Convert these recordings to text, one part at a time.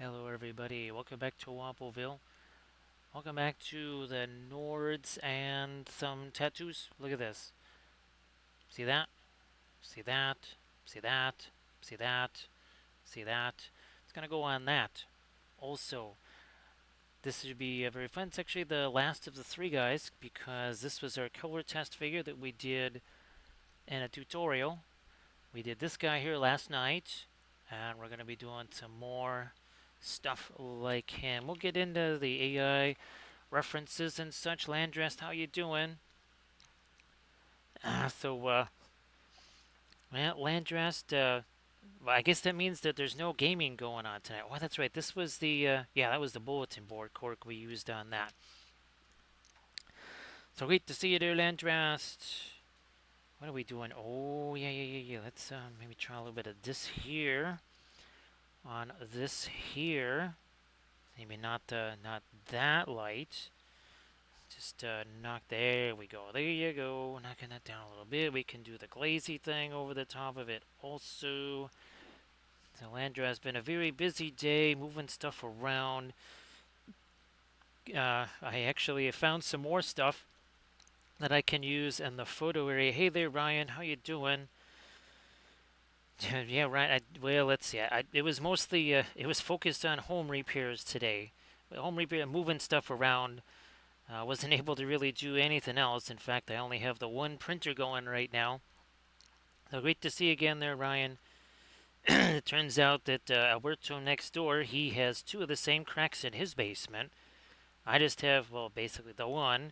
Hello, everybody. Welcome back to Wappleville. Welcome back to the Nords and some tattoos. Look at this. See that? See that? See that? See that? See that? It's gonna go on that. Also, this should be very fun. It's actually the last of the three guys because this was our color test figure that we did in a tutorial. We did this guy here last night, and we're gonna be doing some more stuff like him. We'll get into the AI references and such. Landrest, how you doing? Well, Landrest, well, I guess that means that there's no gaming going on tonight. Oh, that's right. This was yeah, that was the bulletin board cork we used on that. So great to see you there, Landrest. What are we doing? Oh, yeah. Let's maybe try a little bit of this here on this here. Maybe not that light. Just knock, there we go. There you go. Knocking that down a little bit. We can do the glazy thing over the top of it also. So Landra has been a very busy day moving stuff around. I actually found some more stuff that I can use in the photo area. Hey there, Ryan. How you doing? Yeah, right. Well, let's see. It was mostly it was focused on home repairs today. Home repair, moving stuff around. Wasn't able to really do anything else. In fact, I only have the one printer going right now. So great to see you again there, Ryan. It turns out that Alberto next door, he has two of the same cracks in his basement. I just have, well, basically the one.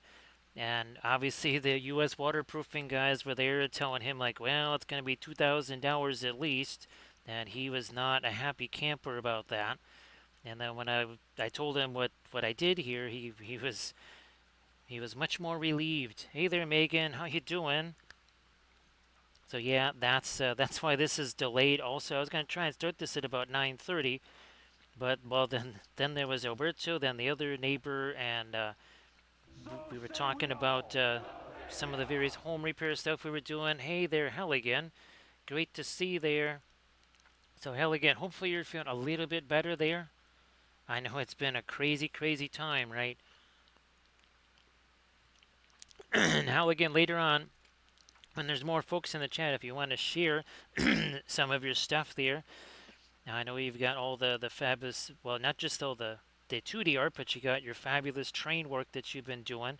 And obviously the U.S. waterproofing guys were there telling him, like, well, it's going to be $2,000 at least. And he was not a happy camper about that. And then when I told him what I did here, he was much more relieved. Hey there, Megan. How you doing? So yeah, that's why this is delayed. Also, I was gonna try and start this at about 9:30, but well, then there was Alberto, then the other neighbor, and we were talking about some of the various home repair stuff we were doing. Hey there, Halligan. Great to see you there. So Halligan, hopefully you're feeling a little bit better there. I know it's been a crazy, crazy time, right? And Halligan, later on, when there's more folks in the chat, if you want to share some of your stuff there. Now I know you've got all the fabulous, well, not just all the 2D art, but you got your fabulous train work that you've been doing.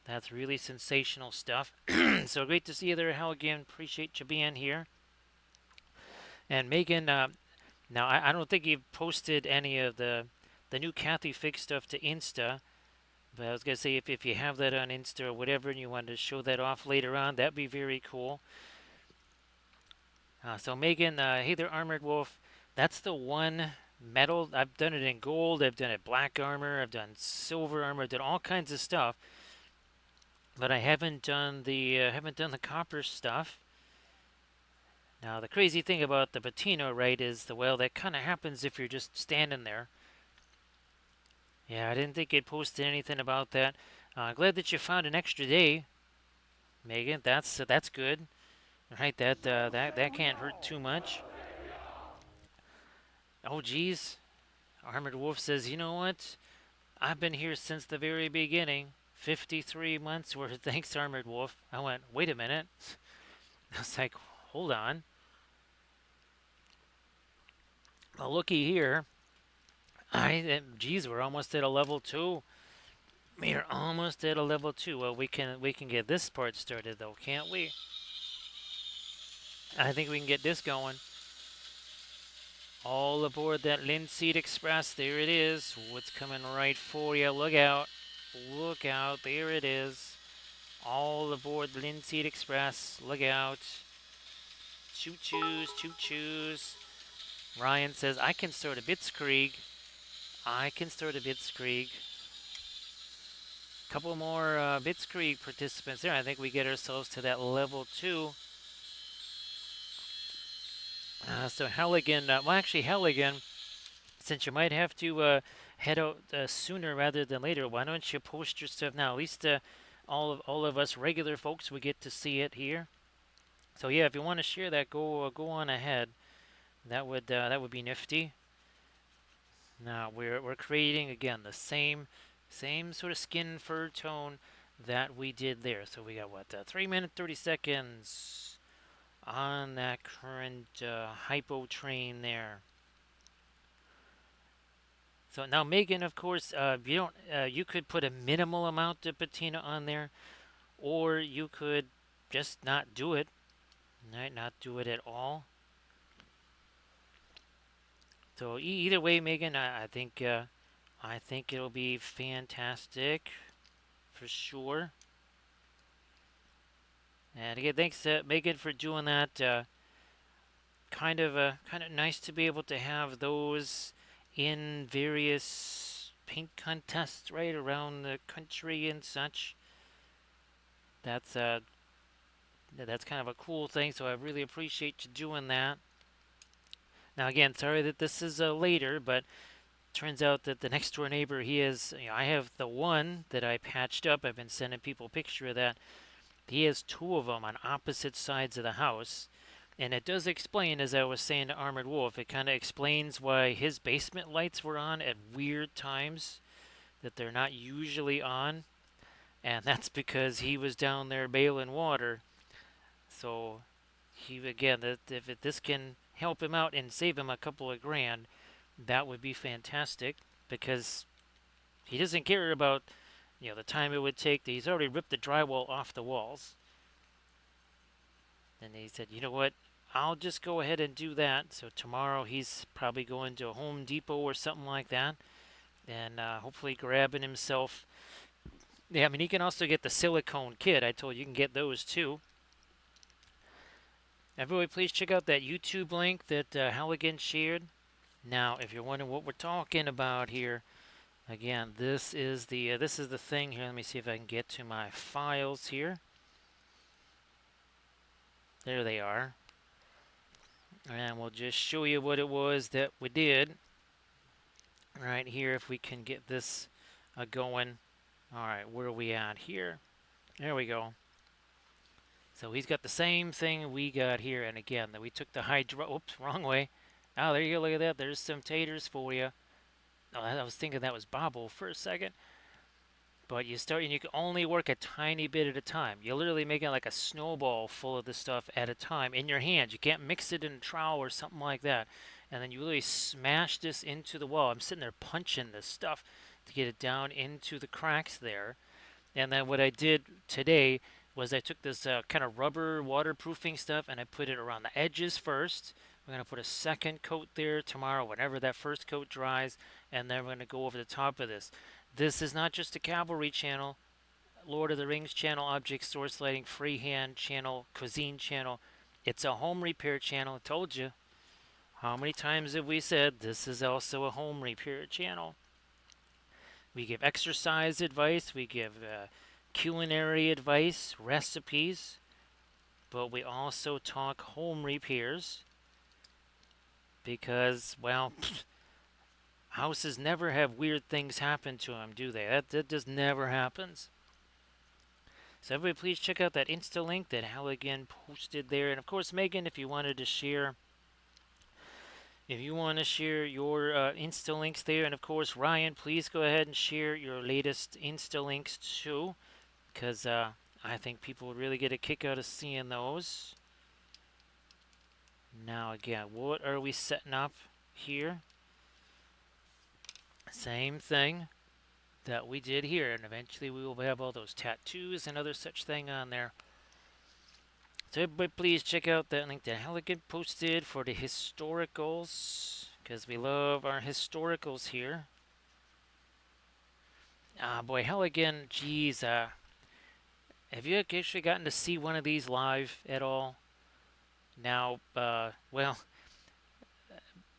That's really sensational stuff. So great to see you there, Hal, again. Appreciate you being here. And Megan, now I don't think you've posted any of the new Kathy Fig stuff to Insta, but I was gonna say if you have that on Insta or whatever, and you want to show that off later on, that'd be very cool. So Megan, hey there, Armored Wolf. That's the one metal. I've done it in gold. I've done it black armor. I've done silver armor. I've done all kinds of stuff, but I haven't done the copper stuff. Now the crazy thing about the patina, right, is that kind of happens if you're just standing there. Yeah, I didn't think it posted anything about that. Glad that you found an extra day, Megan. That's good, right? That can't hurt too much. Oh, geez. Armored Wolf says, you know what? I've been here since the very beginning. 53 months worth. Thanks, Armored Wolf. I went, wait a minute. I was like, hold on. Well, looky here. Geez, we're almost at a level 2. We're almost at a level 2. Well, we can get this part started though, can't we? I think we can get this going. All aboard that Linseed Express. There it is. What's coming right for you? Look out. Look out. There it is. All aboard the Linseed Express. Look out. Choo choos, choo choos. Ryan says, I can start a Blitzkrieg. I can start a Blitzkrieg. Couple more Blitzkrieg participants there. I think we get ourselves to that level 2. So Halligan, well actually Halligan, since you might have to head out sooner rather than later, why don't you post your stuff now? At least all of us regular folks we get to see it here. So yeah, if you want to share that, go on ahead. That would be nifty. Now we're creating again the same sort of skin fur tone that we did there. So we got what 3 minutes 30 seconds on that current hypo train there. So now Megan, of course, you don't you could put a minimal amount of patina on there, or you could just not do it, right? Not do it at all. So either way, Megan, I think it'll be fantastic for sure. And again, thanks Megan for doing that. Kind of nice to be able to have those in various paint contests right around the country and such. That's that's kind of a cool thing. So I really appreciate you doing that. Now again, sorry that this is later, but turns out that the next door neighbor, he is. I have the one that I patched up. I've been sending people a picture of that. He has two of them on opposite sides of the house. And it does explain, as I was saying to Armored Wolf, it kind of explains why his basement lights were on at weird times that they're not usually on. And that's because he was down there bailing water. So, again, that if this can help him out and save him a couple of grand, that would be fantastic because he doesn't care about the time it would take. He's already ripped the drywall off the walls. And he said, you know what? I'll just go ahead and do that. So tomorrow he's probably going to Home Depot or something like that, and hopefully grabbing himself. Yeah, I mean he can also get the silicone kit. I told you can get those too. Everybody, please check out that YouTube link that Halligan shared. Now, if you're wondering what we're talking about here, again, this is the thing here. Let me see if I can get to my files here. There they are. And we'll just show you what it was that we did right here if we can get this going. All right, where are we at here? There we go. So he's got the same thing we got here. And again, that we took the hydro... Oops, wrong way. Oh, there you go. Look at that. There's some taters for you. Oh, I was thinking that was bobble for a second. But you start, and you can only work a tiny bit at a time. You're literally making like a snowball full of this stuff at a time in your hands. You can't mix it in a trowel or something like that. And then you literally smash this into the wall. I'm sitting there punching this stuff to get it down into the cracks there. And then what I did today was I took this kind of rubber waterproofing stuff and I put it around the edges first. We're going to put a second coat there tomorrow whenever that first coat dries. And then we're going to go over the top of this. This is not just a cavalry channel, Lord of the Rings channel, object source lighting, freehand channel, cuisine channel. It's a home repair channel. I told you. How many times have we said this is also a home repair channel? We give exercise advice, we give culinary advice, recipes, but we also talk home repairs because, well, houses never have weird things happen to them, do they? That just never happens. So everybody please check out that Insta link that Halligan posted there. And of course, Megan, if you want to share your Insta links there. And of course, Ryan, please go ahead and share your latest Insta links too. Because I think people would really get a kick out of seeing those. Now again, what are we setting up here? Same thing that we did here, and eventually we will have all those tattoos and other such thing on there. So everybody please check out that link that Halligan posted for the historicals, because we love our historicals here. Ah boy, Halligan, geez, have you actually gotten to see one of these live at all? Now, well,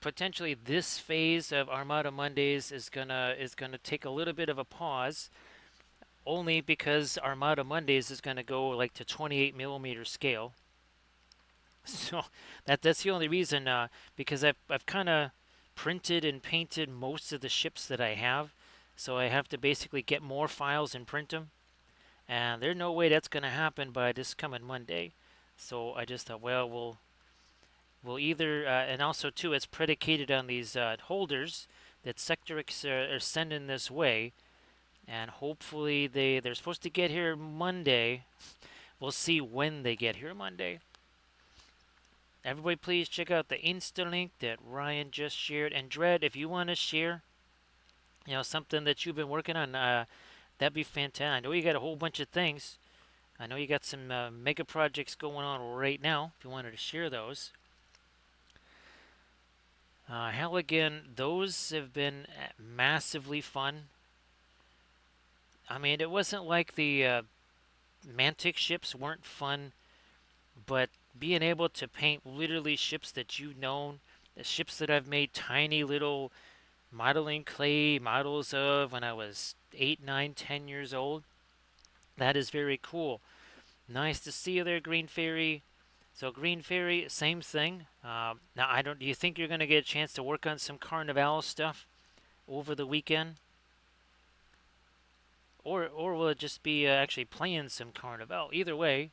potentially this phase of Armada Mondays is gonna take a little bit of a pause, only because Armada Mondays is gonna go like to 28 millimeter scale. So that's the only reason, because I've kind of printed and painted most of the ships that I have, so I have to basically get more files and print them, and there's no way that's gonna happen by this coming Monday. So I just thought, well, we'll either, and also too, it's predicated on these holders that Sectorix are sending this way, and hopefully they're supposed to get here Monday. We'll see when they get here Monday. Everybody, please check out the Insta link that Ryan just shared. And Dread, if you want to share, something that you've been working on, that'd be fantastic. I know you got a whole bunch of things. I know you got some mega projects going on right now. If you wanted to share those, hell again, those have been massively fun. I mean, it wasn't like the Mantic ships weren't fun, but being able to paint literally ships that you've known, the ships that I've made tiny little modeling clay models of when I was 8, 9, 10 years old, that is very cool. Nice to see you there, Green Fairy. So Green Fairy, same thing. Now I don't. Do you think you're going to get a chance to work on some Carnival stuff over the weekend, or will it just be actually playing some Carnival? Either way,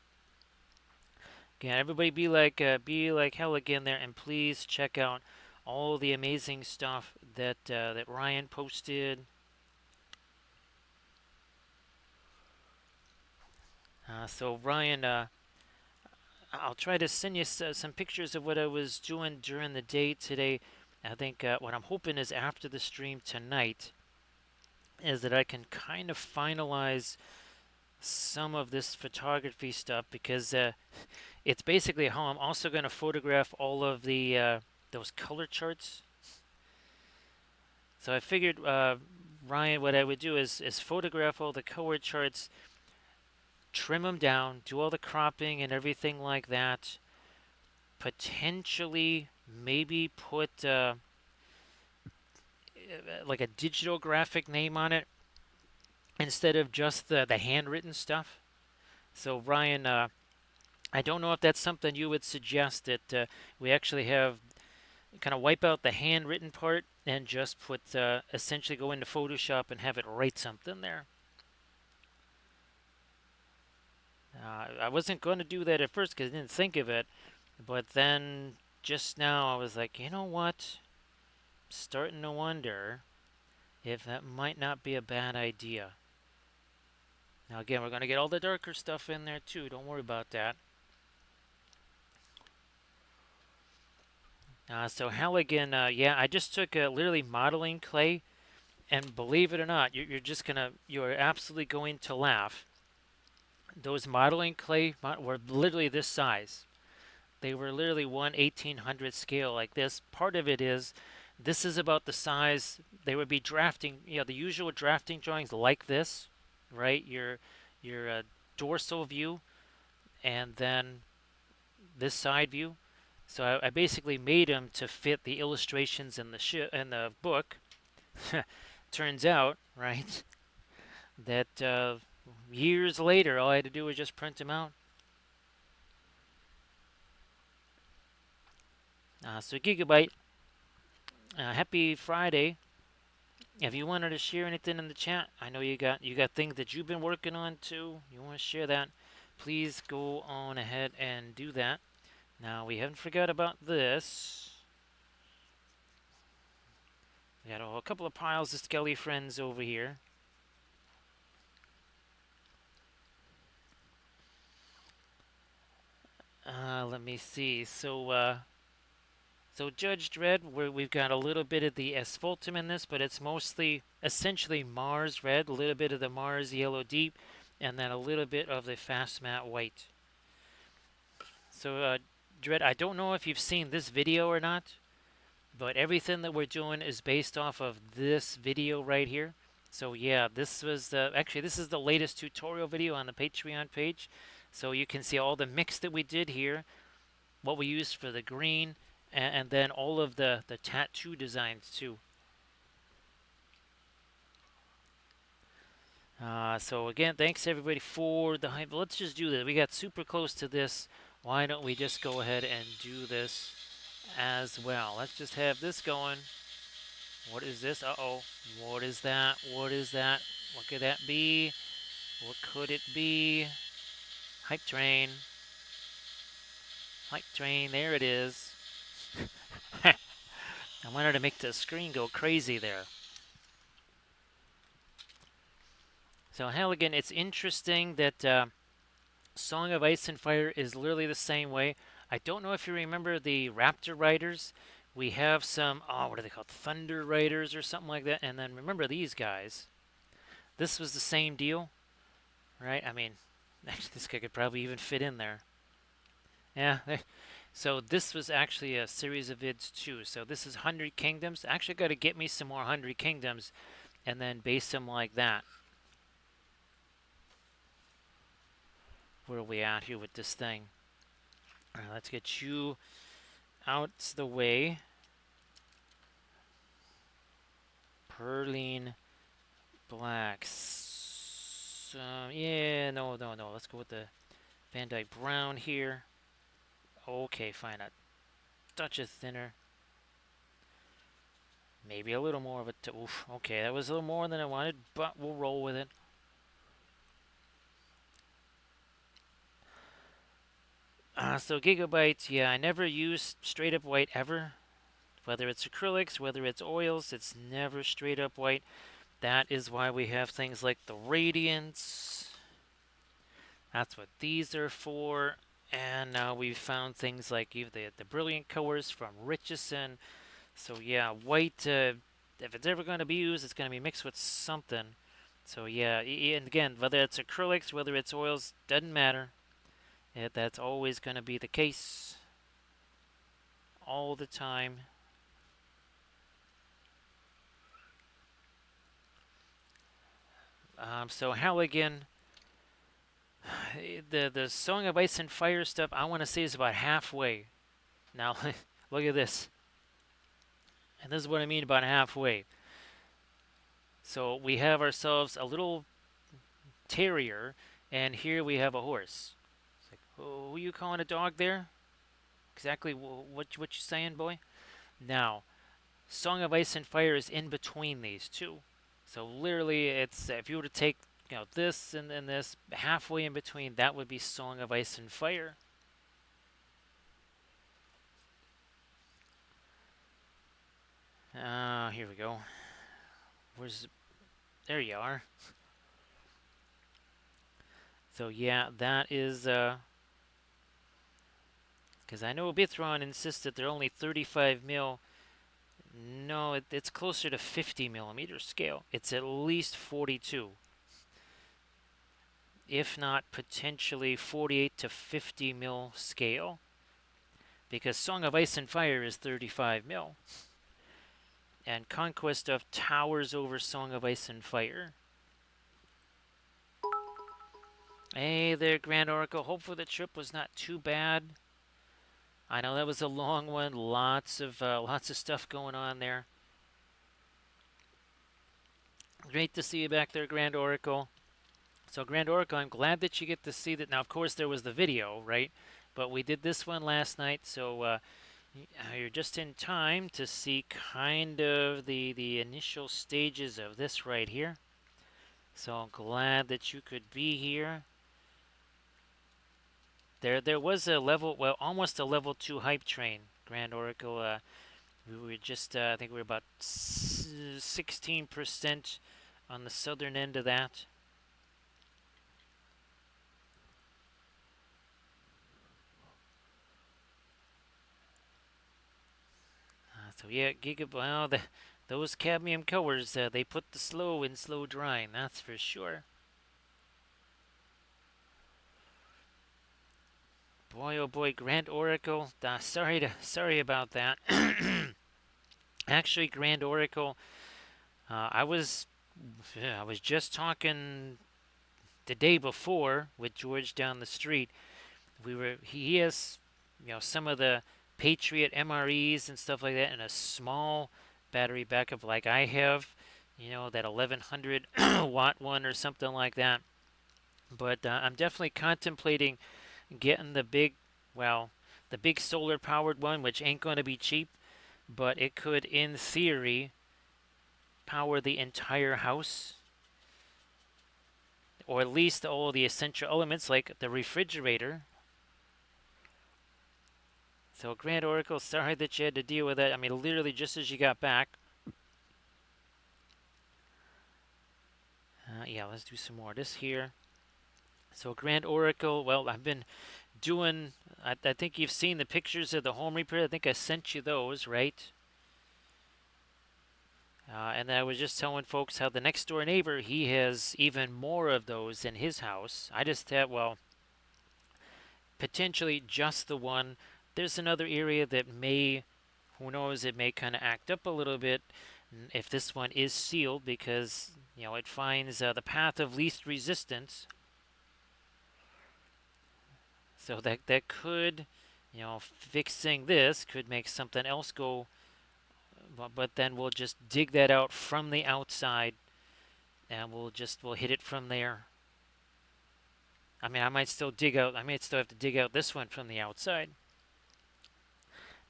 again, everybody be like hell again there, and please check out all the amazing stuff that Ryan posted. So Ryan, I'll try to send you some pictures of what I was doing during the day today. I think what I'm hoping is after the stream tonight is that I can kind of finalize some of this photography stuff because it's basically how I'm also going to photograph all of the those color charts. So I figured, Ryan, what I would do is photograph all the color charts, trim them down, do all the cropping and everything like that. Potentially, maybe put like a digital graphic name on it instead of just the handwritten stuff. So Ryan, I don't know if that's something you would suggest that we actually have kind of wipe out the handwritten part and just put essentially go into Photoshop and have it write something there. I wasn't going to do that at first because I didn't think of it, but then just now I was like, you know what? Starting to wonder if that might not be a bad idea. Now again, we're going to get all the darker stuff in there too. Don't worry about that. So Halligan, yeah, I just took literally modeling clay, and believe it or not, you're absolutely going to laugh. Those modeling clay were literally this size. They were literally 1/1800 scale like this. Part of it is, this is about the size they would be drafting. The usual drafting drawings like this, right? Your dorsal view, and then this side view. So I basically made them to fit the illustrations in the book. Turns out, right, that years later, all I had to do was just print them out. So Gigabyte, happy Friday. If you wanted to share anything in the chat, I know you got things that you've been working on too. You want to share that? Please go on ahead and do that. Now we haven't forgot about this. We got a couple of piles of Skelly friends over here. Let me see. So Judge Dredd, we've got a little bit of the asphaltum in this, but it's mostly essentially Mars red, a little bit of the Mars yellow deep, and then a little bit of the fast matte white. So Dredd, I don't know if you've seen this video or not, but everything that we're doing is based off of this video right here. So yeah, this was actually this is the latest tutorial video on the Patreon page. So you can see all the mix that we did here, what we used for the green, and then all of the tattoo designs too. So again, thanks everybody for the hype. Let's just do this. We got super close to this. Why don't we just go ahead and do this as well? Let's just have this going. What is this? Uh-oh. What is that? What is that? What could that be? What could it be? Hype train. Hype train. There it is. I wanted to make the screen go crazy there. So Halligan, it's interesting that Song of Ice and Fire is literally the same way. I don't know if you remember the Raptor Riders. We have some, oh, what are they called? Thunder Riders or something like that. And then remember these guys. This was the same deal, right? I mean, actually, this guy could probably even fit in there. Yeah. So this was actually a series of vids too. So this is 100 Kingdoms. Actually, got to get me some more 100 Kingdoms and then base them like that. Where are we at here with this thing? All right, let's get you out the way. Perline blacks. Yeah, no. Let's go with the Van Dyke Brown here. Okay, fine. A touch of thinner. Maybe a little more of a... Oof, okay, that was a little more than I wanted, but we'll roll with it. So Gigabytes, yeah, I never use straight up white ever. Whether it's acrylics, whether it's oils, it's never straight up white. That is why we have things like the Radiance. That's what these are for. And now we've found things like the Brilliant Colors from Richardson. So yeah, white, if it's ever going to be used, it's going to be mixed with something. So yeah, and again, whether it's acrylics, whether it's oils, doesn't matter. That's always going to be the case. All the time. So Halligan, the Song of Ice and Fire stuff, I want to say is about halfway. Now, look at this. And this is what I mean about halfway. So we have ourselves a little terrier, and here we have a horse. It's like, oh, who you calling a dog there? Exactly what you saying, boy? Now, Song of Ice and Fire is in between these two. So literally, it's if you were to take this and then this halfway in between, that would be Song of Ice and Fire. Here we go. There you are. So yeah, that is because I know Bithron insists that they're only 35 mil. No, it's closer to 50 millimeter scale. It's at least 42, if not potentially 48 to 50 mil scale. Because Song of Ice and Fire is 35 mil. And Conquest of towers over Song of Ice and Fire. Hey there, Grand Oracle. Hopefully the trip was not too bad. I know that was a long one. Lots of stuff going on there. Great to see you back there, Grand Oracle. So, Grand Oracle, I'm glad that you get to see that. Now, of course, there was the video, right? But we did this one last night, so you're just in time to see kind of the initial stages of this right here. So I'm glad that you could be here. There was a level, well, almost a level 2 hype train, Grand Oracle. We were just, I think we were about 16% on the southern end of that. So yeah, well, those cadmium colors, they put the slow in slow drying, that's for sure. Boy, oh boy, Grand Oracle. Sorry about that. Actually, Grand Oracle, I was just talking the day before with George down the street. He has some of the Patriot MREs and stuff like that, and a small battery backup like I have. That 1100 watt one or something like that. But I'm definitely contemplating getting the big solar powered one, which ain't going to be cheap, but it could, in theory, power the entire house, or at least all the essential elements like the refrigerator. So Grand Oracle, sorry that you had to deal with that. I mean, literally just as you got back. Yeah, let's do some more of this here. So Grand Oracle, well, I've been doing, I think you've seen the pictures of the home repair. I think I sent you those, right? And I was just telling folks how the next door neighbor, he has even more of those in his house. I just thought, well, potentially just the one. There's another area that may, who knows, it may kind of act up a little bit if this one is sealed because, it finds the path of least resistance. So that could, fixing this could make something else go, but then we'll just dig that out from the outside and we'll hit it from there. I mean, I might still have to dig out this one from the outside.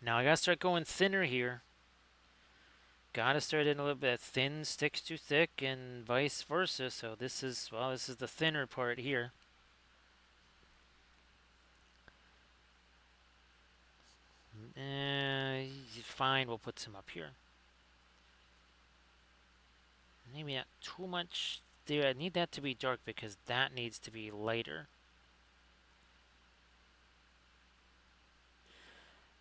Now I gotta start going thinner here. Gotta start in a little bit thin sticks too thick and vice versa. So this is the thinner part here. Fine, we'll put some up here. Maybe not too much there. I need that to be dark because that needs to be lighter.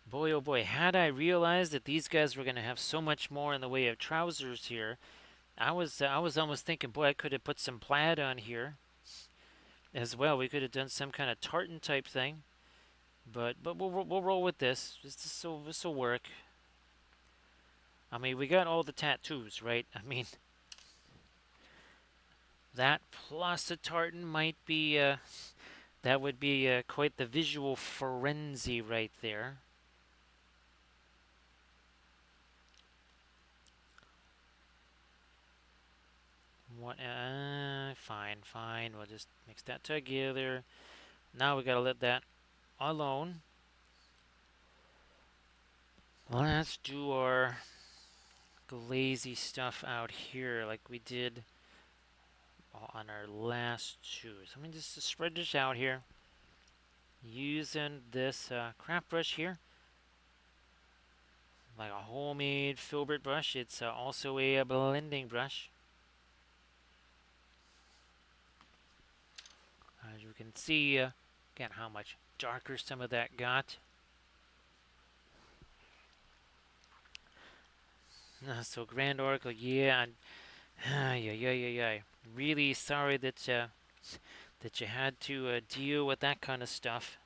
Boy, oh boy, had I realized that these guys were going to have so much more in the way of trousers here, I was almost thinking, boy, I could have put some plaid on here as well. We could have done some kind of tartan type thing, but we'll roll with this. This will work. I mean, we got all the tattoos, right? I mean, that plus a tartan might be that would be quite the visual frenzy right there. What? Fine. We'll just mix that together. Now we gotta let that alone. Let's do our glazy stuff out here like we did on our last two. So I'm going to just spread this out here using this craft brush here. Like a homemade filbert brush. It's also a blending brush. As you can see, again, how much darker some of that got. So Grand Oracle, yeah, yeah. Really sorry that you had to deal with that kind of stuff.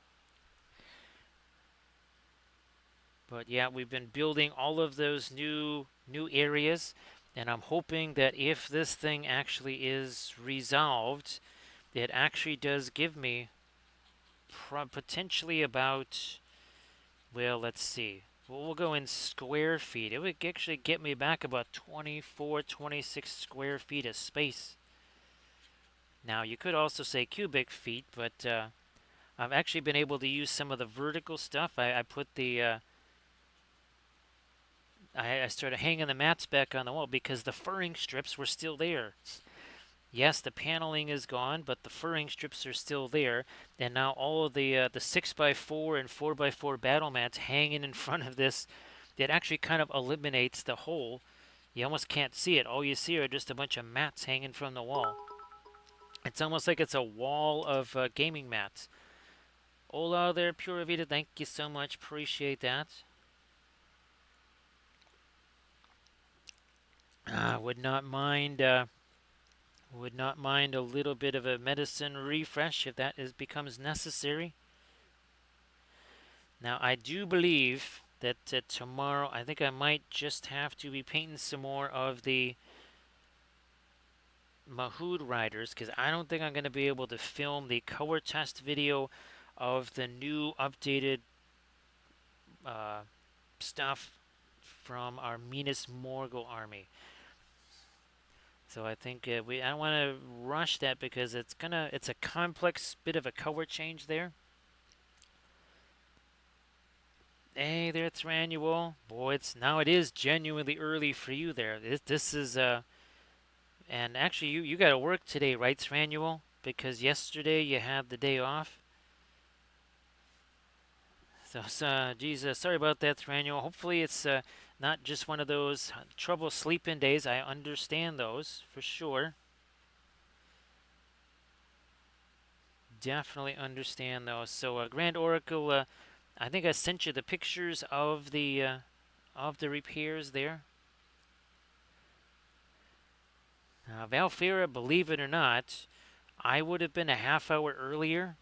But yeah, we've been building all of those new areas, and I'm hoping that if this thing actually is resolved, it actually does give me potentially about, well, let's see. We'll go in square feet. It would actually get me back about 24, 26 square feet of space. Now, you could also say cubic feet, but I've actually been able to use some of the vertical stuff. I put the I started hanging the mats back on the wall because the furring strips were still there. Yes, the paneling is gone, but the furring strips are still there, and now all of the 6x4 and 4x4 battle mats hanging in front of this, it actually kind of eliminates the hole. You almost can't see it. All you see are just a bunch of mats hanging from the wall. It's almost like it's a wall of gaming mats. Hola there, Pura Vida. Thank you so much. Appreciate that. Would not mind a little bit of a medicine refresh if that becomes necessary. Now I do believe that tomorrow I think I might just have to be painting some more of the Mahood riders because I don't think I'm going to be able to film the color test video of the new updated stuff from our Minas Morgul army. So I think I don't want to rush that because it's a complex bit of a color change there. Hey there, Thranual. Boy, it is genuinely early for you there. This is and actually you got to work today, right, Thranual? Because yesterday you had the day off. So, geez, sorry about that, Thranio. Hopefully, it's not just one of those trouble sleeping days. I understand those for sure. Definitely understand those. So, Grand Oracle, I think I sent you the pictures of the repairs there. Valfera, believe it or not, I would have been a half hour earlier,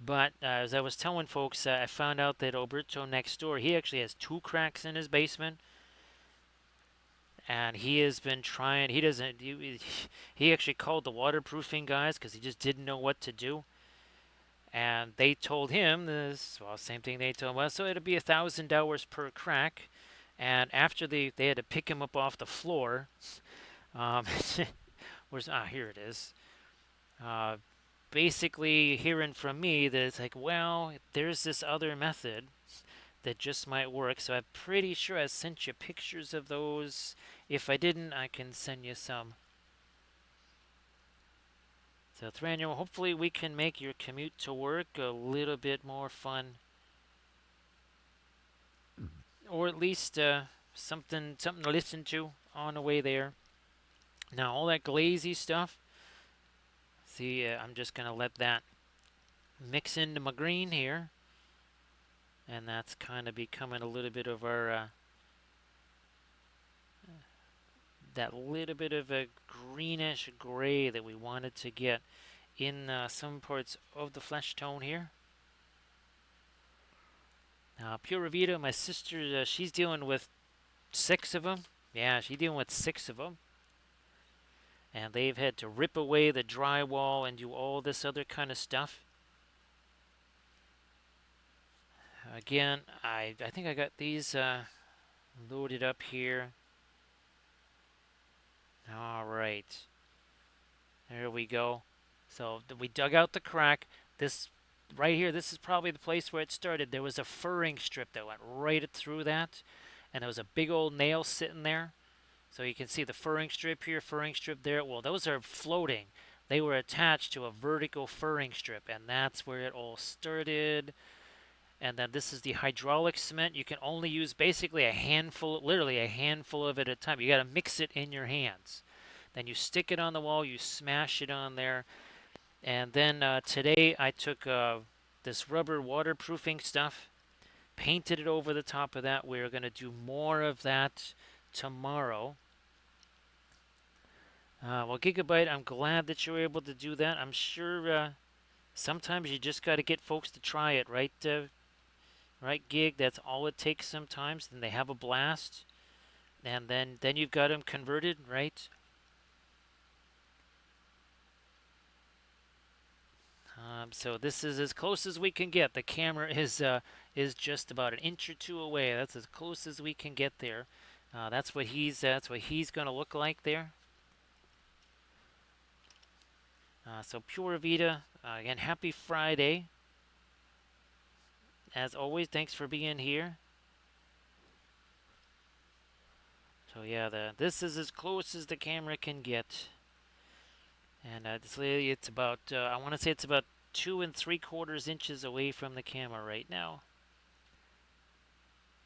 but as I was telling folks, I found out that Alberto next door, he actually has two cracks in his basement, and he has been trying. He doesn't. He actually called the waterproofing guys because he just didn't know what to do, and they told him this. Well, same thing they told us. So it'll be $1,000 per crack, and after they had to pick him up off the floor. Um, where's here it is. Uh, Basically hearing from me that it's like, well, there's this other method that just might work. So I'm pretty sure I sent you pictures of those. If I didn't, I can send you some. So Thranio, hopefully we can make your commute to work a little bit more fun, or at least something to listen to on the way there. Now all that glazy stuff. See, I'm just gonna let that mix into my green here, and that's kind of becoming a little bit of our that little bit of a greenish gray that we wanted to get in some parts of the flesh tone here. Pura Vida, my sister, she's dealing with 6 of them. Yeah, she's dealing with 6 of them. And they've had to rip away the drywall and do all this other kind of stuff. Again, I think I got these loaded up here. All right. There we go. So we dug out the crack. This right here, this is probably the place where it started. There was a furring strip that went right through that, and there was a big old nail sitting there. So you can see the furring strip here, furring strip there. Well, those are floating. They were attached to a vertical furring strip, and that's where it all started. And then this is the hydraulic cement. You can only use basically a handful, literally a handful of it at a time. You got to mix it in your hands. Then you stick it on the wall, you smash it on there. And then today I took this rubber waterproofing stuff, painted it over the top of that. We're going to do more of that tomorrow. Well, Gigabyte, I'm glad that you were able to do that. I'm sure sometimes you just got to get folks to try it, right? Right, Gig? That's all it takes sometimes. Then they have a blast, and then you've got them converted, right? So this is as close as we can get. The camera is just about an inch or two away. That's as close as we can get there. That's what he's going to look like there. So Pure Vita, again, happy Friday. As always, thanks for being here. So yeah, this is as close as the camera can get. And it's about, I want to say it's about 2 3/4 inches away from the camera right now.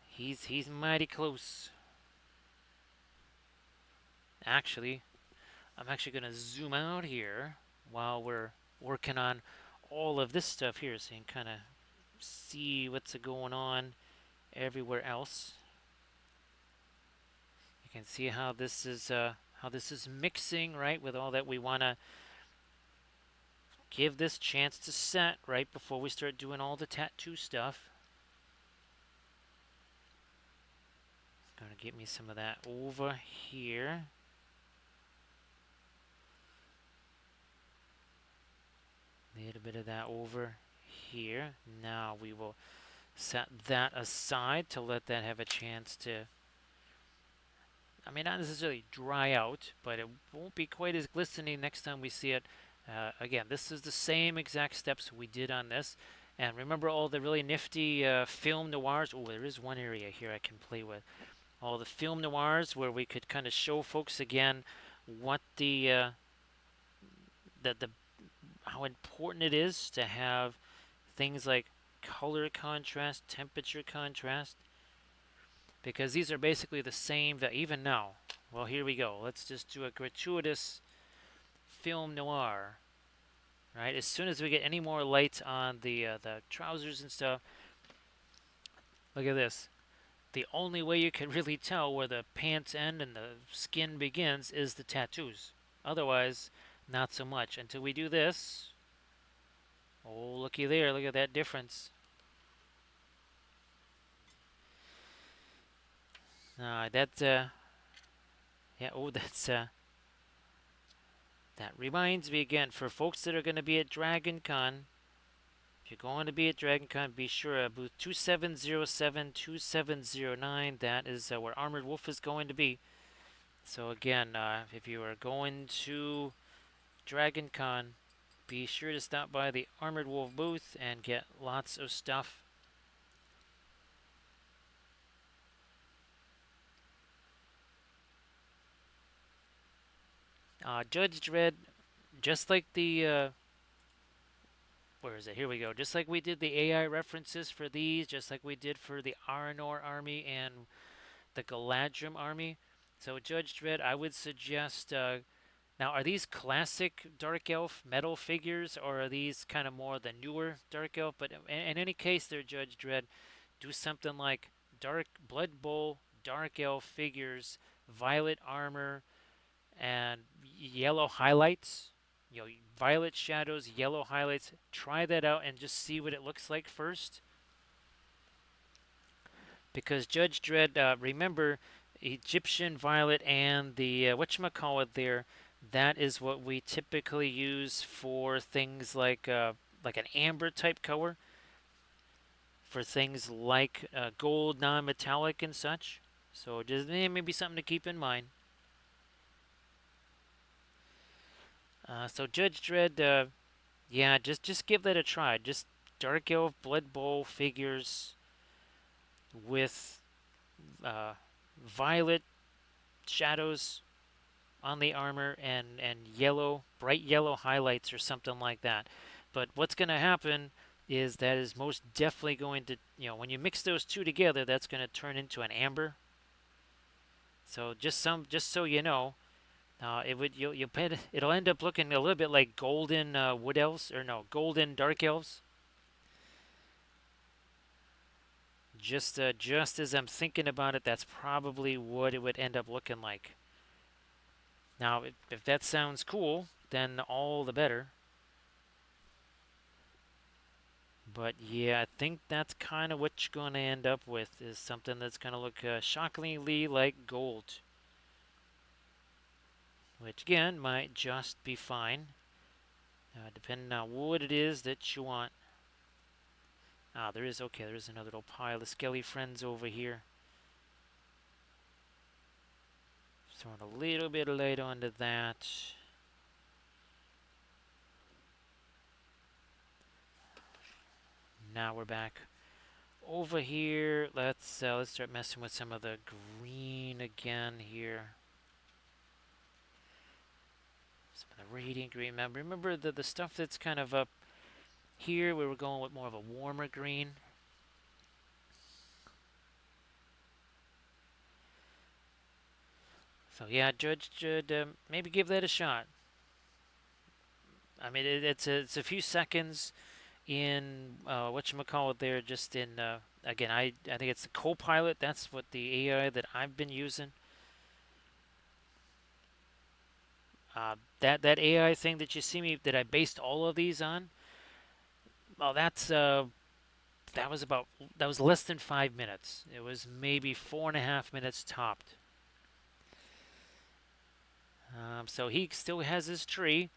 He's mighty close. Actually, I'm actually going to zoom out here while we're working on all of this stuff here, so you can kind of see what's going on everywhere else. You can see how this is mixing, right, with all that we want to give this chance to set right before we start doing all the tattoo stuff. Gonna get me some of that over here. A little bit of that over here. Now we will set that aside to let that have a chance to, I mean, not necessarily dry out, but it won't be quite as glistening next time we see it. Again, this is the same exact steps we did on this. And remember all the really nifty film noirs? Oh, there is one area here I can play with. All the film noirs where we could kind of show folks again what the how important it is to have things like color contrast, temperature contrast, because these are basically the same that even now. Well, here we go. Let's just do a gratuitous film noir, right? As soon as we get any more light on the trousers and stuff, look at this. The only way you can really tell where the pants end and the skin begins is the tattoos. Otherwise, not so much. Until we do this. Oh, looky there. Look at that difference. Yeah, oh, that reminds me again, for folks that are going to be at Dragon Con, if you're going to be at Dragon Con, be sure booth 2707, 2709, that is where Armored Wolf is going to be. So again, if you are going to Dragon Con, be sure to stop by the Armored Wolf booth and get lots of stuff. Judge Dredd, just like the where is it? Here we go. Just like we did the AI references for these, just like we did for the Arnor army and the Galadrim army. So Judge Dredd, I would suggest. Now, are these classic Dark Elf metal figures, or are these kind of more the newer Dark Elf? But in any case, they're Judge Dredd. Do something like Dark Blood Bowl, Dark Elf figures, violet armor, and yellow highlights. You know, violet shadows, yellow highlights. Try that out and just see what it looks like first. Because Judge Dredd, remember, Egyptian violet and the whatchamacallit there, that is what we typically use for things like an amber type color, for things like gold non-metallic and such. So just maybe something to keep in mind. So Judge Dredd, yeah, just give that a try. Just Dark Elf Blood Bowl figures with violet shadows on the armor and yellow, bright yellow highlights or something like that. But what's going to happen is that is most definitely going to, when you mix those two together, that's going to turn into an amber. So just so you know, it'll end up looking a little bit like golden wood elves, or no, golden dark elves. Just as I'm thinking about it, that's probably what it would end up looking like. Now, if that sounds cool, then all the better. But yeah, I think that's kind of what you're going to end up with, is something that's going to look shockingly like gold. Which again, might just be fine, depending on what it is that you want. There's another little pile of skelly friends over here. Throwing a little bit of light onto that. Now we're back over here. Let's start messing with some of the green again here. Some of the radiant green. Remember the stuff that's kind of up here, we were going with more of a warmer green. So yeah, Judge should maybe give that a shot. I mean, it's a few seconds in whatchamacallit there, just in again, I think it's the co-pilot. That's what the AI that I've been using. That AI thing that you see me, that I based all of these on. Well, that was less than 5 minutes. It was maybe 4.5 minutes topped. So he still has his tree.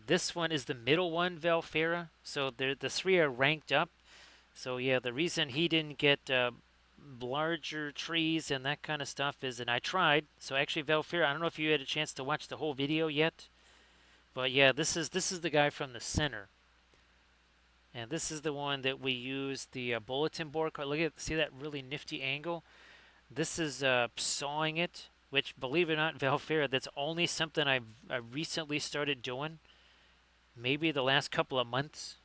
This one is the middle one, Valfera. So the three are ranked up. So yeah, the reason he didn't get larger trees and that kind of stuff is, and I tried. So actually, Valfera, I don't know if you had a chance to watch the whole video yet, but yeah, this is the guy from the center, and this is the one that we use the bulletin board card. See that really nifty angle? This is sawing it, which, believe it or not, Valfera, that's only something I recently started doing, maybe the last couple of months.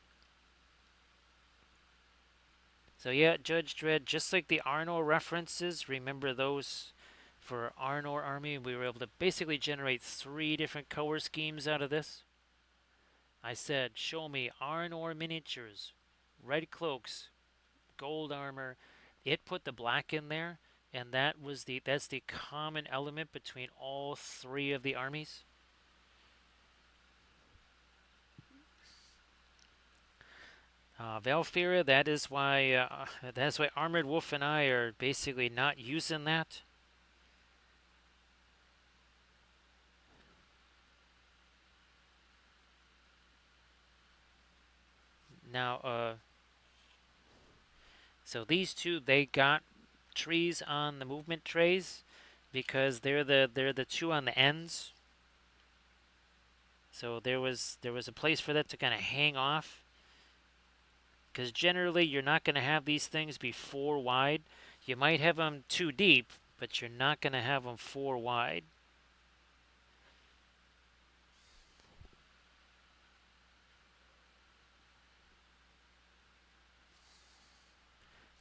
So yeah, Judge Dredd, just like the Arnor references, remember those for Arnor Army? We were able to basically generate 3 different color schemes out of this. I said, show me Arnor miniatures, red cloaks, gold armor. It put the black in there, and that's the common element between all 3 of the armies. Valfira, that's why Armored Wolf and I are basically not using that. Now, so these two, they got trees on the movement trays because they're the 2 on the ends. So there was a place for that to kind of hang off, because generally you're not going to have these things be 4 wide. You might have them 2 deep, but you're not going to have them 4 wide.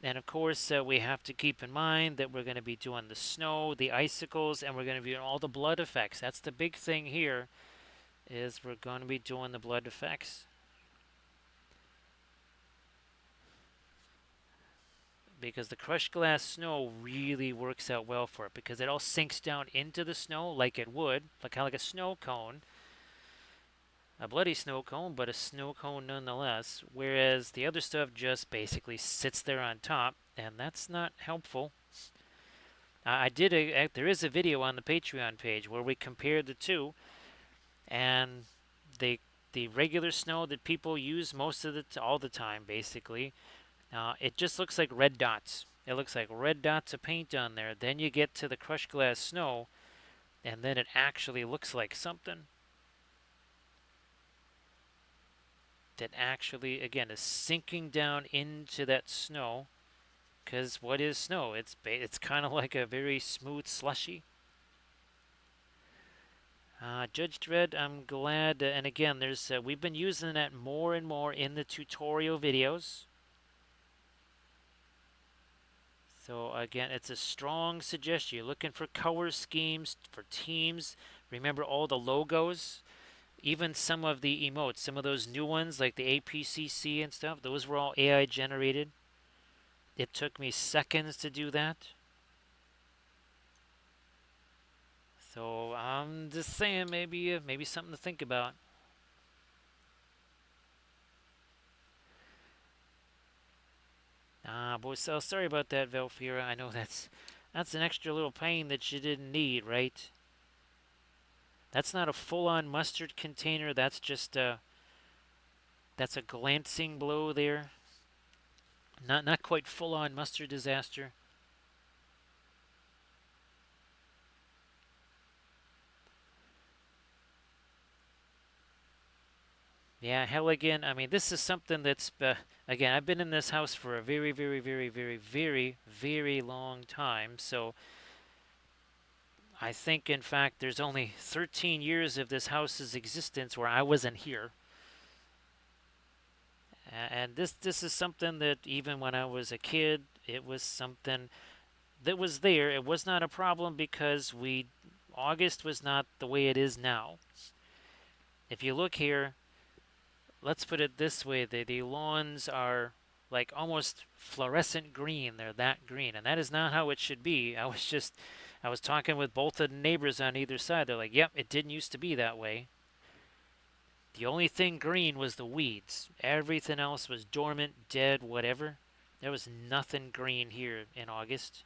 And of course, we have to keep in mind that we're going to be doing the snow, the icicles, and we're going to be doing all the blood effects. That's the big thing here, is we're going to be doing the blood effects. Because the crushed glass snow really works out well for it, because it all sinks down into the snow like it would, kind of like a snow cone, a bloody snow cone, but a snow cone nonetheless. Whereas the other stuff just basically sits there on top, and that's not helpful. There is a video on the Patreon page where we compared the two, and the regular snow that people use all the time, basically, it just looks like red dots. It looks like red dots of paint on there. Then you get to the crushed glass snow, and then it actually looks like something that actually, again, is sinking down into that snow. Because what is snow? It's kind of like a very smooth slushy. Judge Dredd, I'm glad, and again, we've been using that more and more in the tutorial videos. So again, it's a strong suggestion. You're looking for color schemes for teams. Remember all the logos, even some of the emotes, some of those new ones like the APCC and stuff. Those were all AI generated. It took me seconds to do that. So I'm just saying, maybe something to think about. Boy, so sorry about that, Velfira. I know that's an extra little pain that you didn't need, right? That's not a full-on mustard container. That's a glancing blow there. Not quite full-on mustard disaster. Yeah, Helligan. I mean, this is something that's again. I've been in this house for a very, very, very, very, very, very long time. So I think, in fact, there's only 13 years of this house's existence where I wasn't here. And this is something that even when I was a kid, it was something that was there. It was not a problem because August was not the way it is now. If you look here, let's put it this way: the lawns are like almost fluorescent green. They're that green, and that is not how it should be. I was talking with both the neighbors on either side. They're like, "Yep, it didn't used to be that way." The only thing green was the weeds. Everything else was dormant, dead, whatever. There was nothing green here in August.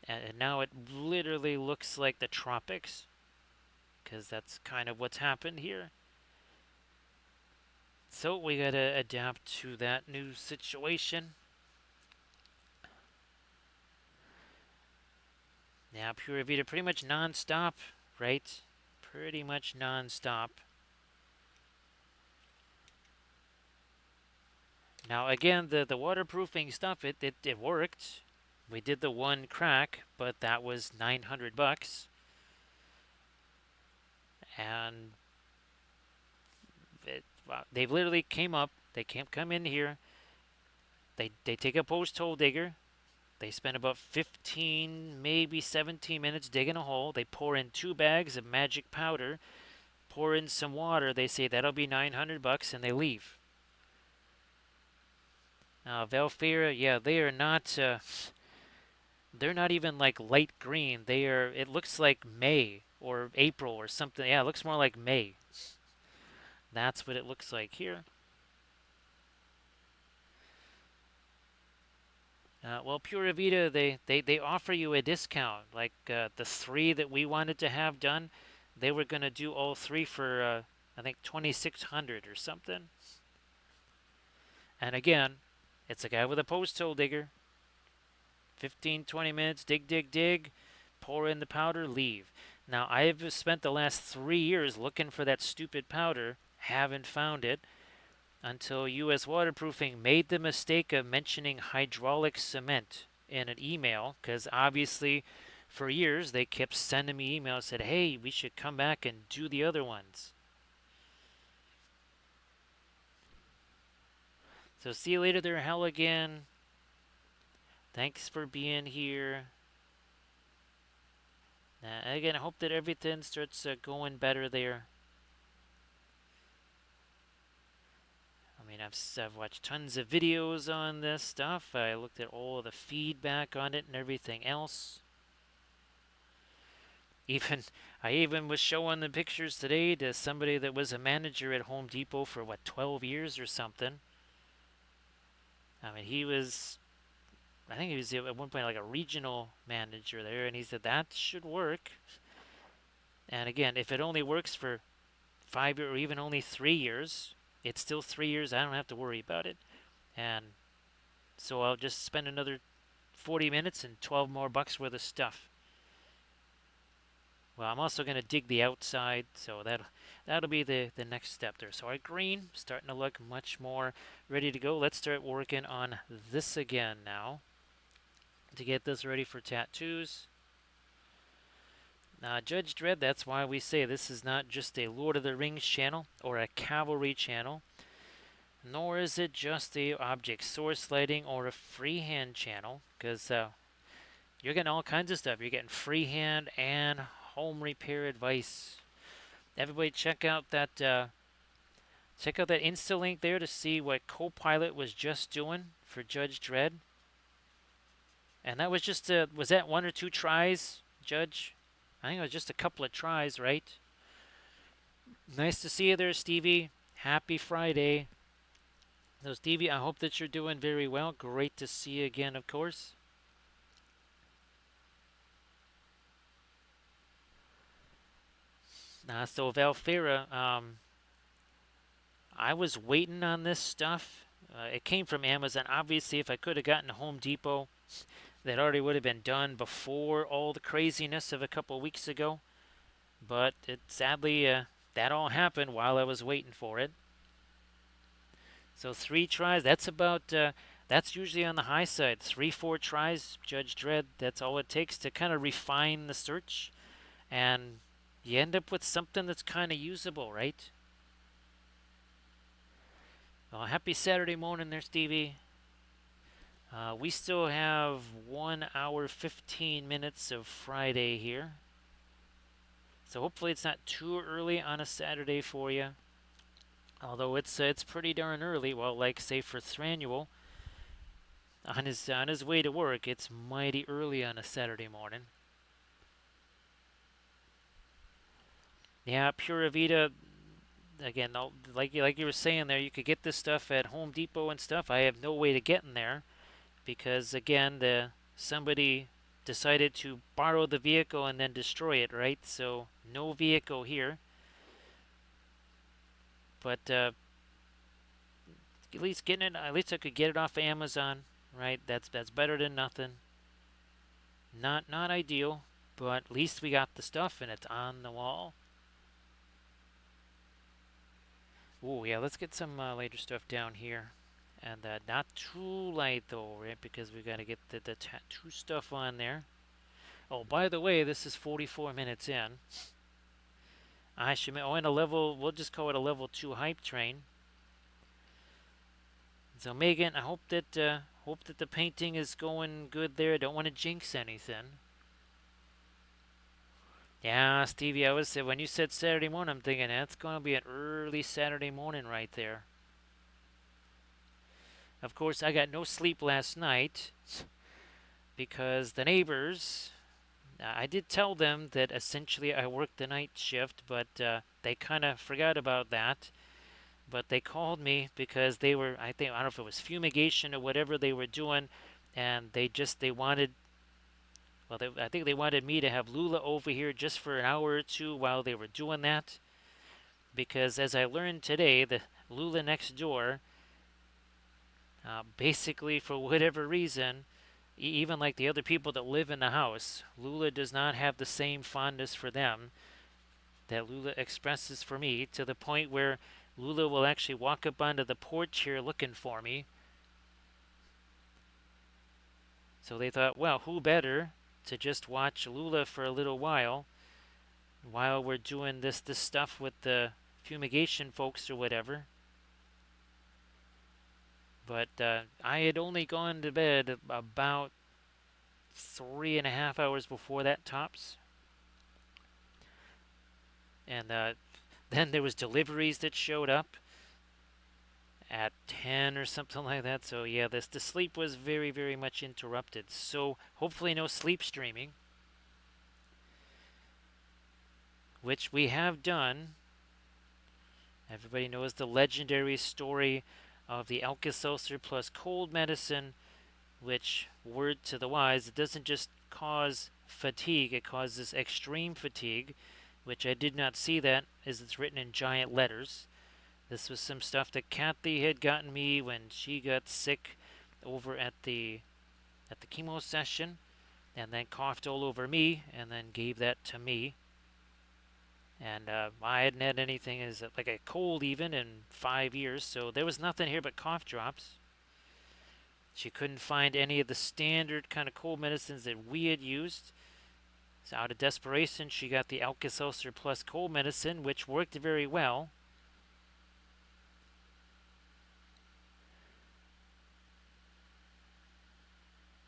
And now it literally looks like the tropics, because that's kind of what's happened here. So we gotta adapt to that new situation. Now, Pura Vida pretty much non-stop, right? Pretty much non-stop. Now, again, the waterproofing stuff, it worked. We did the one crack, but that was $900. And they've literally came up They can't come in here. They take a post hole digger. They spend about 15, maybe 17 minutes digging a hole. They pour in 2 bags of magic powder, pour in some water. They say that'll be $900, and they leave. Valfera, yeah, they are not. They're not even like light green. They are. It looks like May or April or something. Yeah, it looks more like May. That's what it looks like here. Well, Pura Vida, they offer you a discount. Like the 3 that we wanted to have done, they were going to do all 3 for, I think, 2,600 or something. And again, it's a guy with a post hole digger. 15, 20 minutes, dig, dig, dig, pour in the powder, leave. Now, I've spent the last 3 years looking for that stupid powder, haven't found it, until U.S. Waterproofing made the mistake of mentioning hydraulic cement in an email, because obviously for years they kept sending me emails said, hey, we should come back and do the other ones. So see you later there, Halligan. Thanks for being here. Again, I hope that everything starts going better there. I mean, I've watched tons of videos on this stuff. I looked at all the feedback on it and everything else. Even I even was showing the pictures today to somebody that was a manager at Home Depot for 12 years or something. I mean, I think he was at one point like a regional manager there, and he said that should work. And again, if it only works for 5 or even only 3 years, it's still 3 years. I don't have to worry about it. And so I'll just spend another 40 minutes and 12 more bucks worth of stuff. Well, I'm also going to dig the outside, so that'll be the next step there. So our green starting to look much more ready to go. Let's start working on this again now to get this ready for tattoos. Judge Dredd, that's why we say this is not just a Lord of the Rings channel or a cavalry channel, nor is it just a object source lighting or a freehand channel, because you're getting all kinds of stuff. You're getting freehand and home repair advice. Everybody check out that Insta link there to see what Copilot was just doing for Judge Dredd. And that was just was that 1 or 2 tries, Judge? I think it was just a couple of tries, right? Nice to see you there, Stevie. Happy Friday. So, Stevie, I hope that you're doing very well. Great to see you again, of course. So Valfera, I was waiting on this stuff. It came from Amazon. Obviously, if I could have gotten to Home Depot, that already would have been done before all the craziness of a couple weeks ago. But sadly, that all happened while I was waiting for it. So 3 tries, that's usually on the high side. 3, 4 tries, Judge Dredd, that's all it takes to kind of refine the search. And you end up with something that's kind of usable, right? Well, happy Saturday morning there, Stevie. We still have 1 hour, 15 minutes of Friday here. So hopefully it's not too early on a Saturday for you. Although it's pretty darn early. Well, like say for Thranuel, on his way to work, it's mighty early on a Saturday morning. Yeah, Pura Vida. Again, like you were saying there, you could get this stuff at Home Depot and stuff. I have no way to get in there because again, somebody decided to borrow the vehicle and then destroy it, right? So no vehicle here. But at least getting it, at least I could get it off of Amazon, right? That's better than nothing. Not ideal, but at least we got the stuff and it's on the wall. Oh yeah, let's get some later stuff down here. And not too light though, right? Because we got to get the tattoo stuff on there. Oh, by the way, this is 44 minutes in. I should, in a level, we'll just call it a level 2 hype train. So Megan, I hope that the painting is going good there. I don't want to jinx anything. Yeah, Stevie, I was when you said Saturday morning, I'm thinking that's going to be an early Saturday morning right there. Of course, I got no sleep last night because the neighbors. I did tell them that essentially I worked the night shift, but they kind of forgot about that. But they called me because they were, I don't know if it was fumigation or whatever they were doing, and they wanted, well, I think they wanted me to have Lula over here just for an hour or two while they were doing that. Because as I learned today, the Lula next door, basically for whatever reason, even like the other people that live in the house, Lula does not have the same fondness for them that Lula expresses for me, to the point where Lula will actually walk up onto the porch here looking for me. So they thought, well, who better to just watch Lula for a little while we're doing this stuff with the fumigation folks or whatever. But I had only gone to bed about 3.5 hours before that tops, and then there was deliveries that showed up at 10 or something like that. So yeah, the sleep was very, very much interrupted. So hopefully no sleep streaming, which we have done. Everybody knows the legendary story of the Alka-Seltzer plus cold medicine, which, word to the wise, it doesn't just cause fatigue, it causes extreme fatigue, which I did not see that as it's written in giant letters. This was some stuff that Kathy had gotten me when she got sick over at the chemo session, and then coughed all over me, and then gave that to me. And I hadn't had anything as like a cold even in 5 years, so there was nothing here but cough drops. She couldn't find any of the standard kind of cold medicines that we had used. So out of desperation, she got the Alka-Seltzer plus cold medicine, which worked very well.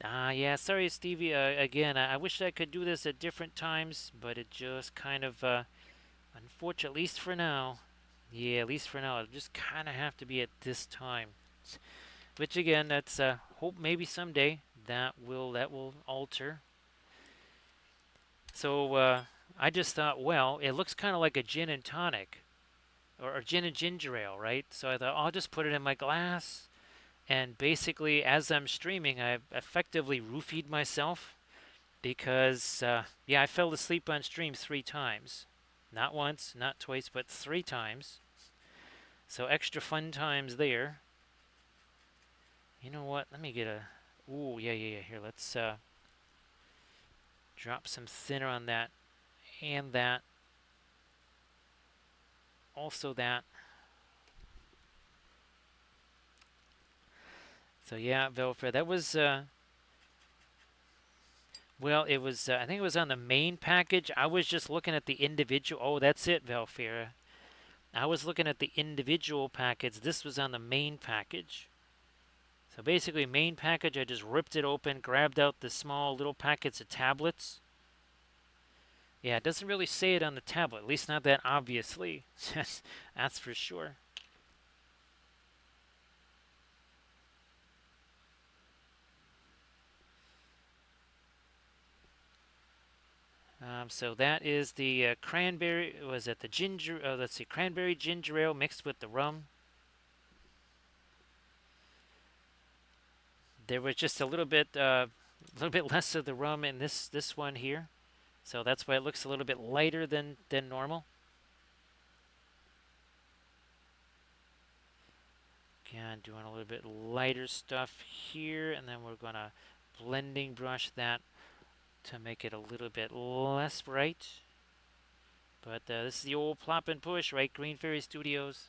Yeah, sorry, Stevie. Again, I wish I could do this at different times, but it just kind of, unfortunate, at least for now. Yeah, at least for now, it'll just kind of have to be at this time. Which again, that's hope maybe someday that will alter. So I just thought, well, it looks kind of like a gin and tonic, or gin and ginger ale, right? So I thought I'll just put it in my glass, and basically, as I'm streaming, I effectively roofied myself because, yeah, I fell asleep on stream 3 times. Not once, not twice, but 3 times. So extra fun times there. You know what? Let me get a. Ooh, yeah. Here, let's drop some thinner on that and that. Also that. So yeah, Velfred, that was. Well, it was. I think it was on the main package. I was just looking at the individual. Oh, that's it, Velfira. I was looking at the individual package. This was on the main package. So basically, main package, I just ripped it open, grabbed out the small little packets of tablets. Yeah, it doesn't really say it on the tablet, at least not that obviously. That's for sure. So that is the cranberry. Was it the ginger? Let's see, cranberry ginger ale mixed with the rum. There was just a little bit less of the rum in this one here, so that's why it looks a little bit lighter than normal. Again, doing a little bit lighter stuff here, and then we're gonna blending brush that to make it a little bit less bright. But this is the old plop and push, right? Green Fairy Studios.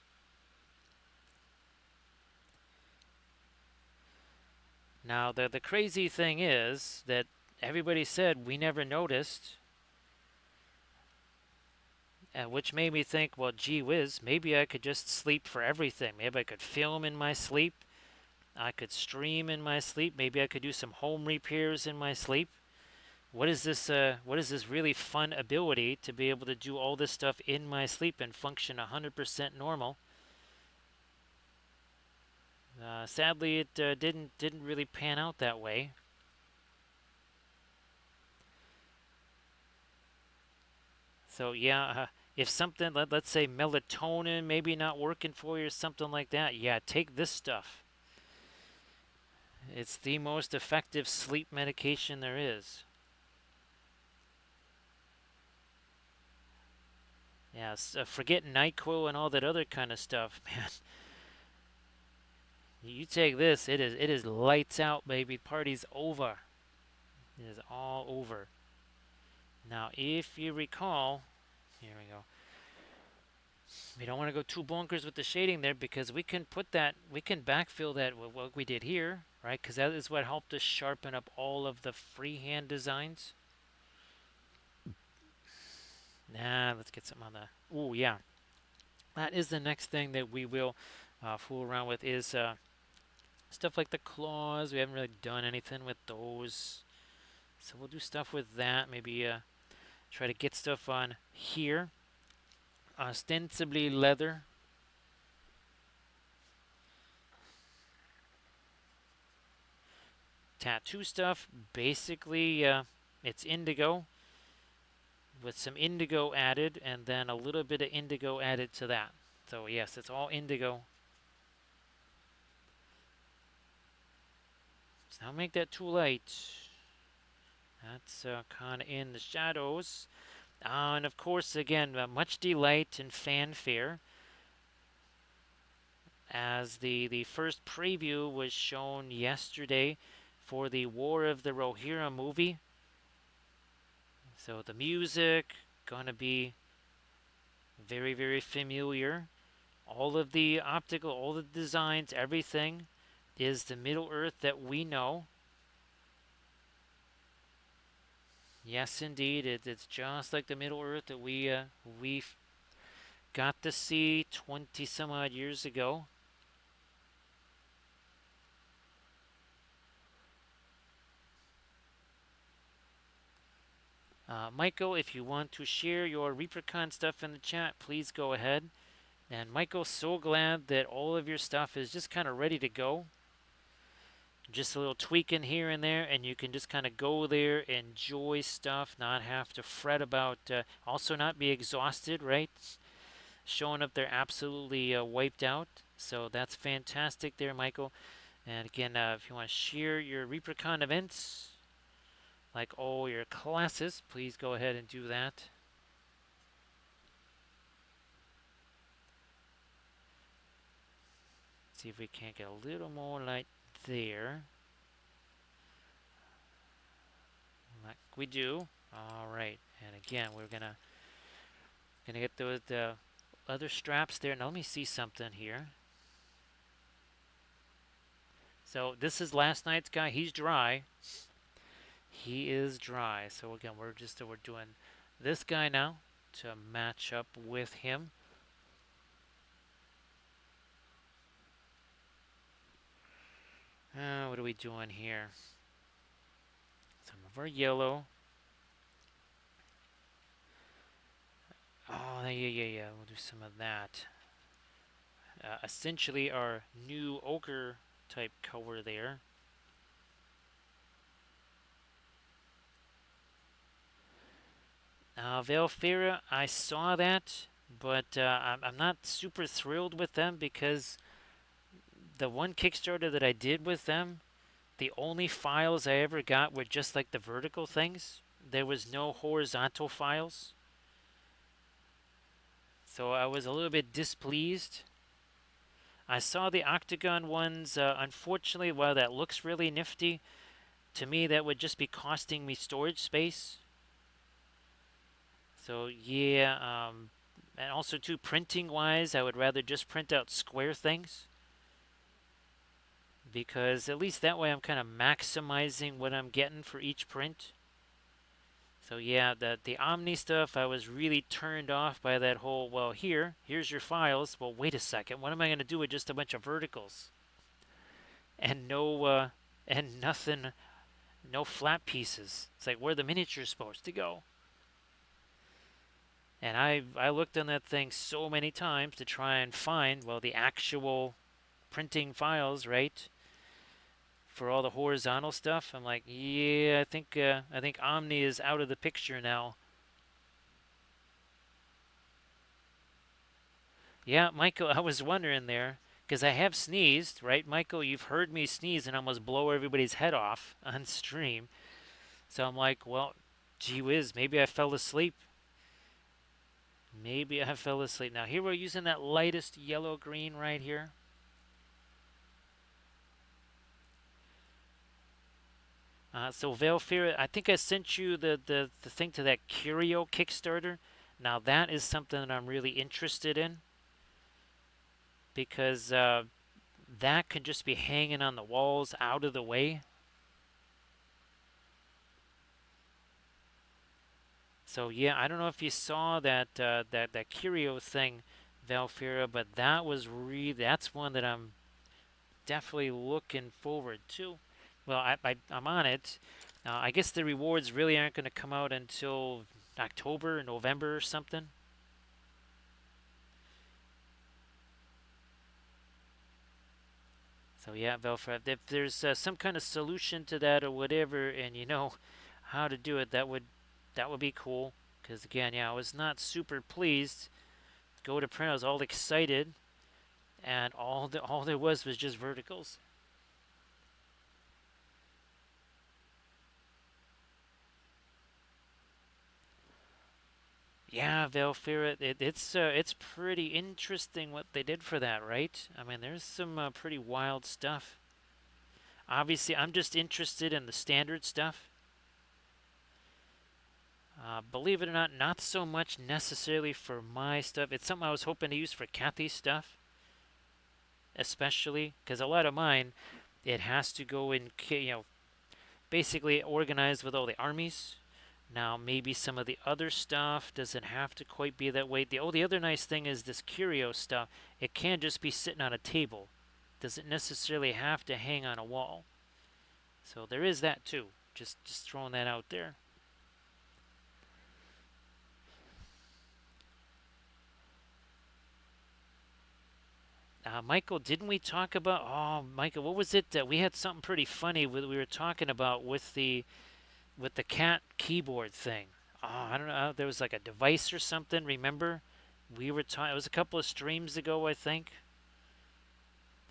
Now, the crazy thing is that everybody said we never noticed, which made me think, well, gee whiz, maybe I could just sleep for everything. Maybe I could film in my sleep. I could stream in my sleep. Maybe I could do some home repairs in my sleep. What is this? What is this really fun ability to be able to do all this stuff in my sleep and function 100% normal? Sadly, it didn't really pan out that way. So yeah, if something, let's say melatonin maybe not working for you or something like that, yeah, take this stuff. It's the most effective sleep medication there is. Yeah, forget NyQuil and all that other kind of stuff, man. You take this, it is lights out, baby. Party's over. It is all over. Now, if you recall, here we go. We don't want to go too bonkers with the shading there because we can backfill that with what we did here, right? Because that is what helped us sharpen up all of the freehand designs. Nah, let's get some on the. Ooh, yeah. That is the next thing that we will fool around with is stuff like the claws. We haven't really done anything with those. So we'll do stuff with that. Maybe try to get stuff on here. Ostensibly leather. Tattoo stuff, basically it's indigo with some indigo added and then a little bit of indigo added to that. So yes, it's all indigo. So don't make that too light. That's kind of in the shadows. And of course, again, much delight and fanfare as the first preview was shown yesterday for the War of the Rohirrim movie. So the music gonna be very, very familiar. All of the optical, all the designs, everything is the Middle Earth that we know. Yes, indeed, it's just like the Middle Earth that we got to see 20 some odd years ago. Michael, if you want to share your Reapercon stuff in the chat, please go ahead. And Michael, so glad that all of your stuff is just kind of ready to go. Just a little tweaking here and there, and you can just kind of go there, enjoy stuff, not have to fret about, also not be exhausted, right? Showing up there absolutely wiped out. So that's fantastic there, Michael. And again, if you want to share your Reapercon events, like all your classes, please go ahead and do that. See if we can't get a little more light there. Like we do. All right. And again, we're gonna get those other straps there. Now let me see something here. So this is last night's guy. He's dry. He is dry. So again, we're doing this guy now to match up with him. What are we doing here? Some of our yellow. Oh, yeah. We'll do some of that. Essentially our new ochre type color there. Velfira, I saw that, but I'm not super thrilled with them because the one Kickstarter that I did with them, the only files I ever got were just like the vertical things. There was no horizontal files. So I was a little bit displeased. I saw the octagon ones. Unfortunately, while that looks really nifty, to me that would just be costing me storage space. So yeah, and also too, printing wise, I would rather just print out square things because at least that way I'm kind of maximizing what I'm getting for each print. So yeah, the Omni stuff, I was really turned off by that whole, well, here's your files. Well, wait a second, what am I going to do with just a bunch of verticals? and and nothing, no flat pieces. It's like where the miniature's supposed to go. And I looked on that thing so many times to try and find, well, the actual printing files, right, for all the horizontal stuff. I'm like, yeah, I think Omni is out of the picture now. Yeah, Michael, I was wondering there because I have sneezed, right, Michael? You've heard me sneeze and almost blow everybody's head off on stream. So I'm like, well, gee whiz, maybe I fell asleep. Maybe I fell asleep. Now here we're using that lightest yellow green right here. So Velfira, I think I sent you the thing to that Curio Kickstarter. Now that is something that I'm really interested in because that could just be hanging on the walls out of the way. So yeah, I don't know if you saw that Curio thing, Velfira, but that's one that I'm definitely looking forward to. Well, I'm on it. I guess the rewards really aren't going to come out until October, November, or something. So yeah, Velfred, if there's some kind of solution to that or whatever, and you know how to do it, that would be cool. Because again, yeah, I was not super pleased. Go to print, I was all excited, and all there was just verticals. Yeah, Velfira, it's pretty interesting what they did for that, right? I mean, there's some pretty wild stuff. Obviously, I'm just interested in the standard stuff. Believe it or not, not so much necessarily for my stuff. It's something I was hoping to use for Kathy's stuff, especially because a lot of mine, it has to go in, basically organized with all the armies. Now, maybe some of the other stuff doesn't have to quite be that way. The other nice thing is this curio stuff. It can just be sitting on a table. Doesn't necessarily have to hang on a wall. So there is that too. Just throwing that out there. Michael, didn't we talk about? Oh, Michael, what was it? We had something pretty funny we were talking about with the cat keyboard thing. Oh, I don't know. There was like a device or something. Remember? We were talking. It was a couple of streams ago, I think,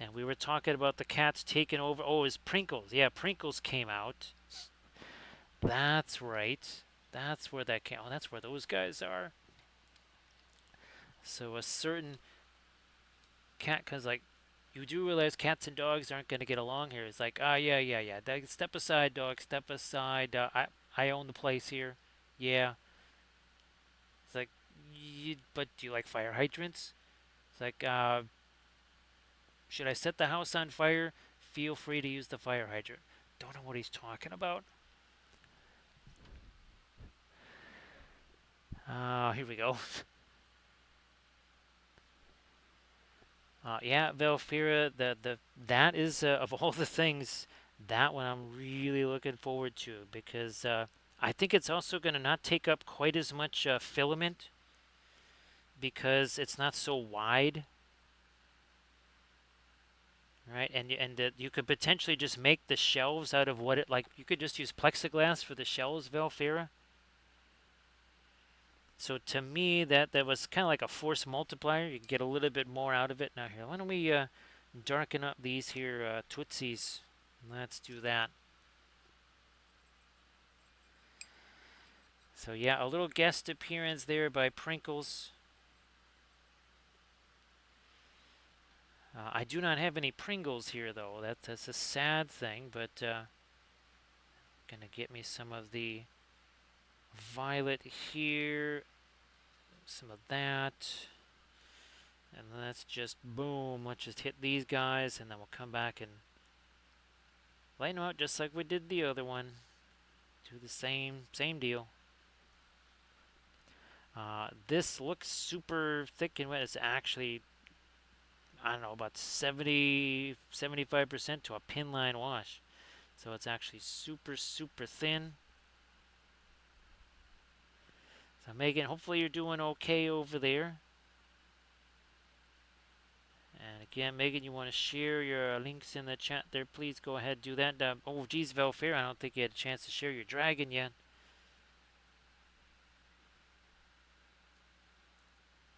and we were talking about the cats taking over. Oh, it was Prinkles. Yeah, Prinkles came out. That's right. That's where that came. Oh, that's where those guys are. So a certain cat, cause like you do realize cats and dogs aren't going to get along here. It's like, yeah, yeah, yeah. Step aside, dog. Step aside. I own the place here. Yeah. It's like, but do you like fire hydrants? It's like, should I set the house on fire? Feel free to use the fire hydrant. Don't know what he's talking about. Here we go. Yeah, Velfira, that is of all the things, that one I'm really looking forward to because I think it's also going to not take up quite as much filament because it's not so wide, right? And you could potentially just make the shelves out of what it like. You could just use plexiglass for the shelves, Velfira. So to me, that was kind of like a force multiplier. You can get a little bit more out of it. Now here, why don't we darken up these here Tootsies? Let's do that. So yeah, a little guest appearance there by Prinkles. I do not have any Pringles here though. That's a sad thing, but gonna get me some of the violet here, some of that, and let's just boom. Let's just hit these guys, and then we'll come back and lighten them out just like we did the other one. Do the same deal. This looks super thick and wet. It's actually I don't know, about 70, 75% to a pin line wash. So it's actually super, super thin. So Megan, hopefully you're doing okay over there. And again, Megan, you want to share your links in the chat there, please go ahead do that. Oh, geez, Velfair, I don't think you had a chance to share your dragon yet.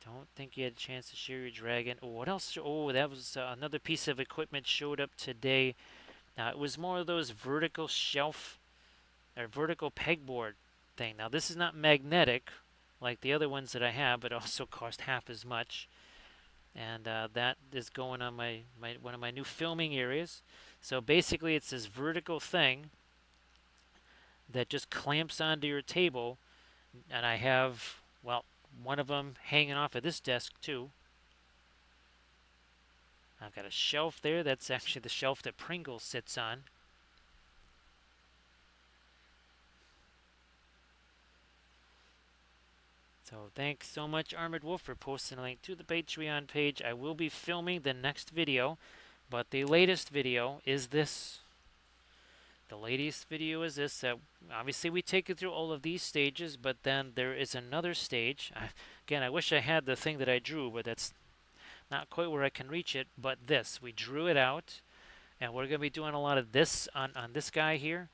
Don't think you had a chance to share your dragon. Oh, what else? Oh, that was another piece of equipment showed up today. It was more of those vertical shelf or vertical pegboard thing. Now, this is not magnetic like the other ones that I have, but also cost half as much. And that is going on my one of my new filming areas. So basically, it's this vertical thing that just clamps onto your table, and I have, well, one of them hanging off of this desk too. I've got a shelf there. That's actually the shelf that Pringles sits on. So thanks so much, Armored Wolf, for posting a link to the Patreon page. I will be filming the next video, but the latest video is this. The latest video is this. Obviously, we take it through all of these stages, but then there is another stage. Again, I wish I had the thing that I drew, but that's not quite where I can reach it. But this, we drew it out, and we're going to be doing a lot of this on this guy here,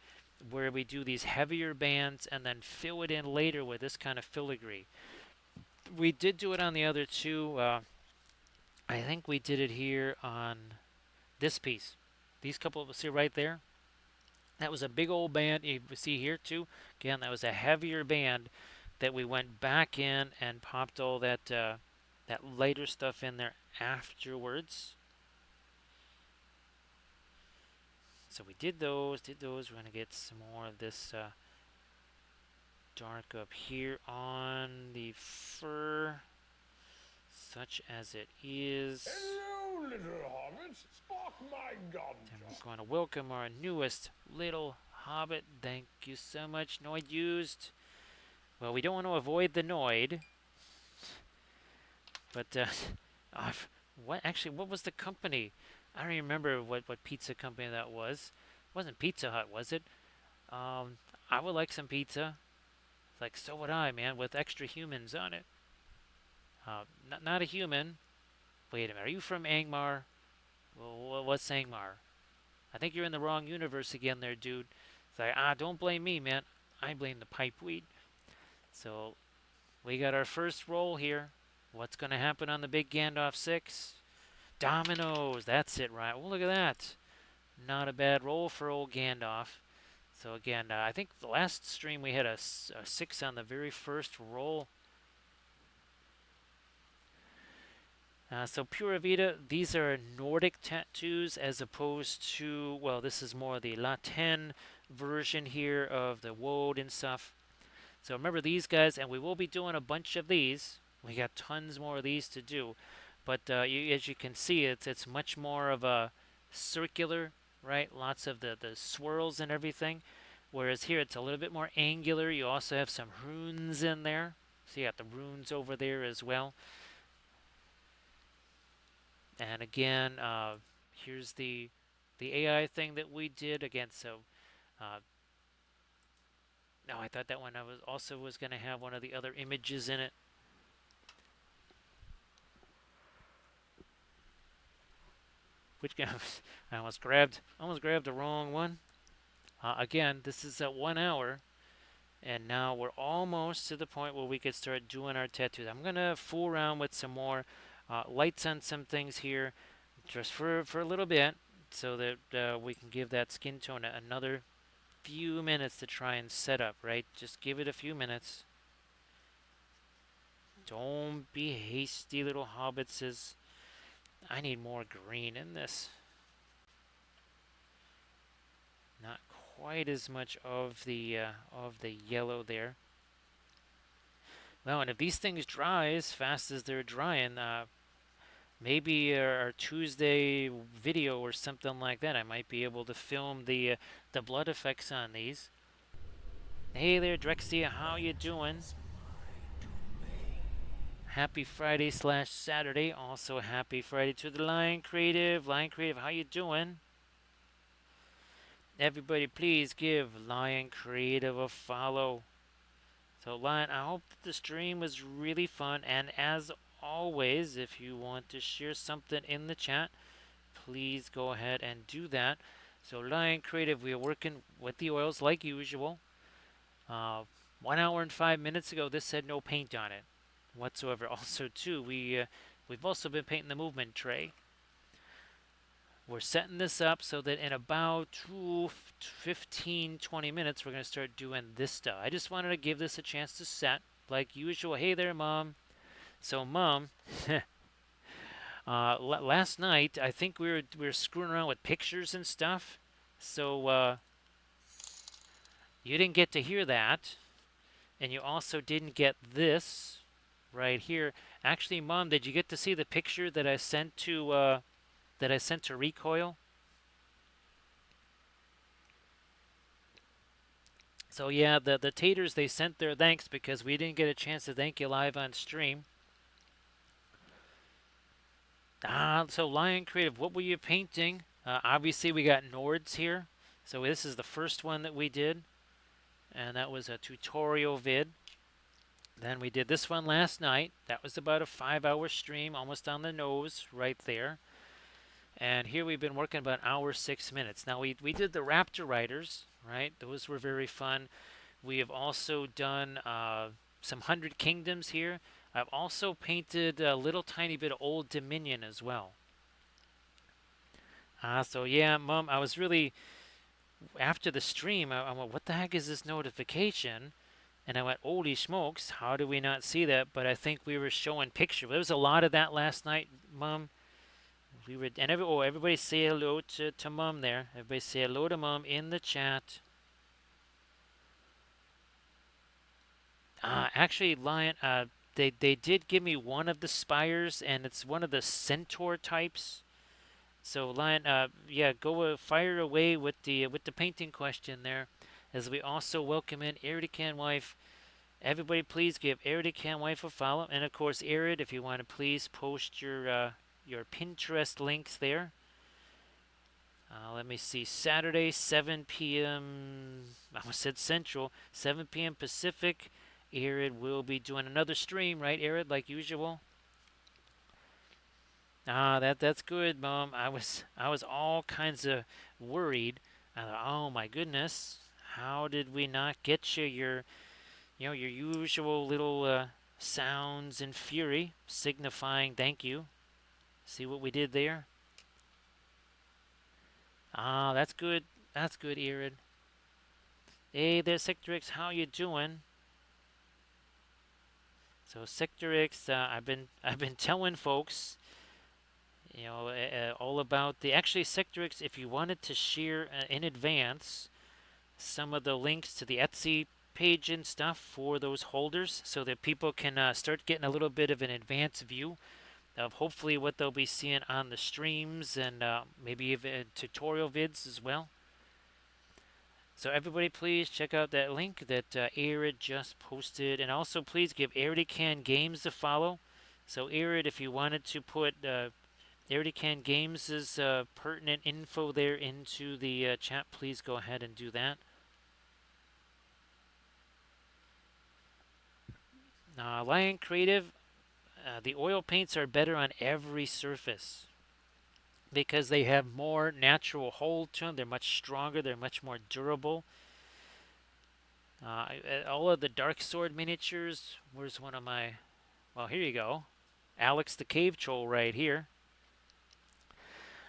where we do these heavier bands and then fill it in later with this kind of filigree. We did do it on the other two. I think we did it here on this piece. These couple of, see right there? That was a big old band. You see here too. Again, that was a heavier band that we went back in and popped all that that lighter stuff in there afterwards. So we did those. We're gonna get some more of this dark up here on the fur, such as it is. Hello, little hobbit. Spark my gun. And we're going to welcome our newest little hobbit. Thank you so much. Noid used. Well, we don't want to avoid the Noid. But, what was the company? I don't even remember what pizza company that was. It wasn't Pizza Hut, was it? I would like some pizza. Like, so would I, man, with extra humans on it. Not a human. Wait a minute, are you from Angmar? Well, what's Angmar? I think you're in the wrong universe again there, dude. It's like, don't blame me, man. I blame the pipeweed. So, we got our first roll here. What's going to happen on the big Gandalf 6? Dominoes, that's it, right? Well, look at that. Not a bad roll for old Gandalf. So again, I think the last stream we had a 6 on the very first roll. So Pura Vida, these are Nordic tattoos as opposed to, well, this is more the Latin version here of the woad and stuff. So remember these guys, and we will be doing a bunch of these. We got tons more of these to do. But as you can see, it's much more of a circular, right? Lots of the swirls and everything. Whereas here it's a little bit more angular. You also have some runes in there. So you got the runes over there as well. And again, here's the AI thing that we did. Again, so no, I thought that one I was going to have one of the other images in it. Which guy? I almost grabbed the wrong one. Again, this is at 1 hour, and now we're almost to the point where we could start doing our tattoos. I'm gonna fool around with some more lights on some things here, just for a little bit, so that we can give that skin tone another few minutes to try and set up. Right, just give it a few minutes. Don't be hasty, little hobbitses. I need more green in this. Not quite as much of the yellow there. Well, and if these things dry as fast as they're drying, maybe our Tuesday video or something like that, I might be able to film the blood effects on these. Hey there, Drexia, how you doing? Happy Friday slash Saturday. Also happy Friday to the Lion Creative. Lion Creative, how you doing? Everybody, please give Lion Creative a follow. So, Lion, I hope that the stream was really fun. And as always, if you want to share something in the chat, please go ahead and do that. So, Lion Creative, we are working with the oils like usual. Uh, 1 hour and 5 minutes ago, this said no paint on it whatsoever. Also, too, we've also been painting the movement tray. We're setting this up so that in about 15, 20 minutes, we're going to start doing this stuff. I just wanted to give this a chance to set like usual. Hey there, Mom. So, Mom, last night I think we were screwing around with pictures and stuff. So you didn't get to hear that, and you also didn't get this right here. Actually, Mom, did you get to see the picture that I sent to Recoil? So yeah, the taters, they sent their thanks because we didn't get a chance to thank you live on stream. So Lion Creative, what were you painting? Obviously we got Nords here. So this is the first one that we did, and that was a tutorial vid. Then we did this one last night. That was about a 5-hour stream, almost on the nose right there. And here we've been working about an hour 6 minutes. Now we did the Raptor Riders, right? Those were very fun. We have also done some Hundred Kingdoms here. I've also painted a little tiny bit of Old Dominion as well. So yeah, Mom, I was really, after the stream, I went, what the heck is this notification? And I went, holy smokes, how do we not see that? But I think we were showing picture. There was a lot of that last night, Mom. We were, and everybody say hello to Mom there. Everybody say hello to Mom in the chat. Actually, Lion, they did give me one of the spires, and it's one of the centaur types. So, Lion, yeah, go fire away with the painting question there, as we also welcome in Eridican Wife. Everybody, please give Eridican Wife a follow, and of course, Erid, if you want to please post your Pinterest links there. Let me see. Saturday, 7 p.m. I almost said Central, 7 p.m. Pacific. Arid will be doing another stream, right, Arid, like usual? That's good, Mom. I was all kinds of worried. I thought, oh my goodness, how did we not get your usual little sounds and fury signifying thank you? See what we did there? That's good. That's good, Arid. Hey there, Sector X. How you doing? So Sector X, I've been telling folks, all about the actually Sector X. If you wanted to share in advance some of the links to the Etsy page and stuff for those holders, so that people can start getting a little bit of an advanced view of hopefully what they'll be seeing on the streams and maybe even tutorial vids as well. So everybody, please check out that link that Arid just posted, and also please give Aridican Games a follow. So Arid, if you wanted to put Aridican Games' pertinent info there into the chat, please go ahead and do that. Lion Creative, the oil paints are better on every surface because they have more natural hold to them. They're much stronger. They're much more durable. All of the Dark Sword miniatures. Where's one of my? Well, here you go. Alex the Cave Troll right here.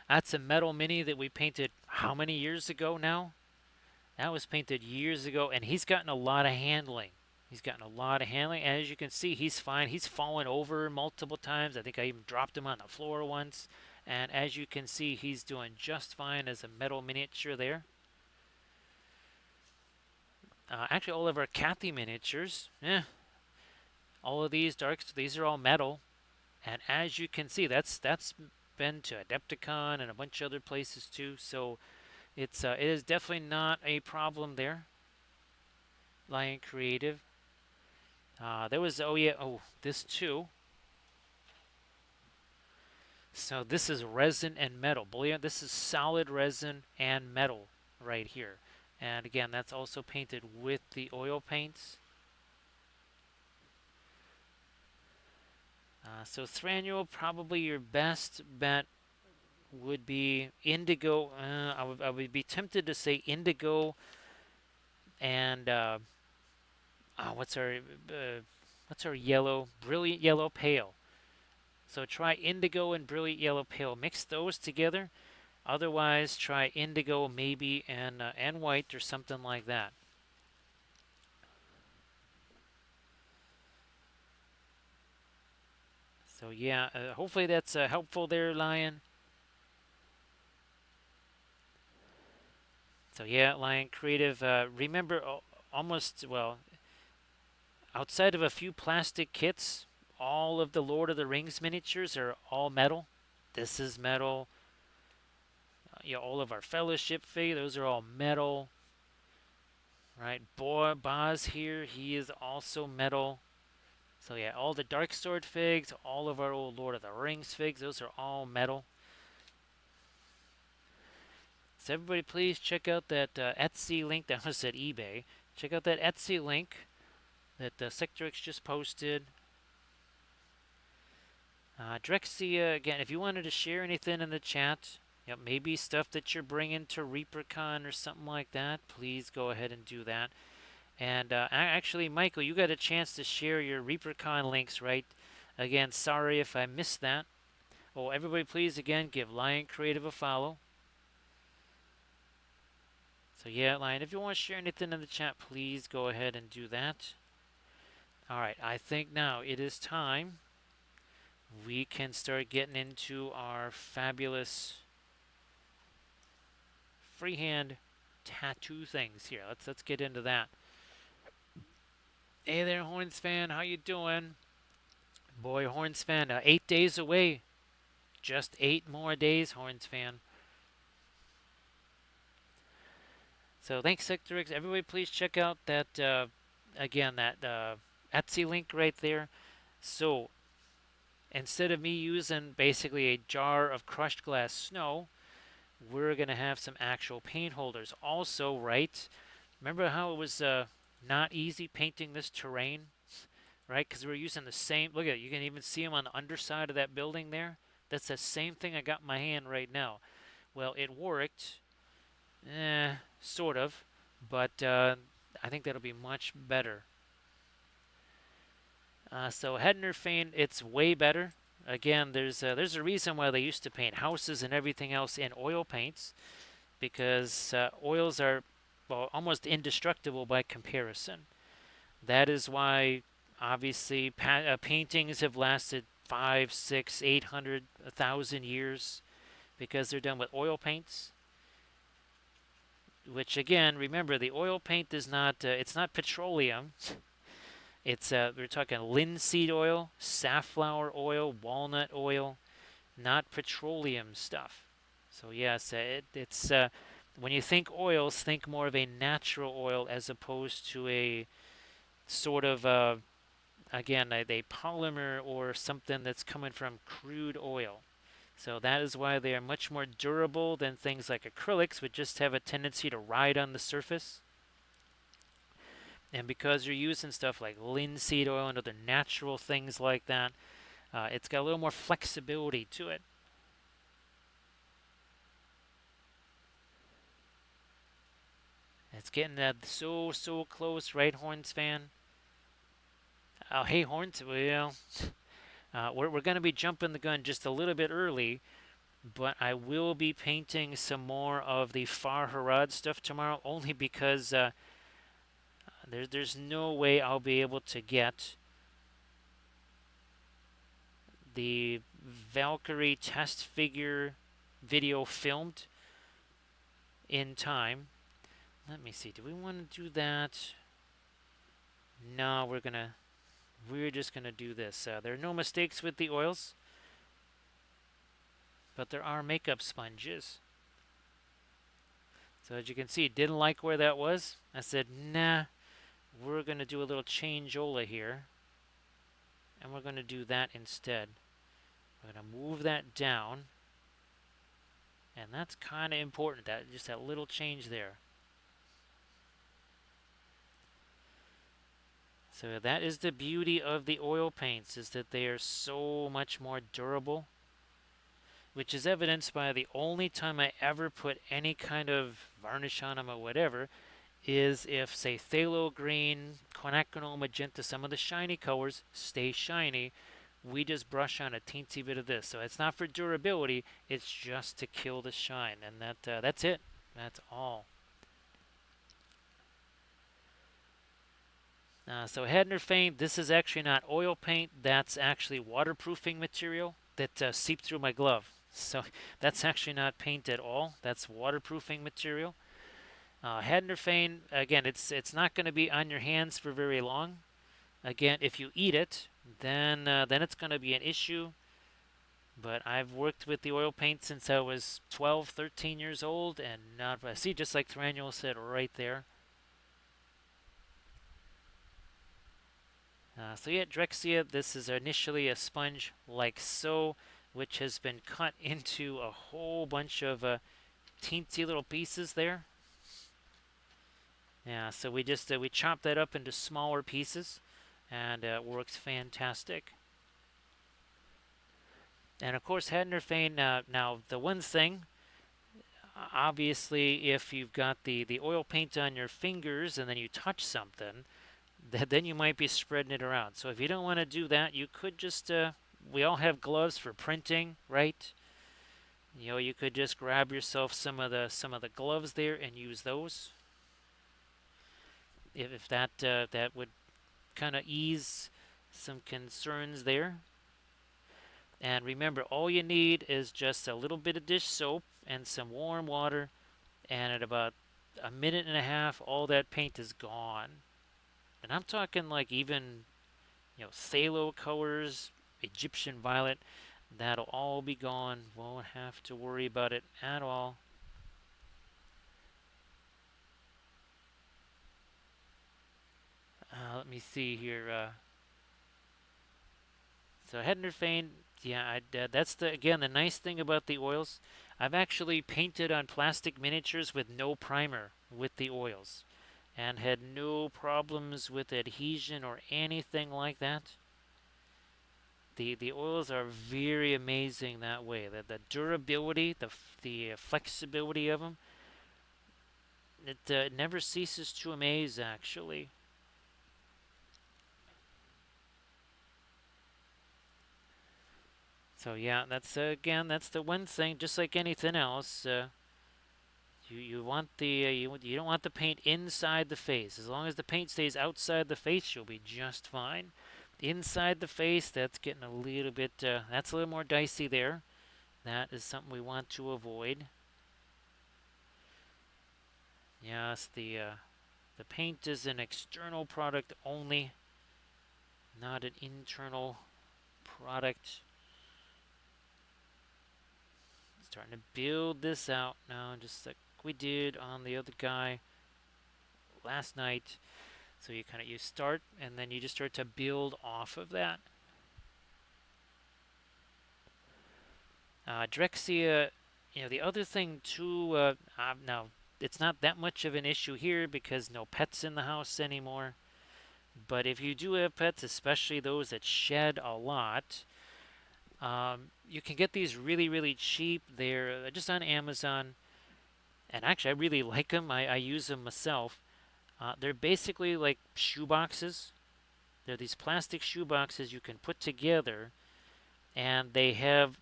That's a metal mini that we painted how many years ago now? That was painted years ago, and he's gotten a lot of handling. He's gotten a lot of handling, and as you can see, he's fine. He's fallen over multiple times. I think I even dropped him on the floor once. And as you can see, he's doing just fine as a metal miniature there. Actually, all of our Kathy miniatures, all of these darks, these are all metal. And as you can see, that's been to Adepticon and a bunch of other places too. So it is definitely not a problem there. Lion Creative. There was this too. So this is resin and metal. Believe it, this is solid resin and metal right here. And again, that's also painted with the oil paints. So Thranduil, probably your best bet would be indigo. I would be tempted to say indigo and what's our yellow, brilliant yellow pale. So try indigo and brilliant yellow pale. Mix those together. Otherwise, try indigo maybe and white or something like that. So yeah, hopefully that's helpful there, Lion. So yeah, Lion Creative. Remember, almost well, outside of a few plastic kits, all of the Lord of the Rings miniatures are all metal. This is metal. All of our Fellowship fig, those are all metal. Right, Boz here, he is also metal. So yeah, all the Dark Sword figs, all of our old Lord of the Rings figs, those are all metal. So everybody, please check out that Etsy link. That was at eBay. Check out that Etsy link that Sectorix just posted. Drexia, again, if you wanted to share anything in the chat, maybe stuff that you're bringing to ReaperCon or something like that, please go ahead and do that. And actually, Michael, you got a chance to share your ReaperCon links, right? Again, sorry if I missed that. Oh, everybody, please again give Lion Creative a follow. So yeah, Lion, if you want to share anything in the chat, please go ahead and do that. All right, I think now it is time we can start getting into our fabulous freehand tattoo things here. Let's get into that. Hey there, Horns fan, how you doing? Boy, Horns fan, 8 days away. Just 8 more days, Horns fan. So thanks, Sectorix. Everybody, please check out that again that Etsy link right there. So instead of me using basically a jar of crushed glass snow, we're gonna have some actual paint holders. Also, right? Remember how it was not easy painting this terrain, right? Because we were using the same. Look at it. You can even see them on the underside of that building there. That's the same thing I got in my hand right now. Well, it worked, sort of, but I think that'll be much better. So Hedner Fane, it's way better. Again, there's a reason why they used to paint houses and everything else in oil paints, because oils are, well, almost indestructible by comparison. That is why, obviously, paintings have lasted 5, 6, 800, 1,000 years because they're done with oil paints. Which again, remember, the oil paint is not it's not petroleum. It's we're talking linseed oil, safflower oil, walnut oil, not petroleum stuff. So yes, it's when you think oils, think more of a natural oil as opposed to a sort of again a polymer or something that's coming from crude oil. So that is why they are much more durable than things like acrylics, which just have a tendency to ride on the surface. And because you're using stuff like linseed oil and other natural things like that, it's got a little more flexibility to it. It's getting so close, right, Horns fan? Oh, hey, Horns. Well, we're going to be jumping the gun just a little bit early, but I will be painting some more of the Far Harad stuff tomorrow, only because there's no way I'll be able to get the Valkyrie test figure video filmed in time. Let me see. Do we want to do that? No, we're just gonna do this. There are no mistakes with the oils, but there are makeup sponges. So as you can see, didn't like where that was. I said, nah, we're gonna do a little changeola here, and we're gonna do that instead. I'm going to move that down, and that's kind of important. That just that little change there. So that is the beauty of the oil paints, is that they are so much more durable, which is evidenced by the only time I ever put any kind of varnish on them or whatever is if, say, phthalo green, quinacridone magenta, some of the shiny colors stay shiny. We just brush on a teensy bit of this. So it's not for durability, it's just to kill the shine. And that's it. That's all. So Hedner paint, this is actually not oil paint. That's actually waterproofing material that seeped through my glove. So that's actually not paint at all. That's waterproofing material. Hedner again, it's not going to be on your hands for very long. Again, if you eat it, then it's going to be an issue. But I've worked with the oil paint since I was 12, 13 years old, and not see, just like Thranduil said right there. So yeah, Drexia, this is initially a sponge like so, which has been cut into a whole bunch of teensy little pieces there. Yeah, so we chop that up into smaller pieces, and it works fantastic. And of course, Hadnerfane. Now, the one thing, obviously, if you've got the oil paint on your fingers and then you touch something, then you might be spreading it around. So if you don't want to do that, you could just we all have gloves for printing, right? You know, you could just grab yourself some of the gloves there and use those. If that would kind of ease some concerns there. And remember, all you need is just a little bit of dish soap and some warm water, and at about a minute and a half, all that paint is gone. And I'm talking like even, phthalo colors, Egyptian violet, that'll all be gone. Won't have to worry about it at all. Let me see here. So Hednerfane, yeah, that's the nice thing about the oils. I've actually painted on plastic miniatures with no primer with the oils, and had no problems with adhesion or anything like that. The oils are very amazing that way. The durability, the flexibility of them, it never ceases to amaze. Actually, so yeah, that's again that's the one thing. Just like anything else, you want you don't want the paint inside the face. As long as the paint stays outside the face, you'll be just fine. Inside the face, that's getting a little bit that's a little more dicey there. That is something we want to avoid. Yes, the paint is an external product only, not an internal product. Starting to build this out now, just like we did on the other guy last night. So you start and then you just start to build off of that. Drexia, the other thing too. Now it's not that much of an issue here because no pets in the house anymore. But if you do have pets, especially those that shed a lot, you can get these really, really cheap. They're just on Amazon. And actually, I really like them. I use them myself. They're basically like shoe boxes. They're these plastic shoe boxes you can put together, and they have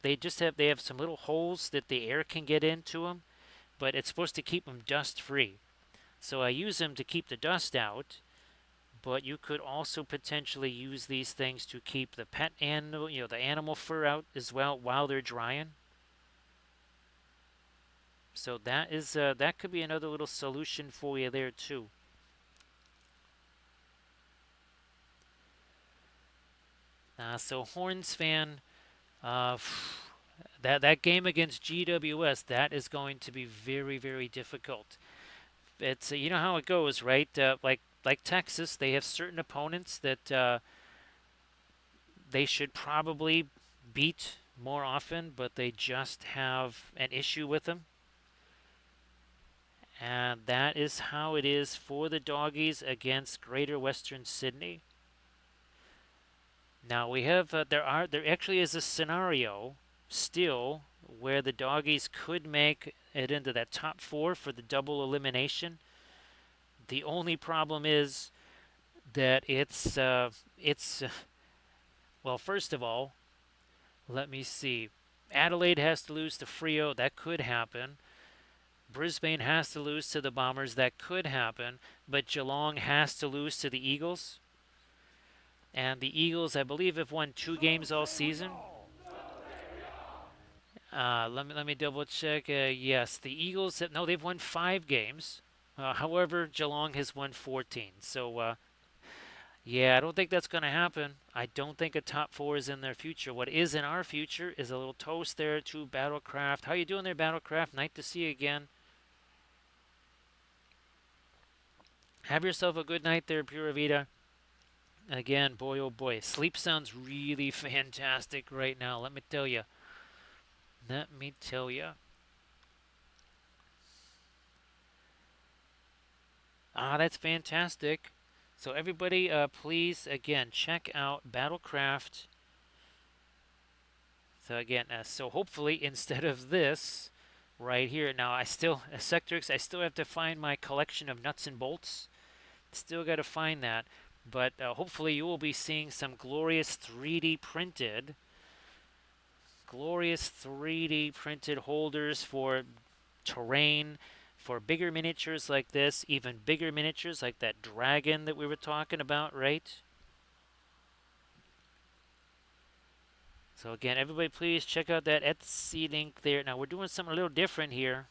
some little holes that the air can get into them, but it's supposed to keep them dust free. So I use them to keep the dust out, but you could also potentially use these things to keep the pet animal, the animal fur out as well while they're drying. So that could be another little solution for you there too. So Horns fan, uh, that game against GWS, that is going to be very, very difficult. It's you know how it goes, right? Like Texas, they have certain opponents that they should probably beat more often, but they just have an issue with them. And that is how it is for the doggies against Greater Western Sydney. Now we have there actually is a scenario still where the doggies could make it into that top four for the double elimination. The only problem is that it's well, first of all, let me see. Adelaide has to lose to Frio. That could happen. Brisbane has to lose to the Bombers. That could happen. But Geelong has to lose to the Eagles. And the Eagles, I believe, have won two So games all say we season. all. Let me double check. Yes, the Eagles have, no, they've won 5 games. However, Geelong has won 14. So yeah, I don't think that's going to happen. I don't think a top four is in their future. What is in our future is a little toast there to Battlecraft. How you doing there, Battlecraft? Nice to see you again. Have yourself a good night there, Pura Vida. Again, boy oh boy, sleep sounds really fantastic right now. Let me tell you. Let me tell you. That's fantastic. So everybody, please again check out Battlecraft. So again, so hopefully instead of this right here, now I still Sectrix, I still have to find my collection of nuts and bolts. Still got to find that, but hopefully you will be seeing some glorious 3D printed holders for terrain, for bigger miniatures like this, even bigger miniatures like that dragon that we were talking about, right? So again, everybody please check out that Etsy link there. Now we're doing something a little different here.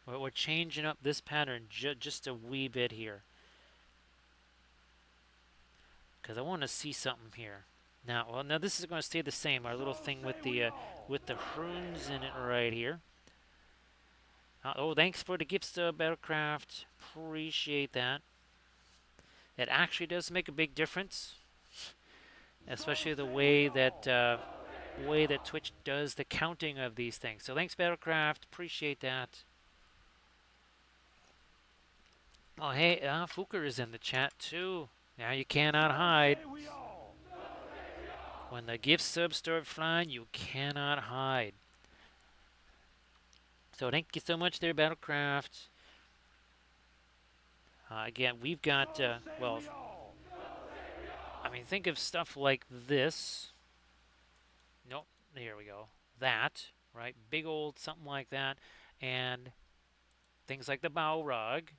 We're changing up this pattern just a wee bit here. Because I want to see something here. Now this is going to stay the same. Our little So thing say we all. with the runes in it right here. Oh, thanks for the gifts, Battlecraft. Appreciate that. It actually does make a big difference, So especially the say we all. way that Twitch does the counting of these things. So thanks, Battlecraft. Appreciate that. Oh, hey, Fuker is in the chat too. Now you cannot So hide. say we all. When the gift subs start flying, you cannot hide. So thank you so much there, Battlecraft. Again, we've got, So say well, we all. I mean, think of stuff like this. Nope, here we go. That, right? Big old something like that. And things like the bow rug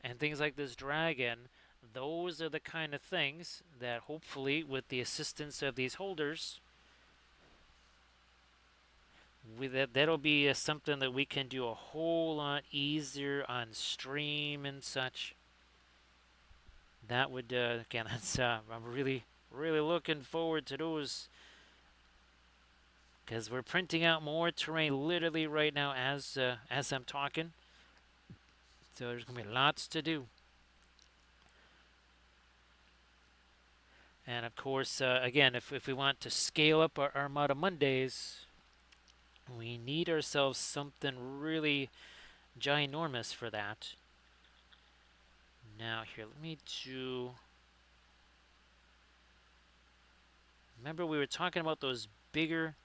and things like this dragon. Those are the kind of things that hopefully, with the assistance of these holders, that'll be something that we can do a whole lot easier on stream and such. That would again, that's I'm really looking forward to those because we're printing out more terrain literally right now as I'm talking. So there's gonna be lots to do. And of course, again, if we want to scale up our Armada Mondays, we need ourselves something really ginormous for that. Now here, let me do. Remember we were talking about those bigger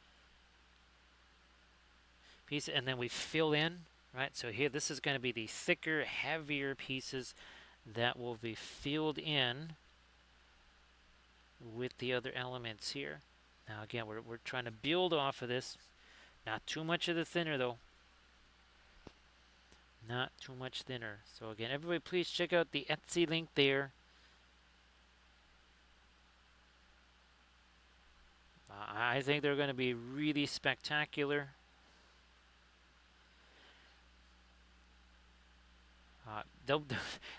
pieces, and then we fill in, right? So here, this is going to be the thicker, heavier pieces that will be filled in with the other elements here. Now again, we're trying to build off of this. Not too much of the thinner though. Not too much thinner. So again, everybody please check out the Etsy link there. I think they're going to be really spectacular. They'll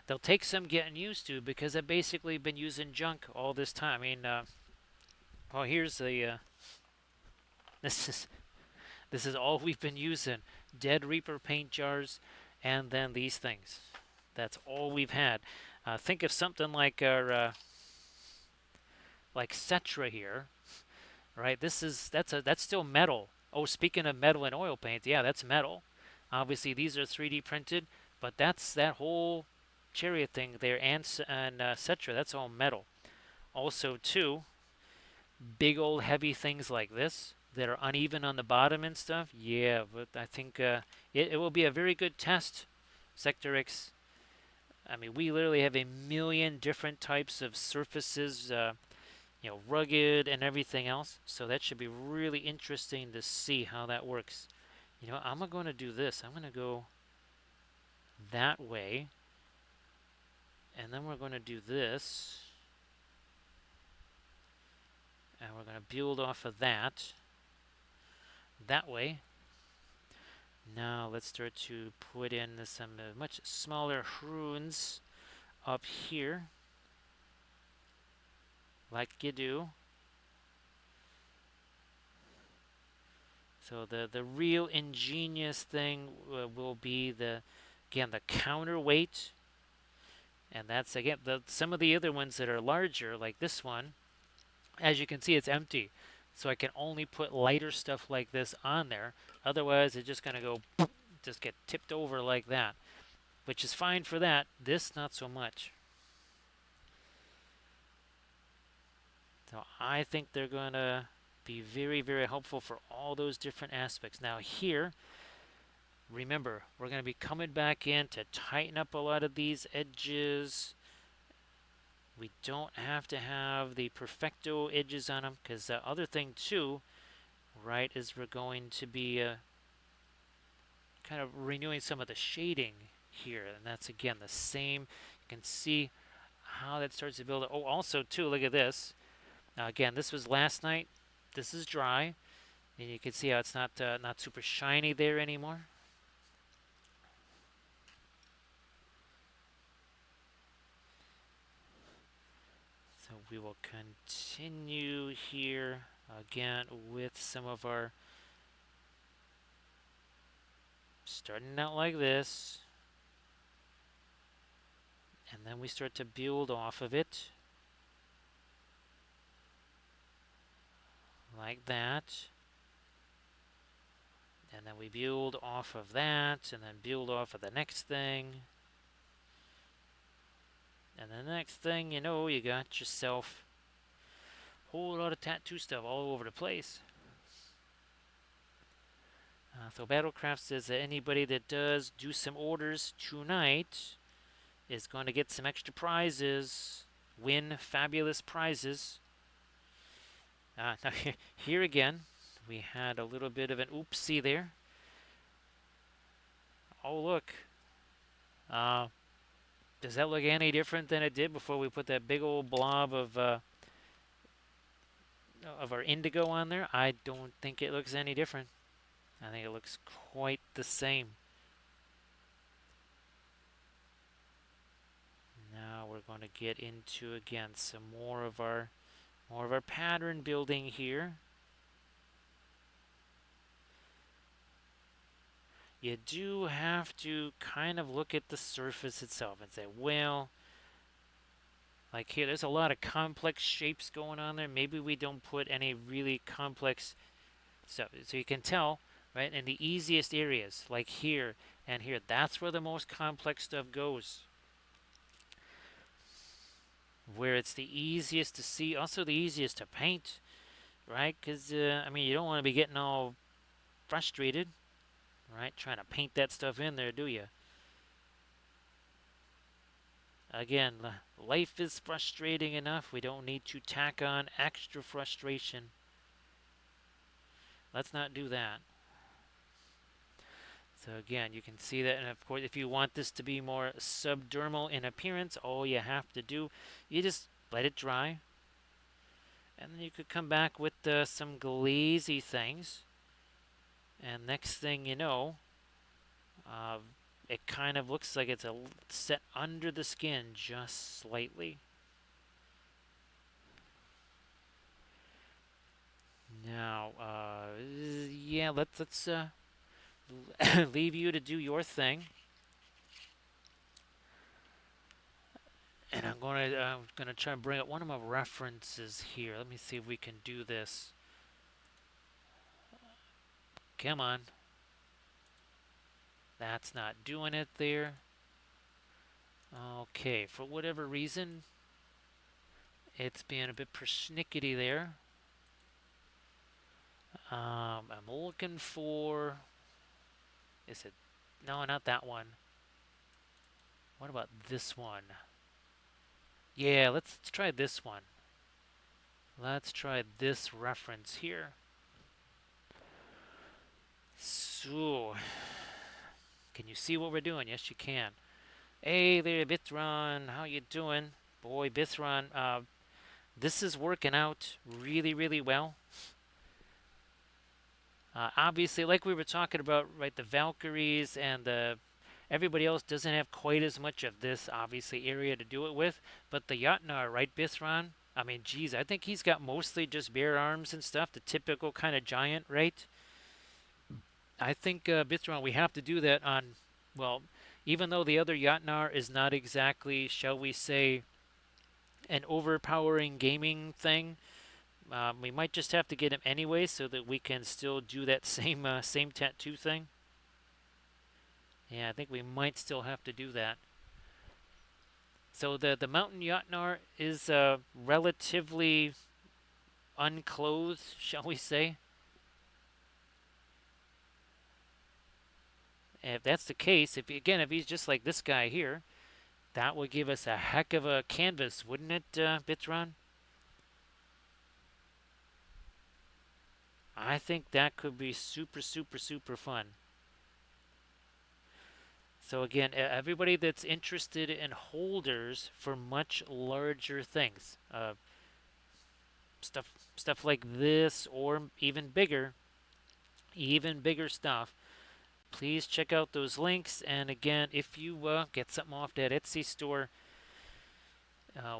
they'll take some getting used to because I've basically been using junk all this time. I mean, well, here's the this is all we've been using: Dead Reaper paint jars, and then these things. That's all we've had. Think of something like our like Cetra here. right? That's still metal. Oh, speaking of metal and oil paint, yeah, that's metal. Obviously, these are 3D printed, but that's that whole chariot thing there and Cetra. That's all metal. Also, too, big old heavy things like this that are uneven on the bottom and stuff. Yeah, but I think it will be a very good test. Sector X. I mean, we literally have a million different types of surfaces. Rugged and everything else. So that should be really interesting to see how that works. I'm going to do this. I'm going to go that way, and then we're going to do this, and we're going to build off of that way. Now let's start to put in some much smaller runes up here, like you do. So the real ingenious thing will be the counterweight. And that's again some of the other ones that are larger, like this one. As you can see, it's empty, so I can only put lighter stuff like this on there. Otherwise, it's just gonna go, just get tipped over like that, which is fine for that. This not so much. So I think they're gonna be very, very helpful for all those different aspects. Now here, remember, we're gonna be coming back in to tighten up a lot of these edges. We don't have to have the perfecto edges on them, because the other thing too, right, is we're going to be kind of renewing some of the shading here, and that's again the same. You can see how that starts to build. Oh, also too, look at this. Now again, this was last night. This is dry, and you can see how it's not super shiny there anymore. So we will continue here again with some of our starting out like this, and then we start to build off of it like that, and then we build off of that, and then build off of the next thing, and the next thing you know, you got yourself a whole lot of tattoo stuff all over the place. So Battlecraft says that anybody that does do some orders tonight is going to get some extra prizes, win fabulous prizes. Now here again, we had a little bit of an oopsie there. Oh look, uh, does that look any different than it did before we put that big old blob of our indigo on there? I don't think it looks any different. I think it looks quite the same. Now we're going to get into again some more of our pattern building here. You do have to kind of look at the surface itself and say, well, like here, there's a lot of complex shapes going on there. Maybe we don't put any really complex stuff. So you can tell, right, in the easiest areas, like here and here, that's where the most complex stuff goes. Where it's the easiest to see, also the easiest to paint, right? Because, I mean, you don't want to be getting all frustrated, right, trying to paint that stuff in there, do you? Again, life is frustrating enough. We don't need to tack on extra frustration. Let's not do that. So again, you can see that, and of course, if you want this to be more subdermal in appearance, all you have to do, you just let it dry, and then you could come back with some glazy things, and next thing you know, uh, it kind of looks like it's set under the skin just slightly. Now, yeah, let's leave you to do your thing, and I'm gonna try and bring up one of my references here. Let me see if we can do this. Come on. That's not doing it there. Okay, for whatever reason, it's being a bit persnickety there. I'm looking for. Is it? No, not that one. What about this one? Yeah, let's try this one. Let's try this reference here. So, can you see what we're doing? Yes, you can. Hey there, Bithron. How you doing? Boy, Bithron, this is working out really, really well. Obviously, like we were talking about, right, the Valkyries and the everybody else doesn't have quite as much of this, obviously, area to do it with. But the Jotnar, right, Bithron? I mean, geez, I think he's got mostly just bare arms and stuff, the typical kind of giant, right? I think, Bithron, we have to do that on, well, even though the other Jotnar is not exactly, shall we say, an overpowering gaming thing, we might just have to get him anyway so that we can still do that same tattoo thing. Yeah, I think we might still have to do that. So the mountain Jotnar is relatively unclothed, shall we say? If that's the case, if he's just like this guy here, that would give us a heck of a canvas, wouldn't it, Bitron? I think that could be super, super, super fun. So again, everybody that's interested in holders for much larger things, stuff like this, or even bigger stuff, please check out those links. And again, if you get something off that Etsy store,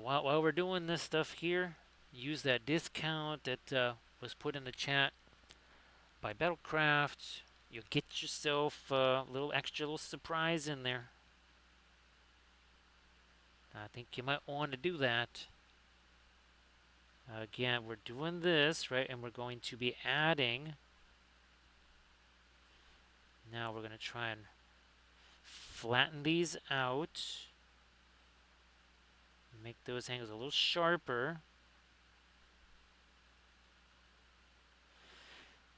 while we're doing this stuff here, use that discount that was put in the chat by Battlecraft. You'll get yourself a little extra little surprise in there. I think you might want to do that. Again, we're doing this, right? And we're going to be adding. Now we're going to try and flatten these out. Make those angles a little sharper.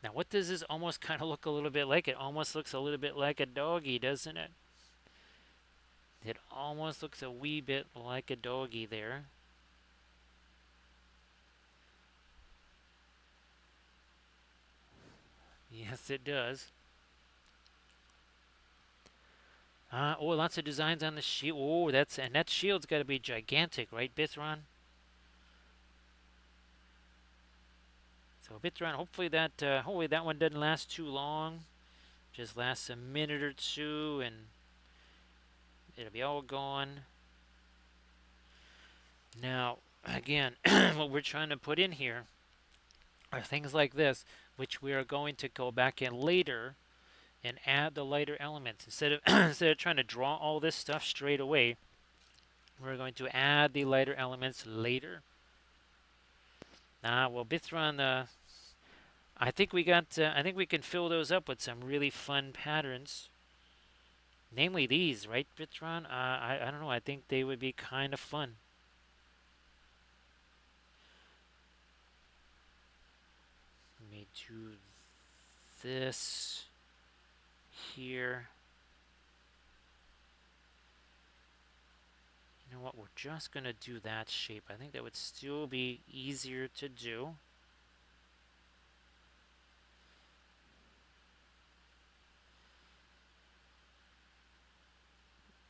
Now, what does this almost kind of look a little bit like? It almost looks a little bit like a doggy, doesn't it? It almost looks a wee bit like a doggy there. Yes, it does. Oh, lots of designs on the shield. Oh, that shield's got to be gigantic, right, Bithron? So Bithron, hopefully that one doesn't last too long. Just lasts a minute or two, and it'll be all gone. Now, again, what we're trying to put in here are things like this, which we are going to go back in later and add the lighter elements. Instead of instead of trying to draw all this stuff straight away, we're going to add the lighter elements later. Well, Bithron, I think we can fill those up with some really fun patterns. Namely these, right, Bithron? I don't know. I think they would be kind of fun. Let me do this here. You know what? We're just going to do that shape. I think that would still be easier to do.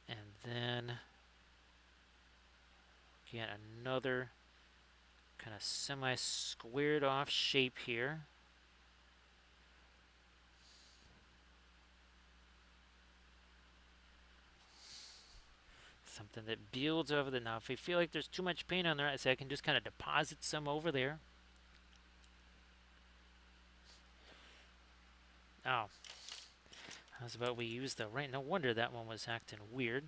And then get another kind of semi-squared off shape here. Something that builds over the. Now, if I feel like there's too much paint on there, I say I can just kind of deposit some over there. Oh, how's about we use the right? No wonder that one was acting weird.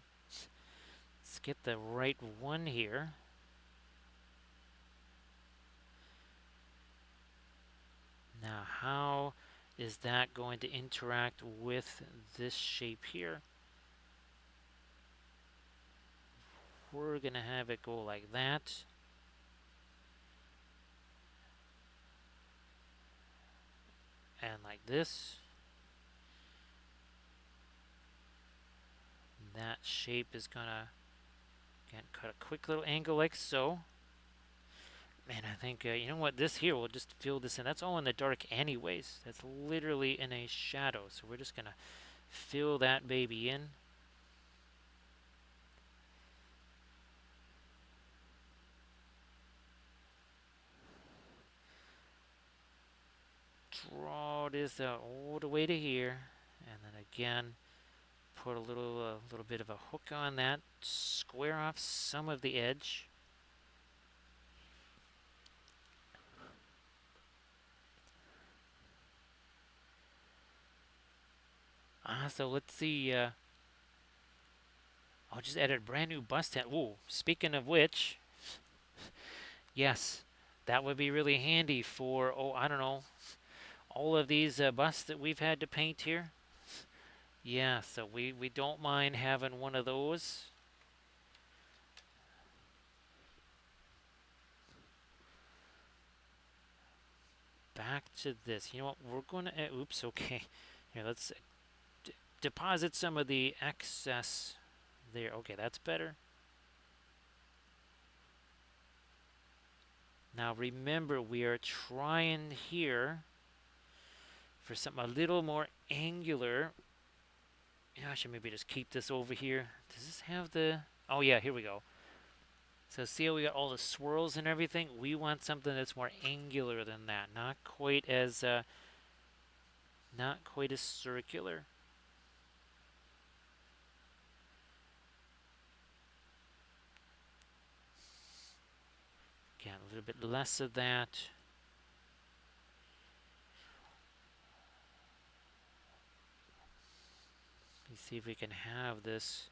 Let's get the right one here. Now, is that going to interact with this shape here? We're going to have it go like that. And like this. That shape is going to, again, cut a quick little angle like so. Man, I think, you know what, this here, we'll just fill this in. That's all in the dark anyways. That's literally in a shadow. So we're just going to fill that baby in. Draw this out all the way to here. And then again, put a little bit of a hook on that. Square off some of the edge. So let's see. I'll just add a brand new bust head. Ooh, speaking of which, yes, that would be really handy for, oh, I don't know, all of these busts that we've had to paint here. Yeah, so we don't mind having one of those. Back to this. You know what? We're going to, oops, okay. Here, let's deposit some of the excess there. Okay, that's better. Now remember, we are trying here for something a little more angular. Yeah, I should maybe just keep this over here. Does this have the... Oh yeah, here we go. So see how we got all the swirls and everything? We want something that's more angular than that. Not quite as circular. Again, a little bit less of that. Let's see if we can have this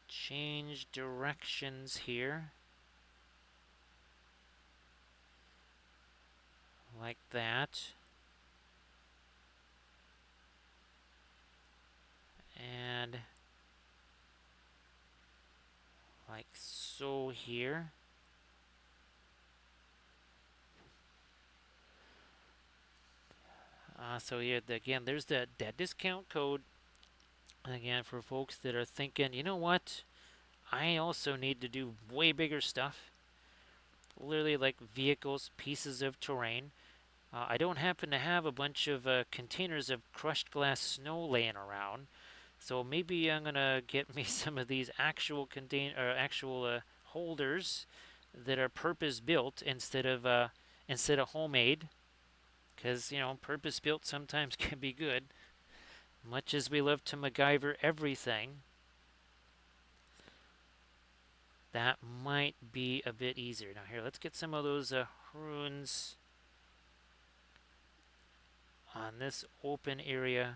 change directions here. Like that. And like so here. So here, again, there's that discount code. Again, for folks that are thinking, you know what? I also need to do way bigger stuff. Literally like vehicles, pieces of terrain. I don't happen to have a bunch of containers of crushed glass snow laying around. So maybe I'm gonna get me some of these actual holders that are purpose built instead of homemade, because you know purpose built sometimes can be good. Much as we love to MacGyver everything, that might be a bit easier. Now here, let's get some of those runes on this open area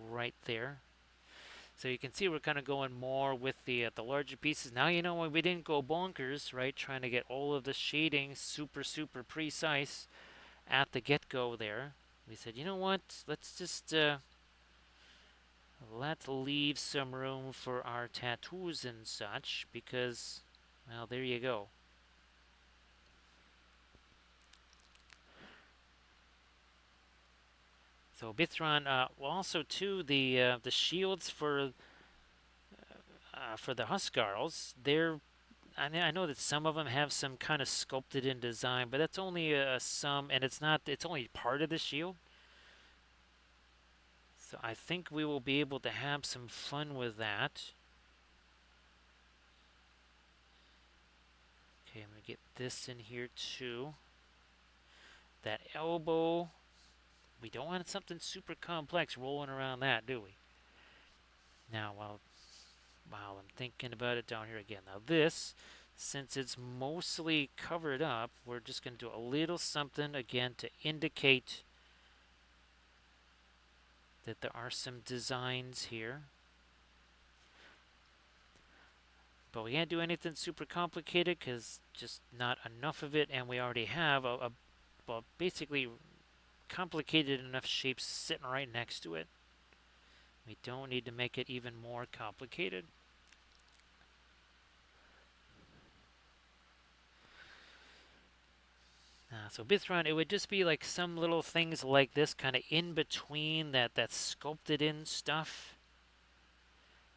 right there. So you can see we're kind of going more with the larger pieces. Now you know why we didn't go bonkers, right? Trying to get all of the shading super precise at the get-go there. We said, you know what? Let's leave some room for our tattoos and such because, well, there you go. So Bithron, well, also too the shields for the Huskarls, I know that some of them have some kind of sculpted in design, but that's only some, and it's only part of the shield. So I think we will be able to have some fun with that. Okay, I'm going to get this in here too. That elbow, we don't want something super complex rolling around that, do we? Now, while I'm thinking about it down here again. Now this, since it's mostly covered up, we're just going to do a little something again to indicate that there are some designs here. But we can't do anything super complicated because just not enough of it, and we already have well, basically complicated enough shapes sitting right next to it. We don't need to make it even more complicated. So Bithron, it would just be like some little things like this, kind of in between that sculpted in stuff.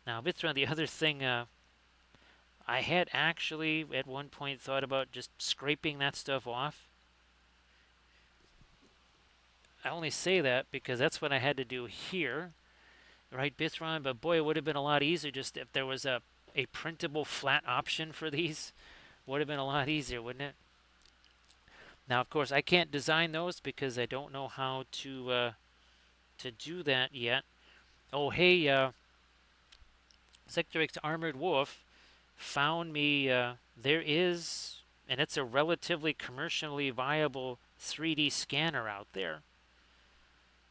Now Bithron, the other thing I had actually at one point thought about just scraping that stuff off. I only say that because that's what I had to do here, right, Bithron? But boy, it would have been a lot easier just if there was a printable flat option for these. Would have been a lot easier, wouldn't it? Now, of course, I can't design those because I don't know how to do that yet. Oh, hey, Sector X Armored Wolf found me. There is, and it's a relatively commercially viable 3D scanner out there.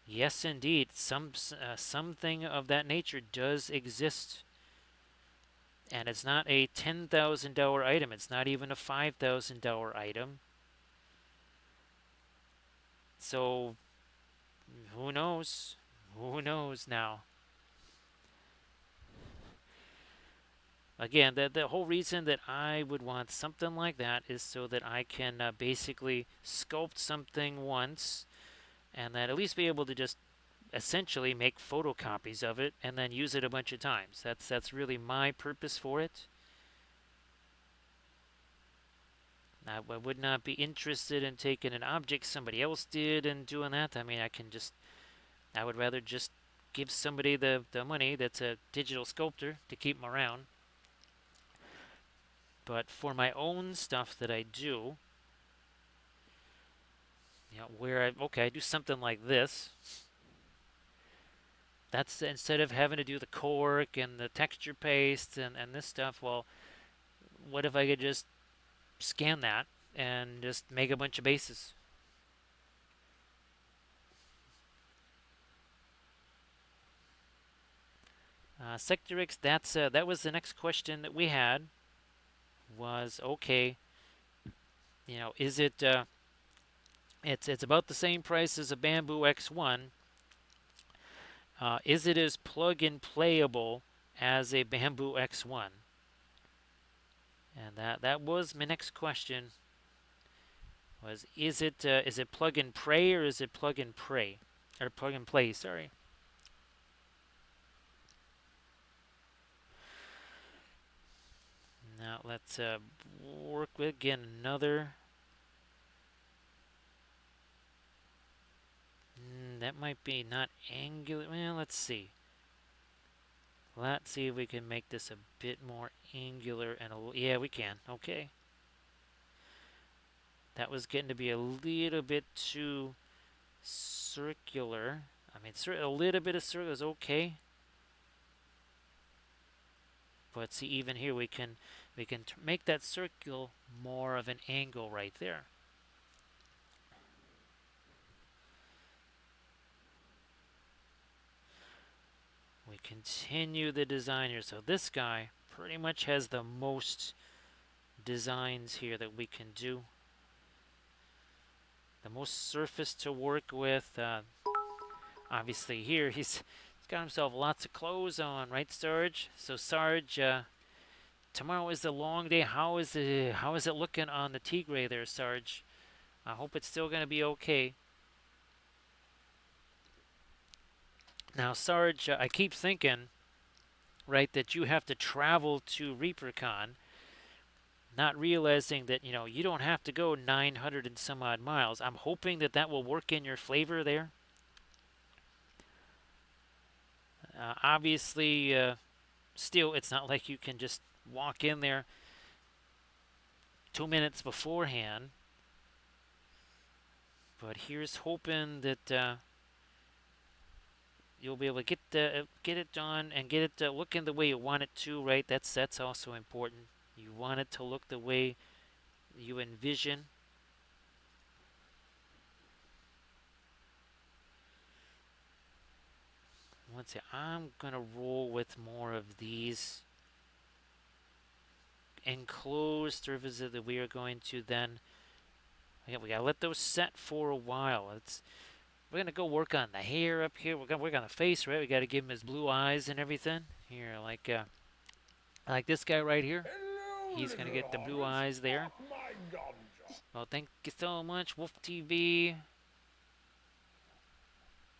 Yes, indeed, something of that nature does exist, and it's not a $10,000 item. It's not even a $5,000 item. So who knows? Who knows now? Again, the whole reason that I would want something like that is so that I can basically sculpt something once and then at least be able to just essentially make photocopies of it and then use it a bunch of times. That's really my purpose for it. I would not be interested in taking an object somebody else did and doing that. I mean, I would rather just give somebody the money that's a digital sculptor to keep them around. But for my own stuff that I do, where I do something like this. That's instead of having to do the cork and the texture paste and this stuff. Well, what if I could just scan that and just make a bunch of bases? Sector X, that was the next question that we had. Was okay. Is it? It's about the same price as a Bamboo X1. Is it as plug and playable as a Bamboo X1? And that was my next question. Is it plug and pray or is it plug and pray or plug and play? Sorry. Now let's work with again another. That might be not angular. Well, let's see. Let's see if we can make this a bit more angular and yeah, we can. Okay. That was getting to be a little bit too circular. I mean, a little bit of circle is okay. But see, even here we can make that circle more of an angle right there. We continue the design here. So this guy pretty much has the most designs here that we can do. The most surface to work with. Obviously here he's got himself lots of clothes on, right, Sarge? So Sarge, tomorrow is a long day. How is it looking on the Tigray there, Sarge? I hope it's still going to be okay. Now, Sarge, I keep thinking, right, that you have to travel to ReaperCon, not realizing that, you don't have to go 900 and some odd miles. I'm hoping that will work in your flavor there. Obviously, still, it's not like you can just walk in there 2 minutes beforehand. But here's hoping that you'll be able to get it done and get it looking the way you want it to, right? That's also important. You want it to look the way you envision. Let's see, I'm gonna roll with more of these enclosed surfaces that we are going to then. We gotta let those set for a while. We're gonna go work on the hair up here. We're gonna work on the face, right? We got to give him his blue eyes and everything. Here, like this guy right here. Hello, He's gonna little get the blue hobbits. eyes there. Spark my ganja. Well, thank you so much, Wolf TV.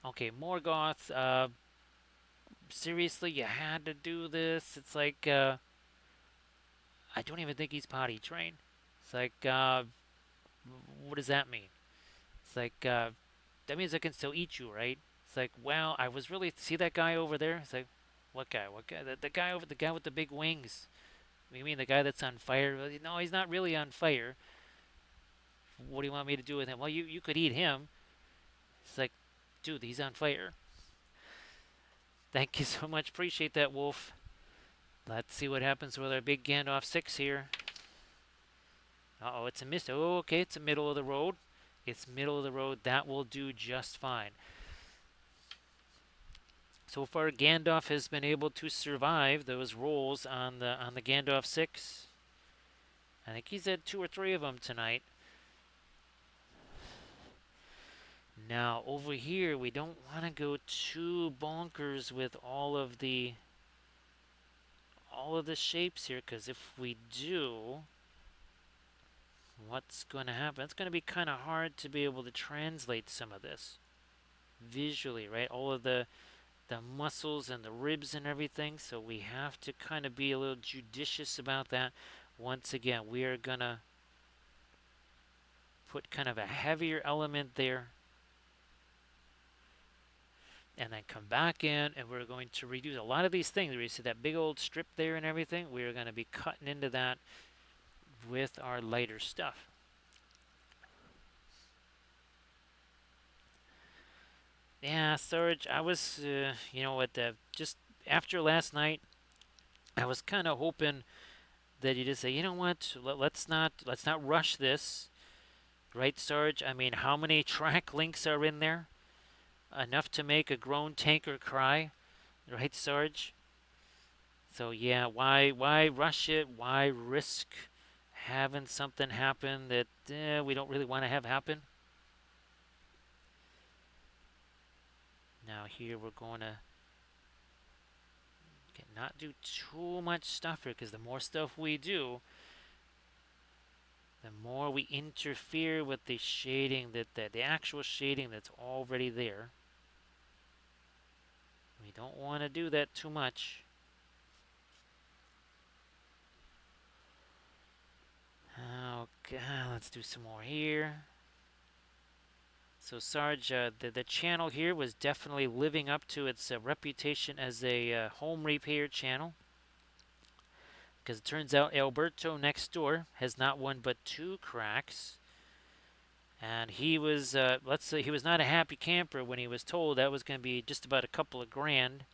Okay, Morgoth. Seriously, you had to do this. It's like, I don't even think he's potty trained. It's like, what does that mean? It's like, that means I can still eat you, right? It's like, well, I was really see that guy over there. It's like, what guy? What guy? The guy over the guy with the big wings. You mean the guy that's on fire? Well, no, he's not really on fire. What do you want me to do with him? Well, you could eat him. It's like, dude, he's on fire. Thank you so much. Appreciate that, Wolf. Let's see what happens with our big Gandalf 6 here. Uh-oh, it's a miss. Oh, okay, it's the middle of the road. It's middle of the road. That will do just fine. So far, Gandalf has been able to survive those rolls on the Gandalf 6. I think he's had 2 or 3 of them tonight. Now, over here, we don't want to go too bonkers with all of the shapes here, because if we do, what's going to happen? It's going to be kind of hard to be able to translate some of this visually, right? All of the muscles and the ribs and everything, so we have to kind of be a little judicious about that. Once again, we are going to put kind of a heavier element there and then come back in, and we're going to reduce a lot of these things. Where you see that big old strip there and everything, we're going to be cutting into that with our lighter stuff. Yeah, Sarge, I was, you know what, just after last night, I was kind of hoping that you just say, you know what, let's not rush this, right, Sarge? I mean, how many track links are in there? Enough to make a grown tanker cry, right, Sarge? So yeah, why rush it? Why risk having something happen that we don't really want to have happen? Now here we're going to not do too much stuff here, because the more stuff we do, the more we interfere with the shading the actual shading that's already there. We don't want to do that too much. Okay, let's do some more here. So Sarge, the channel here was definitely living up to its reputation as a home repair channel. Because it turns out Alberto next door has not one but 2 cracks. And he was, let's say, he was not a happy camper when he was told that was going to be just about a couple of grand.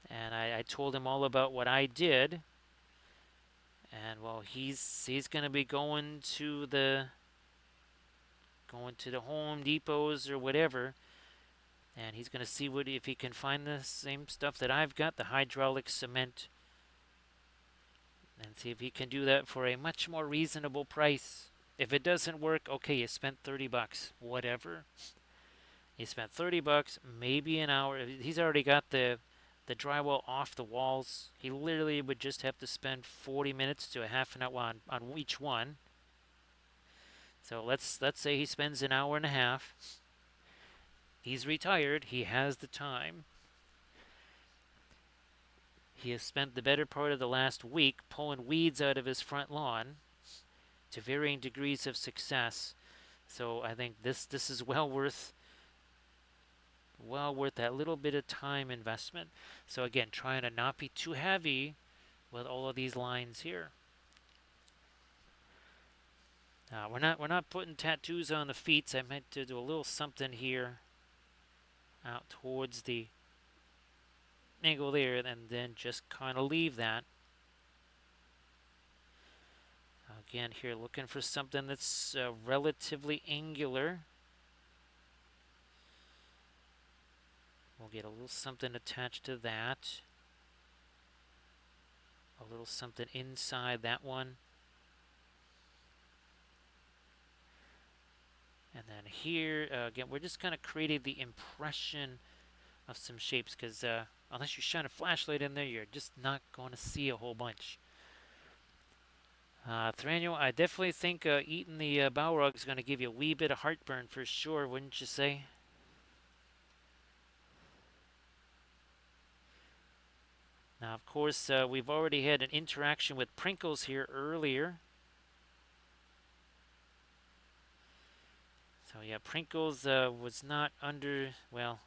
And I told him all about what I did. And well, he's going to be going to the Home Depots or whatever, and he's going to see if he can find the same stuff that I've got, the hydraulic cement, and see if he can do that for a much more reasonable price. If it doesn't work, okay, you spent 30 bucks, whatever. You spent 30 bucks, maybe an hour. He's already got the drywall off the walls. He literally would just have to spend 40 minutes to a half an hour on each one. So let's say he spends an hour and a half. He's retired. He has the time. He has spent the better part of the last week pulling weeds out of his front lawn to varying degrees of success. So I think this is well worth that little bit of time investment. So again, trying to not be too heavy with all of these lines here. We're not putting tattoos on the feet. I meant to do a little something here out towards the angle there, and then just kind of leave that. Again, here looking for something that's relatively angular. We'll get a little something attached to that. A little something inside that one. And then here, again, we're just kind of creating the impression of some shapes because unless you shine a flashlight in there, you're just not going to see a whole bunch. Thranio, I definitely think eating the Balrog is going to give you a wee bit of heartburn for sure, wouldn't you say? Now, of course, we've already had an interaction with Prinkles here earlier. So yeah, Prinkles was not under, well,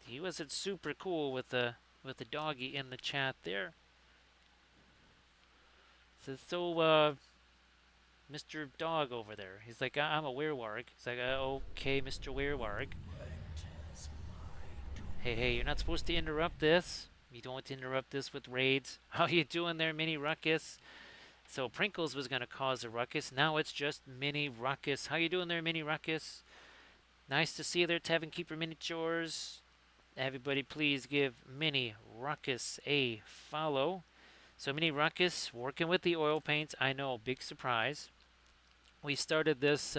he wasn't super cool with the doggy in the chat there. So, Mr. Dog over there, he's like, I'm a Werewarg. He's like, okay, Mr. Werewarg. Hey, hey, you're not supposed to interrupt this. You don't interrupt this with raids. How you doing there, Mini Ruckus? So Prinkles was gonna cause a ruckus. Now it's just Mini Ruckus. How you doing there, Mini Ruckus? Nice to see you there, Tavern Keeper Miniatures. Everybody, please give Mini Ruckus a follow. So Mini Ruckus working with the oil paints. I know, big surprise. We started this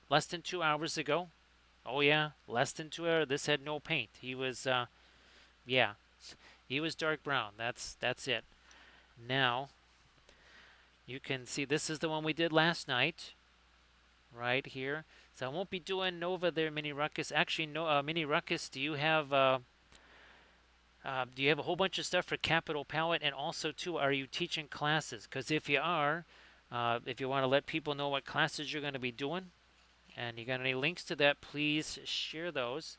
less than 2 hours ago. Oh yeah, less than 2 hours. This had no paint. He was, yeah, he was dark brown. That's it. Now you can see this is the one we did last night, right here. So I won't be doing Nova there, Mini Ruckus. Actually, no, Mini Ruckus. Do you have a whole bunch of stuff for Capital Palette? And also, too, are you teaching classes? Because if you are, if you want to let people know what classes you're going to be doing, and you got any links to that, please share those.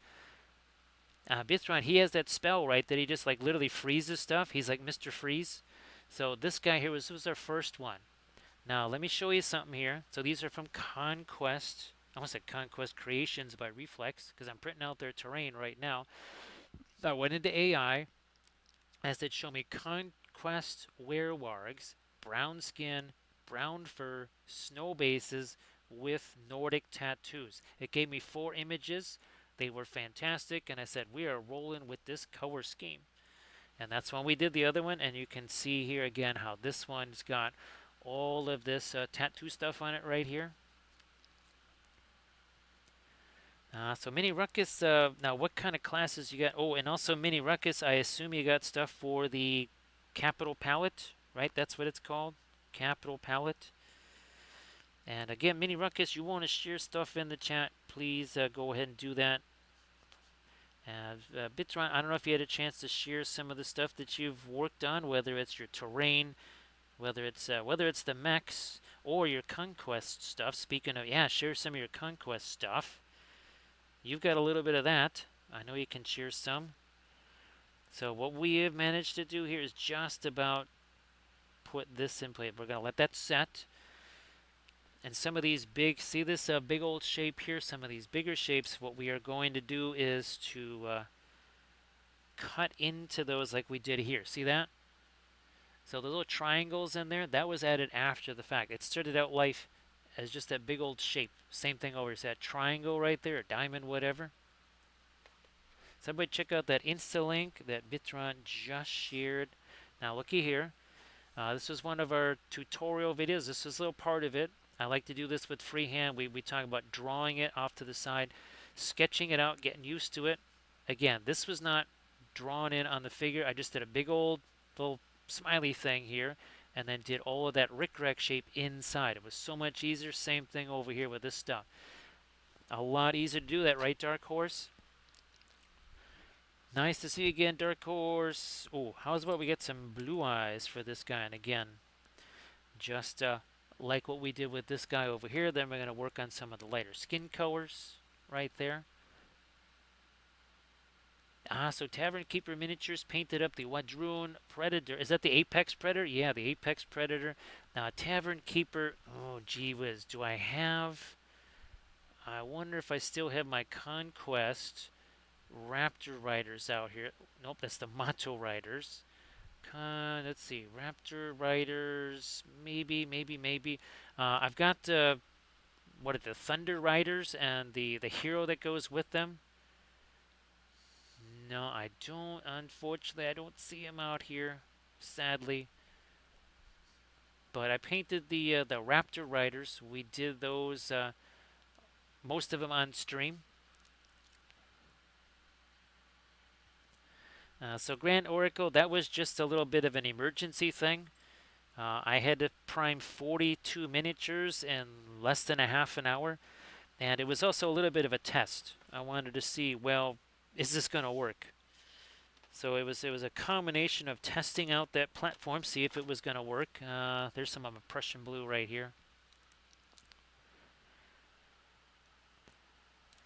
Bithron, he has that spell, right, that he just like literally freezes stuff. He's like Mr. Freeze. So this guy here was our first one. Now let me show you something here. So these are from Conquest. I almost said Conquest Creations by Reflex because I'm printing out their terrain right now. I went into AI. I said, show me Conquest Werewargs, brown skin, brown fur, snow bases with Nordic tattoos. It gave me 4 images. They were fantastic, and I said, we are rolling with this color scheme. And that's when we did the other one, and you can see here again how this one's got all of this tattoo stuff on it right here. So Mini Ruckus, now what kind of classes you got? Oh, and also Mini Ruckus, I assume you got stuff for the Capital Palette, right? That's what it's called, Capital Palette. And again, Mini Ruckus, you want to share stuff in the chat, please go ahead and do that. And Bitron, I don't know if you had a chance to share some of the stuff that you've worked on, whether it's your terrain, whether it's the mechs or your conquest stuff. Speaking of, yeah, share some of your conquest stuff. You've got a little bit of that. I know you can share some. So what we have managed to do here is just about put this in place. We're going to let that set. And some of these big, see this big old shape here? Some of these bigger shapes, what we are going to do is to cut into those like we did here. See that? So the little triangles in there, that was added after the fact. It started out life as just that big old shape. Same thing over here. That triangle right there, a diamond, whatever. Somebody check out that Insta link that Bitron just shared. Now looky here. This was one of our tutorial videos. This is a little part of it. I like to do this with freehand. We talk about drawing it off to the side, sketching it out, getting used to it. Again, this was not drawn in on the figure. I just did a big old little smiley thing here and then did all of that rickrack shape inside. It was so much easier. Same thing over here with this stuff. A lot easier to do that, right, Dark Horse? Nice to see you again, Dark Horse. Oh, how's about we get some blue eyes for this guy? And again, just like what we did with this guy over here, then we're going to work on some of the lighter skin colors right there. So Tavern Keeper Miniatures painted up the Wadroon Predator. Is that the Apex Predator? Yeah, the Apex Predator. Now, Tavern Keeper, oh, gee whiz, do I have... I wonder if I still have my Conquest Raptor Riders out here. Nope, that's the Motto Riders. Let's see, Raptor Riders, maybe. I've got what are the Thunder Riders and the hero that goes with them. No, I don't. Unfortunately, I don't see him out here. Sadly, But I painted the Raptor Riders. We did those, most of them on stream. So Grand Oracle, that was just a little bit of an emergency thing. I had to prime 42 miniatures in less than a half an hour, and it was also a little bit of a test. I wanted to see, well, is this going to work? So it was a combination of testing out that platform, see if it was going to work. There's some of my Prussian blue right here.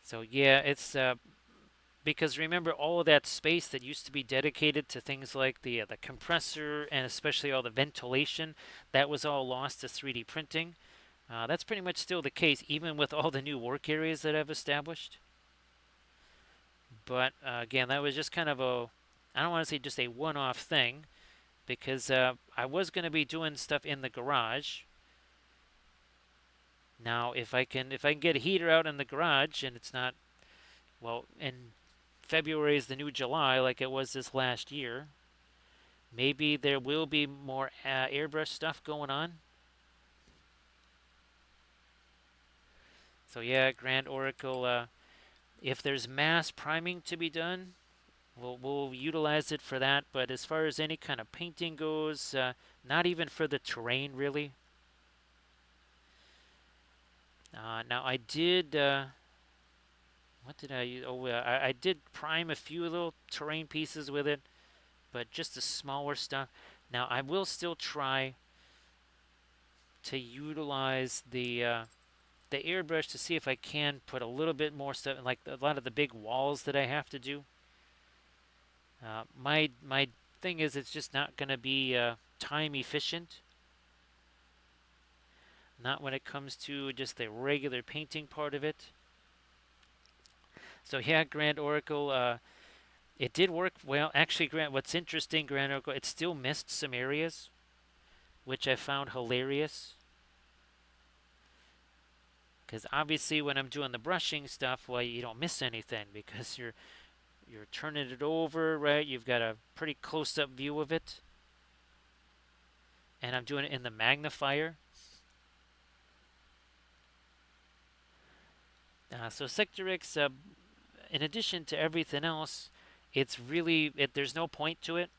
So yeah, it's because remember all of that space that used to be dedicated to things like the compressor and especially all the ventilation, that was all lost to 3D printing. That's pretty much still the case, even with all the new work areas that I've established. But again, that was just kind of I don't want to say just a one-off thing, because I was going to be doing stuff in the garage. Now, if I can get a heater out in the garage and it's not, well, and February is the new July like it was this last year, maybe there will be more airbrush stuff going on. So yeah, Grand Oracle. If there's mass priming to be done, we'll utilize it for that. But as far as any kind of painting goes, not even for the terrain really. Now I did. What did I use? Oh, I did prime a few little terrain pieces with it, but just the smaller stuff. Now I will still try to utilize the airbrush to see if I can put a little bit more stuff, like a lot of the big walls that I have to do. My thing is, it's just not going to be time efficient. Not when it comes to just the regular painting part of it. So yeah, Grand Oracle, it did work well. Actually, what's interesting, Grand Oracle, it still missed some areas, which I found hilarious. Because obviously, when I'm doing the brushing stuff, well, you don't miss anything because you're turning it over, right? You've got a pretty close-up view of it, and I'm doing it in the magnifier. So Sector X, in addition to everything else, it's really there's no point to it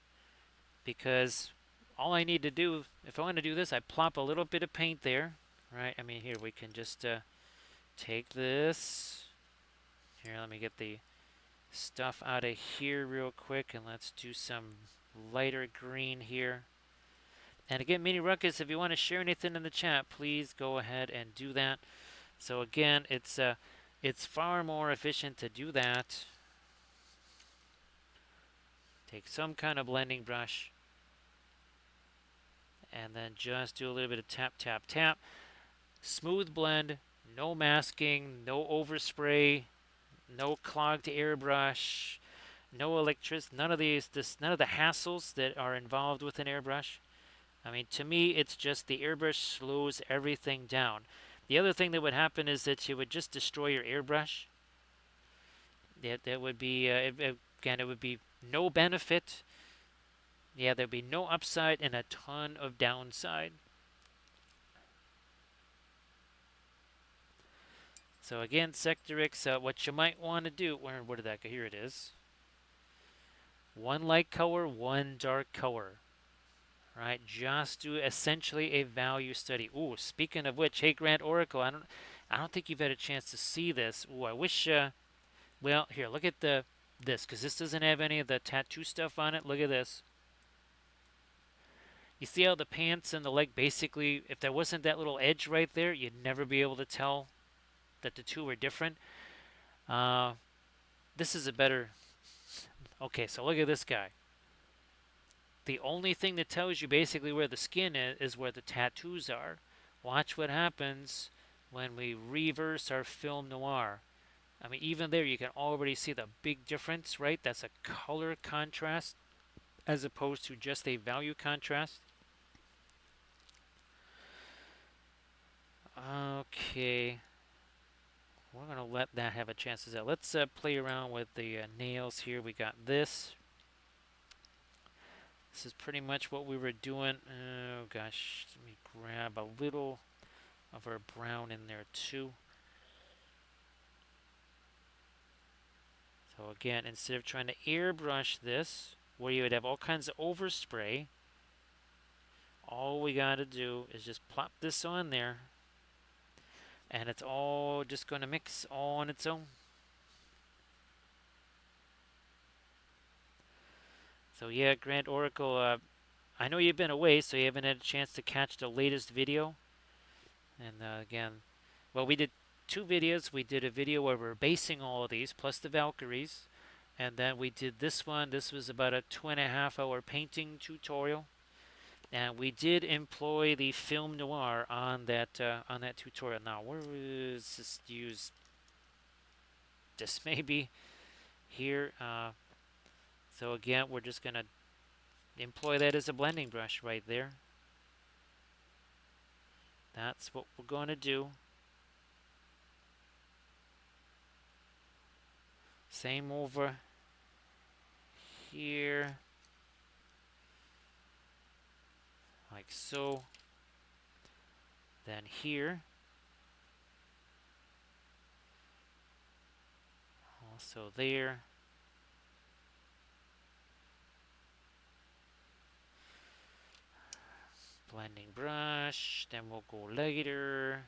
because all I need to do, if I want to do this, I plop a little bit of paint there, right? I mean, here we can just take this. Here, let me get the stuff out of here real quick, and let's do some lighter green here. And again, Mini Ruckus, if you want to share anything in the chat, please go ahead and do that. So again, it's far more efficient to do that. Take some kind of blending brush and then just do a little bit of tap, tap, tap. Smooth blend, no masking, no overspray, no clogged airbrush, no electricity, none of none of the hassles that are involved with an airbrush. I mean, to me, it's just the airbrush slows everything down. The other thing that would happen is that you would just destroy your airbrush. That would be, again, it would be no benefit. Yeah, there'd be no upside and a ton of downside. So again, Sector X, what you might want to do, where did that go? Here it is. One light color, one dark color. Right, just do essentially a value study. Ooh, speaking of which, hey Grand Oracle, I don't think you've had a chance to see this. Ooh, I wish. Well, here, look at this, because this doesn't have any of the tattoo stuff on it. Look at this. You see how the pants and the leg basically, if there wasn't that little edge right there, you'd never be able to tell that the two were different. Uh, this is a better. Okay, so look at this guy. The only thing that tells you basically where the skin is where the tattoos are. Watch what happens when we reverse our film noir. I mean, even there you can already see the big difference, right? That's a color contrast as opposed to just a value contrast. Okay. We're going to let that have a chance to set. Let's play around with the nails here. We got this. This is pretty much what we were doing. Oh gosh, let me grab a little of our brown in there too. So again, instead of trying to airbrush this, where you would have all kinds of overspray, all we got to do is just plop this on there, and it's all just going to mix all on its own. So yeah, Grand Oracle, I know you've been away, so you haven't had a chance to catch the latest video. And again, well, we did two videos. We did a video where we're basing all of these, plus the Valkyries. And then we did this one. This was about a 2.5 hour painting tutorial. And we did employ the film noir on that tutorial. Now, where was this used? This maybe here. So again, we're just gonna employ that as a blending brush right there. That's what we're going to do. Same over here, like so. Then here, also there. Blending brush, then we'll go lighter,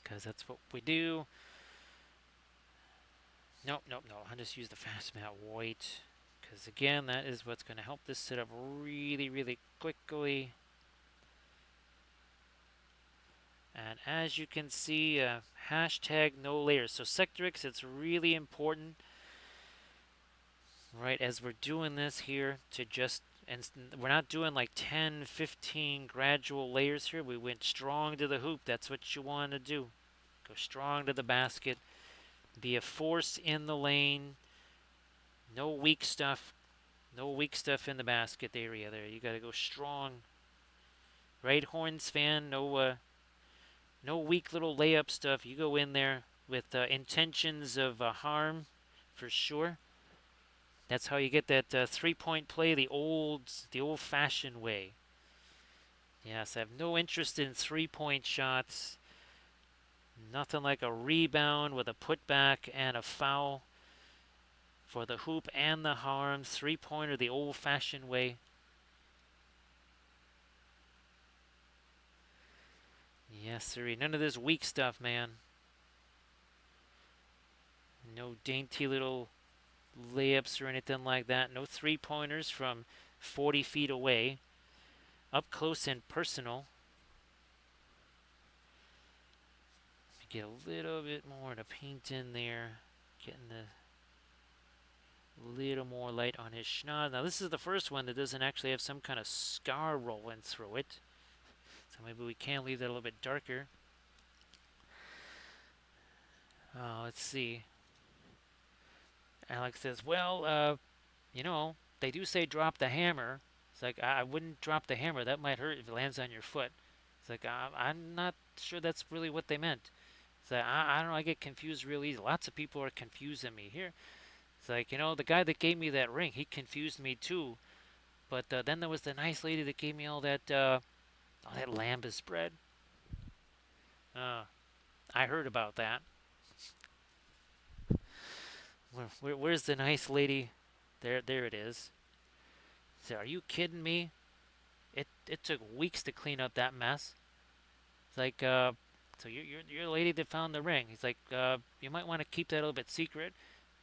because that's what we do. Nope, nope, no, I'll just use the fast matte white, because again, that is what's going to help this sit up really, really quickly. And as you can see, hashtag no layers. So Sectrix, it's really important, right, as we're doing this here, to just, and we're not doing like 10, 15 gradual layers here. We went strong to the hoop. That's what you want to do. Go strong to the basket. Be a force in the lane. No weak stuff. No weak stuff in the basket area there. You got to go strong. Right, Horns fan? No weak little layup stuff. You go in there with intentions of harm, for sure. That's how you get that three-point play the old-fashioned way. Yes, I have no interest in three-point shots. Nothing like a rebound with a putback and a foul for the hoop and the harm. Three-pointer the old-fashioned way. Yes, sir. None of this weak stuff, man. No dainty little layups or anything like that. No three-pointers from 40 feet away. Up close and personal. Get a little bit more to paint in there. Getting the little more light on his schnoz. Now this is the first one that doesn't actually have some kind of scar rolling through it. So maybe we can leave that a little bit darker. Let's see. Alex says, well, they do say drop the hammer. It's like, I wouldn't drop the hammer. That might hurt if it lands on your foot. It's like, I'm not sure that's really what they meant. It's like, I don't know, I get confused real easy. Lots of people are confusing me here. It's like, the guy that gave me that ring, he confused me too. But then there was the nice lady that gave me all that lambus bread. I heard about that. Where's the nice lady? There it is. So are you kidding me? It took weeks to clean up that mess. It's like, so you're the lady that found the ring. He's like, you might want to keep that a little bit secret.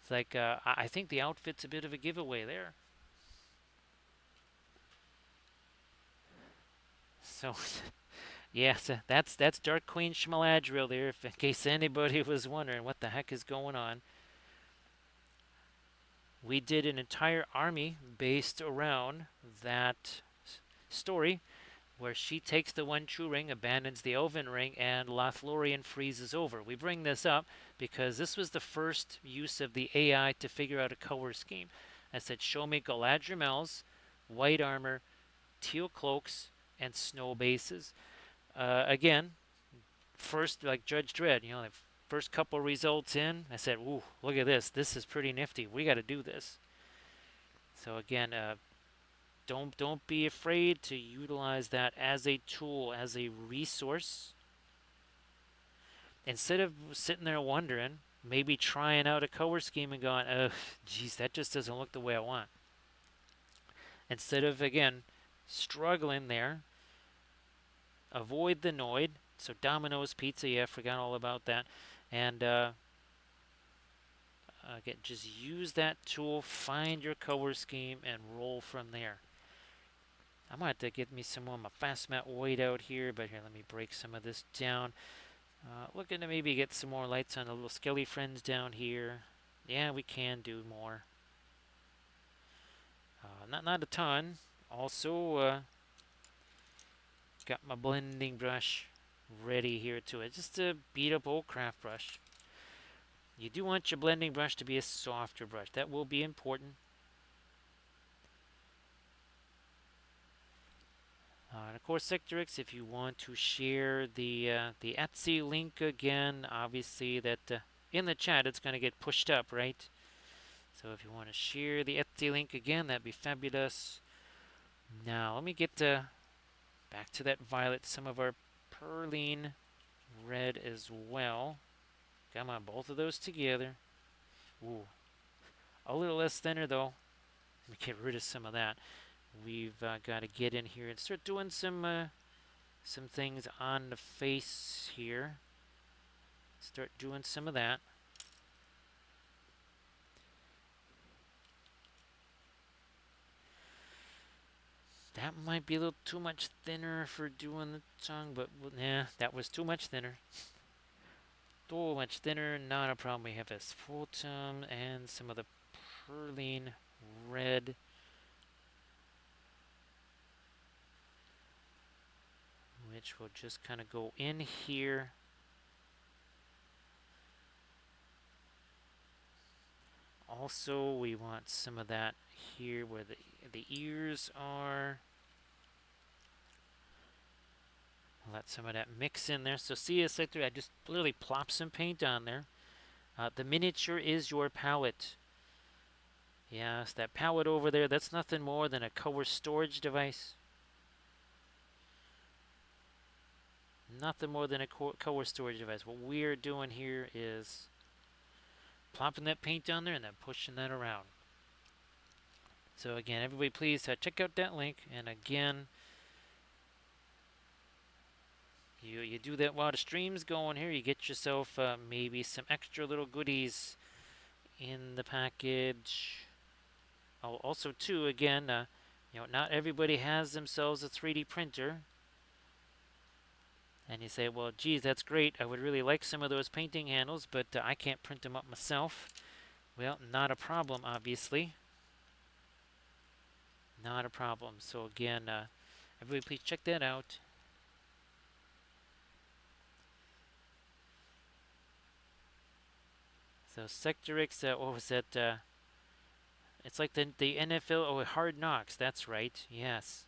It's like, I think the outfit's a bit of a giveaway there. So, yes, that's Dark Queen Schmaladriel there, if in case anybody was wondering what the heck is going on. We did an entire army based around that story where she takes the one true ring, abandons the elven ring, and Lothlorien freezes over. We bring this up because this was the first use of the AI to figure out a color scheme. I said, show me Galadriel's white armor, teal cloaks, and snow bases. Again, first, like Judge Dredd, the first couple results in, I said, ooh, look at this. This is pretty nifty. We got to do this. So again, don't be afraid to utilize that as a tool, as a resource. Instead of sitting there wondering, maybe trying out a color scheme and going, oh, geez, that just doesn't look the way I want. Instead of, again, struggling there, avoid the Noid. So Domino's Pizza, yeah, I forgot all about that. And again, just use that tool, find your color scheme, and roll from there. I might have to get me some more of my fast mat white out here, but here, let me break some of this down. Looking to maybe get some more lights on the little skelly friends down here. Yeah, we can do more. Not a ton. Also, got my blending brush ready here to it, just to beat up old craft brush. You do want your blending brush to be a softer brush. That will be important. And of course, Sector X, if you want to share the Etsy link again, obviously that in the chat it's going to get pushed up, right? So if you want to share the Etsy link again, that'd be fabulous. Now let me get back to that violet, some of our perline red as well. Come on, both of those together. Ooh, a little less thinner though. Let me get rid of some of that. We've got to get in here and start doing some things on the face here. Start doing some of that. That might be a little too much thinner for doing the tongue, but nah, that was too much thinner. Too much thinner, not a problem. We have asphaltum and some of the perline red. Which will just kind of go in here. Also, we want some of that here where the ears are. Let some of that mix in there. So see, it's like I just literally plop some paint on there. The miniature is your palette. Yes, that palette over there, that's nothing more than a color storage device. Nothing more than a color storage device. What we're doing here is plopping that paint on there and then pushing that around. So again, everybody please check out that link. And again, you do that while the stream's going here. You get yourself maybe some extra little goodies in the package. Oh, also too, again, not everybody has themselves a 3D printer. And you say, well, geez, that's great. I would really like some of those painting handles, but I can't print them up myself. Well, not a problem, obviously. Not a problem. So again, everybody please check that out. So Sector X, what was that? It's like the NFL, oh, Hard Knocks. That's right. Yes.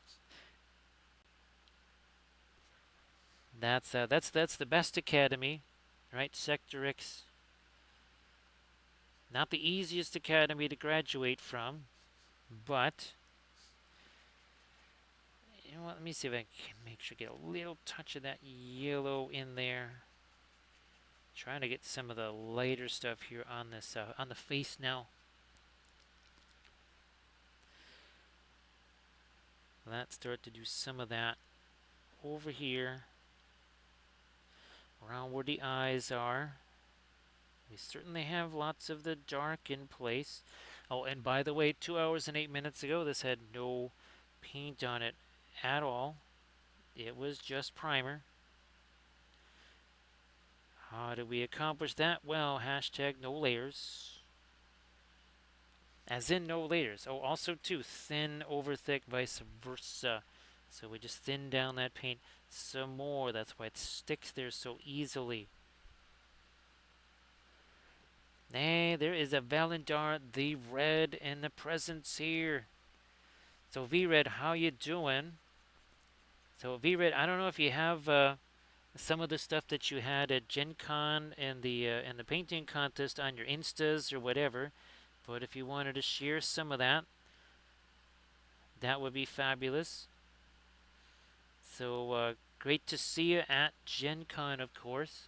That's the best academy, right? Sector X. Not the easiest academy to graduate from, but you know what? Let me see if I can make sure to get a little touch of that yellow in there. Trying to get some of the lighter stuff here on this on the face now. Let's start to do some of that over here, around where the eyes are. We certainly have lots of the dark in place. Oh, and by the way, 2 hours and 8 minutes ago, this had no paint on it at all. It was just primer. How did we accomplish that? Well, hashtag no layers. As in no layers. Oh, also too, thin over thick, vice versa. So we just thin down that paint some more. That's why it sticks there so easily. Hey, there is a Valendar the Red in the presence here. So V-Red, how you doing? So V-Red, I don't know if you have some of the stuff that you had at Gen Con and the painting contest on your Instas or whatever, but if you wanted to share some of that, That would be fabulous. So great to see you at Gen Con, of course.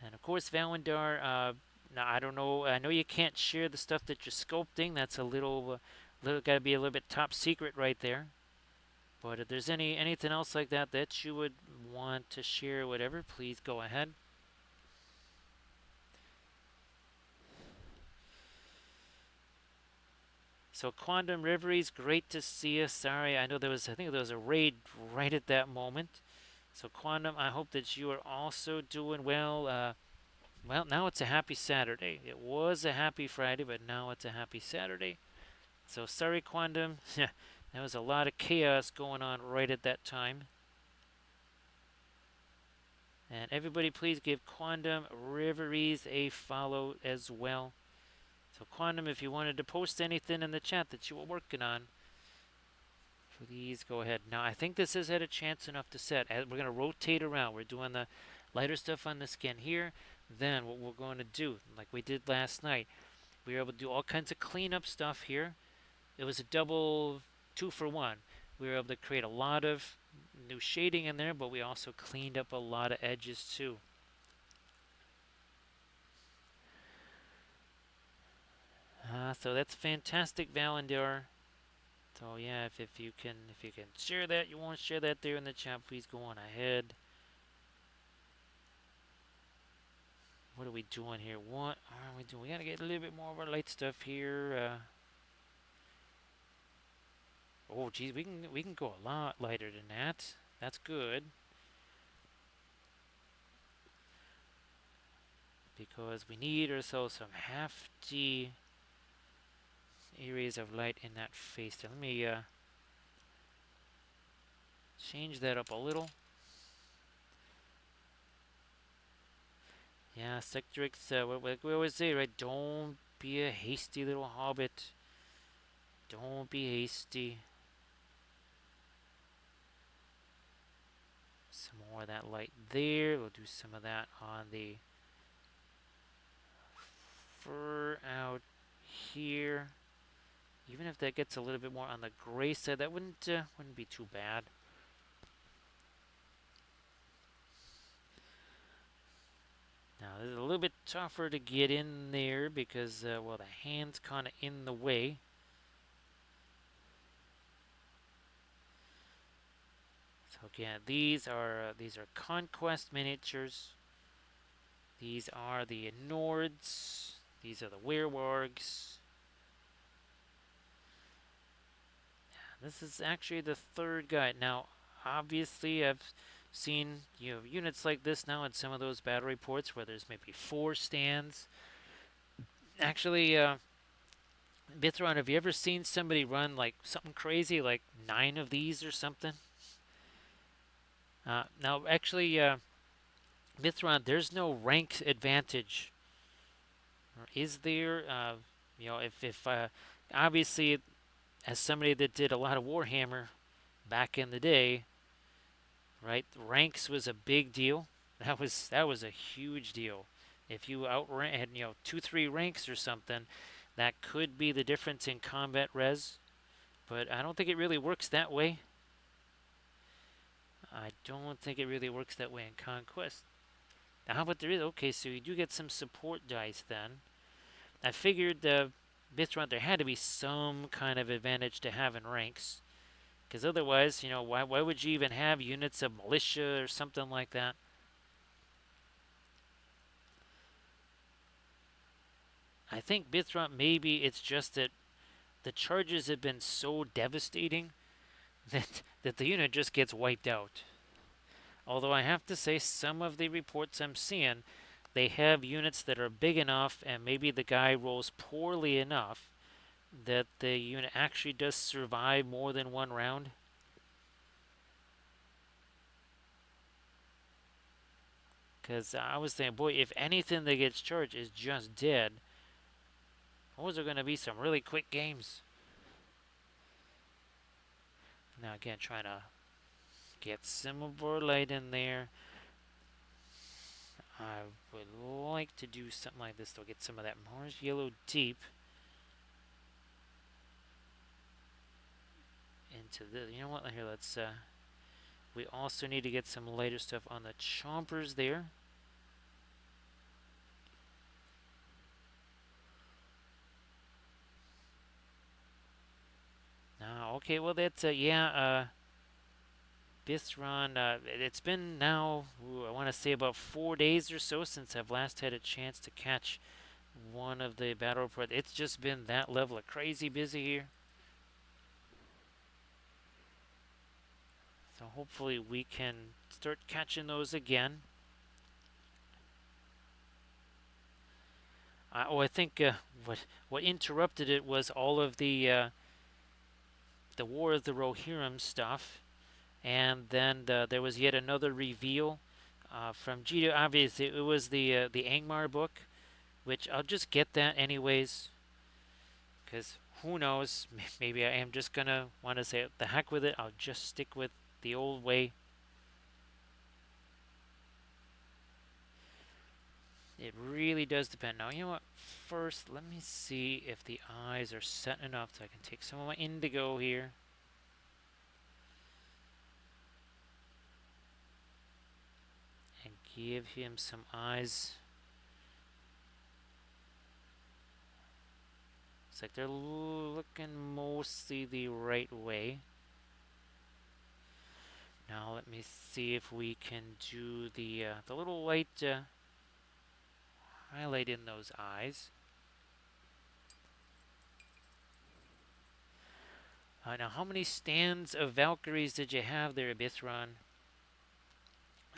And of course, Valendar, now I don't know. I know you can't share the stuff that you're sculpting. That's a little got to be a little bit top secret right there. But if there's anything else like that that you would want to share, whatever, please go ahead. So Quantum Reveries, great to see you. Sorry, I think there was a raid right at that moment. So Quantum, I hope that you are also doing well. Well, now it's a happy Saturday. It was a happy Friday, but now it's a happy Saturday. So sorry, Quantum. There was a lot of chaos going on right at that time. And everybody, please give Quantum Reveries a follow as well. So, Quantum, if you wanted to post anything in the chat that you were working on, please go ahead. Now, I think this has had a chance enough to set. We're going to rotate around. We're doing the lighter stuff on the skin here. Then, what we're going to do, like we did last night, we were able to do all kinds of cleanup stuff here. It was a double 2-for-1. We were able to create a lot of new shading in there, but we also cleaned up a lot of edges too. So that's fantastic, Valendar. So yeah, if you can share that, you want to share that there in the chat, please go on ahead. What are we doing here? What are we doing? We gotta get a little bit more of our light stuff here. Oh geez, we can go a lot lighter than that. That's good because we need ourselves some hefty areas of light in that face. So let me change that up a little. Yeah, Sectrix, what we always say, right? Don't be a hasty little hobbit. Don't be hasty. Some more of that light there. We'll do some of that on the fur out here. Even if that gets a little bit more on the gray side, that wouldn't be too bad. Now this is a little bit tougher to get in there because well, the hand's kind of in the way. So again, these are Conquest miniatures. These are the Nords. These are the Werewargs. This is actually the third guide. Now, obviously, I've seen units like this now in some of those battle reports where there's maybe 4 stands. Actually, Bithron, have you ever seen somebody run like something crazy, like 9 of these or something? Now, actually, Bithron, there's no rank advantage, or is there? If obviously, as somebody that did a lot of Warhammer back in the day, right? Ranks was a big deal. That was a huge deal. If you outran, 2-3 ranks or something, that could be the difference in combat res. But I don't think it really works that way. I don't think it really works that way in Conquest. Now, how about there is? Okay, so you do get some support dice then. I figured Bithron, there had to be some kind of advantage to having ranks. Because otherwise, why would you even have units of militia or something like that? I think Bithron, maybe it's just that the charges have been so devastating that the unit just gets wiped out. Although I have to say, some of the reports I'm seeing, they have units that are big enough and maybe the guy rolls poorly enough that the unit actually does survive more than one round. Because I was thinking, boy, if anything that gets charged is just dead, those are going to be some really quick games. Now, again, trying to get some more light in there. I would like to do something like this, though. Get some of that Mars Yellow Deep. into this. You know what? Here, let's. We also need to get some lighter stuff on the chompers there. Now, okay, well that's yeah. Bithron, it's been now, I want to say about 4 days or so since I've last had a chance to catch one of the battle reports. It's just been that level of crazy busy here. So hopefully we can start catching those again. I think what interrupted it was all of the War of the Rohirrim stuff, and then there was yet another reveal from Gita. Obviously, it was the Angmar book, which I'll just get that anyways, because who knows? Maybe I am just gonna want to say the heck with it. I'll just stick with the old way. It really does depend. Now, you know what? First, let me see if the eyes are set enough so I can take some of my indigo here. And give him some eyes. It's like they're looking mostly the right way. Now let me see if we can do the little light highlight in those eyes. Now, how many stands of Valkyries did you have there, Bithron?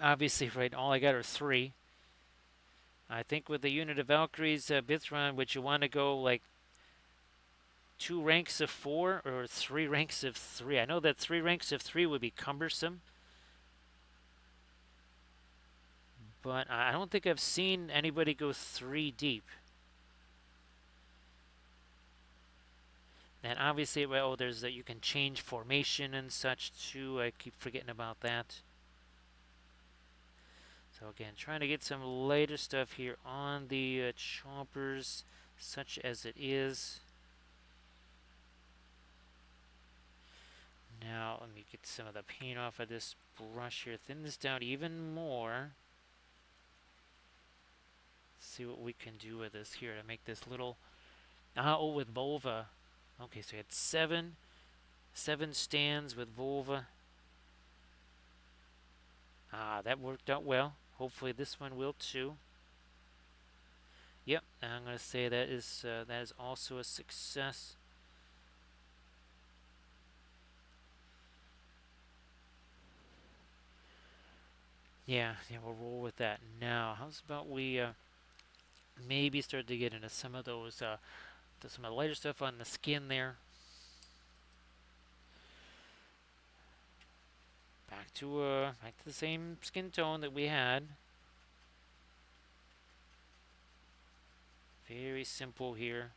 Obviously, right, all I got are 3. I think with the unit of Valkyries, Bithron, would you want to go like 2 ranks of 4 or 3 ranks of 3? I know that 3 ranks of 3 would be cumbersome, but I don't think I've seen anybody go 3 deep. And obviously, well, there's that you can change formation and such too. I keep forgetting about that. So again, trying to get some lighter stuff here on the chompers, such as it is. Now let me get some of the paint off of this brush here. Thin this down even more. See what we can do with this here to make this little. Oh, with vulva. Okay, so we had seven stands with vulva. That worked out well. Hopefully this one will too. Yep, I'm going to say that is also a success. Yeah, we'll roll with that. Now, how's about we maybe start to get into some of those, some of the lighter stuff on the skin there. Back to the same skin tone that we had. Very simple here.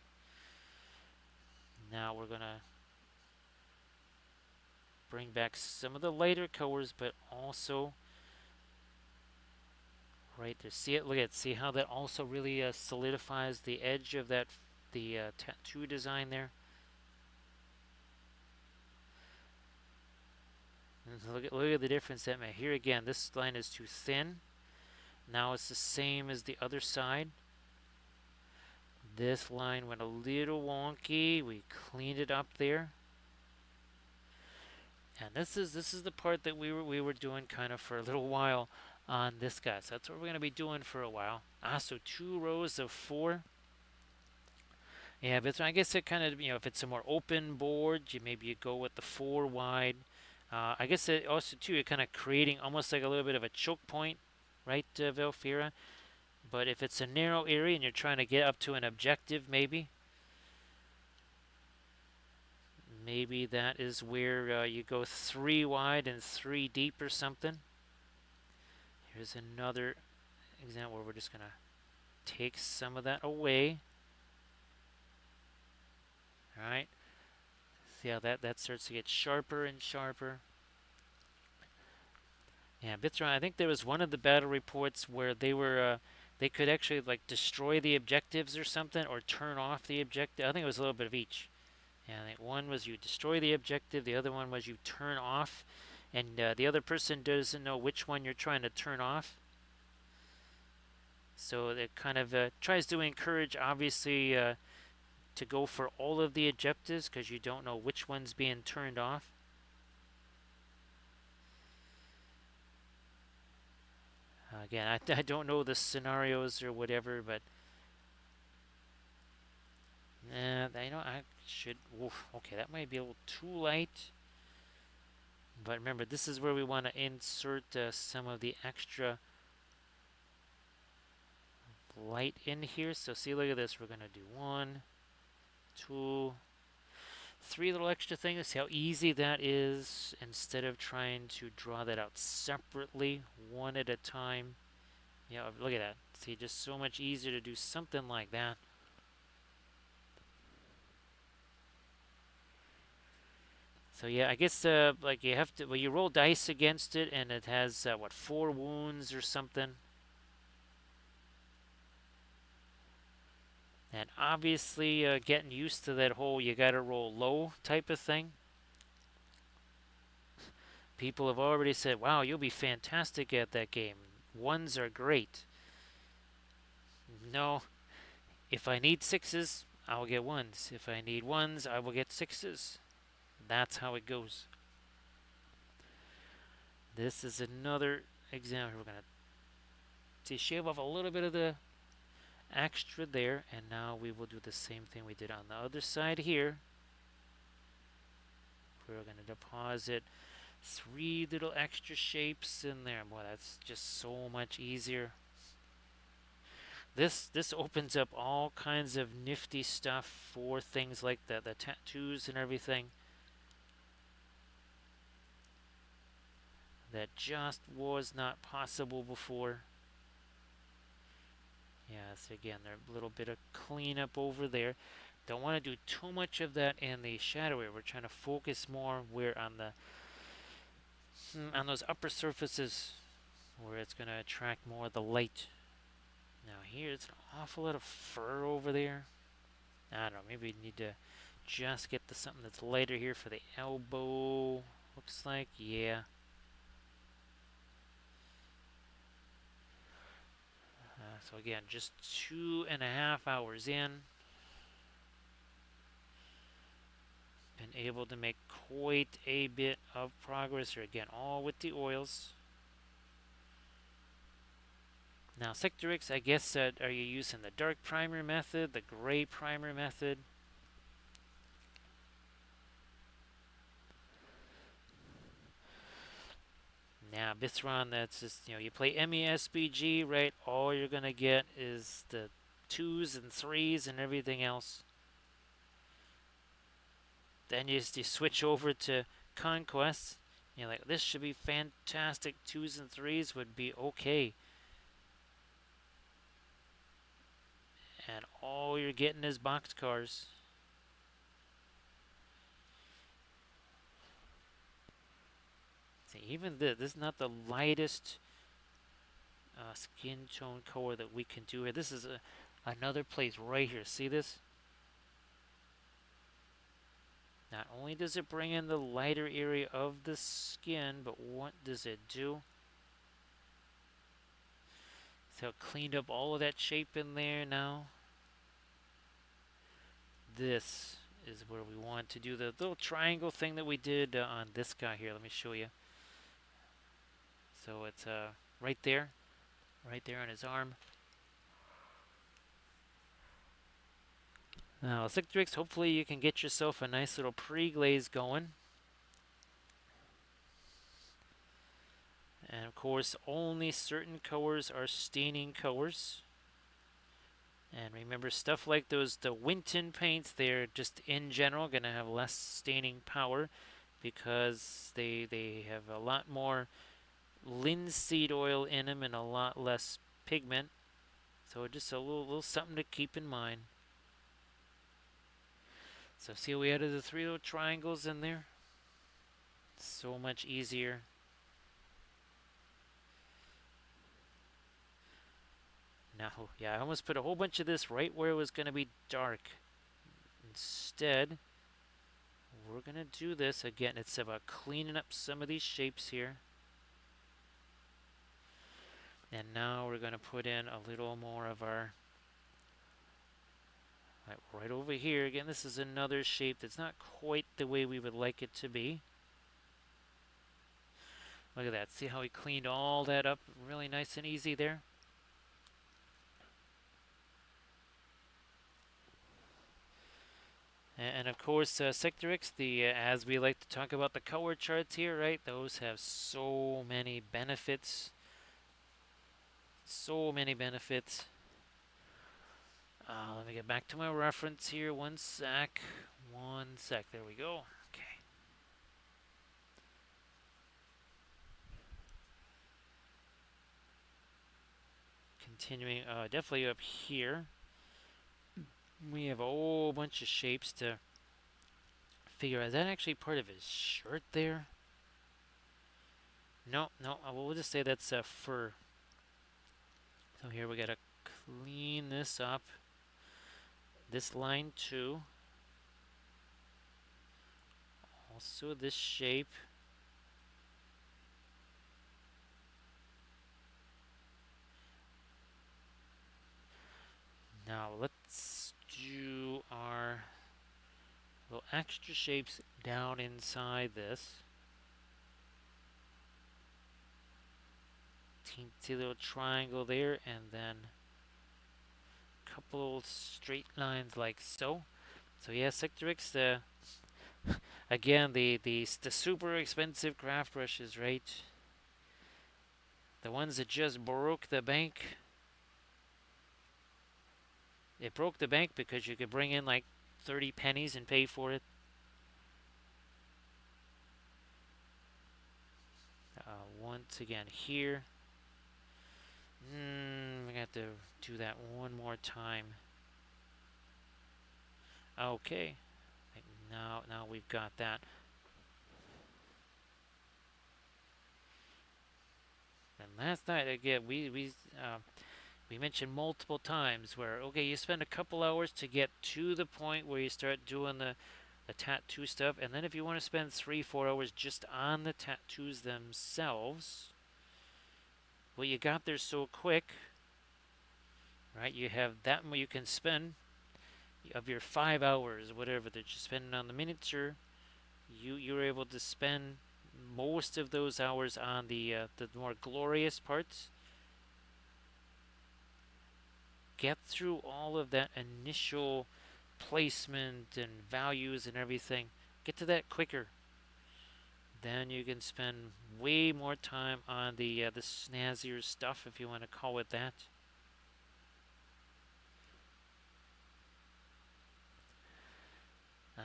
Now we're gonna bring back some of the lighter colors, but also right there. See it? Look at it. See how that also really solidifies the edge of the tattoo design there. And look at the difference that made. Here again, this line is too thin. Now it's the same as the other side. This line went a little wonky. We cleaned it up there. And this is the part that we were doing kind of for a little while on this guy. So that's what we're going to be doing for a while. So 2 rows of 4. Yeah, but I guess it kind of, if it's a more open board, maybe you go with the 4 wide. I guess it also too, you're kind of creating almost like a little bit of a choke point, right, Velfira? But if it's a narrow area and you're trying to get up to an objective, maybe that is where you go 3 wide and 3 deep or something. Here's another example where we're just going to take some of that away. All right. See how that starts to get sharper and sharper. Yeah, Bithron, I think there was one of the battle reports where they could actually like destroy the objectives or something, or turn off the objective. I think it was a little bit of each. And one was you destroy the objective, the other one was you turn off, and the other person doesn't know which one you're trying to turn off. So it kind of tries to encourage, obviously, to go for all of the objectives because you don't know which one's being turned off. Again, I don't know the scenarios or whatever, but I should. Oof, okay, that might be a little too light. But remember, this is where we want to insert some of the extra light in here. So see, look at this. We're gonna do 1, 2, 3 little extra things. See how easy that is instead of trying to draw that out separately, one at a time. Yeah, look at that. See, just so much easier to do something like that. So yeah, I guess like you have to, well, you roll dice against it, and it has what, 4 wounds or something. And obviously, getting used to that whole you gotta roll low type of thing. People have already said, "Wow, you'll be fantastic at that game. Ones are great." No, if I need sixes, I'll get ones. If I need ones, I will get sixes. That's how it goes. This is another example. We're gonna shave off a little bit of the extra there, and now we will do the same thing we did on the other side here. We're going to deposit 3 little extra shapes in there. Boy, that's just so much easier. This opens up all kinds of nifty stuff for things like the tattoos and everything that just was not possible before. Yes, again, there's a little bit of cleanup over there. Don't want to do too much of that in the shadow area. We're trying to focus more where on those upper surfaces where it's going to attract more of the light. Now here's an awful lot of fur over there. I don't know, maybe we need to just get to something that's lighter here for the elbow. Looks like, yeah. So again, just 2.5 hours in. Been able to make quite a bit of progress here. Again, all with the oils. Now, Sectorix, I guess, are you using the dark primer method, the gray primer method? Now, Bithron, that's just, you play MESBG, right? All you're going to get is the 2s and 3s and everything else. Then you switch over to Conquest. You're like, this should be fantastic. 2s and 3s would be okay. And all you're getting is boxcars. See, even this is not the lightest skin tone color that we can do here. This is another place right here. See this? Not only does it bring in the lighter area of the skin, but what does it do? So it cleaned up all of that shape in there now. This is where we want to do the little triangle thing that we did on this guy here. Let me show you. So it's right there on his arm. Now, Citrix, hopefully you can get yourself a nice little pre-glaze going. And of course, only certain colors are staining colors. And remember, stuff like those, the Winton paints, they're just in general going to have less staining power because they have a lot more linseed oil in them and a lot less pigment. So just a little something to keep in mind. So see, we added the 3 little triangles in there. So much easier. Now, yeah, I almost put a whole bunch of this right where it was going to be dark. Instead, we're going to do this again. It's about cleaning up some of these shapes here. And now we're going to put in a little more of our, right over here. Again, this is another shape that's not quite the way we would like it to be. Look at that. See how he cleaned all that up really nice and easy there? And of course, Sectorix, as we like to talk about the color charts here, right? Those have so many benefits. So many benefits. Let me get back to my reference here. One sec. One sec. There we go. Okay. Continuing, definitely up here. We have a whole bunch of shapes to figure out. Is that actually part of his shirt there? No, no. We'll just say that's fur. So here we gotta clean this up. This line too. Also this shape. Now let's do our little extra shapes down inside this. Teensy little triangle there, and then a couple straight lines like so. So yeah, Sectorix, again, the super expensive craft brushes, right? The ones that just broke the bank. It broke the bank because you could bring in like 30 pennies and pay for it. Once again here. We got to do that one more time. Okay. Now we've got that. And last night again, we mentioned multiple times where okay, you spend a couple hours to get to the point where you start doing the tattoo stuff, and then if you want to spend 3-4 hours just on the tattoos themselves, well, you got there so quick, right? You have that you can spend of your 5 hours, whatever that you're spending on the miniature. You're able to spend most of those hours on the more glorious parts. Get through all of that initial placement and values and everything. Get to that quicker. Then you can spend way more time on the snazzier stuff, if you want to call it that.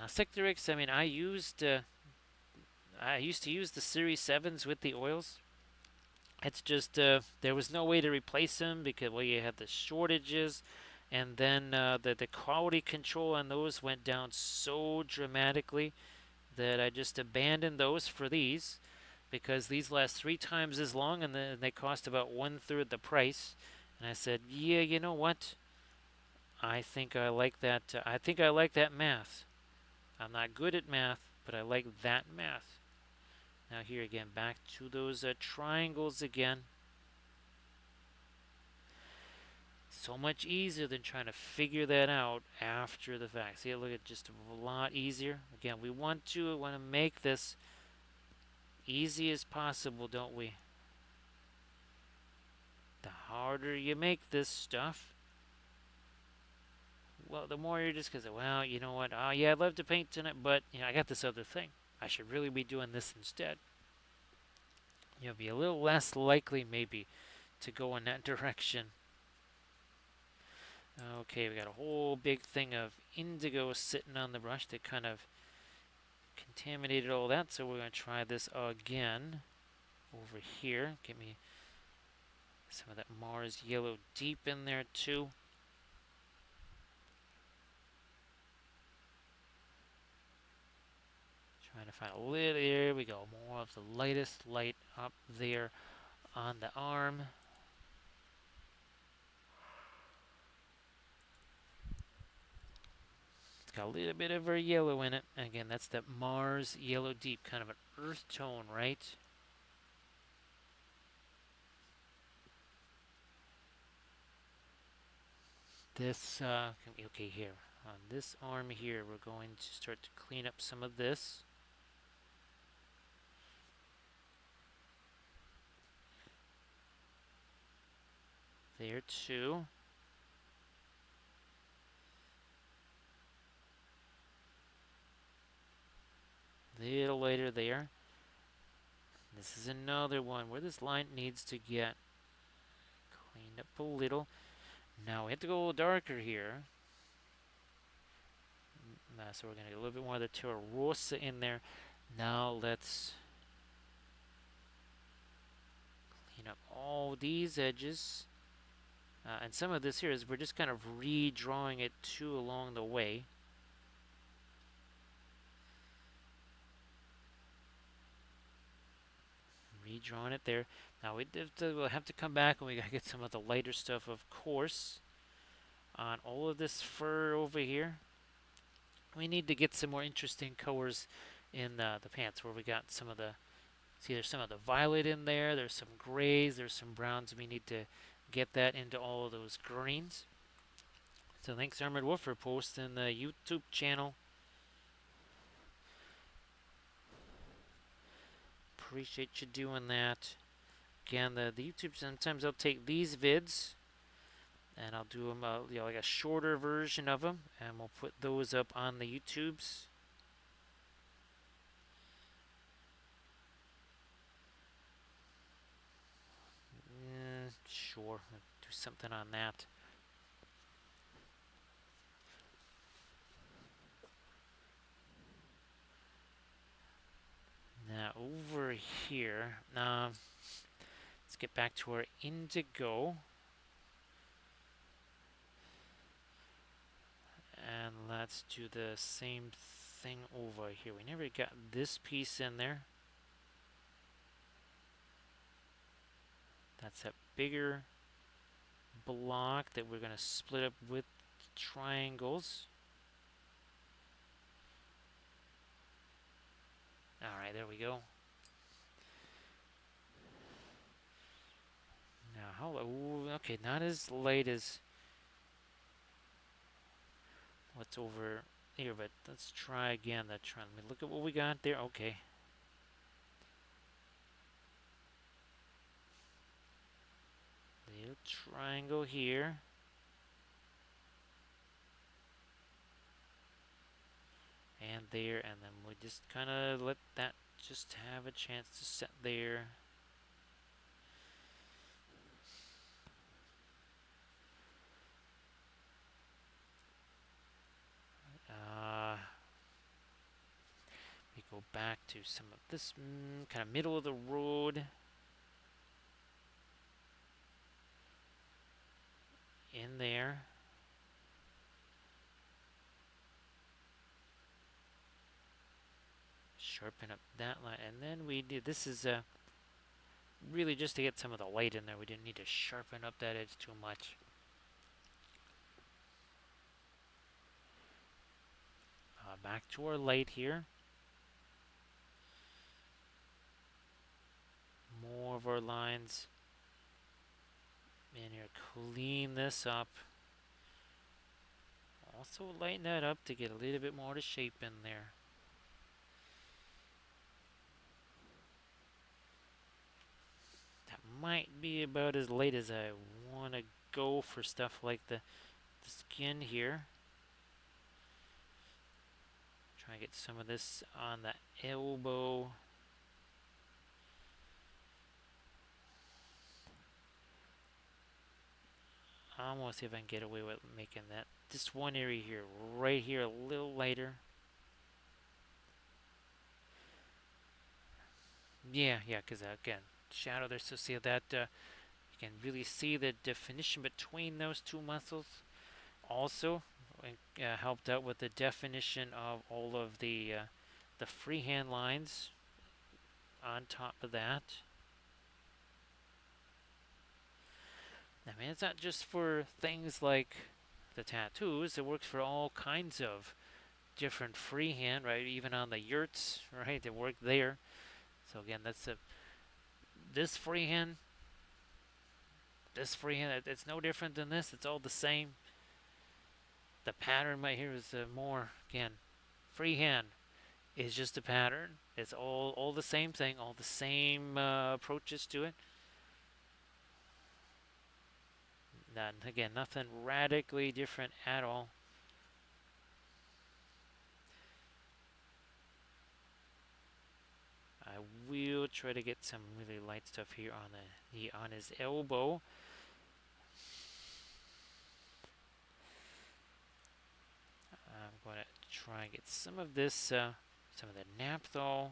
Sectorix, I mean, I used to use the Series 7s with the oils. It's just there was no way to replace them because well, you had the shortages, and then the quality control on those went down so dramatically that I just abandoned those for these because these last 3 times as long and they cost about 1/3 the price. And I said, yeah, you know what? I think I like that. I think I like that math. I'm not good at math, but I like that math. Now here again, back to those triangles again. So much easier than trying to figure that out after the fact. See, look at just a lot easier. Again, we want to make this easy as possible, don't we? The harder you make this stuff, well, the more you're just gonna say, well, you know what? Oh yeah, I'd love to paint tonight, but you know, I got this other thing. I should really be doing this instead. You'll be a little less likely, maybe, to go in that direction. Okay, we got a whole big thing of indigo sitting on the brush that kind of contaminated all that, so we're going to try this again over here. Get me some of that Mars yellow deep in there too. Trying to find a little, there we go, more of the lightest light up there on the arm. got a little bit of our yellow in it. Again, that's that Mars yellow deep, kind of an earth tone, right? This, okay, here. On this arm here, we're going to start to clean up some of this. There too. Little later there. This is another one where this line needs to get cleaned up a little. Now we have to go a little darker here. So we're going to get a little bit more of the Terra Rosa in there. Now let's clean up all these edges. And some of this here is we're just kind of redrawing it too along the way. Redrawing it there. Now we'll have to come back and we gotta get some of the lighter stuff, of course, on all of this fur over here. We need to get some more interesting colors in the pants where we got some of the, see, there's some of the violet in there, there's some grays, there's some browns. We need to get that into all of those greens. So thanks Armored Wolf for posting the YouTube channel. Appreciate you doing that. Again, the YouTube, sometimes I'll take these vids and I'll do them like a shorter version of them, and we'll put those up on the YouTubes. Sure, I'll do something on that. Now over here, let's get back to our indigo. And let's do the same thing over here. We never got this piece in there. That's that bigger block that we're going to split up with triangles. Alright, there we go. Now, how low? Okay, not as light as what's over here, but let's try again. Let me look at what we got there. Okay. Little triangle here. And there, and then we just kind of let that just have a chance to set there. We go back to some of this kind of middle of the road. In there. Sharpen up that line, and then we do, this is really just to get some of the light in there. We didn't need to sharpen up that edge too much. Back to our light here. More of our lines in here. Clean this up. Also lighten that up to get a little bit more to shape in there. That might be about as light as I want to go for stuff like the skin here. Try to get some of this on the elbow. I'm gonna see if I can get away with making that this one area here, right here, a little lighter. Yeah, because again, shadow there, so see that you can really see the definition between those two muscles. Also, helped out with the definition of all of the freehand lines on top of that. I mean, it's not just for things like the tattoos. It works for all kinds of different freehand, right? Even on the yurts, right? They work there. So again, that's a this freehand, this freehand. It's no different than this. It's all the same. The pattern right here is more again freehand is just a pattern. It's all the same thing, all the same approaches to it. None, again, nothing radically different at all. I will try to get some really light stuff here on the on his elbow. I'm going to try and get some of this, some of the naphthol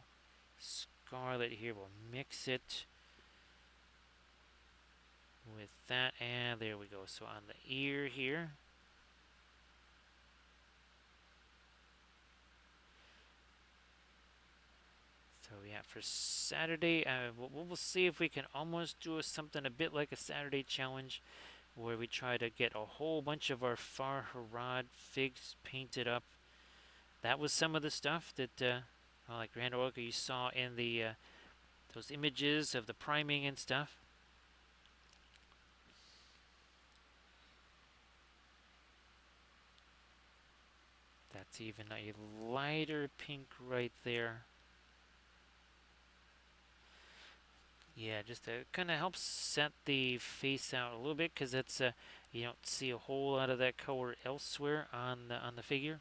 scarlet here. We'll mix it with that, and there we go. So on the ear here. So yeah, for Saturday, we'll see if we can almost do something a bit like a Saturday challenge, where we try to get a whole bunch of our Farharad figs painted up. That was some of the stuff that, well, like Grand Orca, you saw in the those images of the priming and stuff. That's even a lighter pink right there. Yeah, just to kind of help set the face out a little bit, because it's you don't see a whole lot of that color elsewhere on the figure.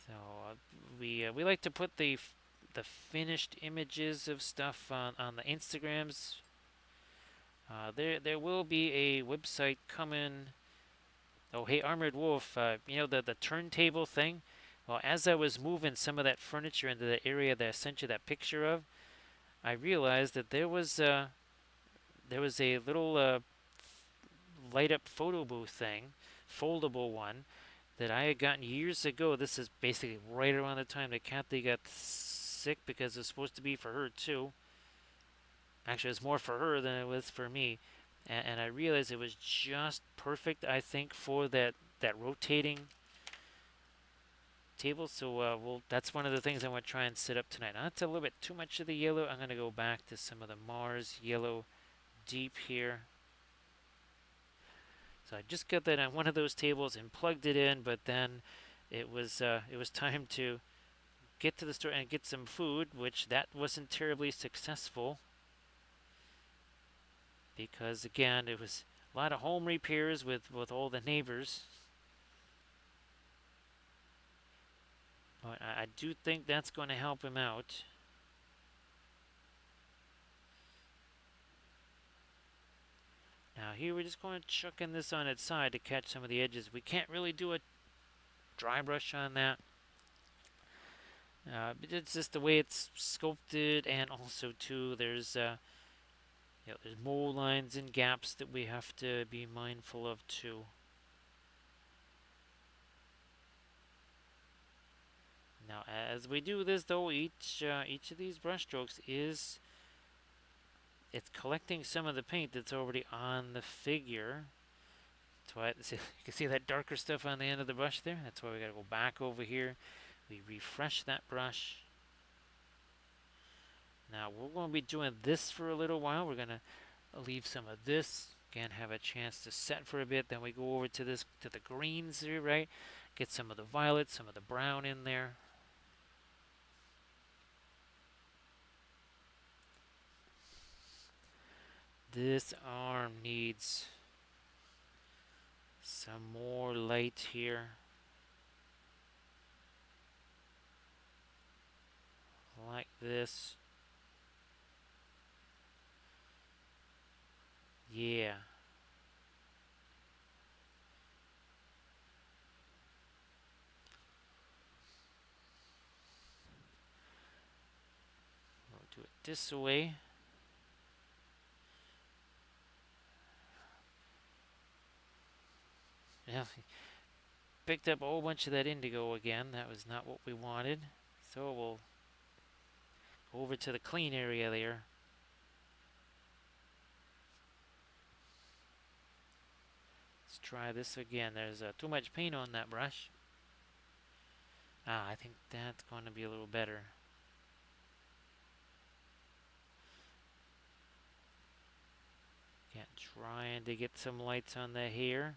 So we like to put the finished images of stuff on the Instagrams. There will be a website coming. Oh, hey, Armored Wolf, you know the turntable thing? Well, as I was moving some of that furniture into the area that I sent you that picture of, I realized that there was a little light up photo booth thing, foldable one, that I had gotten years ago. This is basically right around the time that Kathy got sick, because it's supposed to be for her too. Actually, it's more for her than it was for me. And I realized it was just perfect, I think, for that rotating table. So that's one of the things I want to try and set up tonight. Now, that's a little bit too much of the yellow. I'm going to go back to some of the Mars yellow deep here. So I just got that on one of those tables and plugged it in, but then it was time to get to the store and get some food, which that wasn't terribly successful, because again it was a lot of home repairs with all the neighbors. But I do think that's going to help him out. Now here we're just going to chuck in this on its side to catch some of the edges. We can't really do a dry brush on that. But it's just the way it's sculpted, and also too there's mold lines and gaps that we have to be mindful of too. Now, as we do this, though, each of these brush strokes it's collecting some of the paint that's already on the figure. That's why you can see that darker stuff on the end of the brush there. That's why we got to go back over here. We refresh that brush. Now we're going to be doing this for a little while. We're going to leave some of this. Again, have a chance to set for a bit. Then we go over to the greens here, right? Get some of the violet, some of the brown in there. This arm needs some more light here. Like this. Yeah. We'll do it this way. Yeah, picked up a whole bunch of that indigo again. That was not what we wanted. So we'll go over to the clean area there. Let's try this again. There's too much paint on that brush. I think that's going to be a little better. Yeah, trying to get some lights on the hair.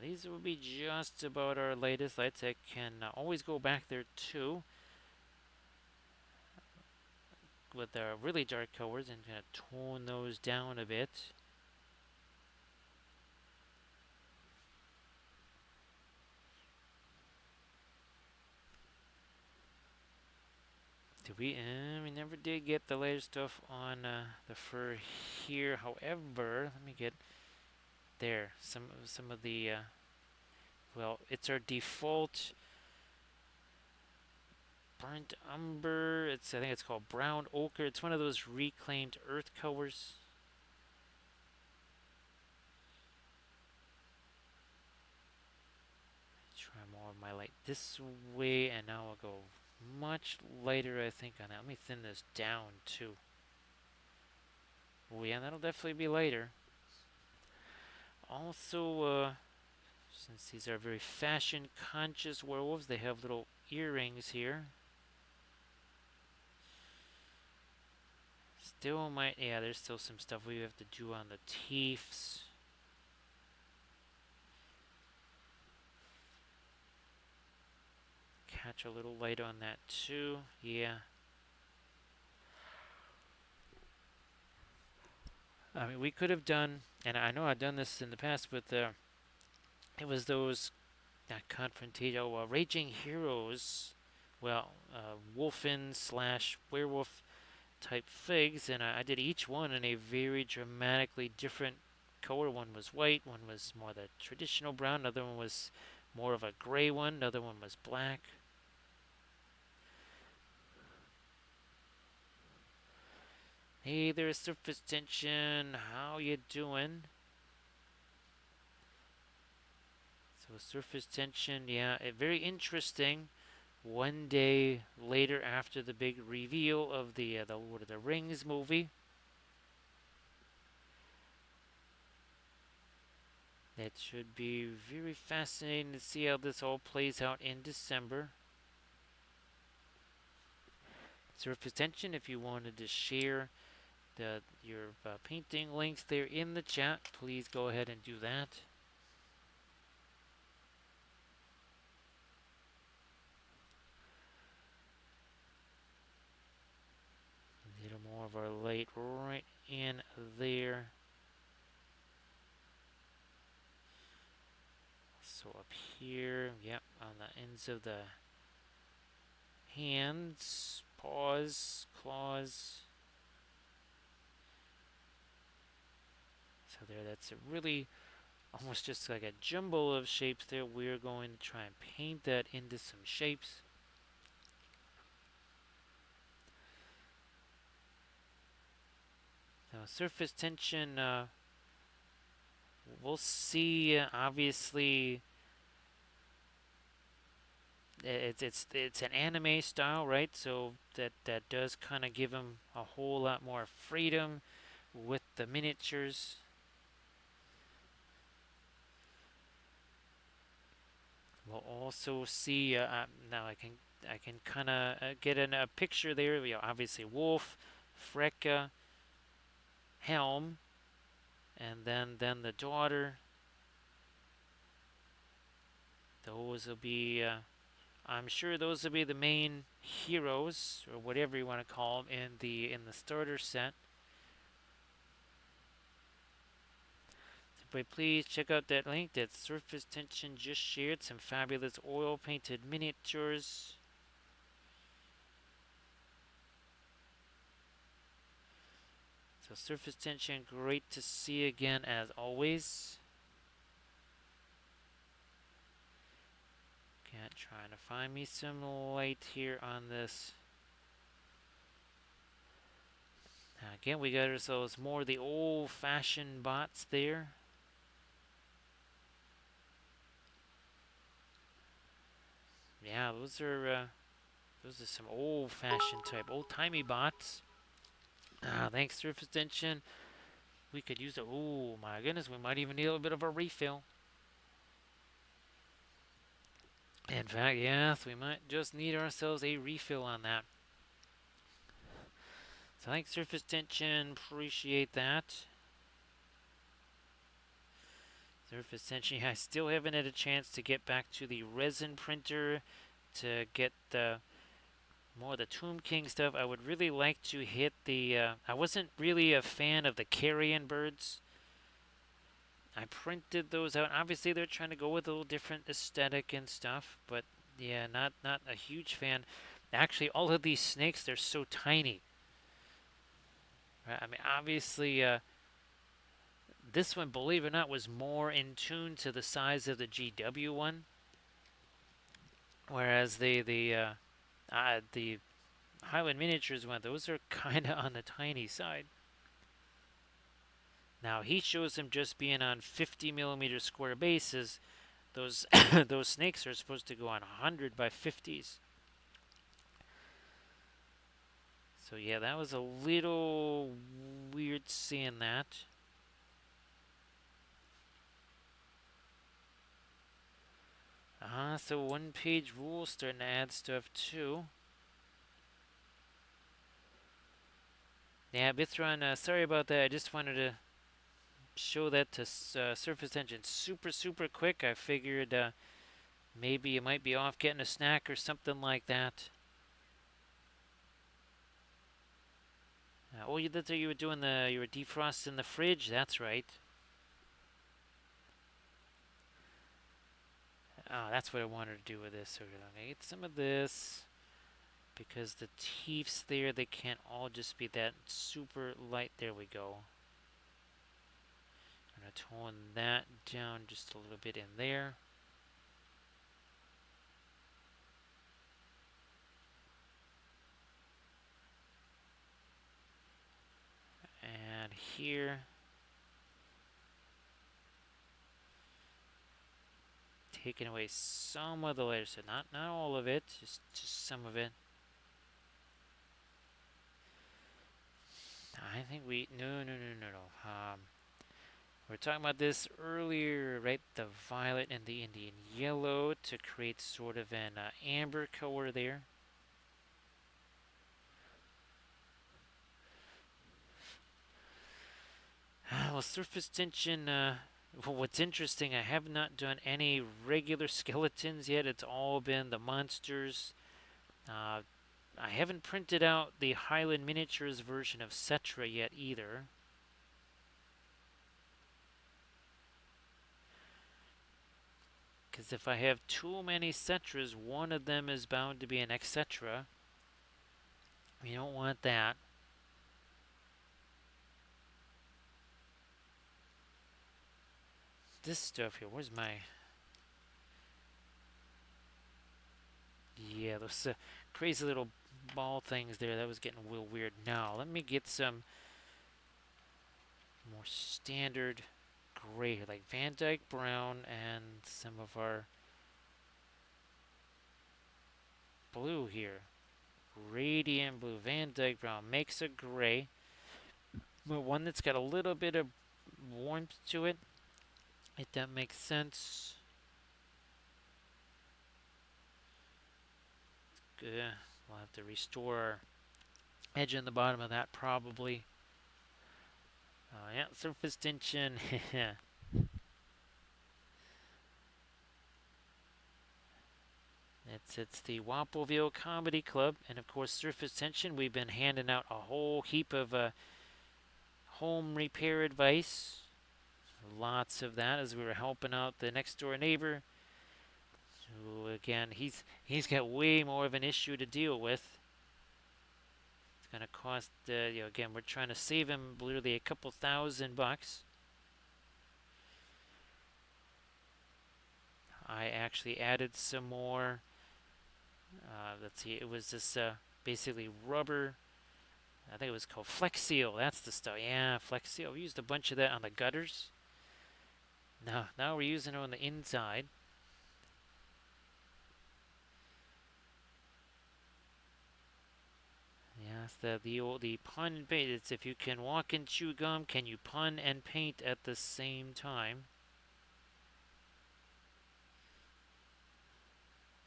These will be just about our latest lights. I can always go back there too with the really dark colors and kind of tone those down a bit. We never did get the layer stuff on the fur here. However, let me get there. Some of the well, it's our default burnt umber. I think it's called brown ochre. It's one of those reclaimed earth colors. Try more of my light this way, and now I'll go much lighter, I think, on that. Let me thin this down too. Oh yeah, that'll definitely be lighter. Also, since these are very fashion conscious werewolves, they have little earrings here. Still might, yeah, there's still some stuff we have to do on the teeths. Catch a little light on that too, yeah. I mean, we could have done, and I know I've done this in the past, but it was those not confrontation, raging heroes. Well, wolfen slash werewolf type figs, and I did each one in a very dramatically different color. One was white, one was more the traditional brown, another one was more of a gray one, another one was black. Hey there, surface tension. How you doing? So surface tension, yeah, very interesting. One day later, after the big reveal of the Lord of the Rings movie, it should be very fascinating to see how this all plays out in December. Surface tension, if you wanted to share your painting links there in the chat, please go ahead and do that. A little more of our light right in there. So up here, yep, on the ends of the hands, paws, claws. So there, that's a really almost just like a jumble of shapes there. We're going to try and paint that into some shapes. Now, surface tension, we'll see. Obviously, it's an anime style, right? So that does kind of give him a whole lot more freedom with the miniatures. We'll also see now I can kind of get a picture there. Obviously wolf, Freka, Helm, and then the daughter. Those will be I'm sure those will be the main heroes or whatever you want to call them in the starter set. But please check out that link that Surface Tension just shared. Some fabulous oil painted miniatures. So Surface Tension, great to see again as always. Trying to find me some light here on this. Now again, we got ourselves more of the old-fashioned bots there. Yeah, those are some old-fashioned type, old-timey bots. Thanks, surface tension. We could use it. Oh my goodness, we might even need a little bit of a refill. In fact, yes, we might just need ourselves a refill on that. So thanks, surface tension. Appreciate that. Surface tension. I still haven't had a chance to get back to the resin printer to get the more of the Tomb King stuff. I would really like to hit the. I wasn't really a fan of the carrion birds. I printed those out. Obviously, they're trying to go with a little different aesthetic and stuff, but yeah, not a huge fan. Actually, all of these snakes, they're so tiny. Right? I mean, obviously, this one, believe it or not, was more in tune to the size of the GW one, whereas the Highland Miniatures one, those are kind of on the tiny side. Now he shows them just being on 50 millimeter square bases. Those those snakes are supposed to go on 100 by 50s. So yeah, that was a little weird seeing that. So one-page rules starting to add stuff too. Yeah, Bithron, sorry about that. I just wanted to show that to Surface Engine super quick. I figured maybe you might be off getting a snack or something like that. Oh, that's what you were doing. You were defrosting the fridge. That's right. Oh, that's what I wanted to do with this. So I'm gonna get some of this because the teeths there, they can't all just be that super light. There we go. I'm gonna tone that down just a little bit in there. And here, taking away some of the layers, so not all of it, just some of it. I think we no. We were talking about this earlier, right? The violet and the Indian yellow to create sort of an amber color there. Well, surface tension. Well, what's interesting, I have not done any regular skeletons yet. It's all been the monsters. Uh, I haven't printed out the Highland Miniatures version of Cetra yet either. Because if I have too many Cetras, one of them is bound to be an etc. We don't want that. This stuff here, where's my... Yeah, those crazy little ball things there, that was getting a little weird. Now, let me get some more standard gray here, like Van Dyke Brown and some of our blue here. Radiant blue, Van Dyke Brown makes a gray. But one that's got a little bit of warmth to it, if that makes sense. Good. We'll have to restore our edge in the bottom of that probably. Yeah, surface tension. It's the Wampleville Comedy Club, and of course, surface tension. We've been handing out a whole heap of home repair advice. Lots of that as we were helping out the next door neighbor. Who again, he's got way more of an issue to deal with. It's gonna cost again, we're trying to save him literally a couple $1,000. I actually added some more. Let's see, it was this basically rubber. I think it was called Flex Seal. That's the stuff. Yeah, Flex Seal. We used a bunch of that on the gutters. Now we're using it on the inside. Yeah, That's the pun and paint. It's if you can walk and chew gum, can you pun and paint at the same time?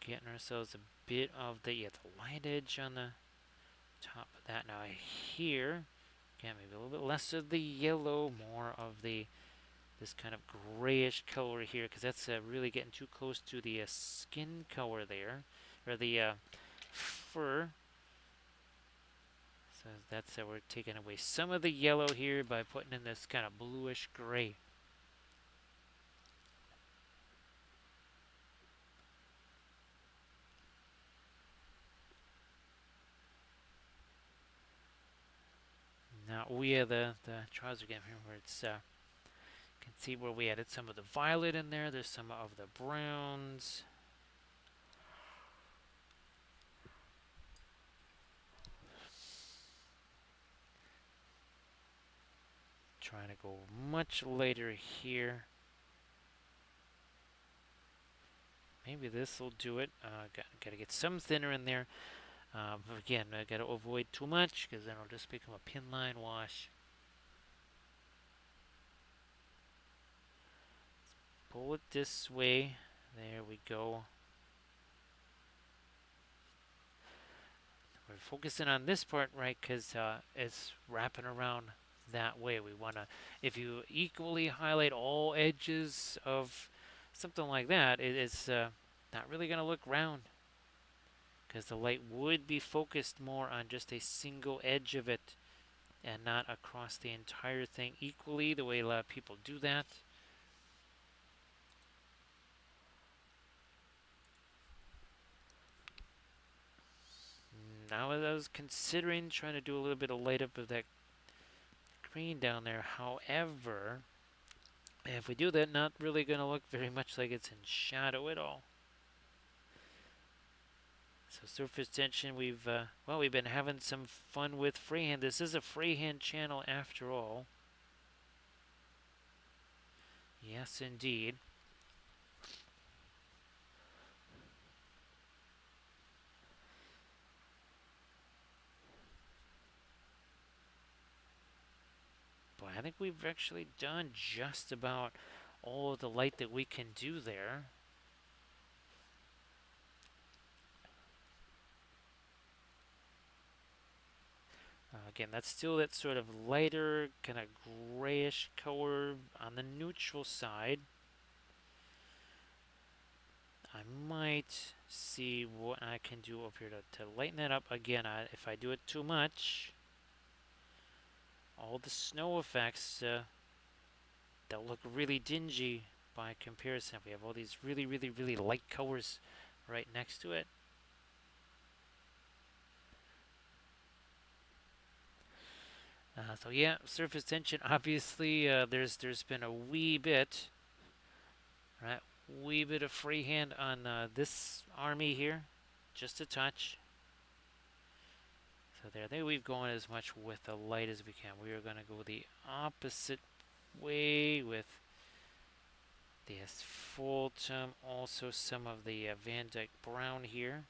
Getting ourselves a bit of the light edge on the top of that. Now here, again, maybe a little bit less of the yellow, more of the this kind of grayish color here, because that's really getting too close to the skin color there, or the fur. So that's we're taking away some of the yellow here by putting in this kind of bluish gray. Now we have the trouser again here where it's you can see where we added some of the violet in there. There's some of the browns. Trying to go much later here. Maybe this will do it. Got to get some thinner in there. Again, I got to avoid too much because then it'll just become a pin line wash. Pull it this way. There we go. We're focusing on this part, right, because it's wrapping around that way. We want to, if you equally highlight all edges of something like that, it's not really going to look round because the light would be focused more on just a single edge of it and not across the entire thing equally, the way a lot of people do that. Now I was considering trying to do a little bit of light up of that green down there. However, if we do that, not really going to look very much like it's in shadow at all. So surface tension, we've been having some fun with freehand. This is a freehand channel after all. Yes, indeed. But I think we've actually done just about all of the light that we can do there. Again, that's still that sort of lighter, kind of grayish color on the neutral side. I might see what I can do up here to lighten that up. Again, if I do it too much, all the snow effects, they'll look really dingy by comparison. We have all these really, really, really light colors right next to it. So yeah, surface tension. Obviously, there's been a wee bit, right? Wee bit of freehand on this army here, just a touch. So there, I think we've gone as much with the light as we can. We are going to go the opposite way with the asphaltum, also some of the Van Dyke brown here.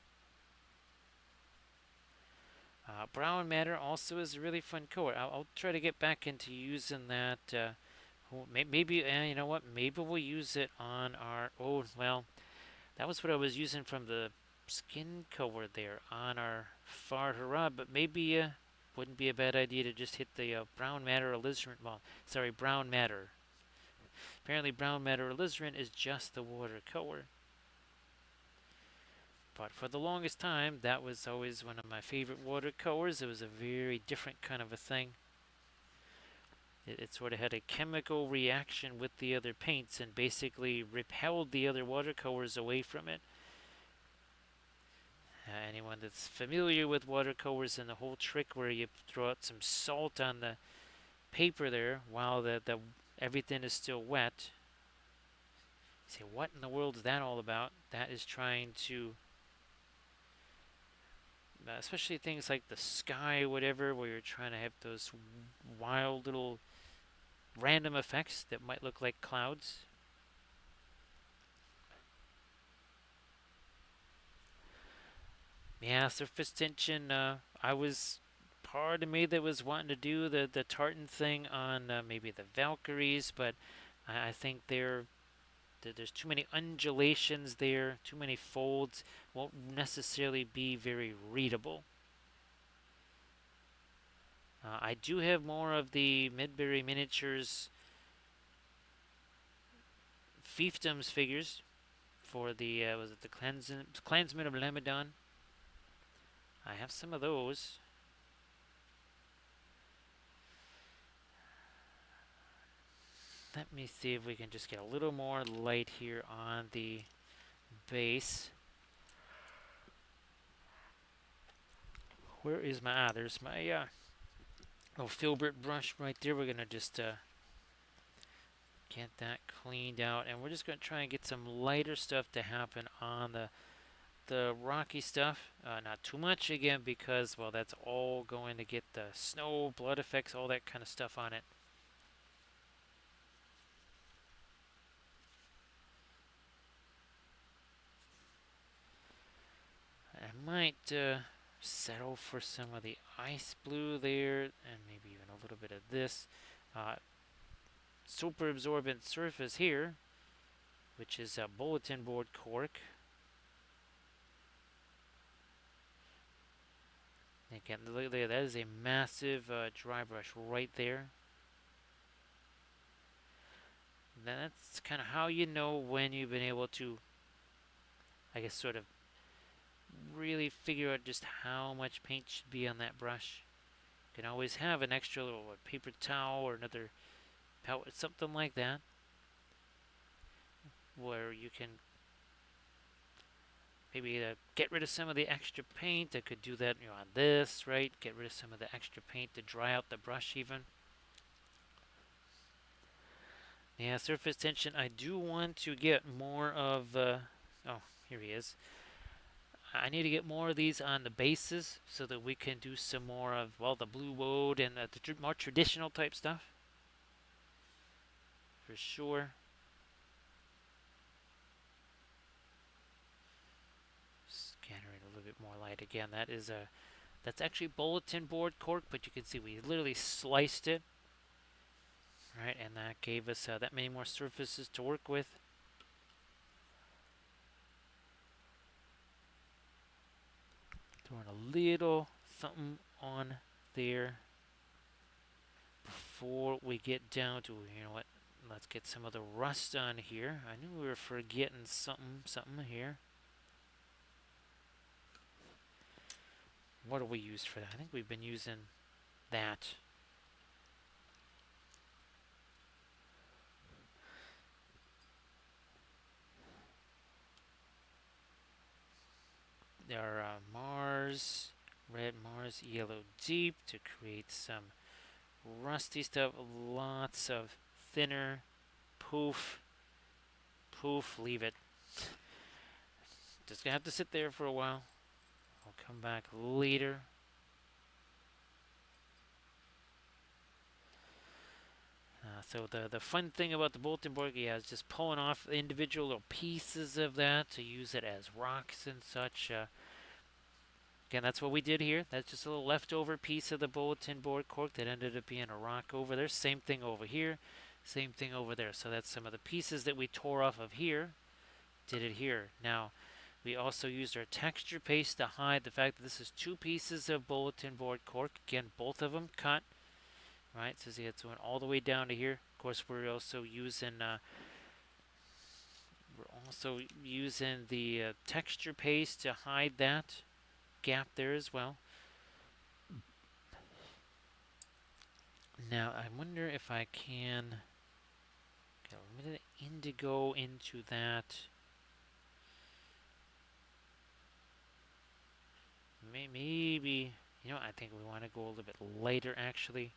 Brown matter also is a really fun color. I'll try to get back into using that. Maybe, you know what? Maybe we'll use it on our. Oh, well, that was what I was using from the skin color there on our far hurrah. But maybe wouldn't be a bad idea to just hit the brown matter alizarin. Well, sorry, brown matter. Apparently, brown matter alizarin is just the watercolor. But for the longest time, that was always one of my favorite watercolors. It was a very different kind of a thing. It sort of had a chemical reaction with the other paints and basically repelled the other watercolors away from it. Anyone that's familiar with watercolors and the whole trick where you throw out some salt on the paper there while the everything is still wet. You say, what in the world is that all about? That is trying to, especially things like the sky, whatever, where you're trying to have those wild little random effects that might look like clouds. Yeah, surface tension. I was part of me that was wanting to do the tartan thing on maybe the Valkyries, but I think there's too many undulations there, too many folds, won't necessarily be very readable. I do have more of the Midbury Miniatures fiefdoms figures for the was it the Clansmen of Lamedon? I have some of those. Let me see if we can just get a little more light here on the base. Where is my there's my oh filbert brush right there. We're gonna just get that cleaned out, and we're just gonna try and get some lighter stuff to happen on the rocky stuff. Not too much again because well that's all going to get the snow, blood effects, all that kind of stuff on it. I might settle for some of the ice blue there, and maybe even a little bit of this super absorbent surface here, which is a bulletin board cork. Again, look there, that is a massive dry brush right there. And that's kind of how you know when you've been able to, I guess, sort of really figure out just how much paint should be on that brush. You can always have an extra little paper towel or another palette, something like that, where you can maybe get rid of some of the extra paint. I could do that on this, right? Get rid of some of the extra paint to dry out the brush even. Yeah, surface tension. I do want to get more of, oh, here he is. I need to get more of these on the bases so that we can do some more of, well, the blue woad and the more traditional type stuff. For sure. Scattering a little bit more light again. That's actually bulletin board cork, but you can see we literally sliced it. Right, and that gave us that many more surfaces to work with. Throwing a little something on there before we get down to, you know what, let's get some of the rust on here. I knew we were forgetting something here. What do we use for that? I think we've been using that. There are Mars, red Mars, yellow deep to create some rusty stuff. Lots of thinner, poof, poof, leave it. Just gonna have to sit there for a while. I'll come back later. So the fun thing about the bulletin board, yeah, is just pulling off individual little pieces of that to use it as rocks and such. Again, that's what we did here. That's just a little leftover piece of the bulletin board cork that ended up being a rock over there. Same thing over here. Same thing over there. So that's some of the pieces that we tore off of here. Did it here. Now, we also used our texture paste to hide the fact that this is two pieces of bulletin board cork. Again, both of them cut. Right, so see, it's going all the way down to here. Of course, we're also using the texture paste to hide that gap there as well. Now, I wonder if I can get a little bit of indigo into that. Maybe, I think we want to go a little bit lighter actually.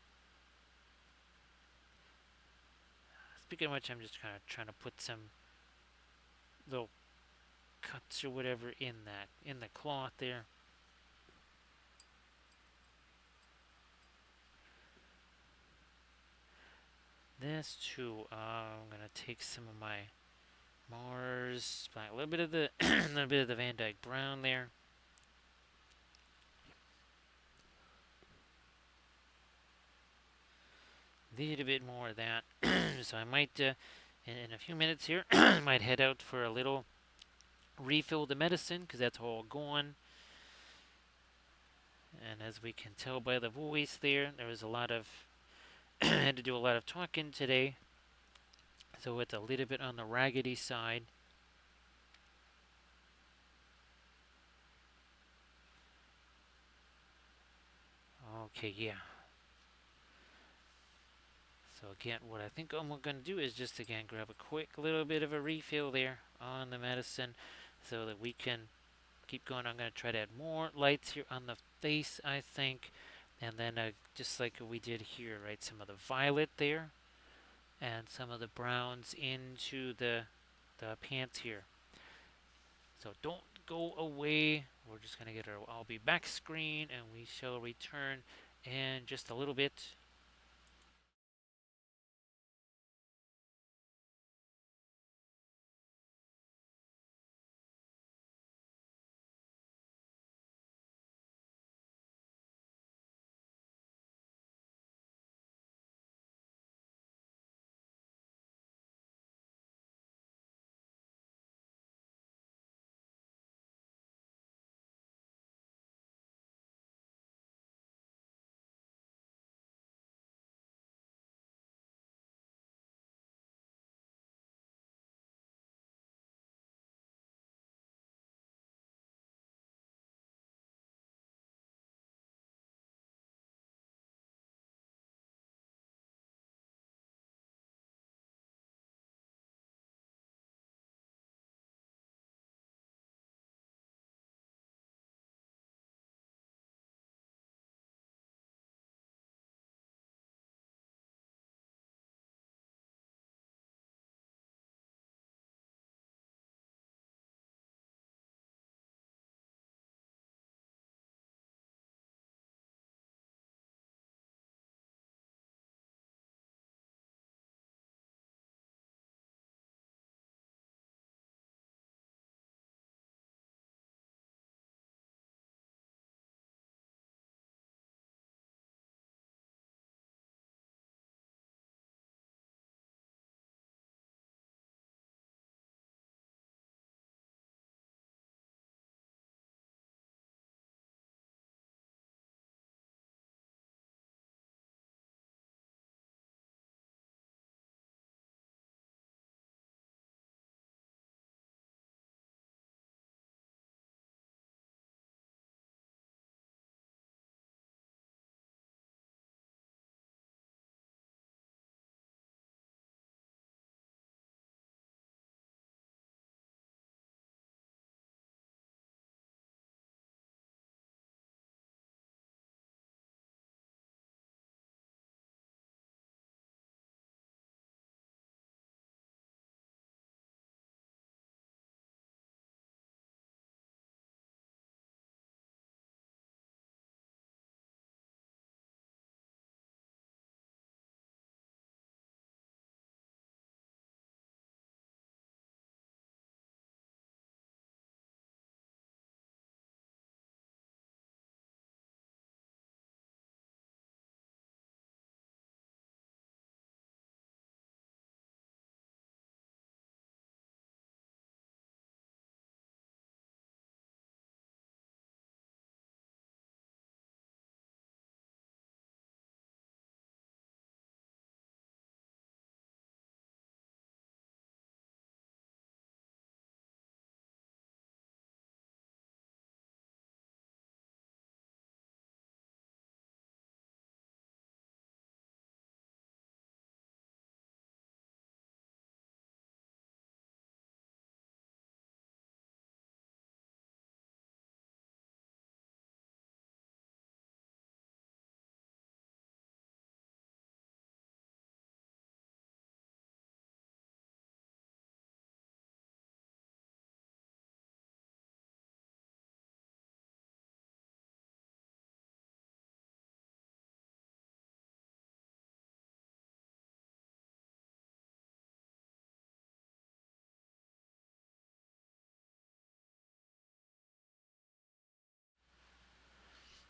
Speaking of which, I'm just kind of trying to put some little cuts or whatever in the cloth there. This too, I'm gonna take some of my Mars, a little bit of the a little bit of the Van Dyke brown there. little bit more of that. So I might, in a few minutes here, I might head out for a little refill the medicine because that's all gone. And as we can tell by the voice there was a lot of I had to do a lot of talking today, so it's a little bit on the raggedy side. Okay, yeah. So again, what I think I'm going to do is just again grab a quick little bit of a refill there on the medicine so that we can keep going. I'm going to try to add more lights here on the face, I think. And then just like we did here, right, some of the violet there and some of the browns into the pants here. So don't go away. We're just going to get our I'll be back screen and we shall return in just a little bit.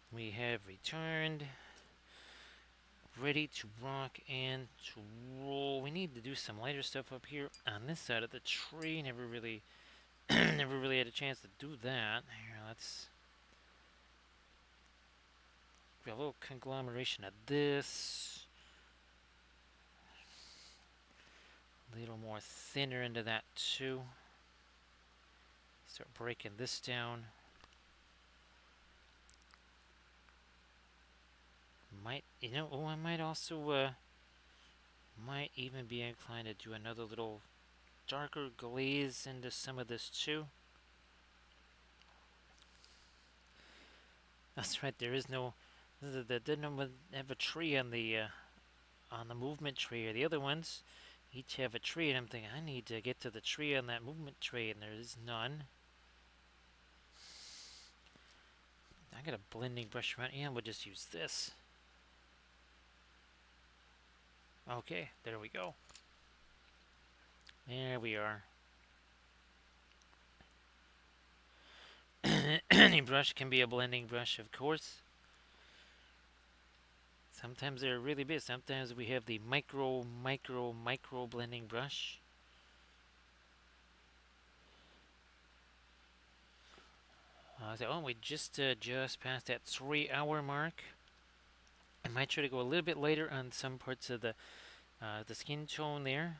We have returned. ready to rock and to roll. We need to do some lighter stuff up here on this side of the tree. Never really, never really had a chance to do that. Here, let's do a little conglomeration of this. A little more thinner into that too. Start breaking this down. Might, I might also, might even be inclined to do another little darker glaze into some of this too. That's right. There is no. That didn't have a tree on the movement tree, or the other ones each have a tree, and I'm thinking I need to get to the tree on that movement tree, and there is none. I got a blending brush around, and we'll just use this. Okay, there we go. There we are. Any brush can be a blending brush, of course. Sometimes they're really big. Sometimes we have the micro blending brush. We just passed that 3-hour mark. I might try to go a little bit later on some parts of the skin tone there.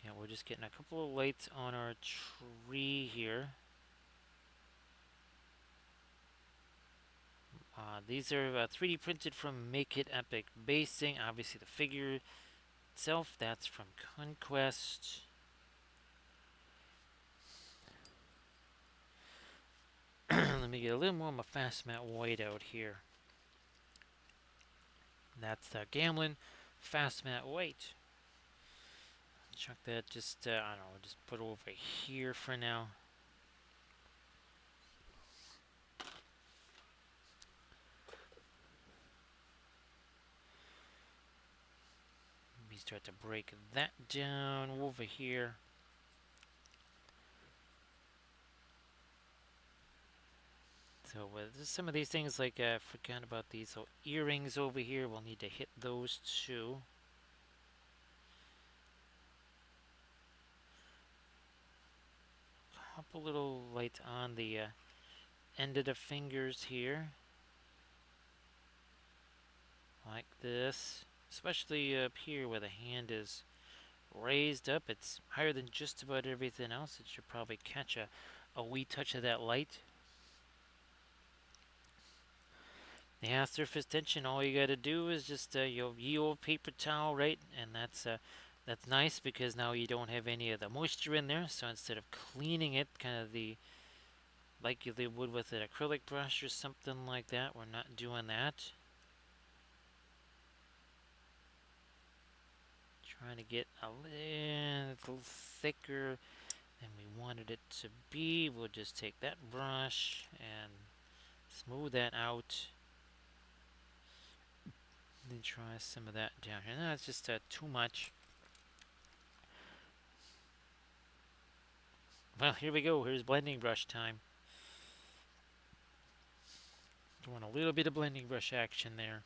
Yeah, we're just getting a couple of lights on our tree here. These are 3D printed from Make It Epic Basing. Obviously, the figure itself, that's from Conquest. Let me get a little more of my fast matte white out here. That's the Gamlin fast matte white. Chuck that just, I don't know, just put it over here for now. Let me start to break that down over here. So some of these things, like I forgot about these little earrings over here. We'll need to hit those too. Couple little lights on the end of the fingers here, like this. Especially up here where the hand is raised up. It's higher than just about everything else. It should probably catch a wee touch of that light. Yeah, surface tension. All you got to do is just ye old paper towel, right? And that's nice because now you don't have any of the moisture in there. So instead of cleaning it, kind of like you would with an acrylic brush or something like that, we're not doing that. Trying to get a little thicker than we wanted it to be. We'll just take that brush and smooth that out. Then try some of that down here. No, it's just too much. Well, here we go. Here's blending brush time. Doing a little bit of blending brush action there.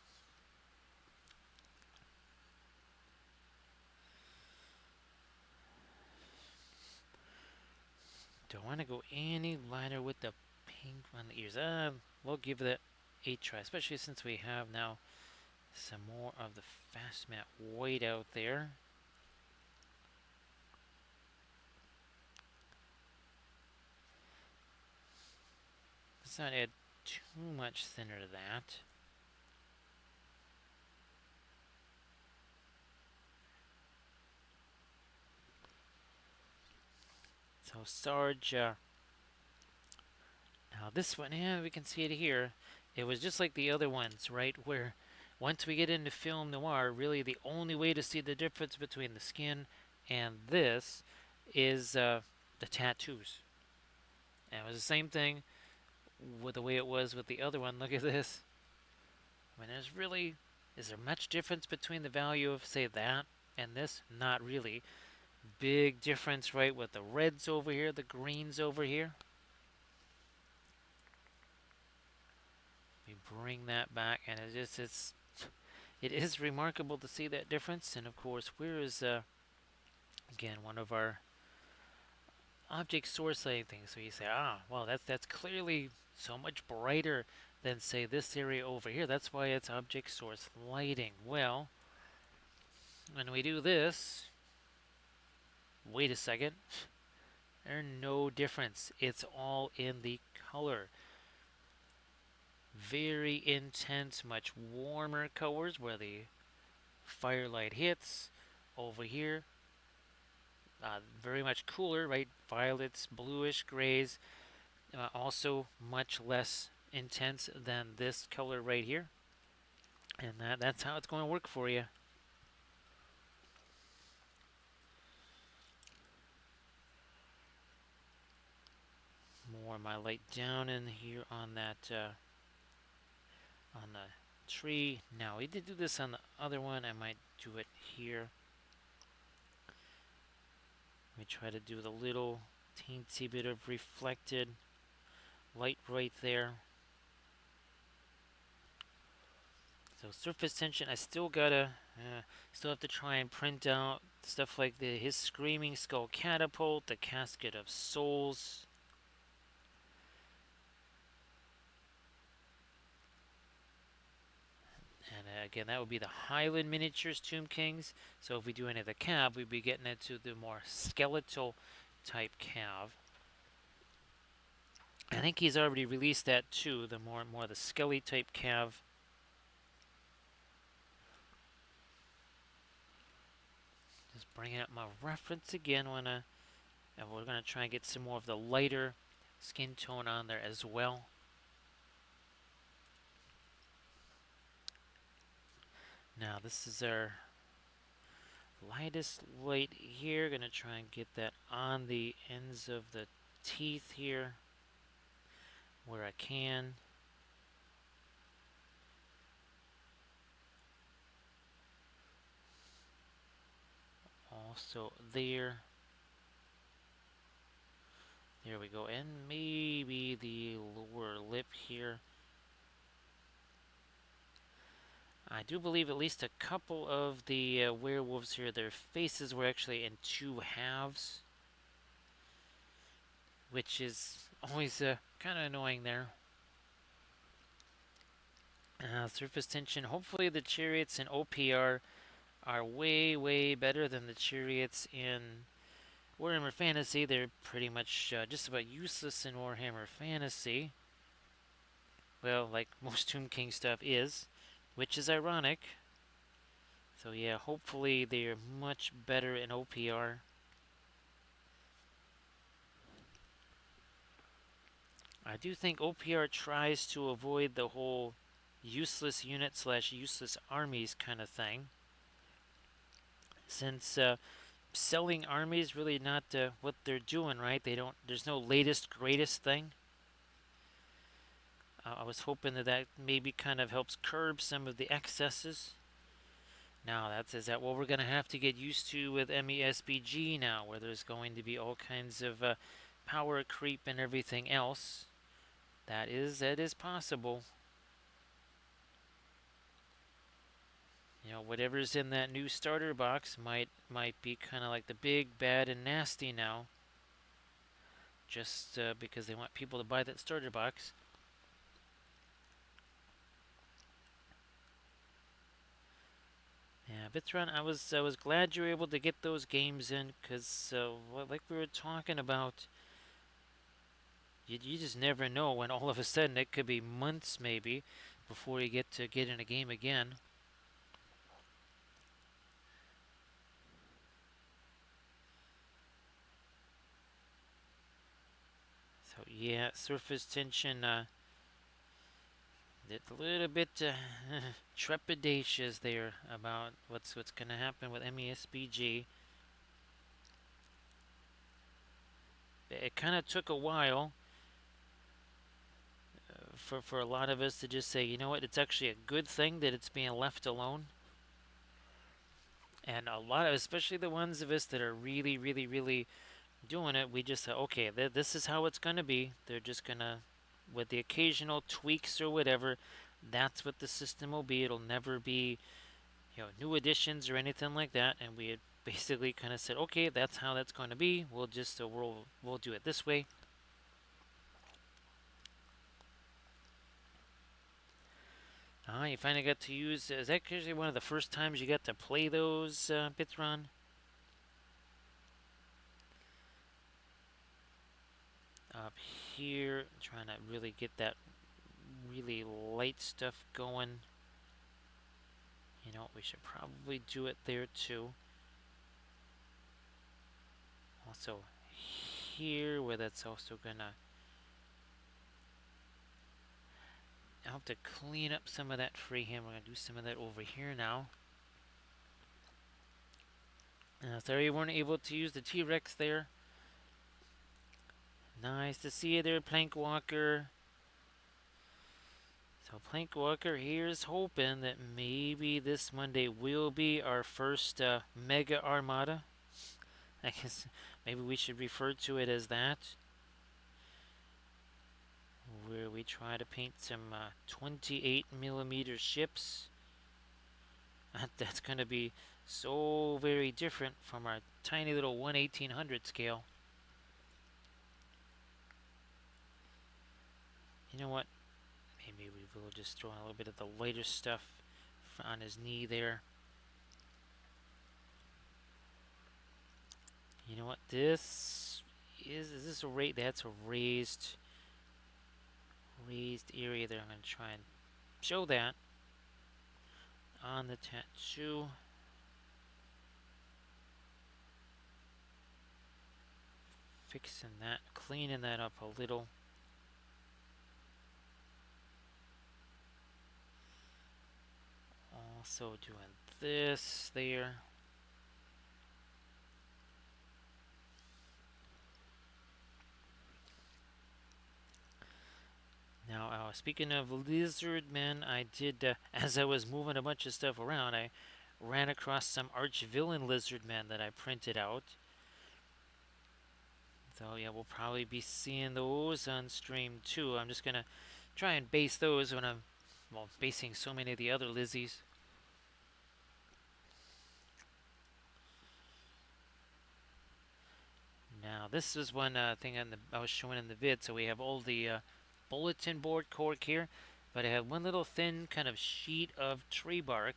Don't want to go any lighter with the pink on the ears. We'll give that a try, especially since we have now some more of the fast matte white out there. Let's not add too much thinner to that. So Sarge, now this one, yeah, we can see it here. It was just like the other ones, right? Where once we get into film noir, really the only way to see the difference between the skin and this is the tattoos. And it was the same thing with the way it was with the other one. Look at this. I mean, is there much difference between the value of, say, that and this? Not really. Big difference, right, with the reds over here, the greens over here. We bring that back, and it's it is remarkable to see that difference. And of course, where is again one of our object source lighting things? So you say, ah, well, that's clearly so much brighter than say this area over here. That's why it's object source lighting. Well, when we do this, wait a second, there's no difference. It's all in the color. Very intense, much warmer colors where the firelight hits. Over here, very much cooler, right? Violets, bluish, grays. Also much less intense than this color right here. And that's how it's going to work for you. More of my light down in here on that on the tree. Now we did do this on the other one. I might do it here. Let me try to do the little teensy bit of reflected light right there. So surface tension, I still gotta, still have to try and print out stuff like his screaming skull catapult, the casket of souls. And again, that would be the Highland Miniatures Tomb Kings. So if we do any of the cav, we'd be getting into the more skeletal type cav. I think he's already released that too, the more the skelly type cav. Just bringing up my reference again and we're gonna try and get some more of the lighter skin tone on there as well. Now this is our lightest light here. Gonna try and get that on the ends of the teeth here where I can. Also there. There we go. And maybe the lower lip here. I do believe at least a couple of the werewolves here, their faces were actually in two halves, which is always kind of annoying there. Surface tension. Hopefully the chariots in OPR are way, way better than the chariots in Warhammer Fantasy. They're pretty much just about useless in Warhammer Fantasy. Well, like most Tomb King stuff is, which is ironic. So yeah, hopefully they're much better in OPR. I do think OPR tries to avoid the whole useless unit slash useless armies kind of thing. Since selling armies really not what they're doing, right? They don't. There's no latest greatest thing. I was hoping that maybe kind of helps curb some of the excesses. Now is that what we're going to have to get used to with MESBG now, where there's going to be all kinds of power creep and everything else. That is possible. You know, whatever's in that new starter box might be kind of like the big, bad, and nasty now. Just because they want people to buy that starter box. Yeah, Vitron, I was glad you were able to get those games in, because like we were talking about, you just never know when all of a sudden it could be months maybe before you get to get in a game again. So yeah, surface tension. It's a little bit trepidatious there about what's going to happen with MESBG. It kind of took a while for a lot of us to just say, you know what, it's actually a good thing that it's being left alone. And a lot of, especially the ones of us that are really, really, really doing it, we just say, okay, this is how it's going to be. They're just going to, with the occasional tweaks or whatever, that's what the system will be. It'll never be new additions or anything like that, and we had basically kind of said, okay, that's how that's going to be. We'll just we'll do it this way. You finally got to use. Is that actually one of the first times you got to play those Bithron? Up here, trying to really get that really light stuff going. We should probably do it there too. Also here, where that's also gonna. I'll have to clean up some of that freehand. We're gonna do some of that over here now. Sorry you weren't able to use the T-Rex there. Nice to see you there, Plank Walker. So Plank Walker here's hoping that maybe this Monday will be our first Mega Armada. I guess maybe we should refer to it as that. Where we try to paint some 28mm ships. That's going to be so very different from our tiny little 1/1800 scale. You know what? Maybe we will just throw in a little bit of the lighter stuff on his knee there. You know what? This is this a rate? That's a raised area there. I'm going to try and show that on the tattoo. Fixing that, cleaning that up a little. Also doing this there. Now, speaking of lizard men, I did, as I was moving a bunch of stuff around, I ran across some arch-villain lizard men that I printed out. So, yeah, we'll probably be seeing those on stream too. I'm just going to try and base those when I'm, basing so many of the other Lizzies. Now, this is one thing I was showing in the vid. So we have all the bulletin board cork here, but I have one little thin kind of sheet of tree bark,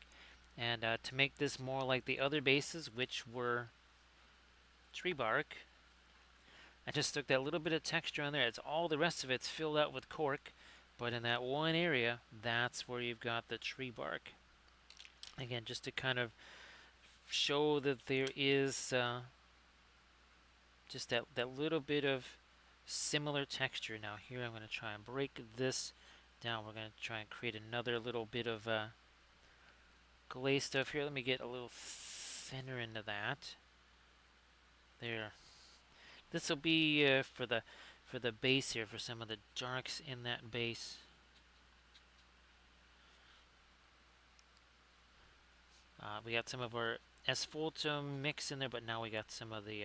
and to make this more like the other bases, which were tree bark, I just took that little bit of texture on there. It's all the rest of it's filled out with cork, but in that one area, that's where you've got the tree bark. Again, just to kind of show that there is just that little bit of similar texture. Now here I'm going to try and break this down. We're going to try and create another little bit of glaze stuff here. Let me get a little thinner into that. There. This will be for the base here, for some of the darks in that base. We got some of our asphaltum mix in there, but now we got some of the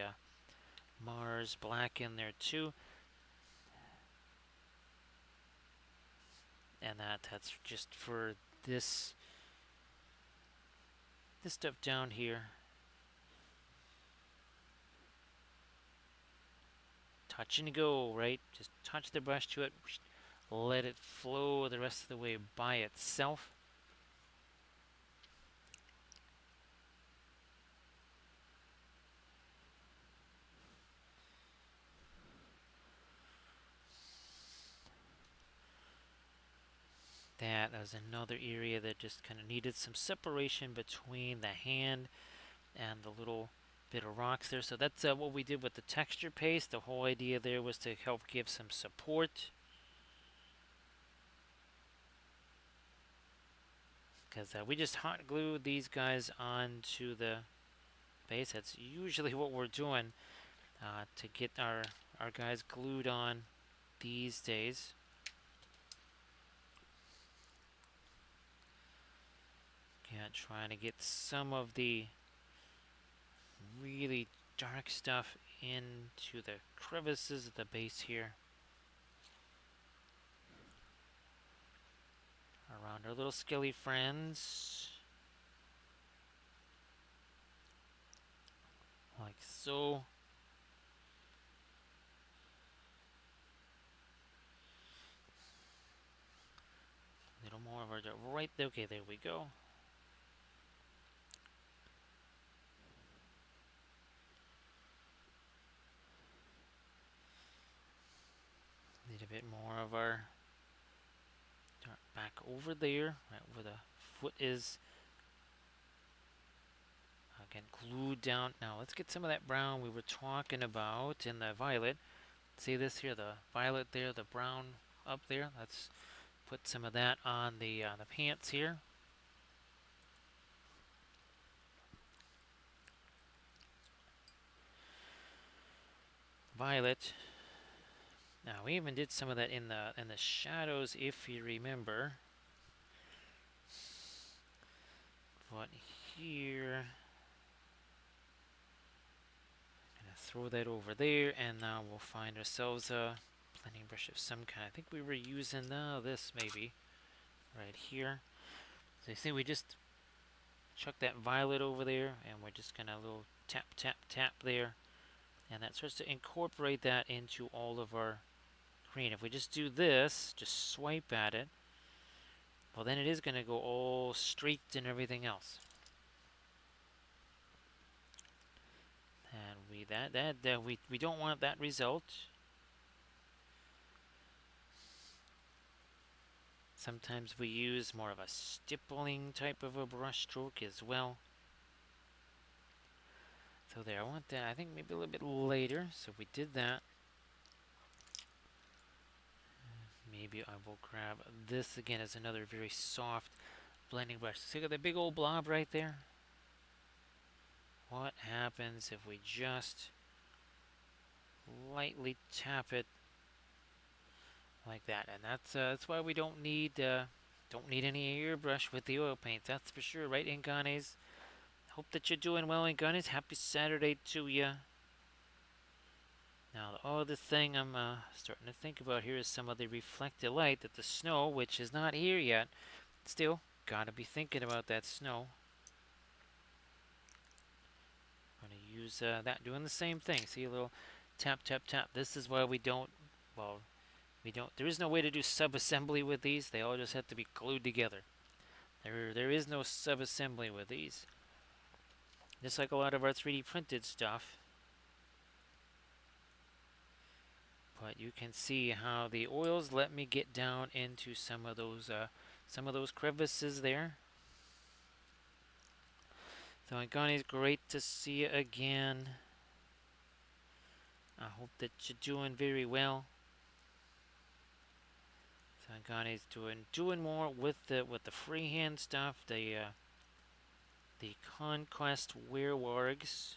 Mars black in there too. And that's just for this stuff down here. Touch and go, right? Just touch the brush to it, let it flow the rest of the way by itself. That was another area that just kind of needed some separation between the hand and the little bit of rocks there. So that's what we did with the texture paste. The whole idea there was to help give some support. Because we just hot glued these guys onto the base. That's usually what we're doing to get our guys glued on these days. Yeah, trying to get some of the really dark stuff into the crevices of the base here. Around our little skelly friends. like so. A little more of our right there. Okay, there we go. Need a bit more of our dirt back over there, right where the foot is. Again, glued down. Now let's get some of that brown we were talking about in the violet. See this here, the violet there, the brown up there. Let's put some of that on the pants here. Violet. Now we even did some of that in the shadows, if you remember. But here, gonna throw that over there, and now we'll find ourselves a blending brush of some kind. I think we were using this maybe right here. So you see, we just chuck that violet over there, and we're just gonna little tap, tap, tap there, and that starts to incorporate that into all of our green. If we just do this, just swipe at it, well then it is gonna go all streaked and everything else. And we don't want that result. Sometimes we use more of a stippling type of a brush stroke as well. So there, I want that, I think maybe a little bit later. So we did that. Maybe I will grab this again as another very soft blending brush. See, got the big old blob right there? What happens if we just lightly tap it like that? And that's why we don't need any airbrush with the oil paint. That's for sure, right, Inganes? Hope that you're doing well, Inganes. Happy Saturday to you. Now, the other thing I'm starting to think about here is some of the reflected light that the snow, which is not here yet, still gotta be thinking about that snow. I'm gonna use that, doing the same thing. See, a little tap, tap, tap. This is why we don't, well, there is no way to do sub-assembly with these. They all just have to be glued together. There is no sub-assembly with these. Just like a lot of our 3D printed stuff. But you can see how the oils let me get down into some of those crevices there. So Agani, great to see you again. I hope that you're doing very well. So Agani doing more with the freehand stuff, the Conquest Werewargs.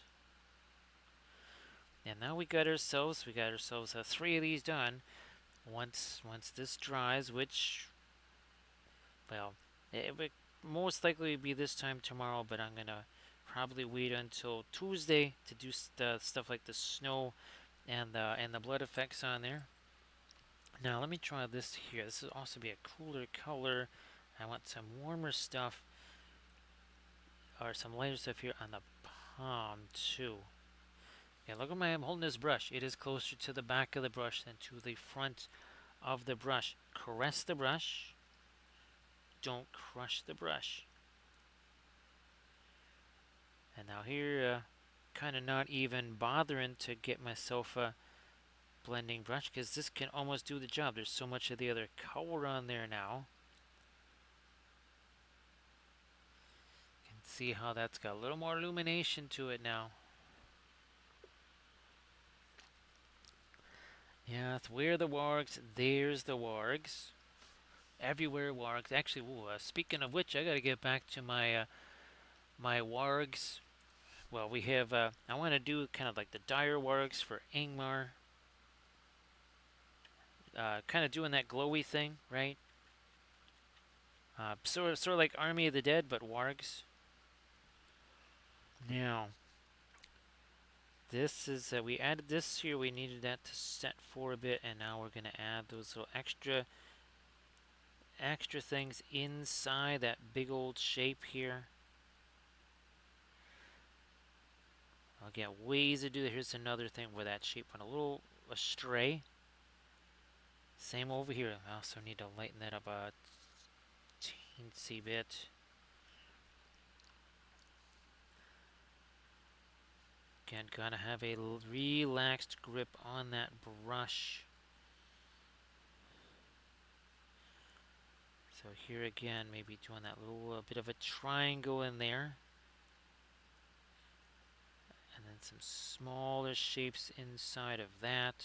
And now we got ourselves 3 of these done. Once this dries, which, well, it would most likely be this time tomorrow, but I'm gonna probably wait until Tuesday to do stuff like the snow and the blood effects on there. Now let me try this here. This will also be a cooler color. I want some warmer stuff, or some lighter stuff here on the palm too. Yeah, look at I'm holding this brush. It is closer to the back of the brush than to the front of the brush. Caress the brush. Don't crush the brush. And now here, kind of not even bothering to get myself a blending brush, because this can almost do the job. There's so much of the other color on there now. You can see how that's got a little more illumination to it now. Yeah, it's where the wargs, there's the wargs. Everywhere wargs. Actually, speaking of which, I gotta get back to my wargs. Well, we have, I want to do kind of like the dire wargs for Ingmar. Kind of doing that glowy thing, right? Sort of like Army of the Dead, but wargs. Now, this is, we added this here. We needed that to set for a bit, and now we're going to add those little extra things inside that big old shape here. I'll get ways to do that. Here's another thing where that shape went a little astray. Same over here. I also need to lighten that up a teensy bit. Again, gotta have a relaxed grip on that brush. So here again, maybe doing that little bit of a triangle in there. And then some smaller shapes inside of that.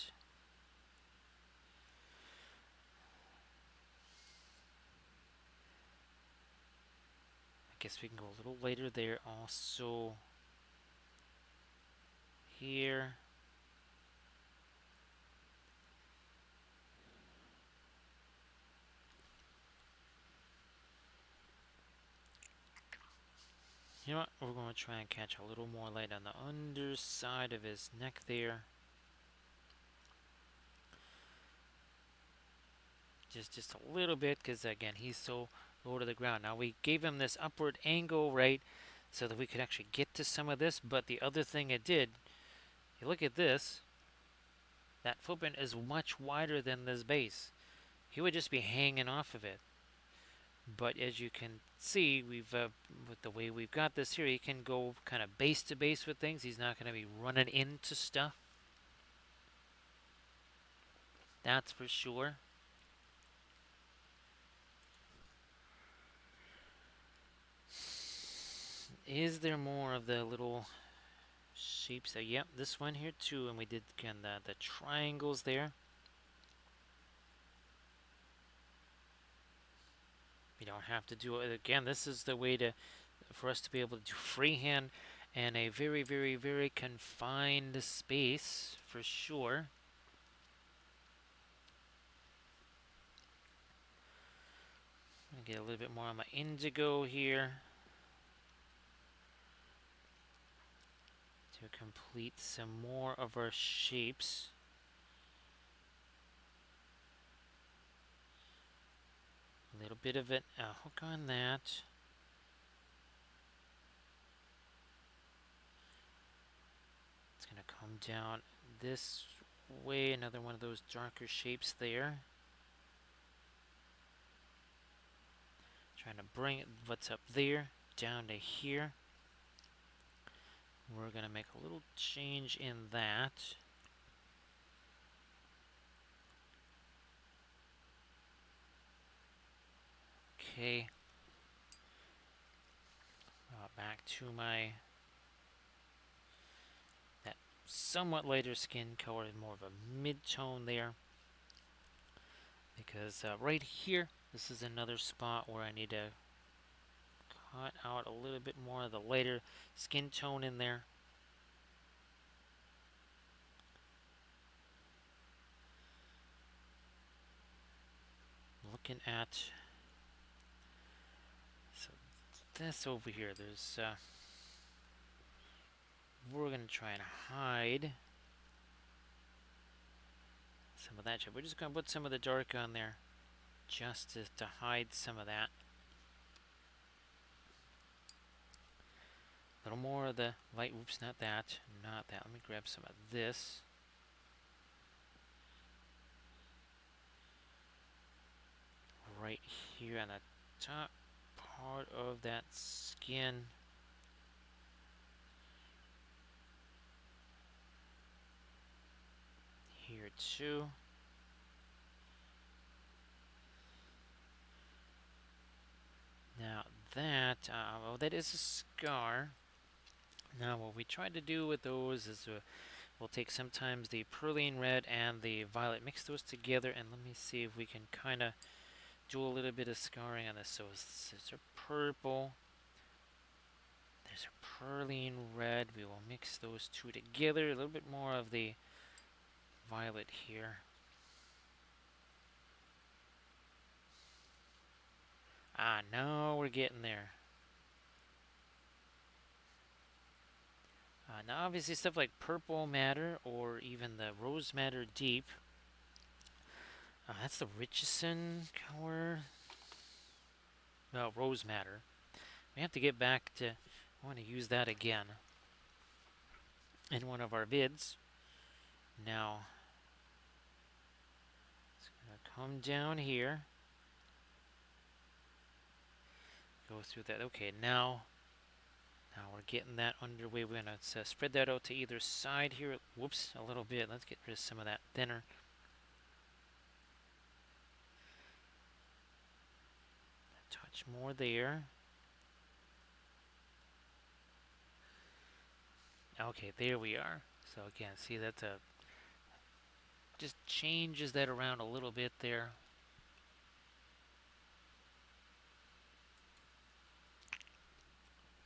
I guess we can go a little later there also. Here. You know what? We're going to try and catch a little more light on the underside of his neck there. Just a little bit, because again, he's so low to the ground. Now we gave him this upward angle, right, so that we could actually get to some of this. But the other thing it did, you look at this, that footprint is much wider than this base. He would just be hanging off of it. But as you can see, we've with the way we've got this here, he can go kind of base to base with things. He's not going to be running into stuff. That's for sure. Is there more of the little shapes there? Yep, this one here too. And we did again the triangles there. We don't have to do it again. This is the way to for us to be able to do freehand in a very, very, very confined space for sure. I'm gonna get a little bit more on my indigo here to complete some more of our shapes. A little bit of a hook on that. It's gonna come down this way, another one of those darker shapes there. Trying to bring what's up there down to here. We're going to make a little change in that. Okay. Back to my that somewhat lighter skin color, more of a mid-tone there. Because right here, this is another spot where I need to cut out a little bit more of the lighter skin tone in there. Looking at so this over here, there's we're gonna try and hide some of that shit. We're just gonna put some of the dark on there just to hide some of that. A little more of the light. Oops, not that. Not that. Let me grab some of this. Right here on the top part of that skin. Here too. Now that, oh, that is a scar. Now what we tried to do with those is we'll take sometimes the perline red and the violet, mix those together, and let me see if we can kind of do a little bit of scarring on this. So there's a purple, there's a perline red. We will mix those two together. A little bit more of the violet here. Ah, now we're getting there. Now obviously stuff like purple matter or even the rose matter deep. That's the Richardson color. No, rose matter. We have to get back to, I want to use that again. in one of our vids. Now, it's going to come down here. Go through that. Okay, now we're getting that underway. We're going to spread that out to either side here. Whoops, a little bit. Let's get rid of some of that thinner. A touch more there. Okay, there we are. So again, see that just changes that around a little bit there.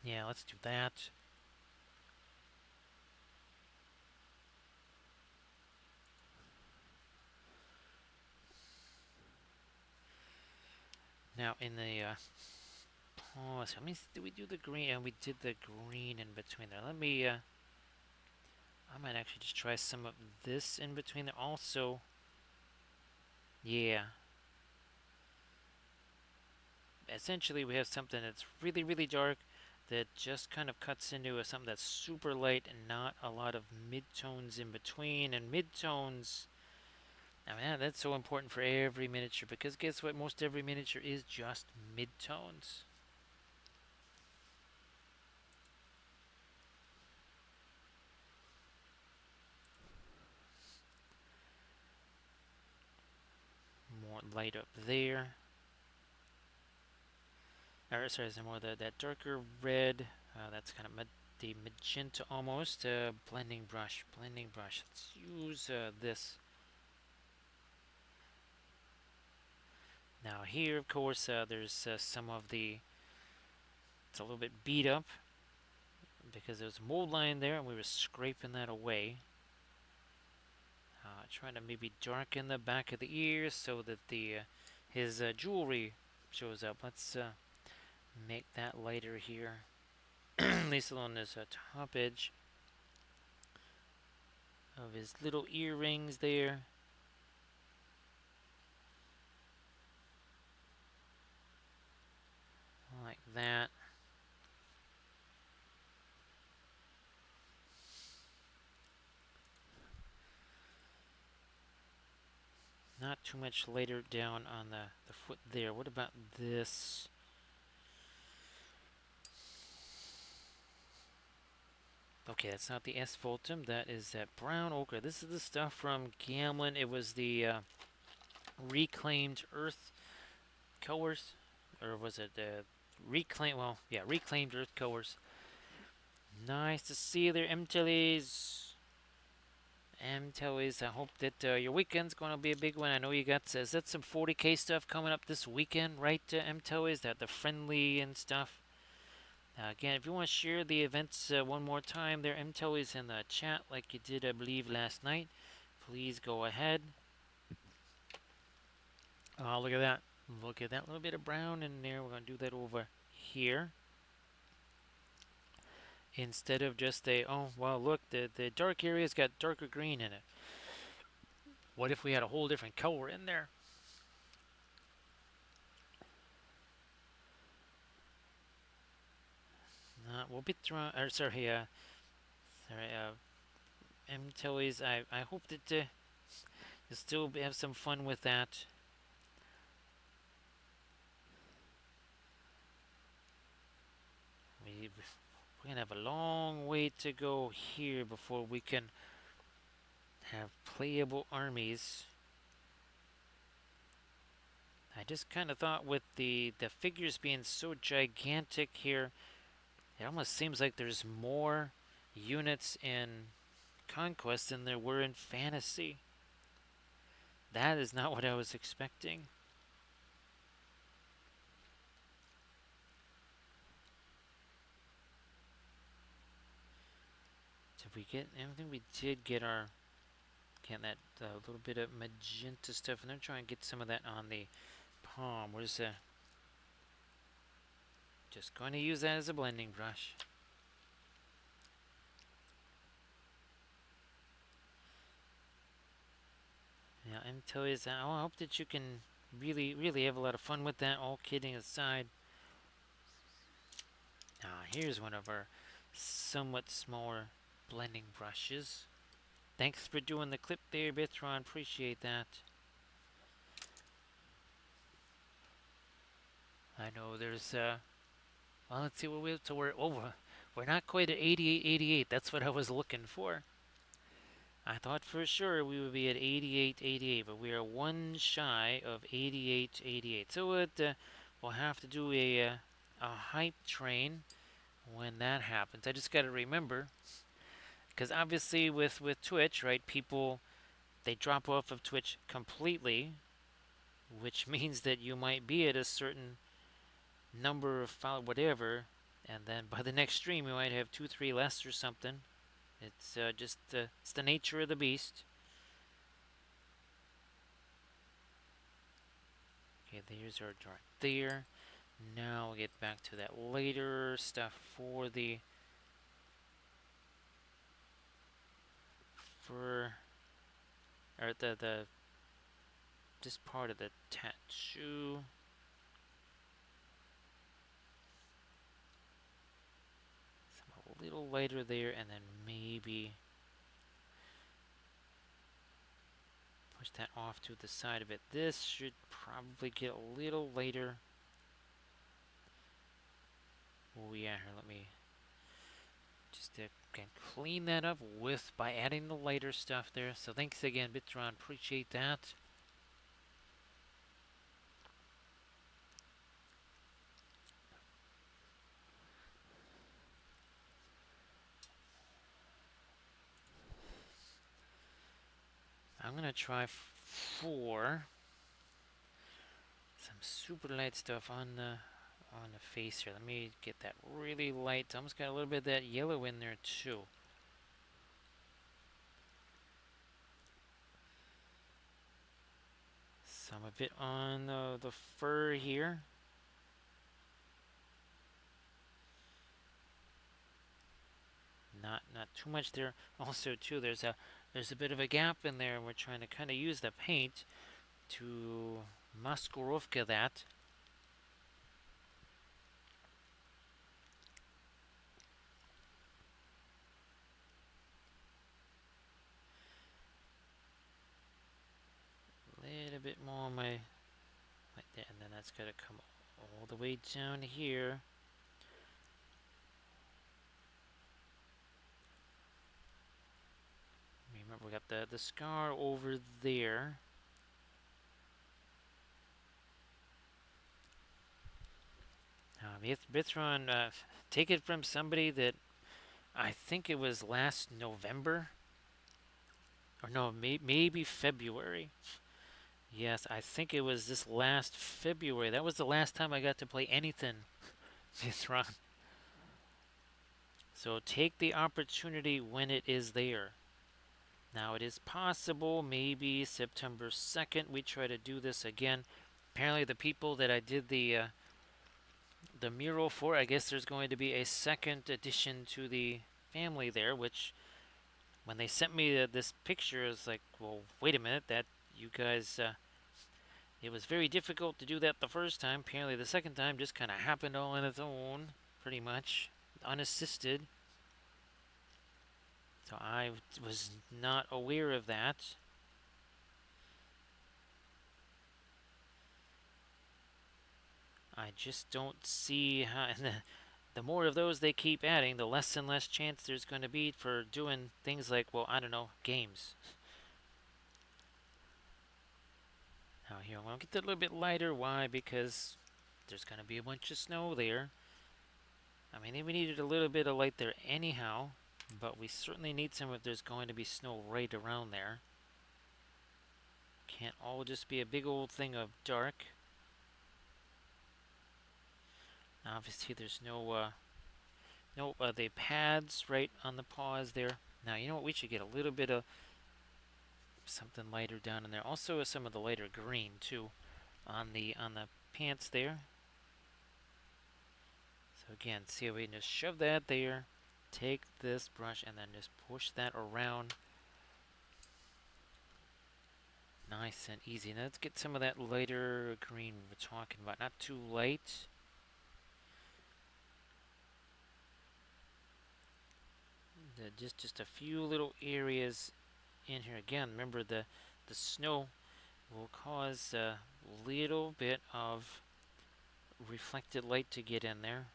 Yeah, let's do that. Now in the oh, so how many did we do the green? And we did the green in between there. Let me I might actually just try some of this in between there also. Yeah. Essentially we have something that's really, really dark that just kind of cuts into something that's super light and not a lot of midtones in between. And midtones, I mean, that's so important for every miniature because guess what? Most every miniature is just midtones. More light up there. Or sorry, some more that darker red. That's kind of the magenta almost. Blending brush, blending brush. Let's use this. Now here, of course, there's some of the. It's a little bit beat up because there was a mold line there, and we were scraping that away. Trying to maybe darken the back of the ears so that the his jewelry shows up. Let's make that lighter here, at least along this top edge of his little earrings there. Like that. Not too much later down on the foot there. What about this? Okay, that's not the asphaltum. That is that brown ochre. This is the stuff from Gamlin. It was the reclaimed earth colors. Or was it reclaimed? Well, yeah, reclaimed earth colors. Nice to see you there, MTLEs. MTLEs, I hope that your weekend's going to be a big one. I know you got, is that some 40K stuff coming up this weekend, right, MTLEs? That the friendly and stuff? Again, if you want to share the events one more time, there, MTLEs in the chat like you did, I believe, last night. Please go ahead. Oh, look at that. Look at that little bit of brown in there. We're going to do that over here. Instead of just a, oh, well, look, the dark area's got darker green in it. What if we had a whole different color in there? We'll be throwing, or sorry, MTLEs, I hope that you'll still have some fun with that. We're going to have a long way to go here before we can have playable armies. I just kind of thought with the figures being so gigantic here, it almost seems like there's more units in Conquest than there were in Fantasy. That is not what I was expecting. Did we get everything? We did get our that little bit of magenta stuff, and I'm trying to get some of that on the palm. Where's just going to use that as a blending brush. Yeah, I'm telling you, I hope that you can really, really have a lot of fun with that. All kidding aside. Now, here's one of our somewhat smaller blending brushes. Thanks for doing the clip there, Bitron. Appreciate that. I know there's well, let's see what we're not quite at 88-88. That's what I was looking for. I thought for sure we would be at 88-88, but we are one shy of 88-88. So we'll have to do a hype train when that happens. I just got to remember, because obviously with Twitch, right? People they drop off of Twitch completely, which means that you might be at a certain number of whatever, and then by the next stream you might have 2, 3 less or something. It's just it's the nature of the beast. Okay, there's our dart there. Now we'll get back to that later stuff for for or the this part of the tattoo. So a little lighter there, and then maybe push that off to the side of it. This should probably get a little lighter. Oh yeah, here, let me just again clean that up by adding the lighter stuff there. So thanks again, Bitron. Appreciate that. I'm gonna try for some super light stuff on the face here. Let me get that really light. Almost got a little bit of that yellow in there too. Some of it on the fur here. Not too much there. Also too, there's a bit of a gap in there, and we're trying to kind of use the paint to Maskorovka that. A little bit more on my like that, and then that's got to come all the way down here. Remember, we got the scar over there. Bithron, take it from somebody that I think it was last November. Or no, maybe February. Yes, I think it was this last February. That was the last time I got to play anything this run. So take the opportunity when it is there. Now it is possible maybe September 2nd we try to do this again. Apparently the people that I did the mural for, I guess there's going to be a second addition to the family there, which when they sent me this picture, it's like, well, wait a minute, that you guys, it was very difficult to do that the first time. Apparently the second time just kind of happened all on its own, pretty much, unassisted. So I was not aware of that. I just don't see how, and the more of those they keep adding, the less and less chance there's going to be for doing things like, well, I don't know, games. Now here, I'm going to get that a little bit lighter. Why? Because there's going to be a bunch of snow there. I mean, we needed a little bit of light there anyhow, but we certainly need some if there's going to be snow right around there. Can't all just be a big old thing of dark. Obviously, there's no the pads right on the paws there. Now, you know what? We should get a little bit of something lighter down in there. Also, some of the lighter green too on the pants there. So again, see how we can just shove that there. Take this brush and then just push that around. Nice and easy. Now let's get some of that lighter green we're talking about. Not too light. just a few little areas in here. Again, remember the snow will cause a little bit of reflected light to get in there.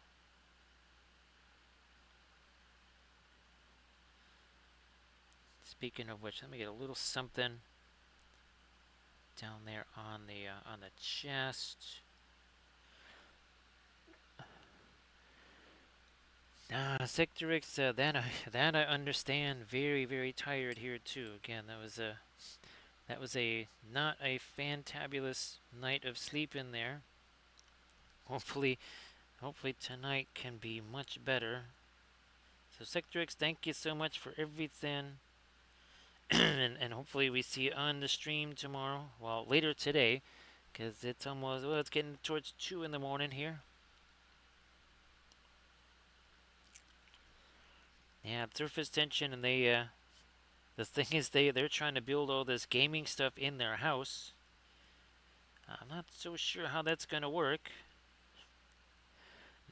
Speaking of which, let me get a little something down there on the chest. Sectorix, that I understand. Very very tired here too. Again, that was a not a fantabulous night of sleep in there. Hopefully, hopefully tonight can be much better. So Sectorix, thank you so much for everything. And hopefully we see you on the stream tomorrow. Well, later today, because it's almost, well, it's getting towards 2 in the morning here. Yeah, surface tension, and the thing is, they're trying to build all this gaming stuff in their house. I'm not so sure how that's gonna work.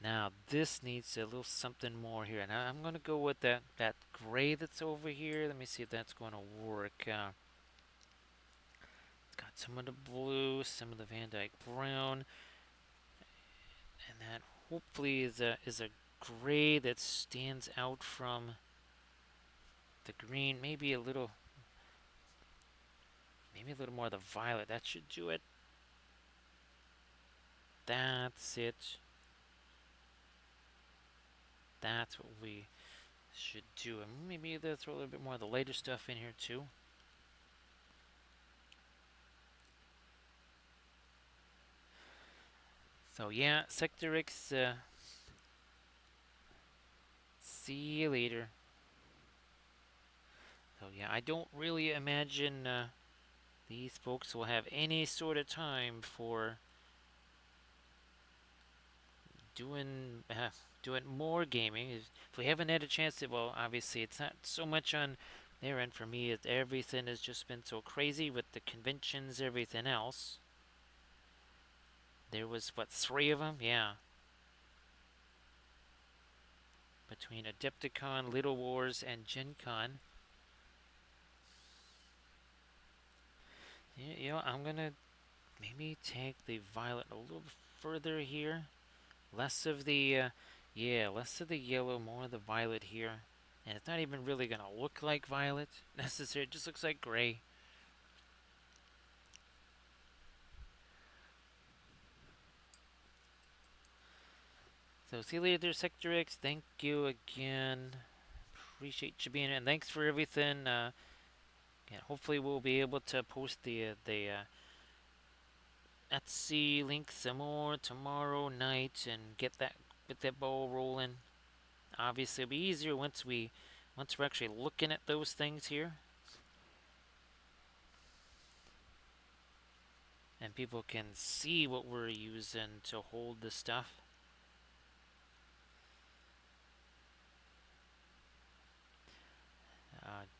Now this needs a little something more here, and I'm gonna go with that gray that's over here. Let me see if that's gonna work. It's got some of the blue, some of the Van Dyke brown, and that hopefully is a gray that stands out from the green. Maybe a little more of the violet. That should do it. That's it. That's what we should do. And maybe they'll throw a little bit more of the later stuff in here too. So yeah, Sector X, see you later. So yeah, I don't really imagine these folks will have any sort of time for doing doing more gaming. If we haven't had a chance to, well, obviously it's not so much on their end. For me, everything has just been so crazy with the conventions, everything else. There was what, 3 of them? Yeah. Between Adepticon, Little Wars, and Gen Con. Yeah, you know, I'm gonna maybe take the violet a little further here. Less of the, less of the yellow, more of the violet here. And it's not even really gonna look like violet necessarily. It just looks like gray. So see you later, Sector X. Thank you again. Appreciate you being here, and thanks for everything. Yeah, hopefully we'll be able to post the Etsy link some more tomorrow night and get that ball rolling. Obviously, it'll be easier once we're actually looking at those things here, and people can see what we're using to hold the stuff.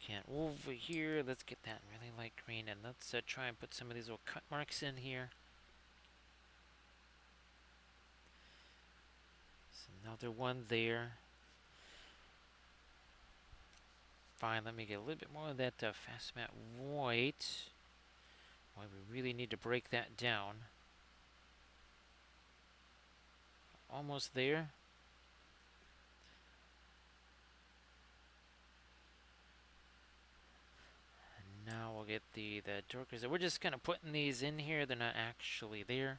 Can't over here. Let's get that really light green, and let's try and put some of these little cut marks in here. There's another one there. Fine, let me get a little bit more of that fast matte white. Boy, we really need to break that down. Almost there. And now we'll get the darkers. We're just kind of putting these in here. They're not actually there.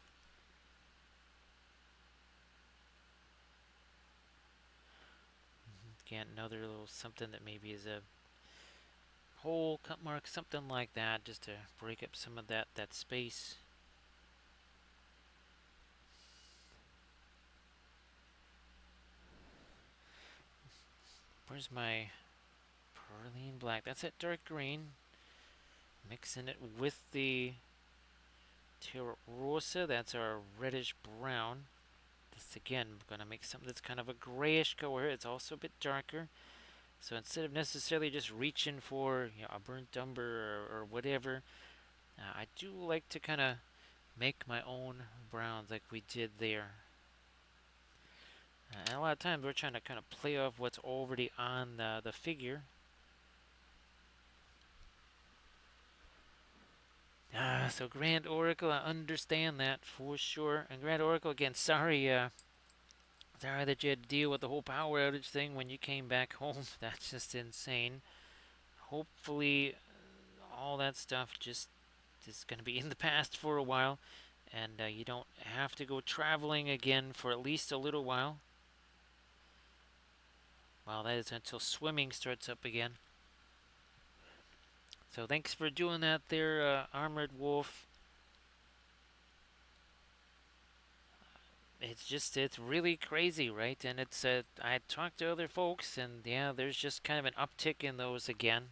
Again, another little something that maybe is a hole, cut mark, something like that, just to break up some of that space. Where's my Perline black? That's that dark green. Mixing it with the Terra Rosa. That's our reddish brown. This again, I'm gonna make something that's kind of a grayish color. It's also a bit darker. So instead of necessarily just reaching for a burnt umber or whatever, I do like to kind of make my own browns like we did there. And a lot of times we're trying to kind of play off what's already on the figure. So Grand Oracle, I understand that for sure. And Grand Oracle, again, sorry that you had to deal with the whole power outage thing when you came back home. That's just insane. Hopefully, all that stuff just is going to be in the past for a while, and you don't have to go traveling again for at least a little while. Well, that is until swimming starts up again. So thanks for doing that there, Armored Wolf. It's really crazy, right? And I talked to other folks, and yeah, there's just kind of an uptick in those again.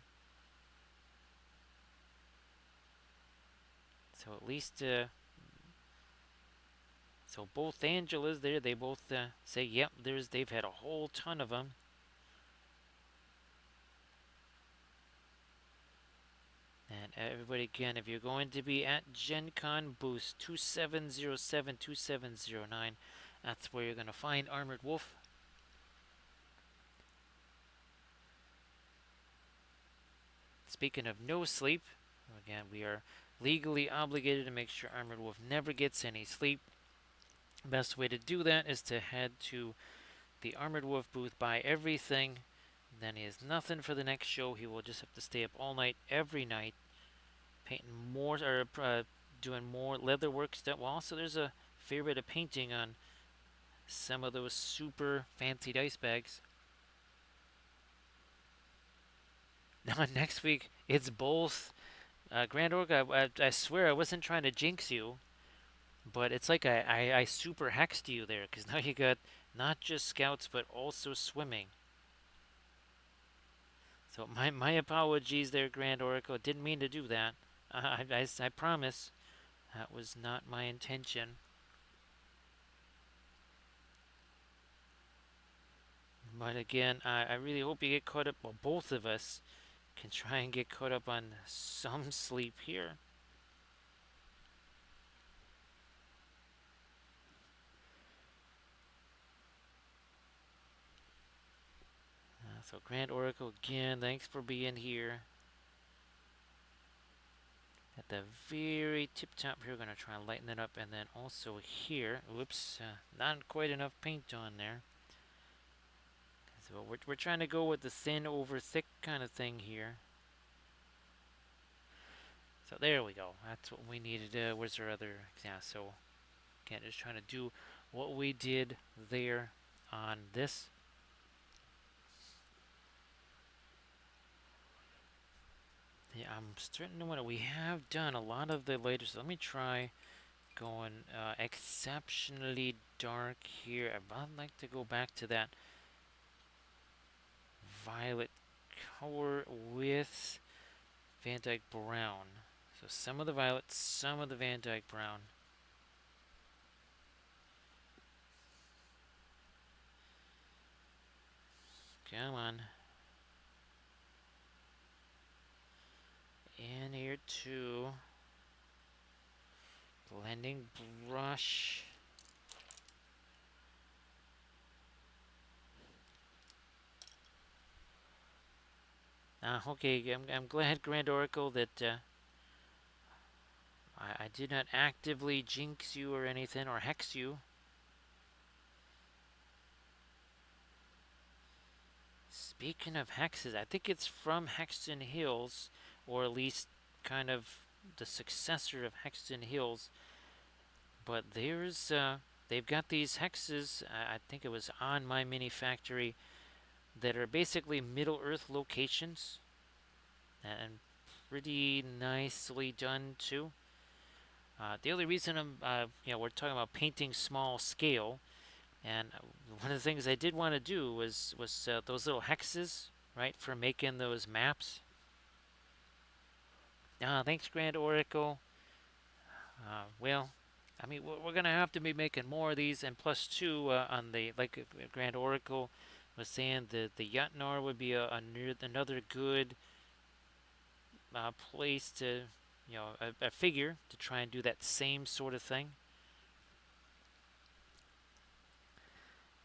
So at least, so both Angelas there, they both say, yep, they've had a whole ton of them. And everybody, again, if you're going to be at Gen Con booth 2707, 2709, that's where you're going to find Armored Wolf. Speaking of no sleep, again, we are legally obligated to make sure Armored Wolf never gets any sleep. Best way to do that is to head to the Armored Wolf booth, buy everything. Then he has nothing for the next show. He will just have to stay up all night, every night, painting more or doing more leather work stuff. Well, also there's a fair bit of painting on some of those super fancy dice bags. Now next week it's both. Grand Orc, I swear I wasn't trying to jinx you, but it's like I super hexed you there because now you got not just scouts but also swimming. So my apologies there, Grand Oracle. Didn't mean to do that. I promise that was not my intention. But again, I really hope you get caught up. Well, both of us can try and get caught up on some sleep here. So Grand Oracle again, thanks for being here. At the very tip top here, we're going to try and lighten it up. And then also here, whoops, not quite enough paint on there. So we're trying to go with the thin over thick kind of thing here. So there we go. That's what we needed. Where's our other? Yeah, so again, just trying to do what we did there on this. Yeah, I'm starting to wonder. We have done a lot of the later. So let me try going exceptionally dark here. I'd like to go back to that violet color with Van Dyke brown. So some of the violet, some of the Van Dyke brown. Come on. In here too. Blending brush. Okay, I'm glad, Grand Oracle, that I did not actively jinx you or anything, or hex you. Speaking of hexes, I think it's from Hexton Hills, or at least kind of the successor of Hexton Hills. But they've got these hexes, I think it was on my mini factory, that are basically Middle Earth locations, and pretty nicely done too. The only reason we're talking about painting small scale, and one of the things I did want to do was those little hexes, right, for making those maps. Thanks, Grand Oracle. Well, I mean, we're gonna have to be making more of these, and plus two on the like Grand Oracle was saying, the Yutnar would be another good place to, a figure to try and do that same sort of thing.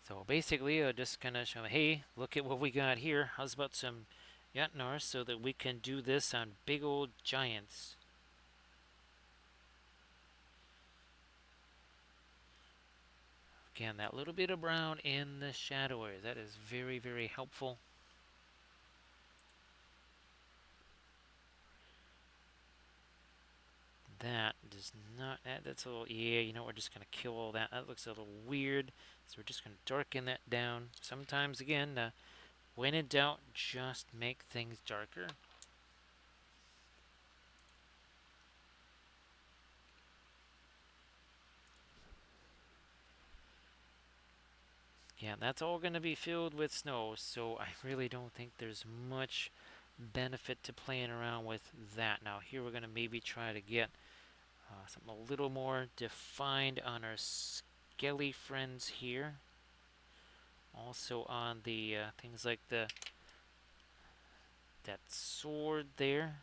So basically, just gonna show, hey, look at what we got here. How's about some Yatnar so that we can do this on big old giants? Again, that little bit of brown in the shadow areas, that is very, very helpful. That does not, that's a little, yeah, you know, we're just going to kill all that. That looks a little weird. So we're just going to darken that down. Sometimes, again, when in doubt, just make things darker. Yeah, that's all going to be filled with snow, so I really don't think there's much benefit to playing around with that. Now, here we're going to maybe try to get something a little more defined on our skelly friends here. Also on the things like that sword there.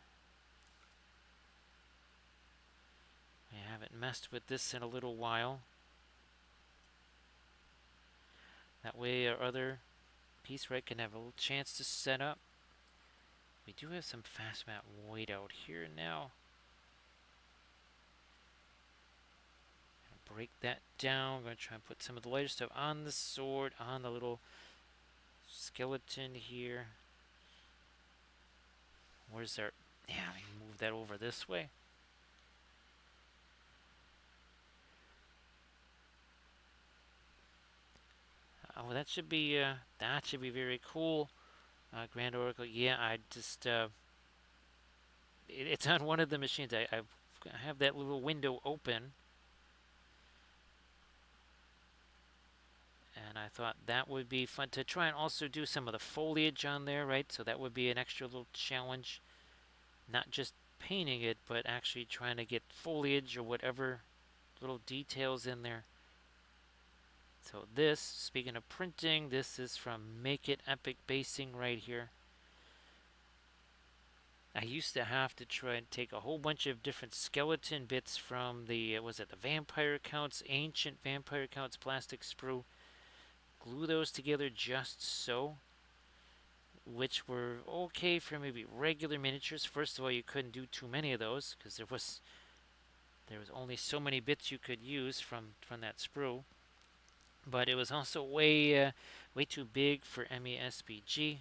I haven't messed with this in a little while. That way our other piece right can have a little chance to set up. We do have some fast mat weight out here now. Break that down. I'm going to try and put some of the lighter stuff on the sword, on the little skeleton here. Where's our... Yeah, we can move that over this way. Oh, that should be very cool. Grand Oracle. Yeah, I just it's on one of the machines. I have that little window open, and I thought that would be fun to try and also do some of the foliage on there, right? So that would be an extra little challenge, not just painting it, but actually trying to get foliage or whatever little details in there. So this, speaking of printing, this is from Make It Epic Basing right here. I used to have to try and take a whole bunch of different skeleton bits from the, was it the Vampire Counts, Ancient Vampire Counts plastic sprue, glue those together just so, which were okay for maybe regular miniatures. First of all, you couldn't do too many of those because there was only so many bits you could use from that sprue. But it was also way too big for MESBG.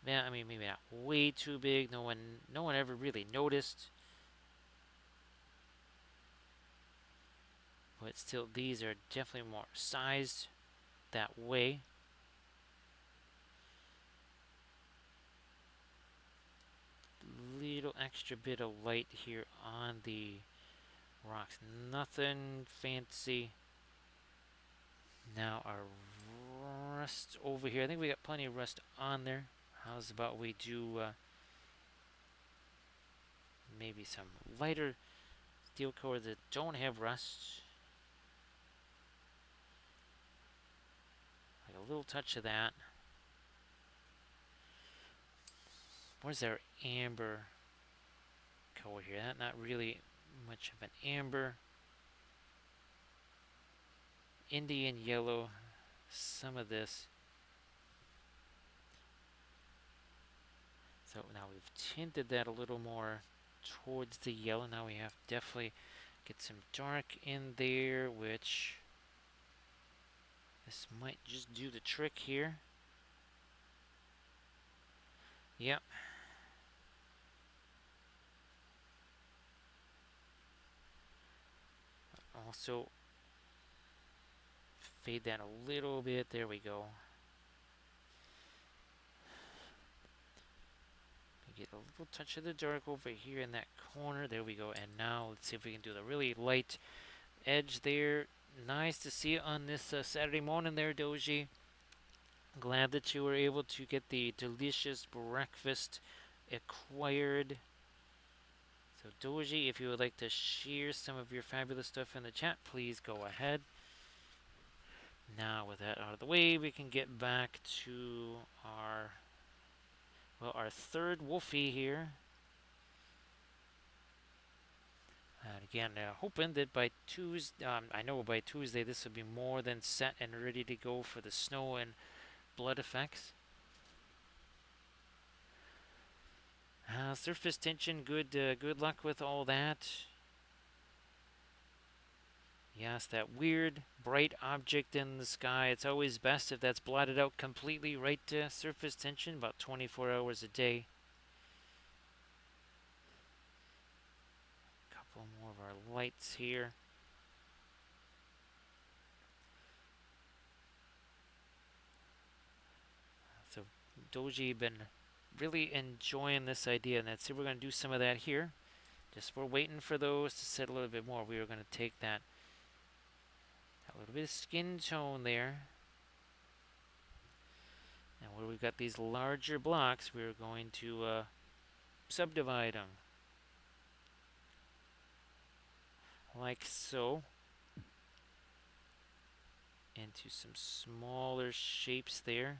Yeah, I mean maybe not way too big. No one ever really noticed. But still, these are definitely more sized that way. Little extra bit of light here on the rocks. Nothing fancy. Now our rust over here. I think we got plenty of rust on there. How's about we do maybe some lighter steel cores that don't have rust. Like a little touch of that. Where's our amber color here? That not really much of an amber. Indian yellow. Some of this. So now we've tinted that a little more towards the yellow. Now we have to definitely get some dark in there, which this might just do the trick here. Yep. Also fade that a little bit. There we go. Get a little touch of the dark over here in that corner. There we go. And now let's see if we can do the really light edge there. Nice to see it on this Saturday morning there, Doji. Glad that you were able to get the delicious breakfast acquired. So Doji, if you would like to share some of your fabulous stuff in the chat, please go ahead. Now with that out of the way, we can get back to our third Wolfie here. And again, hoping that by Tuesday, I know by Tuesday this will be more than set and ready to go for the snow and blood effects. Surface tension, good luck with all that. Yes, that weird bright object in the sky. It's always best if that's blotted out completely, right? Surface tension, about 24 hours a day. A couple more of our lights here. So Doji been really enjoying this idea, and that's it. We're going to do some of that here. Just we're waiting for those to set a little bit more. We are going to take that a little bit of skin tone there. And where we've got these larger blocks, we're going to subdivide them. Like so. Into some smaller shapes there.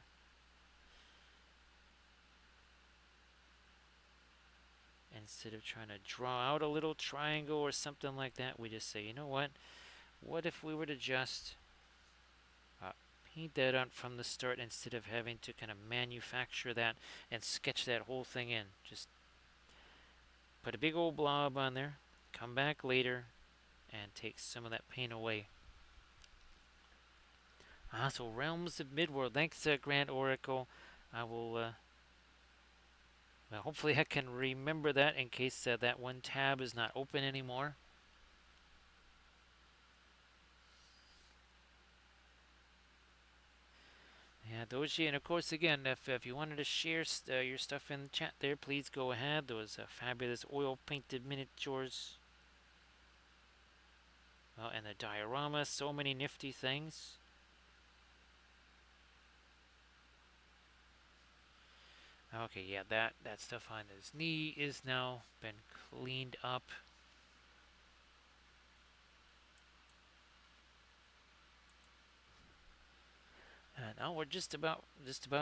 Instead of trying to draw out a little triangle or something like that, we just say, you know what? What if we were to just paint that out from the start instead of having to kind of manufacture that and sketch that whole thing in? Just put a big old blob on there, come back later, and take some of that paint away. So Realms of Midworld. Thanks, Grand Oracle. I will, well, hopefully I can remember that in case that one tab is not open anymore. Yeah, Doji, and of course, again, if you wanted to share your stuff in the chat there, please go ahead. Those fabulous oil-painted miniatures. Well, and the diorama, so many nifty things. Okay, yeah, that stuff on his knee is now been cleaned up. And now we're just about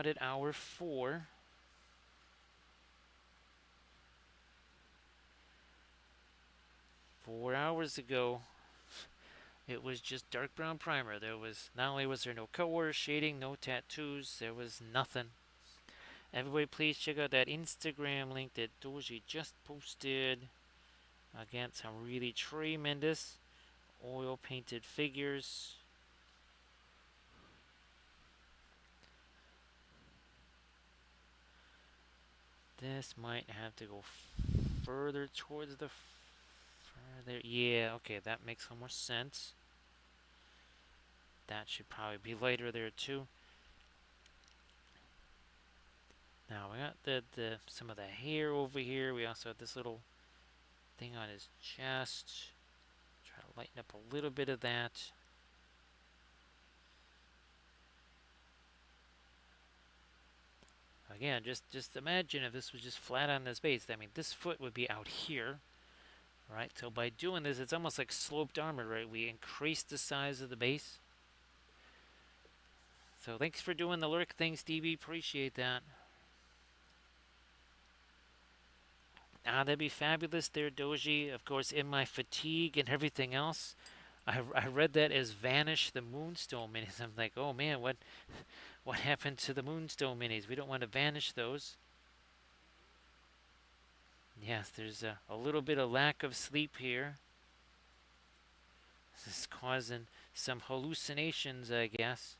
at hour 4. 4 hours ago, it was just dark brown primer. There was not only was there no color shading, no tattoos, there was nothing. Everybody, please check out that Instagram link that Doji just posted. Again, some really tremendous oil painted figures. This might have to go further towards the further. Yeah, okay, that makes some more sense. That should probably be lighter there too. Now we got the some of the hair over here. We also have this little thing on his chest. Try to lighten up a little bit of that. Again, just imagine if this was just flat on this base. I mean, this foot would be out here, right? So by doing this, it's almost like sloped armor, right? We increase the size of the base. So thanks for doing the lurk thing, Stevie. Appreciate that. That'd be fabulous there, Doji. Of course, in my fatigue and everything else, I read that as vanish the Moonstone minis. I'm like, oh man, what happened to the Moonstone minis? We don't want to vanish those. Yes, there's a little bit of lack of sleep here. This is causing some hallucinations, I guess.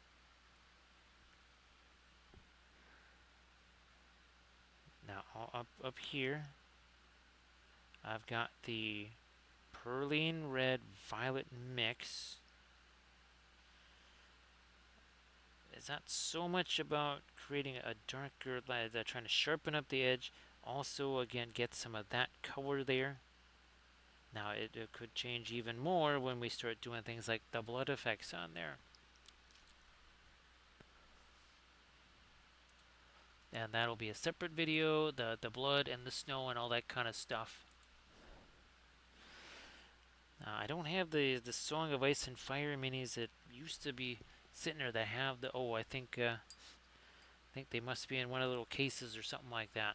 Now, up here, I've got the Perline Red Violet mix. It's not so much about creating a darker light, trying to sharpen up the edge. Also, again, get some of that color there. Now, it could change even more when we start doing things like the blood effects on there. And that'll be a separate video, the blood and the snow and all that kind of stuff. I don't have the Song of Ice and Fire minis that used to be sitting there that have the, I think they must be in one of the little cases or something like that.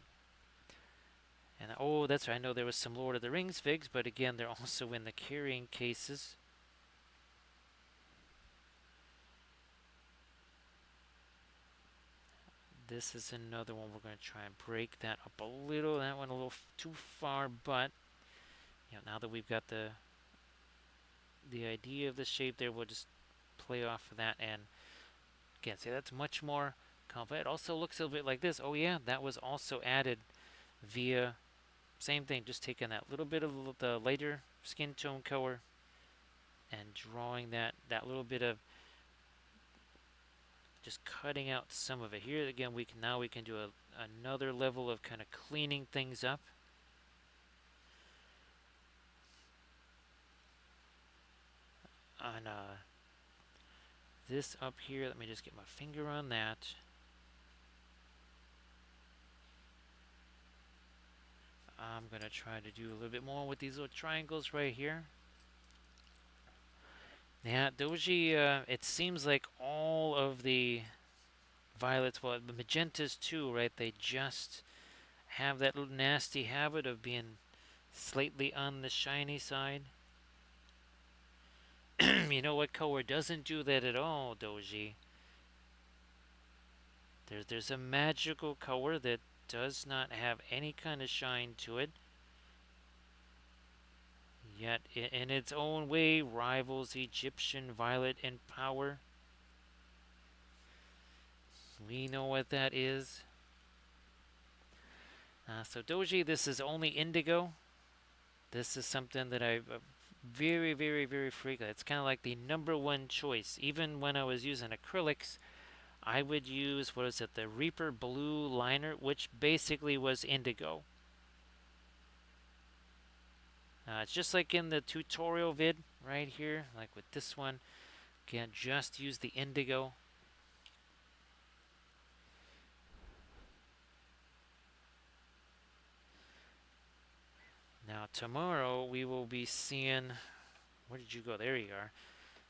And Oh, that's right. I know there was some Lord of the Rings figs, but again, they're also in the carrying cases. This is another one. We're going to try and break that up a little. That one a little too far, but now that we've got the idea of the shape there, we'll just play off of that. And again, see, that's much more compact. It also looks a little bit like this. Oh yeah, that was also added via same thing, just taking that little bit of the lighter skin tone color and drawing that little bit of just cutting out some of it. Here again, we can do another level of kind of cleaning things up. On this up here, let me just get my finger on that. I'm going to try to do a little bit more with these little triangles right here. Yeah, Doji, it seems like all of the violets, well, the magentas too, right? They just have that little nasty habit of being slightly on the shiny side. You know what color doesn't do that at all, Doji? There's a magical color that does not have any kind of shine to it, yet in its own way rivals Egyptian violet in power. We know what that is. So Doji, this is only indigo. This is something that I very, very, very frequent. It's kind of like the number one choice. Even when I was using acrylics, I would use, what is it, the Reaper Blue liner, which basically was indigo. It's just like in the tutorial vid right here, like with this one. Again, just use the indigo. Now tomorrow we will be seeing, where did you go? There you are.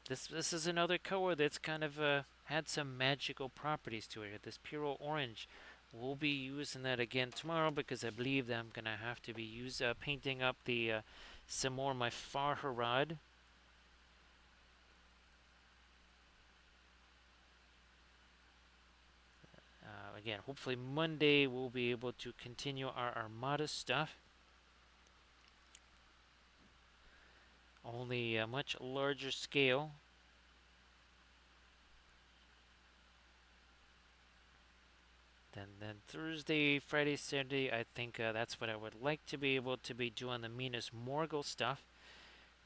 This is another color that's kind of had some magical properties to it. This pure orange. We'll be using that again tomorrow because I believe that I'm gonna have to be painting up the some more of my Farharad. Again, hopefully Monday we'll be able to continue our Armada stuff. Only a much larger scale. Then Thursday, Friday, Saturday, I think that's what I would like to be able to be doing the Minas Morgul stuff.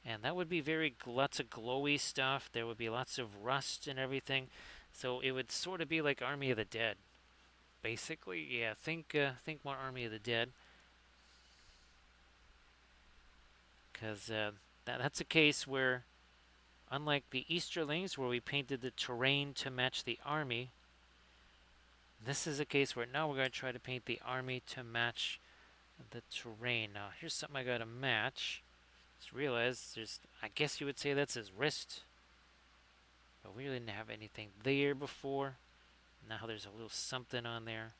And that would be lots of glowy stuff. There would be lots of rust and everything. So it would sort of be like Army of the Dead. Basically, yeah, think more Army of the Dead. Because that's a case where, unlike the Easterlings, where we painted the terrain to match the army, this is a case where now we're going to try to paint the army to match the terrain. Now, here's something I got to match. Just realized I guess you would say that's his wrist. But we really didn't have anything there before. Now there's a little something on there.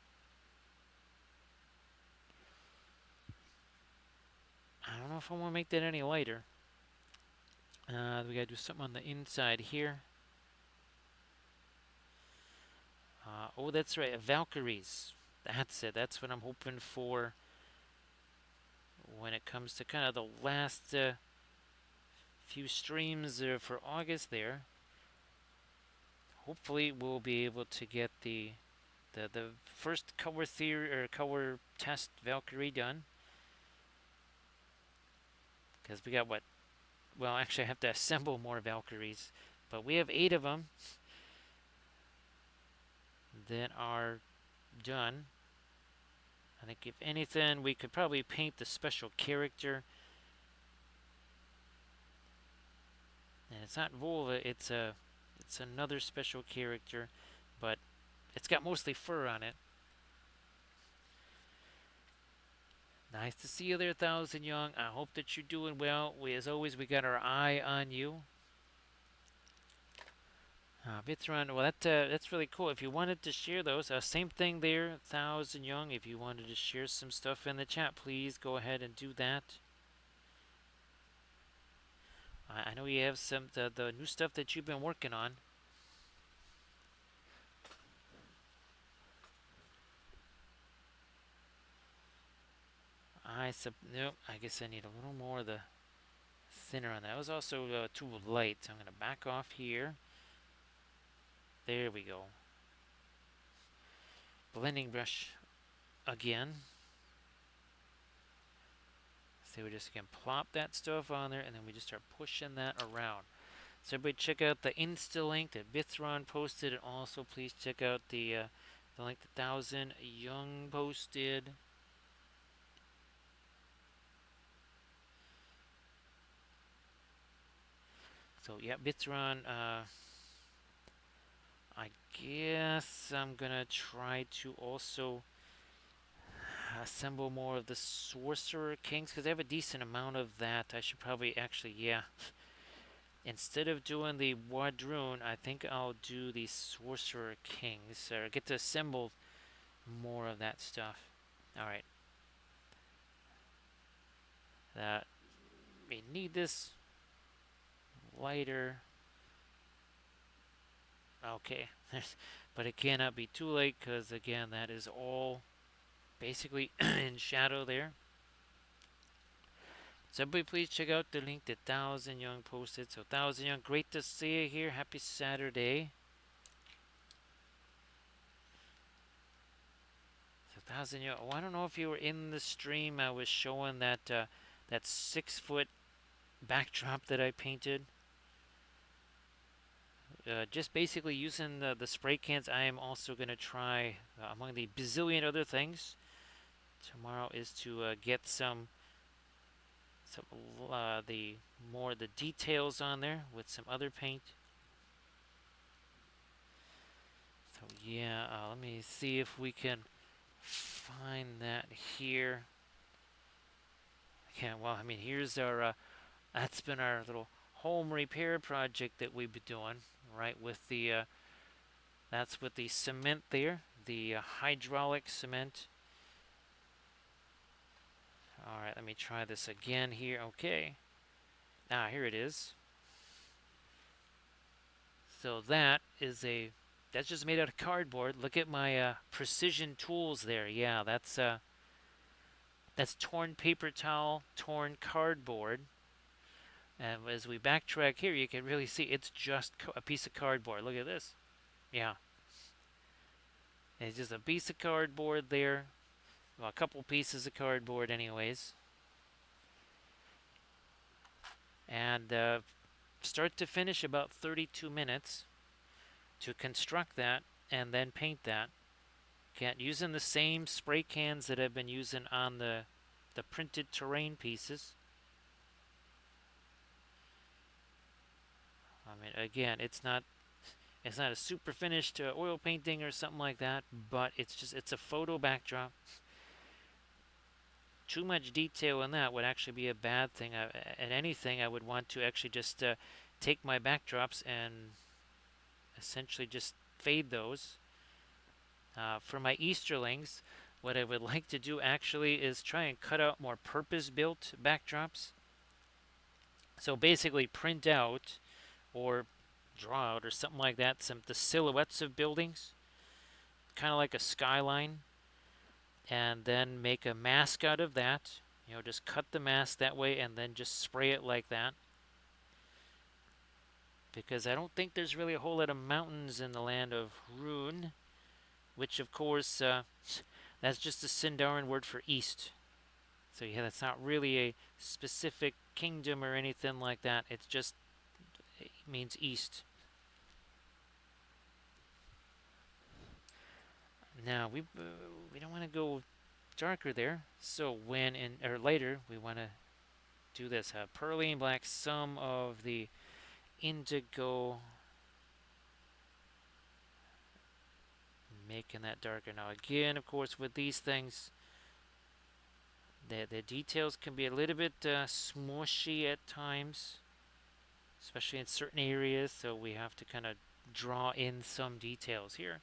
I don't know if I want to make that any lighter. We gotta do something on the inside here. Oh, that's right, Valkyries. That's it. That's what I'm hoping for when it comes to kind of the last few streams for August there. Hopefully, we'll be able to get the first color theory or color test Valkyrie done. Because we got what? Well, actually, I have to assemble more Valkyries, but we have 8 of them that are done. I think if anything, we could probably paint the special character. And it's not Volva, it's another special character, but it's got mostly fur on it. Nice to see you there, Thousand Young. I hope that you're doing well. As always, we got our eye on you. Bithron, well, that's really cool. If you wanted to share those, same thing there, Thousand Young. If you wanted to share some stuff in the chat, please go ahead and do that. I know you have some the new stuff that you've been working on. Nope. I guess I need a little more of the thinner on that. That was also too light. So I'm gonna back off here. There we go. Blending brush again. So we just can plop that stuff on there, and then we just start pushing that around. So everybody check out the Insta link that Bithron posted, and also please check out the link that Thousand Young posted. So yeah, Bithron. I guess I'm gonna try to also assemble more of the Sorcerer Kings because I have a decent amount of that. I should probably actually, yeah. Instead of doing the Wadroon, I think I'll do the Sorcerer Kings, or get to assemble more of that stuff. Alright. That we need this lighter. Okay. But it cannot be too late because, again, that is all basically in shadow there. So everybody please check out the link that Thousand Young posted. So Thousand Young, great to see you here. Happy Saturday. So Thousand Young, oh, I don't know if you were in the stream. I was showing that 6 foot backdrop that I painted. Just basically using the spray cans. I am also going to try, among the bazillion other things tomorrow, is to get some the more the details on there with some other paint. So yeah, let me see if we can find that here. Yeah, well, I mean, here's our that's been our little home repair project that we've been doing, right? With the that's with the cement there, the hydraulic cement. All right, let me try this again here. Okay, here it is. So that's just made out of cardboard. Look at my precision tools there. Yeah, that's torn paper towel, torn cardboard. And as we backtrack here, you can really see it's just a piece of cardboard. Look at this. Yeah, it's just a piece of cardboard there. Well, a couple pieces of cardboard, anyways. And start to finish, about 32 minutes to construct that and then paint that. Using the same spray cans that I've been using on the printed terrain pieces. I mean, again, it's not a super finished oil painting or something like that, but it's a photo backdrop. Too much detail in that would actually be a bad thing. And anything, I would want to actually just take my backdrops and essentially just fade those. For my Easterlings, what I would like to do actually is try and cut out more purpose-built backdrops. So basically print out or draw out or something like that the silhouettes of buildings, kind of like a skyline, and then make a mask out of that. Just cut the mask that way and then just spray it like that. Because I don't think there's really a whole lot of mountains in the land of Rune, which of course that's just the Sindarin word for east. So yeah, that's not really a specific kingdom or anything like that. It means east. Now we don't want to go darker there. So or later we want to do this. Pearly black, some of the indigo, making that darker. Now again, of course, with these things, the details can be a little bit smushy at times, especially in certain areas. So we have to kind of draw in some details here.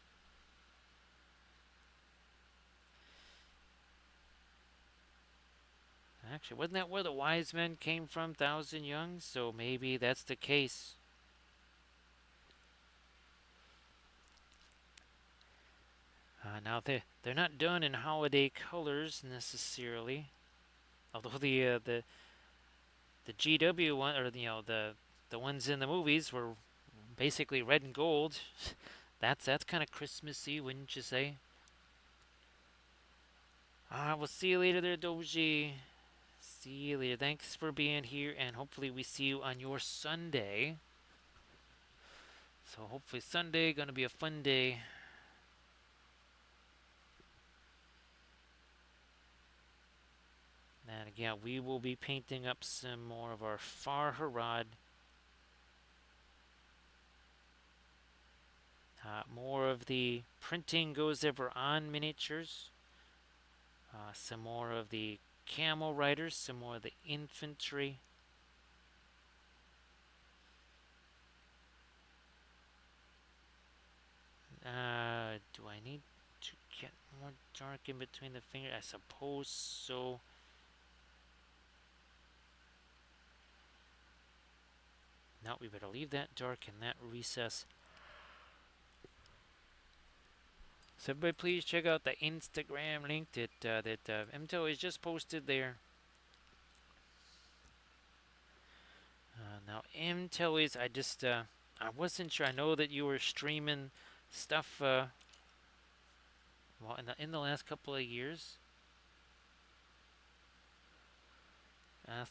Actually, wasn't that where the wise men came from, thousand young? So maybe that's the case. Now they're not done in holiday colors necessarily, although the GW one, or the ones in the movies were basically red and gold. That's kind of Christmassy, wouldn't you say? We'll see you later there, Doji. See you later. Thanks for being here, and hopefully we see you on your Sunday. So hopefully Sunday gonna be a fun day. And again, we will be painting up some more of our Farharad. More of the printing goes ever on miniatures. Some more of the camel riders, some more of the infantry. Do I need to get more dark in between the fingers? I suppose so. No, we better leave that dark in that recess. So everybody please check out the Instagram link that MTO has just posted there. Now MTO is, I wasn't sure. I know that you were streaming stuff well in the last couple of years.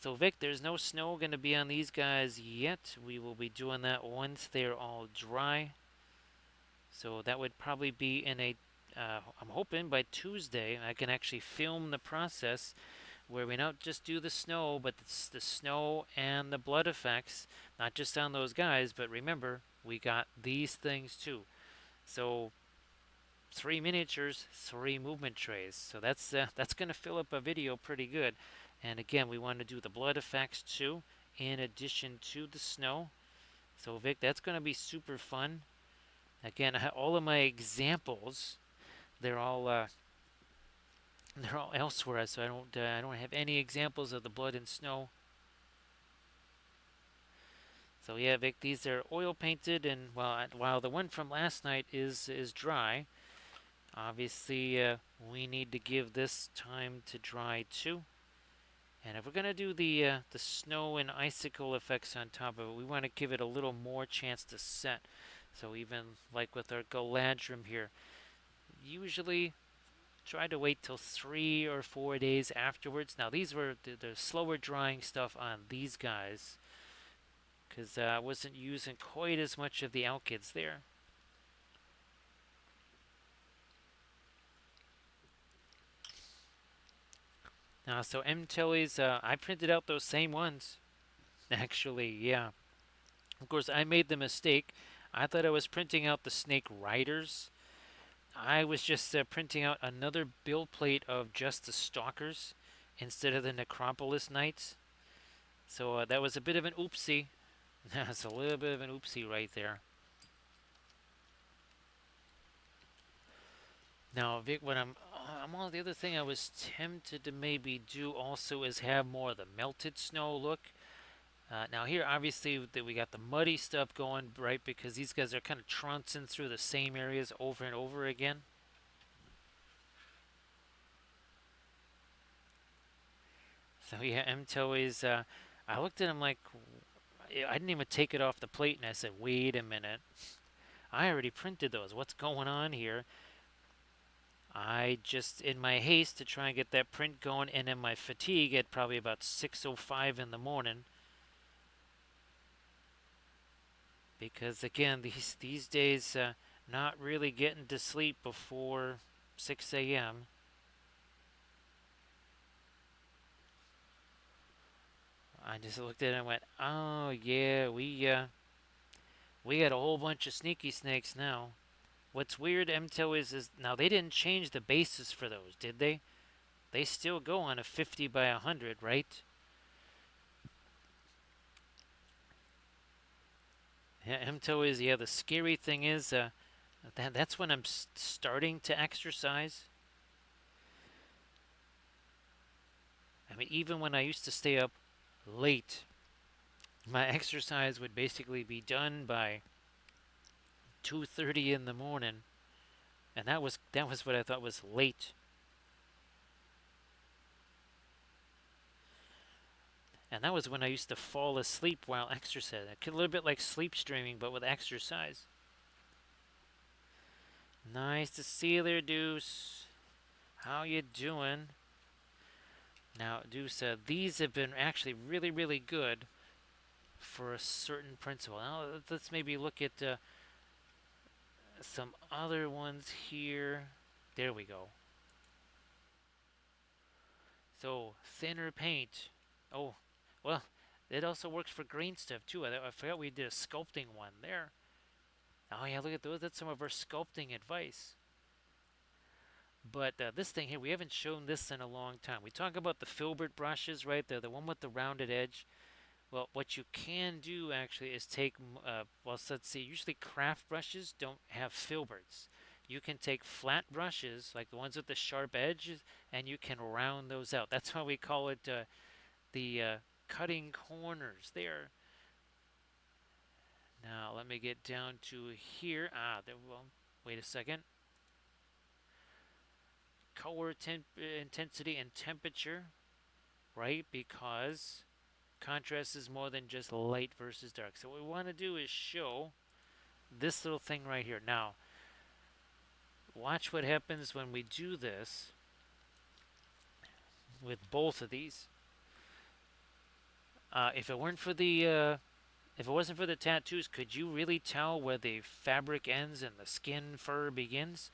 So Vic, there's no snow going to be on these guys yet. We will be doing that once they're all dry. So that would probably be in I'm hoping by Tuesday I can actually film the process where we not just do the snow, but it's the snow and the blood effects, not just on those guys, but remember, we got these things too. So 3 miniatures, 3 movement trays. So that's going to fill up a video pretty good. And again, we want to do the blood effects too, in addition to the snow. So Vic, that's going to be super fun. Again, all of my examples, they're all they're all elsewhere, so I don't have any examples of the blood and snow. So yeah, Vic, these are oil painted, and while the one from last night is dry, obviously we need to give this time to dry too. And if we're gonna do the snow and icicle effects on top of it, we want to give it a little more chance to set. So even like with our Galadrim here, usually try to wait till 3 or 4 days afterwards. Now these were the slower drying stuff on these guys, because I wasn't using quite as much of the alkyds there. So M-Tellies, I printed out those same ones. Actually, yeah. Of course, I made the mistake. I thought I was printing out the Snake Riders. I was just printing out another build plate of just the Stalkers instead of the Necropolis Knights. So that was a bit of an oopsie. That's a little bit of an oopsie right there. Now, Vic, what on the other thing I was tempted to maybe do also is have more of the melted snow look. Now here, obviously, we got the muddy stuff going, right? Because these guys are kind of trouncing through the same areas over and over again. So yeah, MTO is. I looked at him like I didn't even take it off the plate, and I said, "Wait a minute, I already printed those. What's going on here?" I just, in my haste to try and get that print going, and in my fatigue at probably about 6:05 in the morning, because again, these days, not really getting to sleep before 6 a.m. I just looked at it and went, "Oh yeah, we got a whole bunch of sneaky snakes now." What's weird, MTO, is now they didn't change the bases for those, did they? They still go on a 50 by 100, right? Yeah, MTO is, yeah, the scary thing is that's when I'm starting to exercise. I mean, even when I used to stay up late, my exercise would basically be done by 2:30 in the morning, and that was what I thought was late. And that was when I used to fall asleep while exercising. A little bit like sleep streaming, but with exercise. Nice to see you there, Deuce. How you doing? Now, Deuce, these have been actually really, really good for a certain principle. Now, let's maybe look at some other ones here. There we go. So, thinner paint. Oh, well, it also works for green stuff too. I forgot we did a sculpting one there. Oh, yeah, look at those. That's some of our sculpting advice. But this thing here, we haven't shown this in a long time. We talk about the filbert brushes, right? They're the one with the rounded edge. Well, what you can do actually is take, well, let's see, usually craft brushes don't have filberts. You can take flat brushes, like the ones with the sharp edges, and you can round those out. That's why we call it the cutting corners there. Now, let me get down to here. There, well, wait a second. Color intensity and temperature, right? Because contrast is more than just light versus dark. So what we want to do is show this little thing right here. Now, watch what happens when we do this with both of these. If it weren't for the if it wasn't for the tattoos, could you really tell where the fabric ends and the skin fur begins?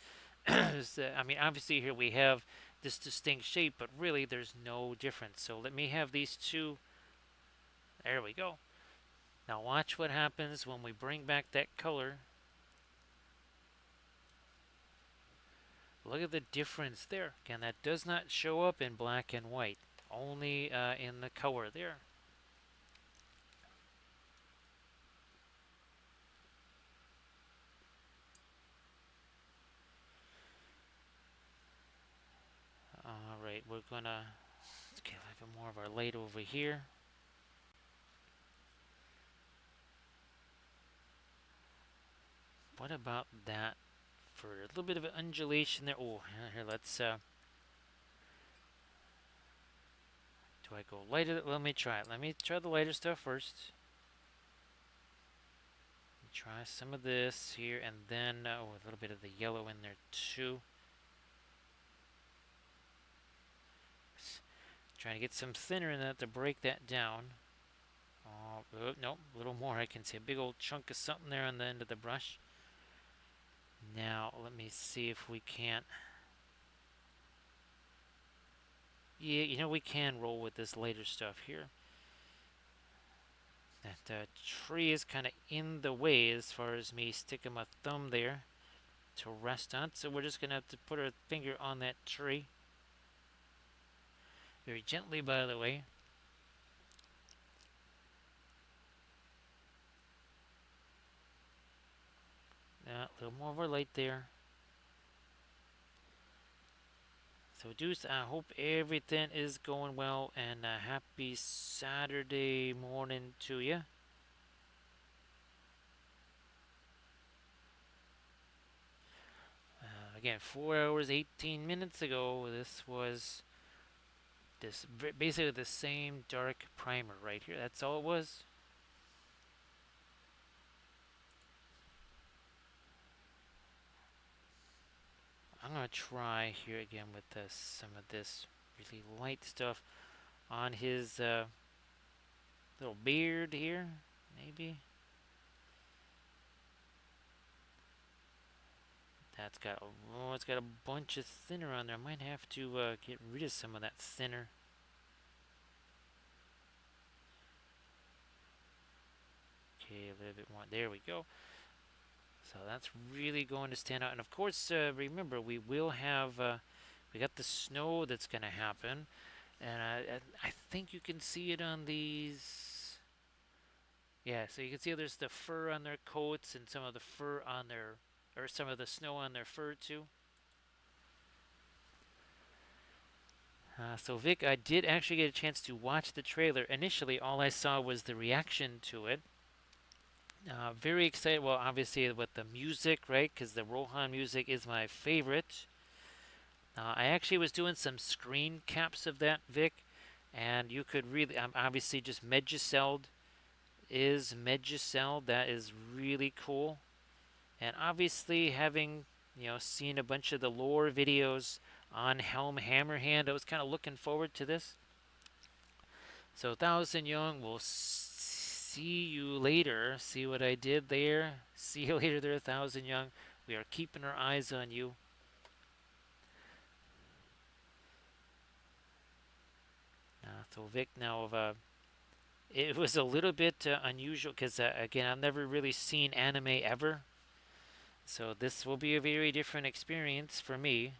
I mean, obviously here we have this distinct shape, but really there's no difference. So let me have these two. There we go. Now watch what happens when we bring back that color. Look at the difference there. Again, that does not show up in black and white, only in the color there. All right, we're gonna get a little bit more of our light over here. What about that for a little bit of an undulation there? Oh, here, let's. Do I go lighter? Let me try it. Let me try the lighter stuff first. Try some of this here, and then a little bit of the yellow in there too. Trying to get some thinner in that to break that down. Nope, a little more. I can see a big old chunk of something there on the end of the brush. Now, let me see if we can't. Yeah, we can roll with this later stuff here. That tree is kind of in the way as far as me sticking my thumb there to rest on. So we're just going to have to put our finger on that tree. Very gently, by the way. A little more of our light there. So, Deuce, I hope everything is going well, and happy Saturday morning to you. Again, 4 hours, 18 minutes ago, this was basically the same dark primer right here. That's all it was. I'm going to try here again with some of this really light stuff on his little beard here, maybe. That's got it's got a bunch of thinner on there. I might have to get rid of some of that thinner. Okay, a little bit more. There we go. So that's really going to stand out. And of course, remember we will have we got the snow that's going to happen, and I think you can see it on these. Yeah, so you can see there's the fur on their coats and some of the fur on their, or some of the snow on their fur too. So Vic, I did actually get a chance to watch the trailer. Initially, all I saw was the reaction to it. Very excited. Well, obviously with the music, right? Because the Rohan music is my favorite. I actually was doing some screen caps of that, Vic, and you could really, obviously, just Megicelled is Megicelled. That is really cool. And obviously, having seen a bunch of the lore videos on Helm Hammerhand, I was kind of looking forward to this. So Thousand Young, we'll see you later. See what I did there. See you later, there, Thousand Young. We are keeping our eyes on you. So Vic, now it was a little bit unusual because again, I've never really seen anime ever, so this will be a very different experience for me.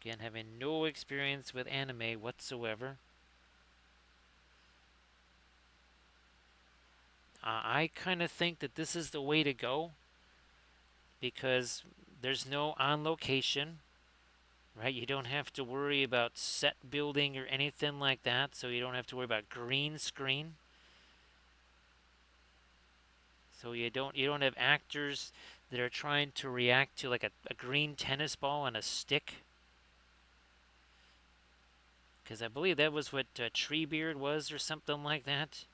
Again, having no experience with anime whatsoever. I kind of think that this is the way to go because there's no on location, right? You don't have to worry about set building or anything like that, so you don't have to worry about green screen. So you don't have actors that are trying to react to like a green tennis ball on a stick. Because I believe that was what Treebeard was or something like that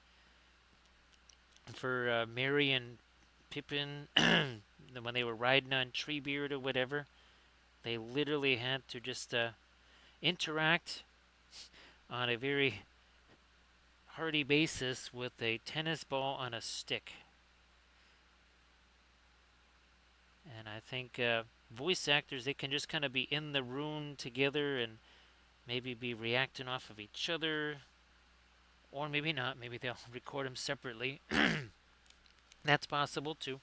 for Merry and Pippin when they were riding on Treebeard or whatever. They literally had to just interact on a very hearty basis with a tennis ball on a stick. And I think voice actors, they can just kind of be in the room together and maybe be reacting off of each other, or maybe not. Maybe they'll record them separately. That's possible too.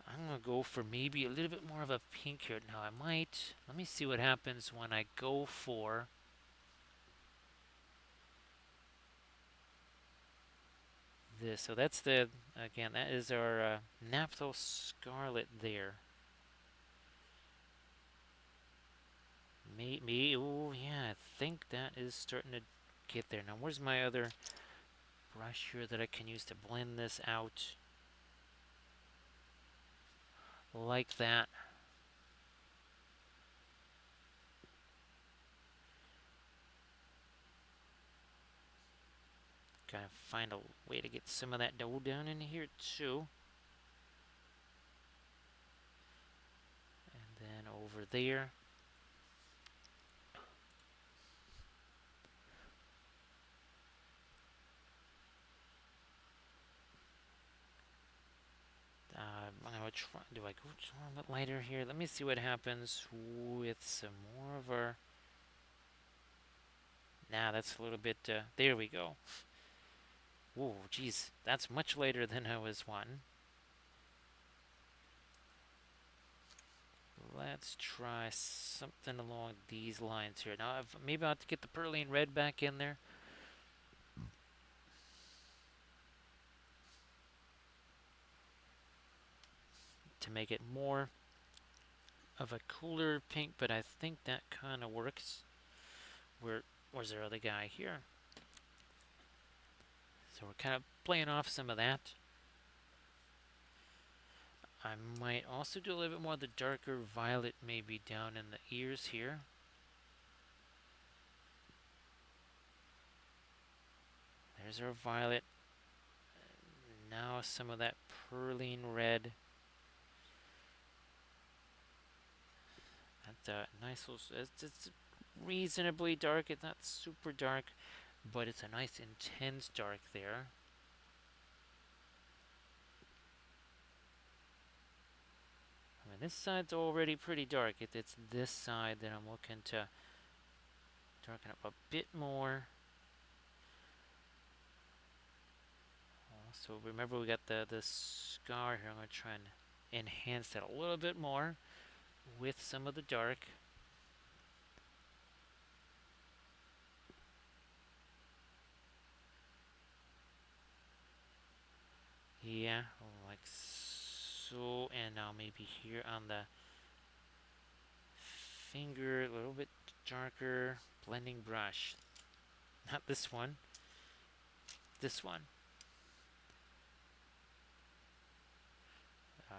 I'm gonna go for maybe a little bit more of a pink here. Now I might. Let me see what happens when I go for this. So that's the again. That is our Naphthol Scarlet there. Me. Oh yeah. I think that is starting to get there. Now where's my other brush here that I can use to blend this out like that? Gotta find a way to get some of that dough down in here too. And then over there. I'm gonna try. Do I go a little bit lighter here? Let me see what happens with some more of our. Nah, that's a little bit. There we go. Whoa, geez, that's much lighter than I was wanting. Let's try something along these lines here. Now, maybe I'll have to get the Perline Red back in there to make it more of a cooler pink, but I think that kind of works. Where's our other guy here? So we're kind of playing off some of that. I might also do a little bit more of the darker violet maybe down in the ears here. There's our violet. Now some of that Perline Red. That's a nice little. It's reasonably dark. It's not super dark, but it's a nice intense dark there. I mean, this side's already pretty dark. It's this side that I'm looking to darken up a bit more. So remember we got the scar here. I'm going to try and enhance that a little bit more with some of the dark. so, and now maybe here on the finger, a little bit darker. Blending brush. Not this one. This one.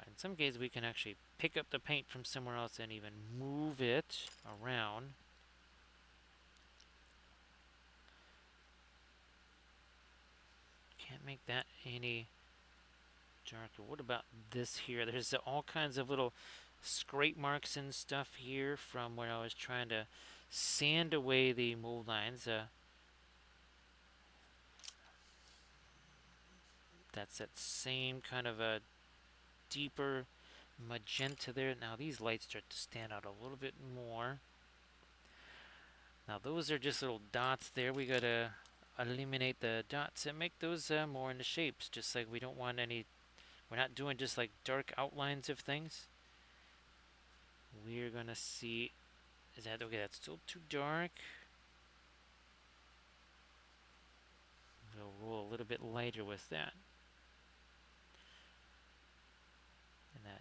In some cases, we can actually pick up the paint from somewhere else and even move it around. Can't make that any darker. What about this here? There's all kinds of little scrape marks and stuff here from where I was trying to sand away the mold lines. That's that same kind of a deeper magenta there. Now these lights start to stand out a little bit more. Now those are just little dots there. We gotta eliminate the dots and make those more into shapes, just like we don't want any, we're not doing just like dark outlines of things. We're gonna see, is that okay? That's still too dark. We'll roll a little bit lighter with that. And that,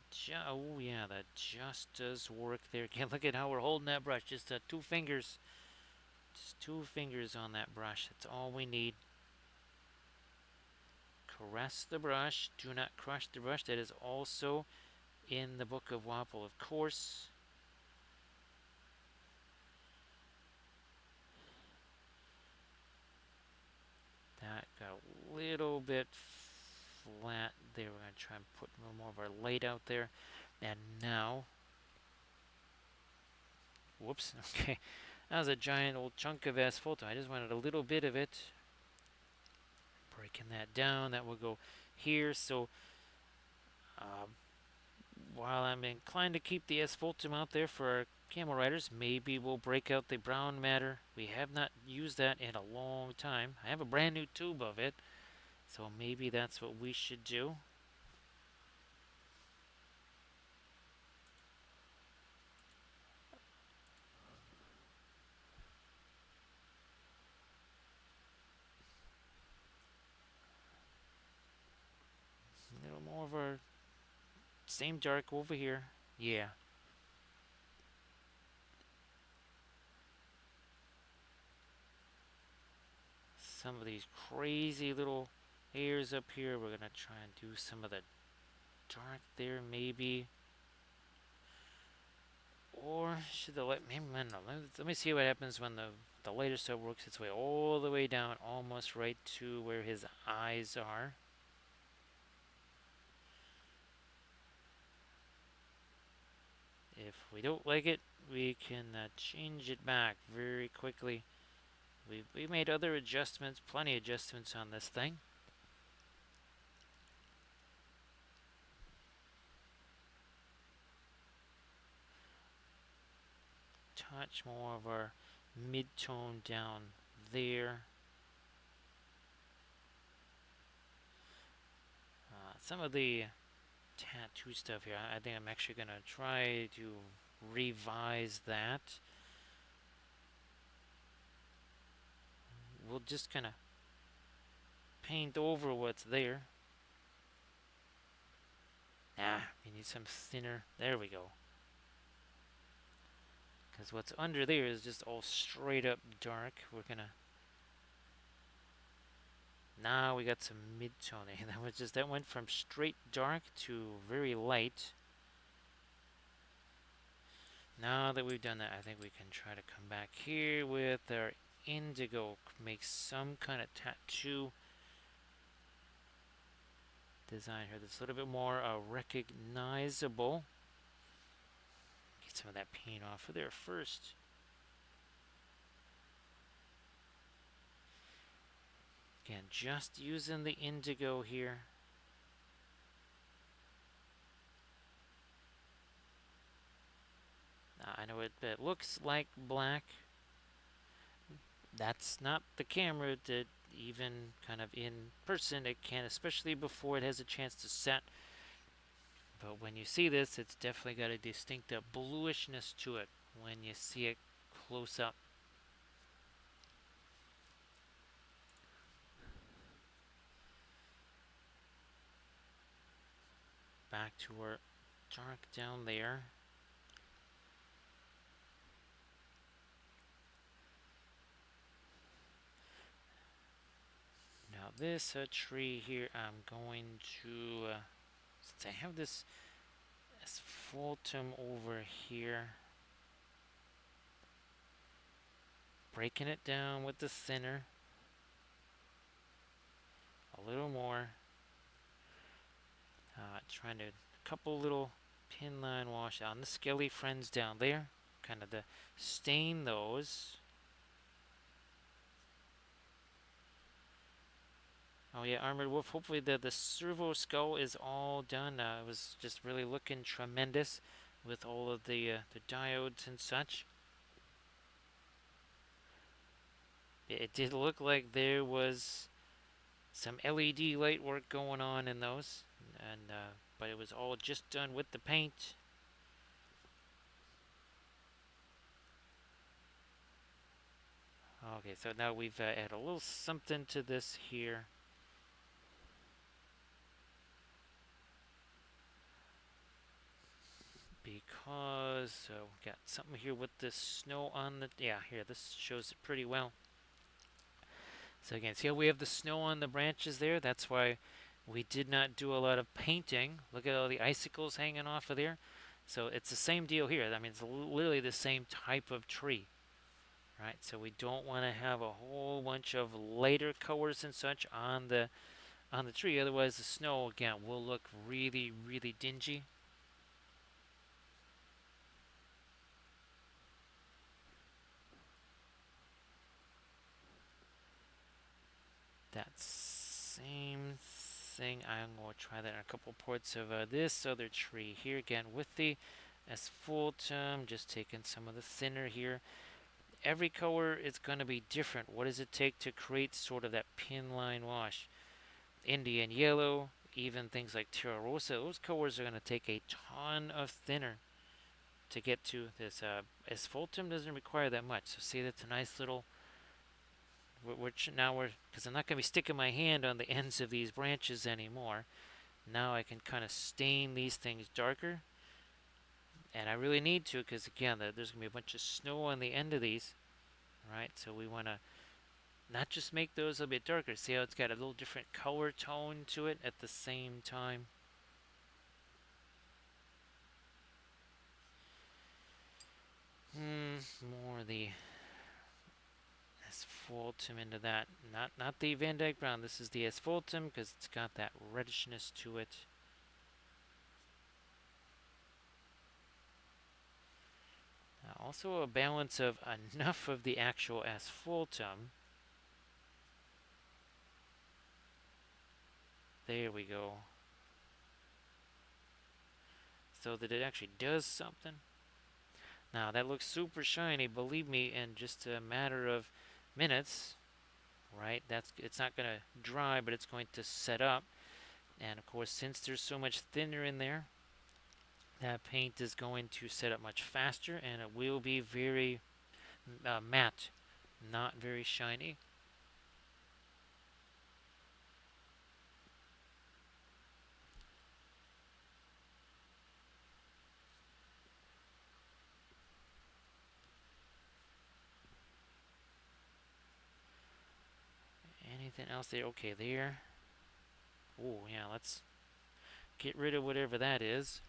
oh yeah, that just does work there. Again, look at how we're holding that brush. Just 2 fingers. Just 2 fingers on that brush. That's all we need. Caress the brush. Do not crush the brush. That is also in the Book of Wapple, of course. That got a little bit flat there. We're going to try and put a little more of our light out there. And now, whoops, okay. That was a giant old chunk of asphalt. I just wanted a little bit of it. Breaking that down, that will go here. So while I'm inclined to keep the asphaltum out there for our camel riders, maybe we'll break out the brown matter. We have not used that in a long time. I have a brand new tube of it, so maybe that's what we should do. A little more of our same dark over here. Yeah. Some of these crazy little hairs up here. We're gonna try and do some of the dark there, maybe. Or should the light? Maybe no. Let me see what happens when the lighter stuff works its way all the way down, almost right to where his eyes are. If we don't like it, we can change it back very quickly. We made other adjustments, plenty of adjustments on this thing. Touch more of our mid-tone down there. Some of the tattoo stuff here, I think I'm actually going to try to revise that. We'll just kind of paint over what's there. We need some thinner. There we go. Because what's under there is just all straight up dark. We're gonna. Now we got some mid-tone. That went from straight dark to very light. Now that we've done that, I think we can try to come back here with our indigo. Make some kind of tattoo design here that's a little bit more recognizable. Get some of that paint off of there first. Again, just using the indigo here. I know it looks like black. That's not the camera. That even kind of in person it can, especially before it has a chance to set. But when you see this, it's definitely got a distinct bluishness to it when you see it close up. back to our dark down there. Now this tree here, I'm going to, since I have this asphaltum over here, breaking it down with the thinner a little more, trying to couple little pin line wash on the skelly friends down there, kind of to stain those. Oh yeah, Armored Wolf. Hopefully the servo skull is all done. It was just really looking tremendous with all of the diodes and such. It did look like there was some LED light work going on in those, and but it was all just done with the paint. Okay, so now we've added a little something to this here. Because we got something here with the snow on the, yeah, here, this shows it pretty well. So again, see how we have the snow on the branches there? That's why we did not do a lot of painting. Look at all the icicles hanging off of there. So it's the same deal here. I mean, it's literally the same type of tree, right? So we don't want to have a whole bunch of lighter colors and such on the tree. Otherwise, the snow again will look really, really dingy. That same thing, I'm going to try that in a couple parts of this other tree here again with the asphaltum, just taking some of the thinner here. Every color is going to be different. What does it take to create sort of that pin line wash? Indian yellow, even things like Terra Rosa, those colors are going to take a ton of thinner to get to this. Asphaltum doesn't require that much, so see that's a nice little, now we're, because I'm not going to be sticking my hand on the ends of these branches anymore. Now I can kind of stain these things darker, and I really need to because again there's going to be a bunch of snow on the end of these, right? So we want to not just make those a little bit darker. See how it's got a little different color tone to it at the same time. More of the asphaltum into that. Not the Van Dyke brown. This is the asphaltum because it's got that reddishness to it. Also a balance of enough of the actual asphaltum. There we go. So that it actually does something. Now that looks super shiny, believe me, in just a matter of minutes, right? It's not going to dry, but it's going to set up. And of course, since there's so much thinner in there, that paint is going to set up much faster and it will be very matte, not very shiny. Anything else there? Okay, there. Oh, yeah, let's get rid of whatever that is.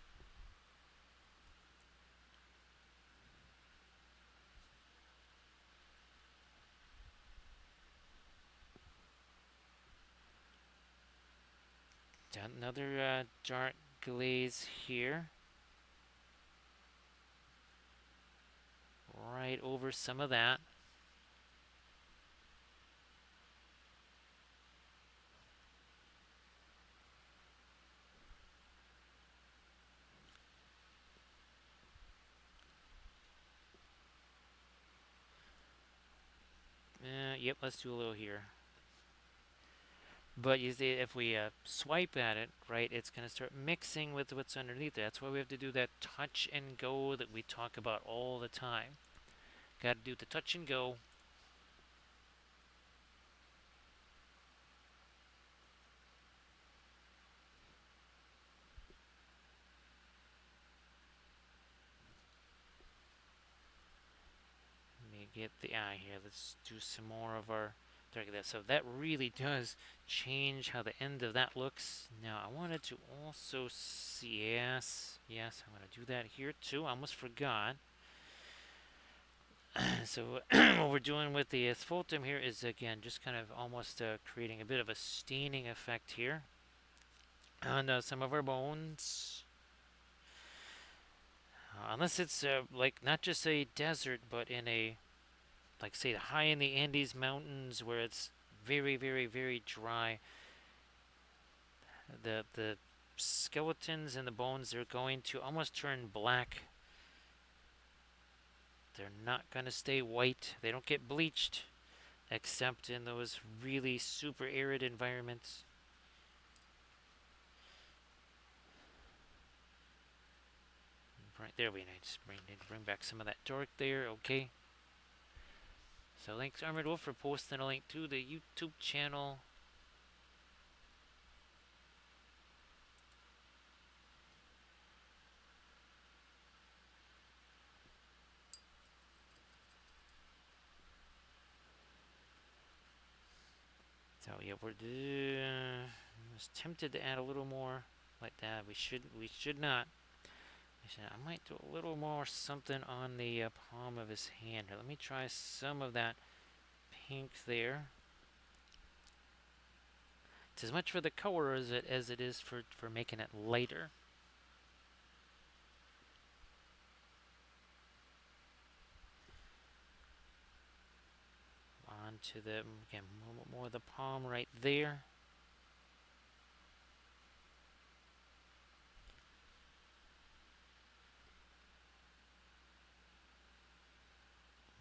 Got another dark glaze here. Right over some of that. Yep, let's do a little here. But you see, if we swipe at it, right, it's going to start mixing with what's underneath it. That's why we have to do that touch and go that we talk about all the time. Got to do the touch and go. get the eye here. Let's do some more of our dark that. So that really does change how the end of that looks. Now I wanted to also see, yes, I'm gonna do that here too. I almost forgot. So what we're doing with the asphaltum here is again just kind of almost creating a bit of a staining effect here on some of our bones. Unless it's like not just a desert, but in a like say high in the Andes mountains where it's very, very, very dry. The skeletons and the bones, they're going to almost turn black. They're not going to stay white. They don't get bleached except in those really super arid environments. Right there, we need to bring back some of that dark there. Okay. So thanks Armored Wolf for posting a link to the YouTube channel. So yeah, I was tempted to add a little more like that. We should not. I might do a little more something on the palm of his hand. Let me try some of that pink there. It's as much for the color as it is for making it lighter. On to the again more of the palm right there.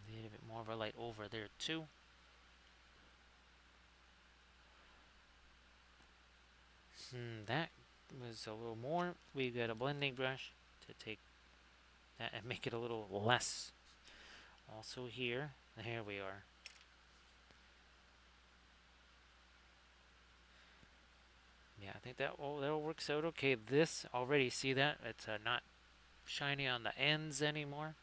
A little bit more of a light over there too. That was a little more. We've got a blending brush to take that and make it a little less. Also here, there we are. Yeah, I think that works out okay. This already, see that? It's not shiny on the ends anymore.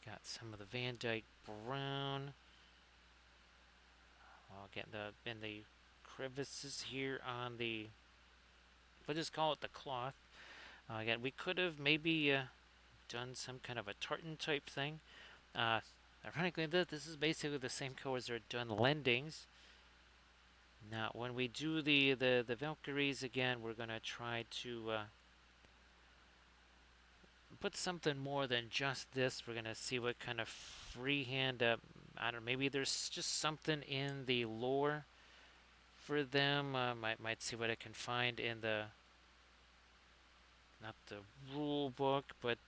Got some of the Van Dyke brown. I'll get in the crevices here on the, we'll just call it the cloth. Again, we could have maybe done some kind of a tartan type thing. Ironically, this is basically the same color as our done lendings. Now, when we do the Valkyries again, we're gonna try to put something more than just this. We're gonna see what kind of freehand. I don't know. Maybe there's just something in the lore for them. Might see what I can find in the not the rule book, but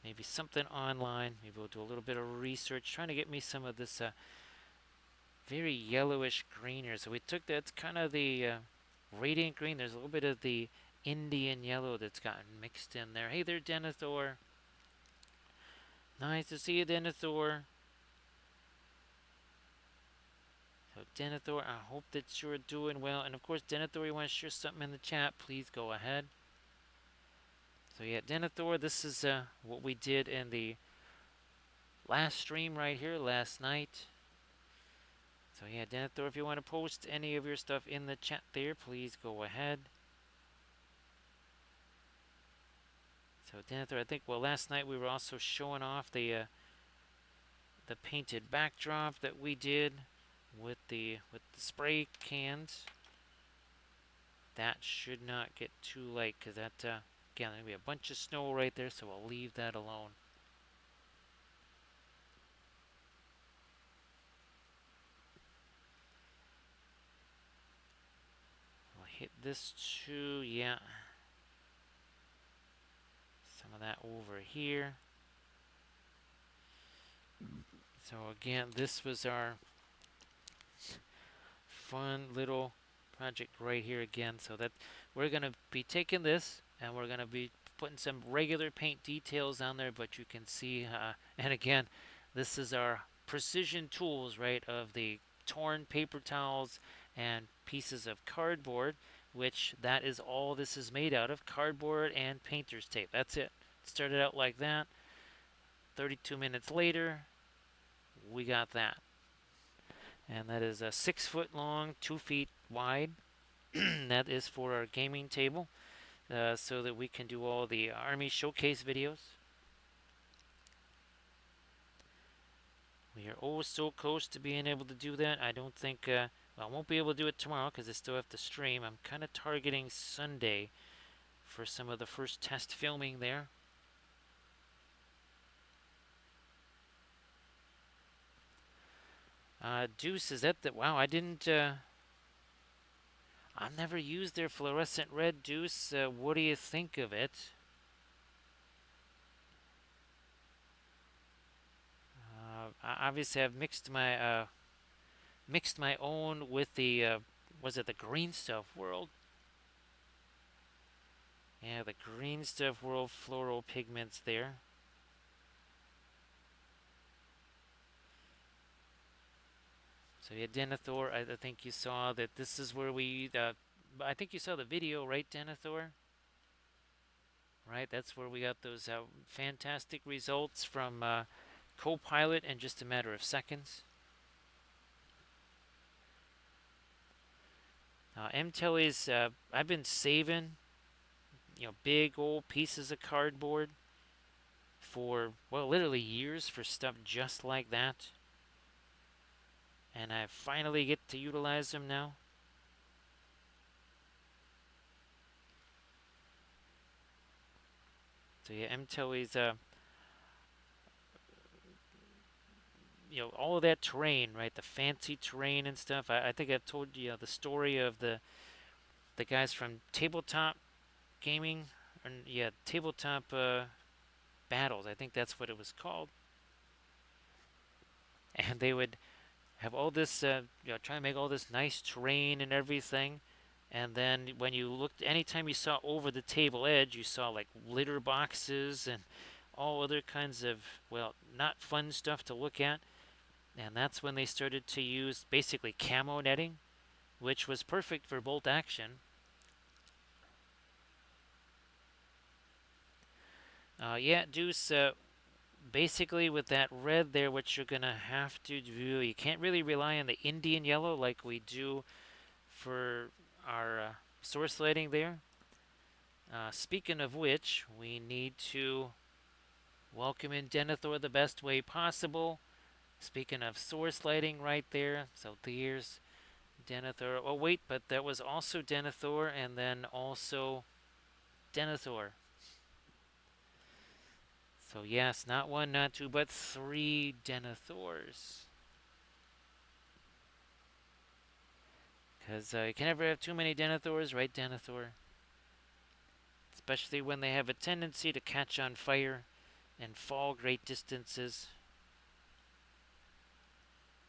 maybe something online. Maybe we'll do a little bit of research, trying to get me some of this very yellowish green here. So we took that's kind of the radiant green. There's a little bit of the Indian yellow that's gotten mixed in there. Hey there, Denethor. Nice to see you, Denethor. So Denethor, I hope that you're doing well. And of course, Denethor, you want to share something in the chat, please go ahead. So yeah, Denethor, this is what we did in the last stream right here, last night. So yeah, Denethor, if you want to post any of your stuff in the chat there, please go ahead. So Denethor, I think, well, last night we were also showing off the painted backdrop that we did with the spray cans. That should not get too light because that again, there'll be a bunch of snow right there, so I'll leave that alone. I'll hit this too, yeah. Some of that over here. So again, this was our fun little project right here again. So that we're gonna be taking this and we're gonna be putting some regular paint details on there, but you can see, and again, this is our precision tools, right, of the torn paper towels and pieces of cardboard. which that is all this is made out of, cardboard and painter's tape. That's it. It started out like that. 32 minutes later, we got that. And that is a 6 foot long, 2 feet wide. That is for our gaming table, so that we can do all the Army showcase videos. We are oh so close to being able to do that. I don't think, well, I won't be able to do it tomorrow because I still have to stream. I'm kind of targeting Sunday for some of the first test filming there. Deuce, is that the, wow, I didn't, I've never used their fluorescent red, Deuce. What do you think of it? Obviously, I've mixed my own with the was it the Green Stuff World? Yeah, the Green Stuff World floral pigments there. So yeah, Denethor, I think you saw that this is where we. I think you saw the video, right, Denethor? Right, that's where we got those fantastic results from Copilot in just a matter of seconds. M-Telly's, I've been saving, big old pieces of cardboard for, well, literally years for stuff just like that. And I finally get to utilize them now. So yeah, M-Telly's, all of that terrain, right? The fancy terrain and stuff. I think I've told you the story of the guys from Tabletop Gaming, or yeah, Tabletop Battles. I think that's what it was called. And they would have all this, try to make all this nice terrain and everything. And then when you looked, anytime you saw over the table edge, you saw like litter boxes and all other kinds of, well, not fun stuff to look at. And that's when they started to use basically camo netting, which was perfect for bolt action. Yeah, Deuce, basically with that red there, what you're going to have to do, you can't really rely on the Indian yellow like we do for our source lighting there. Speaking of which, we need to welcome in Denethor the best way possible. Speaking of source lighting right there, so there's Denethor. Oh wait, but that was also Denethor and then also Denethor. So yes, not one, not two, but three Denethors. Because you can never have too many Denethors, right, Denethor? Especially when they have a tendency to catch on fire and fall great distances.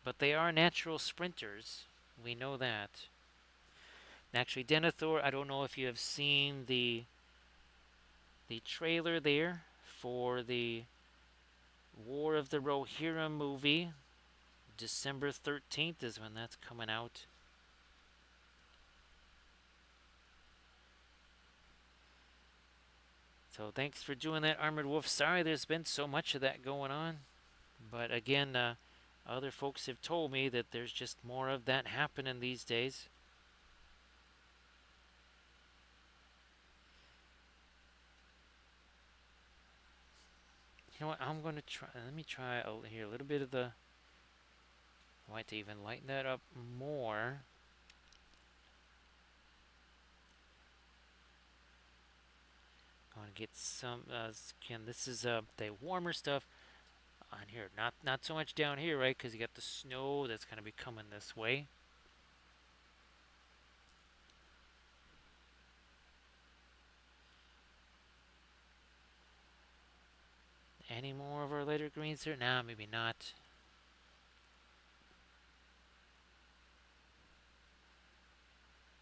But they are natural sprinters. We know that. Actually, Denethor, I don't know if you have seen the trailer there for the War of the Rohirrim movie. December 13th is when that's coming out. So thanks for doing that, Armored Wolf. Sorry there's been so much of that going on. But again, other folks have told me that there's just more of that happening these days. You know what? I'm going to try. Let me try here a little bit of the white to even lighten that up more. Going to get some. Again, this is the warmer stuff on here. Not so much down here, right? Because you got the snow that's going to be coming this way. Any more of our lighter greens there? Nah, maybe not.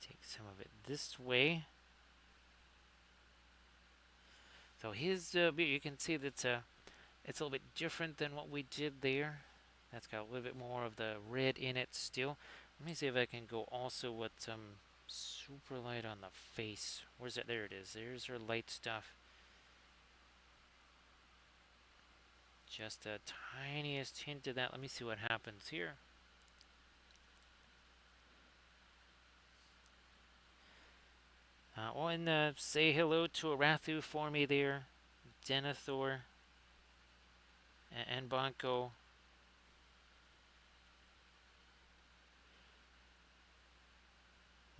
Take some of it this way. So his, you can see that it's a little bit different than what we did there. That's got a little bit more of the red in it still. Let me see if I can go also with some Super light on the face. Where's it? There it is. There's her light stuff. Just a tiniest hint of that. Let me see what happens here. And say hello to Arathu for me there. Denethor and Bonko.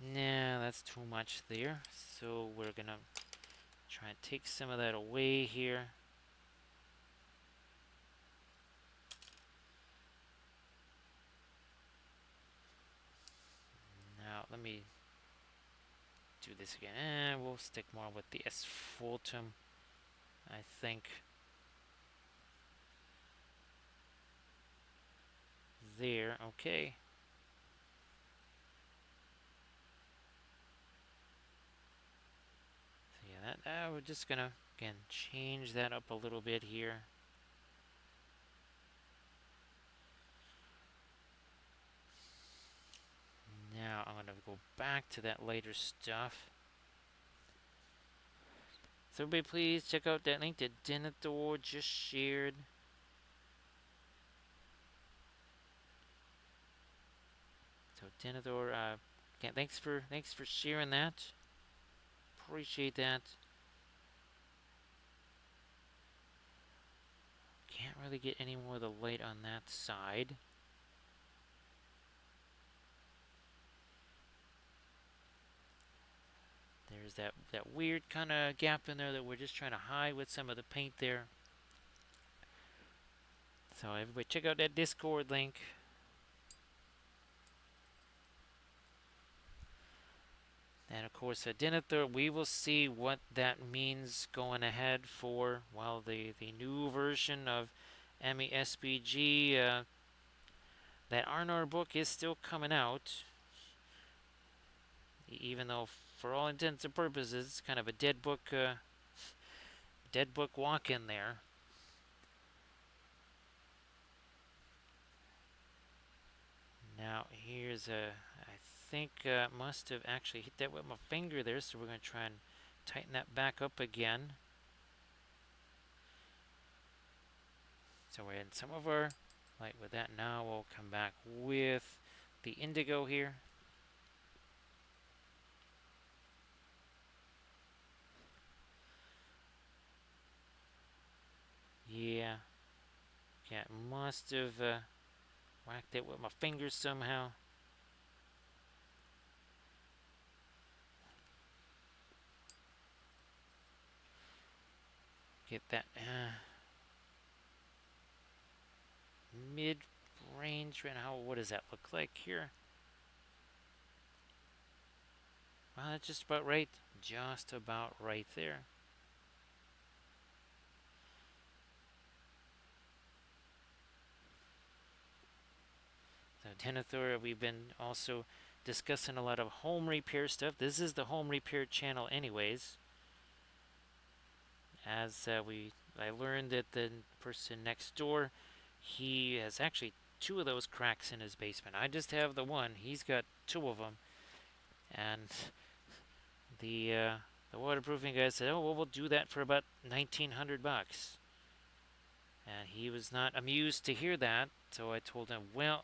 Nah, that's too much there. So we're gonna try and take some of that away here. Now let me do this again. We'll stick more with the asphaltum, I think. There, okay. So yeah, we're just gonna again change that up a little bit here. Now I'm gonna go back to that lighter stuff. So everybody please check out that link that Denethor just shared. So Denethor, again, thanks for sharing that. Appreciate that. Can't really get any more of the light on that side. There's that weird kind of gap in there that we're just trying to hide with some of the paint there. So everybody check out that Discord link. And of course, at Denethor, we will see what that means going ahead for, well, the new version of MESBG. That Arnor book is still coming out, even though for all intents and purposes, it's kind of a dead book walk in there. Now here's I think must have actually hit that with my finger there, so we're going to try and tighten that back up again. So we're in some of our light with that. Now we'll come back with the indigo here. Yeah, must have whacked it with my fingers somehow. Get that mid-range right now. What does that look like here? Well, that's just about right. Just about right there. So Denethor, we've been also discussing a lot of home repair stuff. This is the home repair channel anyways. As I learned that the person next door, he has actually 2 of those cracks in his basement. I just have the one. He's got 2 of them. And the waterproofing guy said, "Oh, well, we'll do that for about $1,900." And he was not amused to hear that. So I told him, "Well,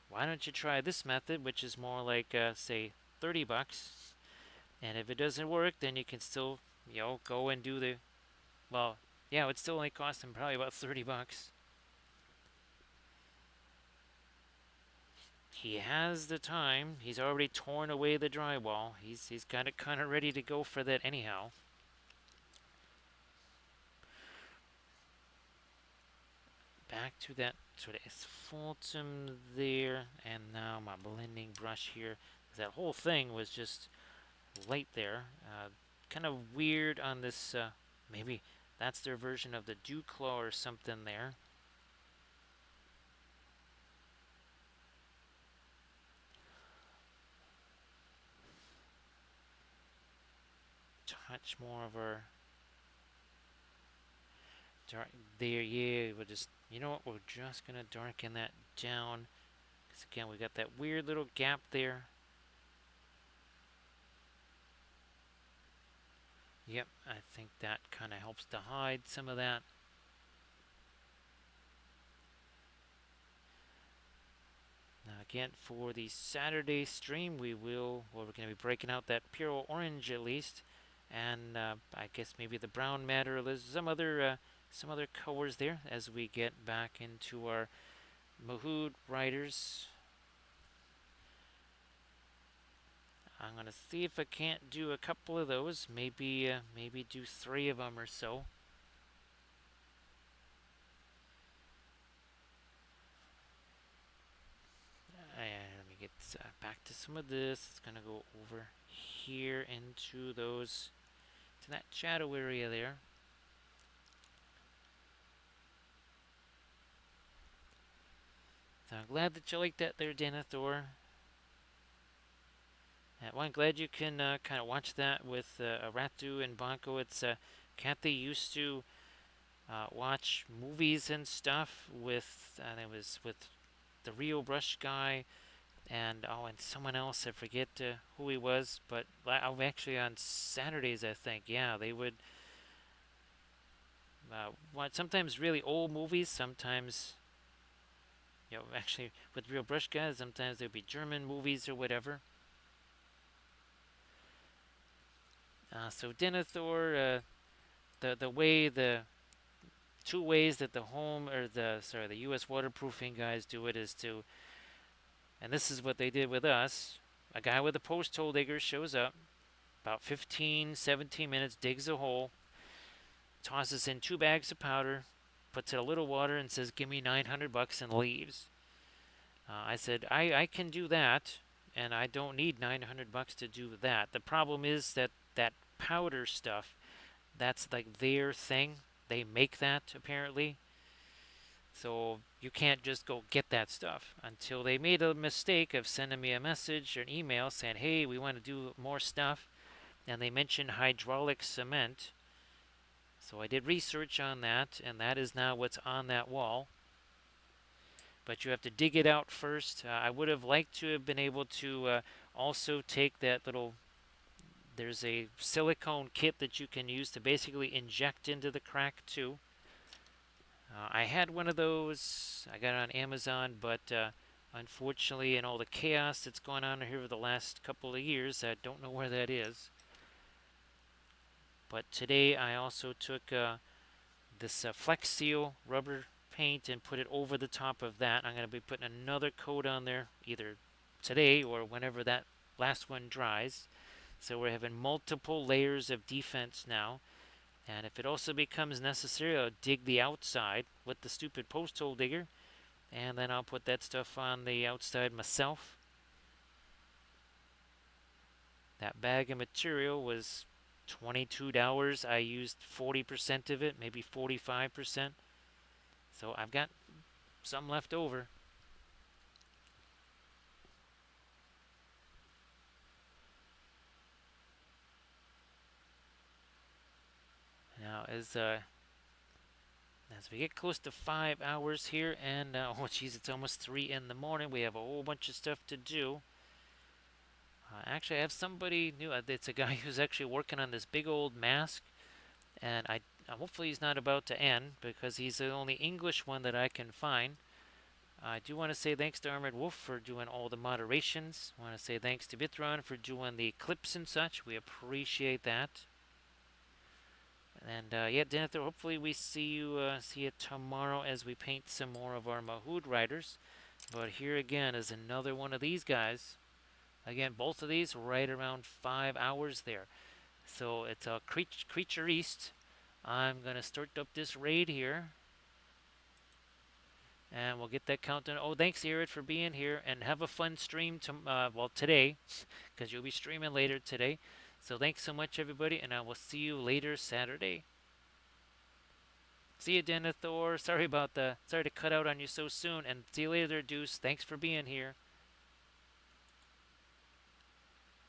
why don't you try this method, which is more like, say, $30. And if it doesn't work, then you can still, go and do the, well, yeah, it would still only cost him probably about $30. He has the time. He's already torn away the drywall. He's got it kind of ready to go for that anyhow. Back to that sort of asphaltum there, and now my blending brush here. That whole thing was just light there. Kind of weird on this. Maybe that's their version of the dew claw or something there. Touch more of our dark there. Yeah, we'll just, you know what? We're just gonna darken that down because again we got that weird little gap there. Yep, I think that kind of helps to hide some of that. Now again, for the Saturday stream, we're going to be breaking out that pure orange at least, and I guess maybe the brown matter, or some other colors there as we get back into our Mahood riders. I'm gonna see if I can't do a couple of those. Maybe do 3 of them or so. And let me get back to some of this. It's gonna go over here into those to that shadow area there. So I'm glad that you like that there, Denethor. Well, I'm glad you can kind of watch that with Aratu and Banco. It's Kathy used to watch movies and stuff with, it was with the Rio Brush guy and someone else. I forget who he was, but actually on Saturdays I think, yeah, they would watch sometimes really old movies, sometimes actually with Real Brush guys, sometimes there'd be German movies or whatever. So Denethor, the 2 ways that the home or the U.S. waterproofing guys do it is to, and this is what they did with us. A guy with a post hole digger shows up, about 15, 17 minutes, digs a hole, tosses in 2 bags of powder, puts in a little water, and says, "Give me $900," and leaves. I said, I can do that, and I don't need $900 to do that. The problem is that powder stuff, that's like their thing. They make that apparently. So you can't just go get that stuff until they made a mistake of sending me a message or an email saying, "Hey, we want to do more stuff," and they mentioned hydraulic cement. So I did research on that, and that is now what's on that wall. But you have to dig it out first. I would have liked to have been able to also take that little. There's a silicone kit that you can use to basically inject into the crack too. I had one of those. I got it on Amazon, but unfortunately, in all the chaos that's gone on here over the last couple of years, I don't know where that is. But today I also took this Flex Seal rubber paint and put it over the top of that. I'm going to be putting another coat on there either today or whenever that last one dries. So we're having multiple layers of defense now. And if it also becomes necessary, I'll dig the outside with the stupid post hole digger. And then I'll put that stuff on the outside myself. That bag of material was $22. I used 40% of it, maybe 45%. So I've got some left over. Now, as we get close to 5 hours here, and oh geez, it's almost 3 in the morning. We have a whole bunch of stuff to do. Actually, I have somebody new. It's a guy who's actually working on this big old mask, and I hopefully he's not about to end because he's the only English one that I can find. I do want to say thanks to Armored Wolf for doing all the moderations. I want to say thanks to Bithron for doing the clips and such. We appreciate that. And yeah, Denethor, hopefully we see you tomorrow as we paint some more of our Mahood riders. But here again is another one of these guys. Again, both of these right around 5 hours there. So it's a creature east. I'm gonna start up this raid here, and we'll get that countdown. Oh, thanks, Irid, for being here, and have a fun stream today, because you'll be streaming later today. So thanks so much, everybody, and I will see you later Saturday. See you, Denethor. Sorry to cut out on you so soon, and see you later, Deuce. Thanks for being here.